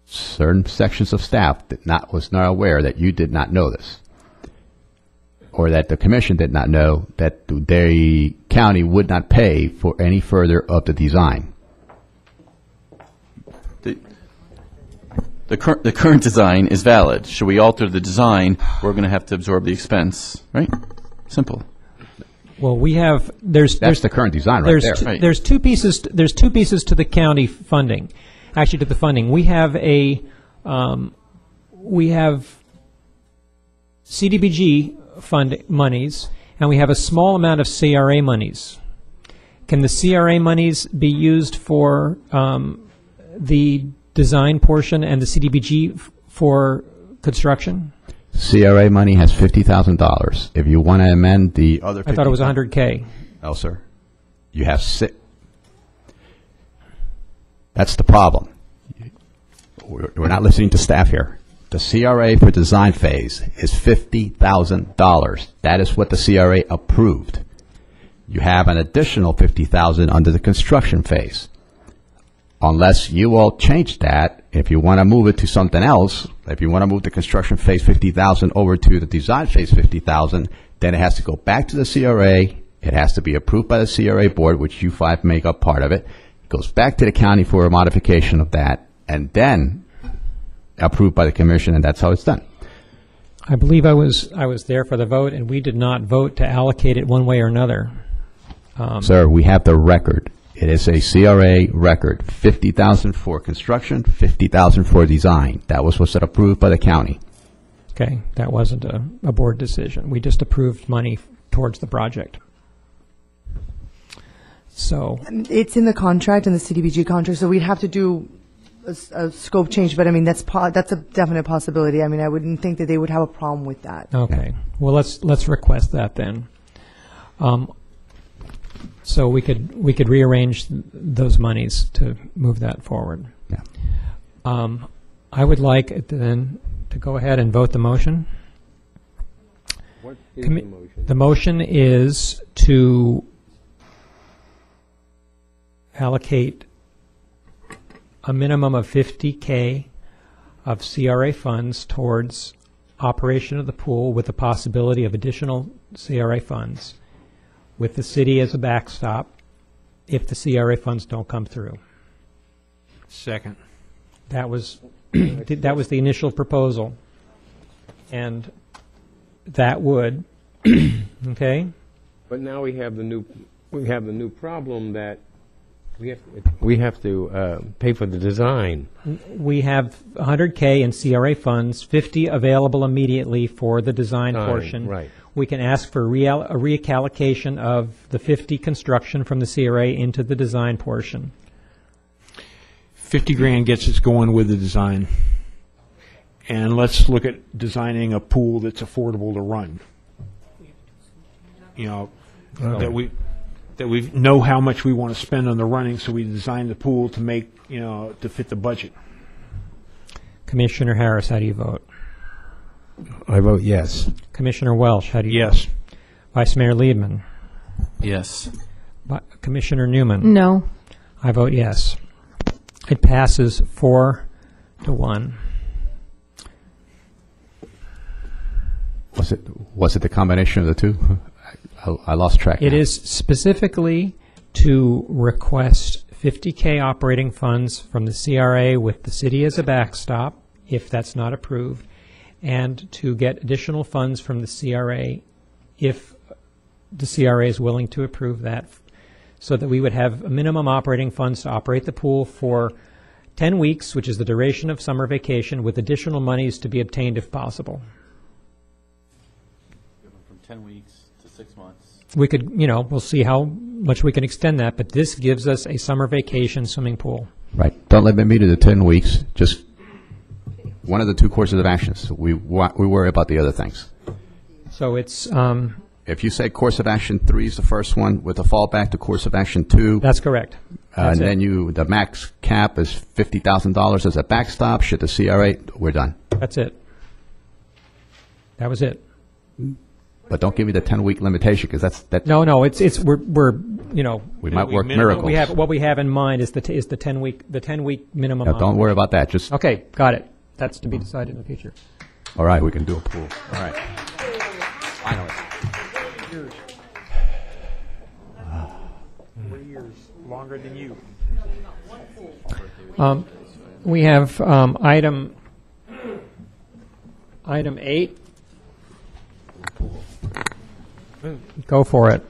certain sections of staff was not aware that you did not know this, or that the commission did not know that the county would not pay for any further of the design. The current design is valid. Should we alter the design, we're going to have to absorb the expense, right? Simple. Well, we have that's the current design right there. Right. There's two pieces to the county funding. Actually, to the funding, we have CDBG fund monies, and we have a small amount of CRA monies. Can the CRA monies be used for the design portion and the CDBG for construction? CRA money has $50,000. If you want to amend the other, I thought it was $100K. No, sir. You have That's the problem. We're not listening to staff here. The CRA for design phase is $50,000. That is what the CRA approved. You have an additional $50,000 under the construction phase. Unless you all change that, if you want to move it to something else, if you want to move the construction phase $50,000 over to the design phase $50,000, then it has to go back to the CRA. It has to be approved by the CRA board, which you 5 make up part of it. It goes back to the county for a modification of that, and then approved by the commission, and that's how it's done. I believe I was there for the vote, and we did not vote to allocate it one way or another. Sir, we have the record. It is a CRA record, $50,000 for construction, $50,000 for design. That was what's approved by the county. Okay, that wasn't a board decision. We just approved money towards the project. So, It's in the contract, in the CDBG contract, so we'd have to do a scope change, but I mean, that's a definite possibility. I mean, I wouldn't think that they would have a problem with that. okay. Well, let's request that then. So we could rearrange those monies to move that forward. Yeah. I would like then to go ahead and vote the motion. What is the motion? The motion is to allocate a minimum of $50K of CRA funds towards operation of the pool with the possibility of additional CRA funds, with the city as a backstop if the CRA funds don't come through. Second. That was that was the initial proposal, and that would okay. But now we have the new problem that we have to pay for the design. We have 100K in CRA funds, 50 available immediately for the design portion. Right. We can ask for a reallocation of the 50 construction from the CRA into the design portion. 50 grand gets us going with the design. And let's look at designing a pool that's affordable to run. You know, that we know how much we want to spend on the running, so we design the pool to make, to fit the budget. Commissioner Harris, how do you vote? I vote yes. Commissioner Welsh, how do you Yes. vote? Vice Mayor Liebman? Yes. Commissioner Newman? No. I vote yes. It passes 4-1. Was it the combination of the two? I lost track. It now. is specifically to request 50K operating funds from the CRA with the city as a backstop, if that's not approved, and to get additional funds from the CRA if the CRA is willing to approve that, so that we would have a minimum operating funds to operate the pool for 10 weeks, which is the duration of summer vacation, with additional monies to be obtained if possible. From 10 weeks to 6 months. We could, we'll see how much we can extend that, but this gives us a summer vacation swimming pool. Right. Don't limit me to the 10 weeks. Just one of the two courses of actions. We worry about the other things. So it's... if you say course of action 3 is the first one with a fallback to course of action 2. That's correct. And then the max cap is $50,000 as a backstop. Should the CRA, we're done. That's it. That was it. But don't give me the 10-week limitation, because that's No, we're we might work miracles. What we have in mind is the 10 week minimum. Now, don't worry about that. Just okay, got it. That's to be decided in the future. All right, we can do a pool. All right. Finally. 3 years longer than you. We have item 8. Go for it.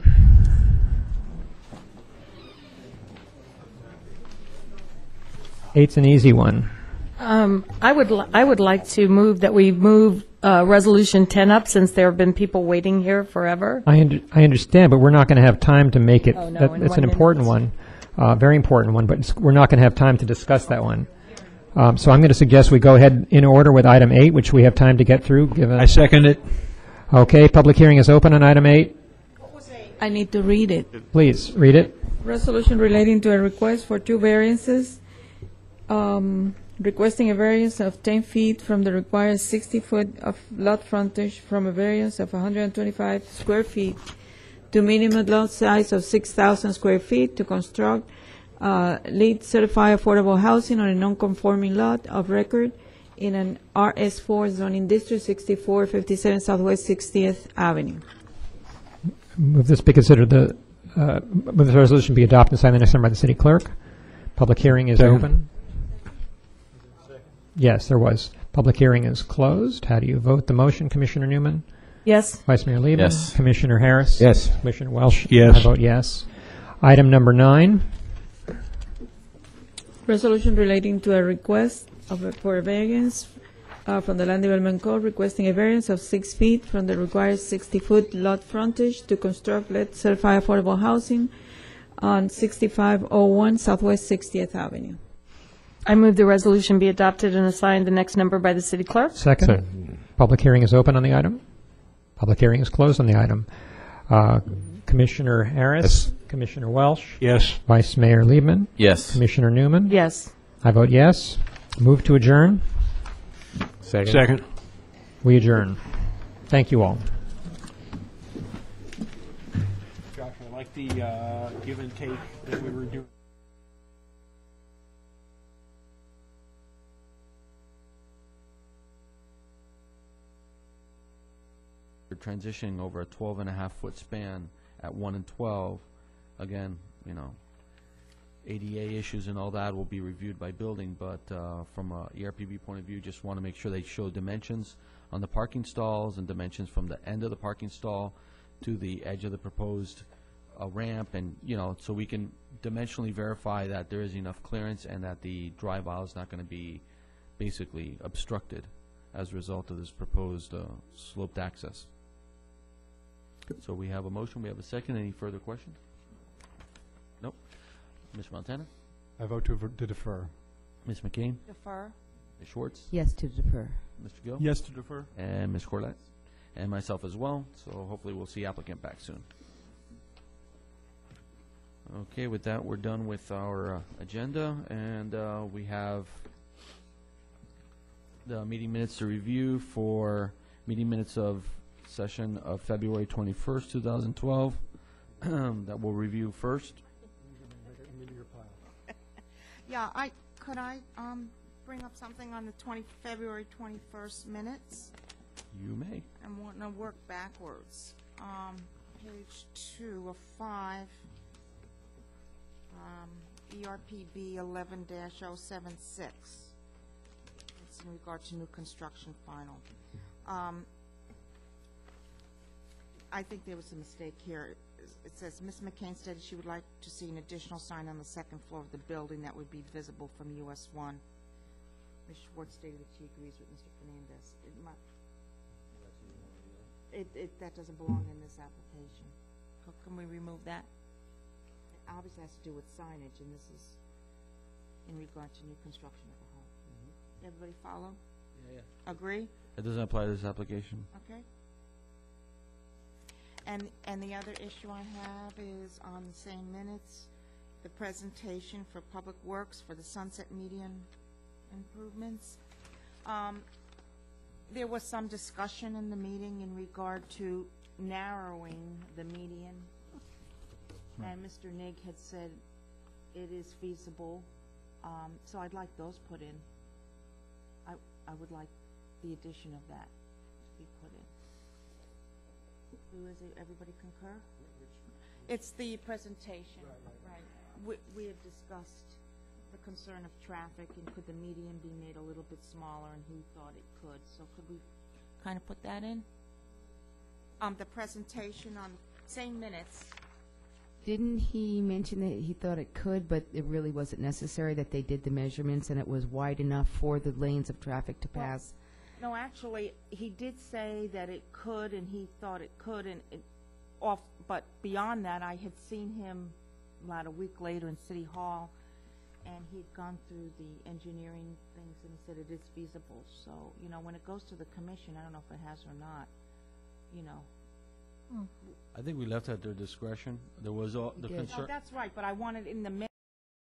Eight's an easy one. I would like to move that we move Resolution 10 up, since there have been people waiting here forever. I understand, but we're not going to have time to make it. Oh, no, in It's 1 an important one, very important one, but we're not going to have time to discuss that one. So I'm going to suggest we go ahead in order with item 8, which we have time to get through. I second it. Okay, public hearing is open on item 8. I need to read it. Please, read it. Resolution relating to a request for 2 variances, requesting a variance of 10 feet from the required 60 foot of lot frontage from a variance of 125 square feet to minimum lot size of 6,000 square feet to construct LEED certified affordable housing on a non-conforming lot of record in an RS4 zoning district, 6457 Southwest 60th Avenue. Move this be considered move this resolution be adopted and signed the next time by the city clerk. Public hearing is open. Yes, there was. Public hearing is closed. How do you vote the motion, Commissioner Newman? Yes. Vice Mayor Liebman? Yes. Commissioner Harris? Yes. Commissioner Welsh? Yes. I vote yes. Item number 9. Resolution relating to a request for a variance from the Land Development Code requesting a variance of 6 feet from the required 60-foot lot frontage to construct lead certified affordable housing on 6501 Southwest 60th Avenue. I move the resolution be adopted and assigned the next number by the city clerk. Second. Public hearing is open on the item. Public hearing is closed on the item. Commissioner Harris? Yes. Commissioner Welsh? Yes. Vice Mayor Liebman? Yes. Commissioner Newman? Yes. I vote yes. Move to adjourn. Second. We adjourn. Thank you all. Josh, I like the give and take that we were doing. We're transitioning over a 12.5-foot span at 1 and 12. Again, ADA issues and all that will be reviewed by building, but from a ERPB point of view, just want to make sure they show dimensions on the parking stalls and dimensions from the end of the parking stall to the edge of the proposed ramp, and so we can dimensionally verify that there is enough clearance and that the drive aisle is not going to be basically obstructed as a result of this proposed sloped access. So we have a motion, we have a second. Any further questions? Nope. Ms. Montana? I vote to defer. Ms. McCain? Defer. Ms. Schwartz? Yes to defer. Mr. Gill? Yes to defer. And Ms. Corlett? And myself as well, so hopefully we'll see applicant back soon. Okay, with that, we're done with our agenda, and we have the meeting minutes to review for meeting minutes of session of February 21st, 2012, that we'll review first. Yeah, could I bring up something on the February 21st minutes? You may. I'm wanting to work backwards. Page 2 of 5, ERPB 11-076. It's in regard to new construction final. I think there was a mistake here. It says Ms. McCain stated she would like to see an additional sign on the second floor of the building that would be visible from US 1. Ms. Schwartz stated that she agrees with Mr. Fernandez. That doesn't belong in this application. Can we remove that? It obviously has to do with signage, and this is in regard to new construction of the home. Everybody follow? Yeah. Agree? It doesn't apply to this application. Okay. And the other issue I have is on the same minutes, the presentation for Public Works for the Sunset Median improvements. There was some discussion in the meeting in regard to narrowing the median, and Mr. Nigg had said it is feasible, so I'd like those put in. I would like the addition of that to be put in. Who is it? Everybody concur? It's the presentation, right. We had discussed the concern of traffic, and could the median be made a little bit smaller, and who thought it could. So could we kind of put that in? The presentation on same minutes. Didn't he mention that he thought it could, but it really wasn't necessary, that they did the measurements and it was wide enough for the lanes of traffic to pass? No, actually, he did say that it could, and he thought it could, and but beyond that, I had seen him about a week later in City Hall, and he'd gone through the engineering things, and he said it is feasible. So, when it goes to the commission, I don't know if it has or not, I think we left at their discretion. There was all the concern. Oh, that's right, but I wanted in the minutes.